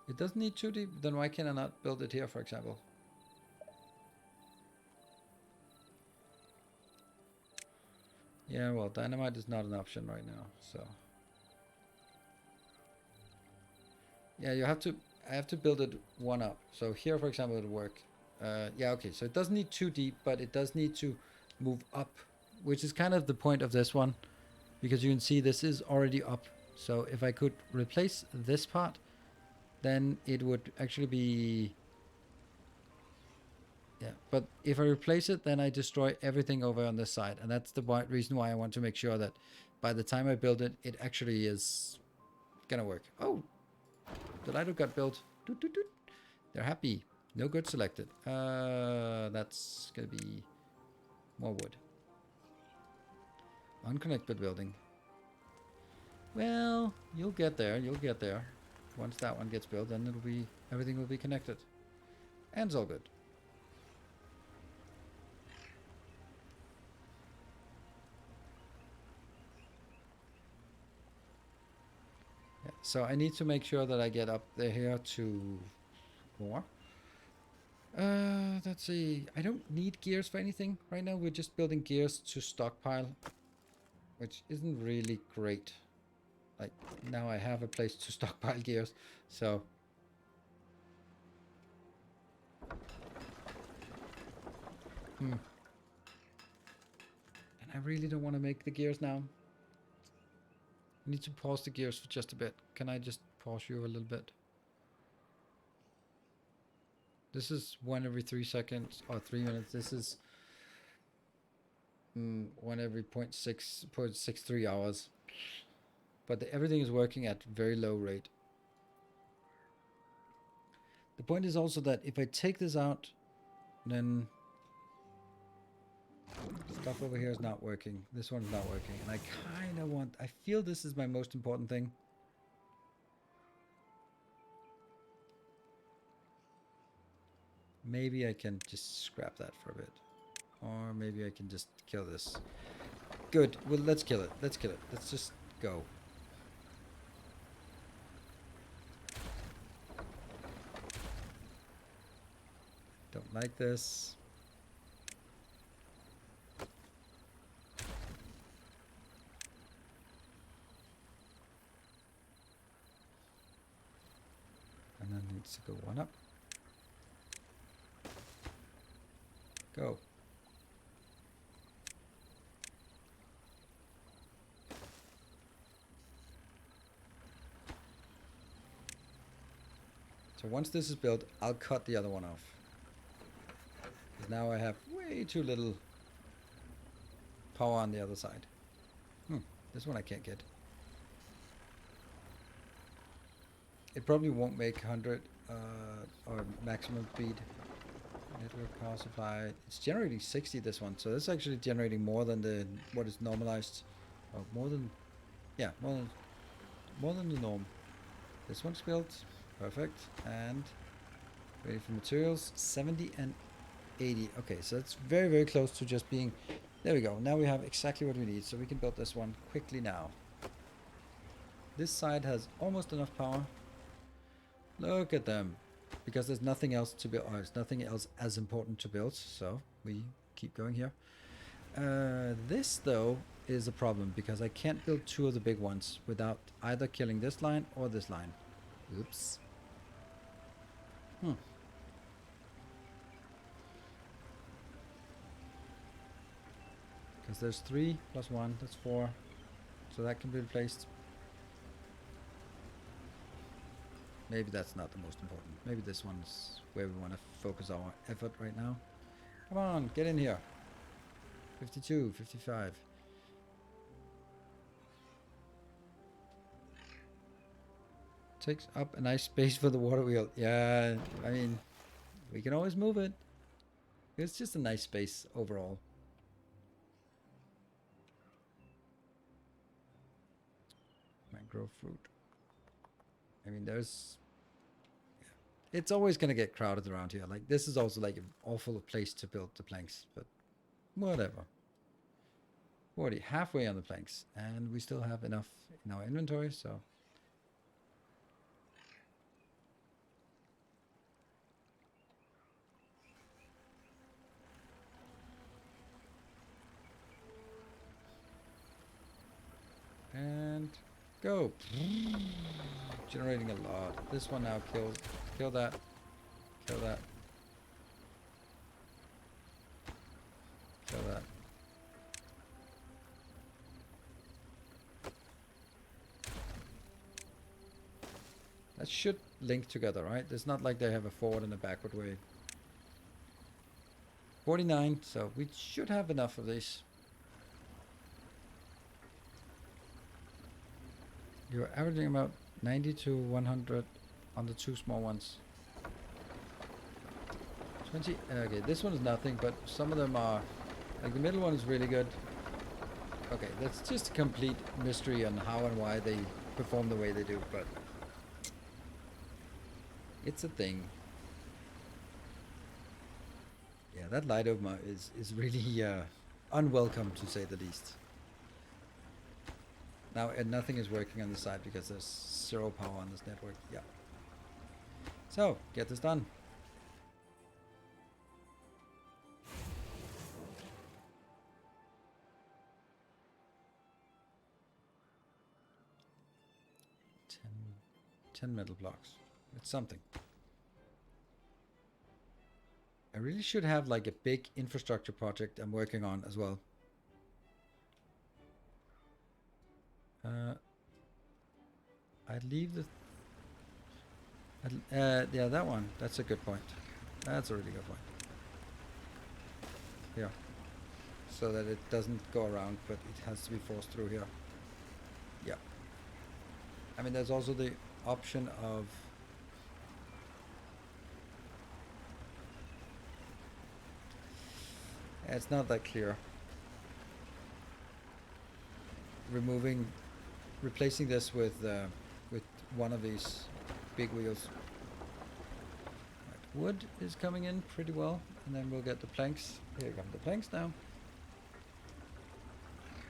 It doesn't need 2 deep, then why can I not build it here, for example? Yeah, well, dynamite is not an option right now, so. Yeah, I have to build it 1 up. So here, for example, it'll work. Yeah, okay, so it doesn't need 2 deep, but it does need to move up, which is kind of the point of this one, because you can see this is already up. So if I could replace this part, then it would actually be... Yeah, but if I replace it, then I destroy everything over on this side. And that's the reason why I want to make sure that by the time I build it, it actually is gonna work. Oh, the Lido got built. Doot, doot, doot. They're happy. No good selected. That's gonna be more wood. Unconnected building. Well, you'll get there. You'll get there. Once that one gets built, then everything will be connected. And it's all good. Yeah, so I need to make sure that I get up there here to more. Let's see. I don't need gears for anything right now. We're just building gears to stockpile, which isn't really great. Like, now I have a place to stockpile gears, so... And I really don't want to make the gears now. I need to pause the gears for just a bit. Can I just pause you a little bit? This is 1 every 3 seconds, or 3 minutes. This is 1 every 0.63 hours. But everything is working at very low rate. The point is also that if I take this out, then stuff over here is not working. This one's not working. And I kind of want... I feel this is my most important thing. Maybe I can just scrap that for a bit. Or maybe I can just kill this. Good. Well, let's kill it. Let's kill it. Let's just go. Don't like this. And then needs to go 1 up. Go. So once this is built, I'll cut the other one off. Because now I have way too little power on the other side. This one I can't get. It probably won't make 100 or maximum speed. Network power supply. It's generating 60 this one, so that's actually generating more than the what is normalized. Or more than, yeah, more than the norm. This one's built. Perfect. And ready for materials. 70 and 80. Okay, so it's very, very close to just being... There we go. Now we have exactly what we need, so we can build this one quickly now. This side has almost enough power. Look at them. Because there's nothing else to build, or there's nothing else as important to build, so we keep going here. This, though, is a problem, because I can't build two of the big ones without either killing this line or this line. Oops. Because there's 3 plus 1, that's 4. So that can be replaced. Maybe that's not the most important. Maybe this one's where we want to focus our effort right now. Come on, get in here. 52, 55. Takes up a nice space for the water wheel. Yeah, I mean, we can always move it. It's just a nice space overall. Mangrove fruit. I mean, there's... It's always going to get crowded around here. Like, this is also like an awful place to build the planks, but whatever. We're already halfway on the planks, and we still have enough in our inventory, so... And go. Generating a lot. This one now kills. Kill that. Kill that. Kill that. That should link together, right? It's not like they have a forward and a backward way. 49, so we should have enough of these. You're averaging about 90 to 100 on the 2 small ones. 20, okay, this one is nothing, but some of them are, like the middle one is really good. Okay, that's just a complete mystery on how and why they perform the way they do, but it's a thing. Yeah, that light over is really unwelcome, to say the least. Now, and nothing is working on the side because there's 0 power on this network. Yeah. So, get this done. Ten metal blocks. It's something. I really should have like a big infrastructure project I'm working on as well. I'd leave the... yeah, that one. That's a good point. That's a really good point. Yeah. So that it doesn't go around, but it has to be forced through here. Yeah. I mean, there's also the option of... It's not that clear. Replacing this with one of these big wheels. Right, wood is coming in pretty well, and then we'll get the planks. Here come the planks now.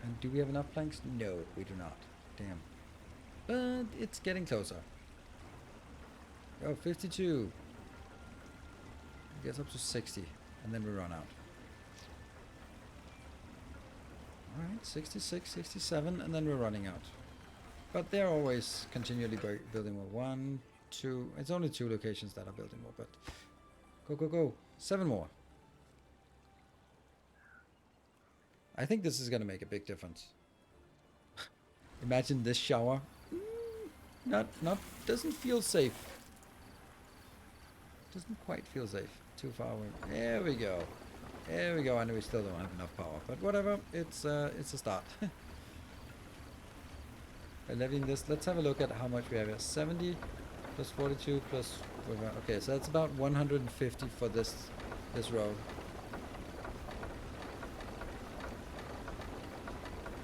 And do we have enough planks? No, we do not. Damn. But it's getting closer. Oh, 52. It gets up to 60, and then we run out. Alright, 66, 67, and then we're running out. But they're always continually building more. 1, 2, it's only 2 locations that are building more, but go, go, go. 7 more. I think this is going to make a big difference. Imagine this shower. Doesn't feel safe. Doesn't quite feel safe. Too far away. There we go. There we go. I know we still don't have enough power, but whatever. It's a start. By levying this, let's have a look at how much we have here. 70, Plus 42 plus... Okay, so that's about 150 for this road.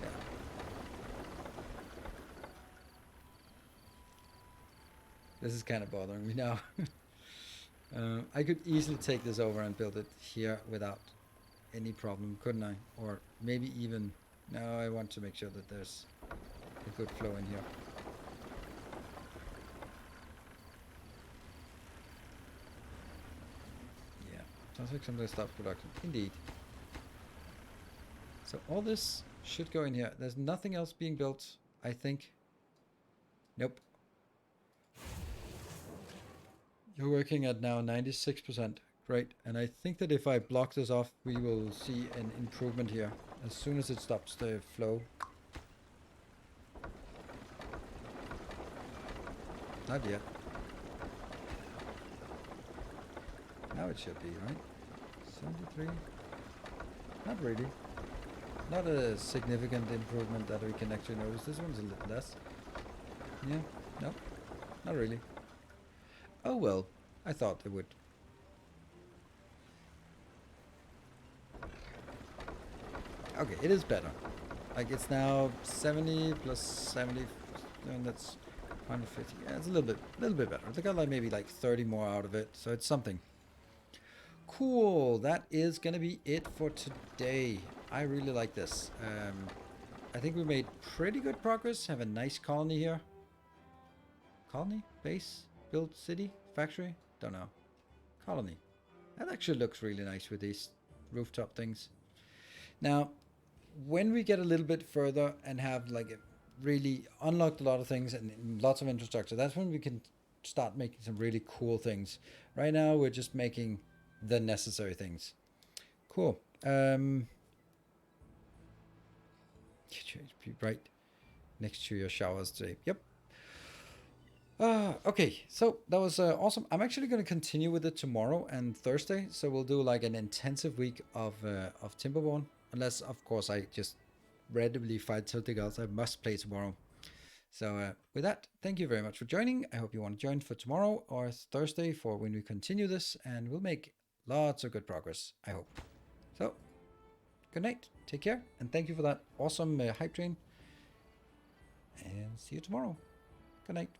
Yeah. This is kind of bothering me now. I could easily take this over and build it here without any problem, couldn't I? Or maybe even... No, I want to make sure that there's a good flow in here. Yeah, sounds like somebody stopped production. Indeed. So all this should go in here. There's nothing else being built, I think. Nope. You're working at now 96%. Great. And I think that if I block this off, we will see an improvement here as soon as it stops the flow. Not yet. Now it should be, right? 73? Not really. Not a significant improvement that we can actually notice. This one's a little less. Yeah, nope. Not really. Oh well, I thought it would. Okay, it is better. Like it's now 70 plus 70, and that's 150. Yeah, it's a little bit better. They got like maybe like 30 more out of it, so it's something. Cool. That is gonna be it for today. I really like this. I think we made pretty good progress. Have a nice colony here. Colony? Base? Build city? Factory? Don't know. Colony. That actually looks really nice with these rooftop things. Now, when we get a little bit further and have like really unlocked a lot of things and lots of infrastructure, that's when we can start making some really cool things. Right now, we're just making the necessary things. Cool. Be right next to your showers today. Yep. Okay, so that was awesome. I'm actually going to continue with it tomorrow and Thursday. So we'll do like an intensive week of Timberborn. Unless, of course, I just randomly find something else I must play tomorrow. So with that, thank you very much for joining. I hope you want to join for tomorrow or Thursday for when we continue this. And we'll make lots of good progress, I hope. So, good night. Take care. And thank you for that awesome hype train. And see you tomorrow. Good night.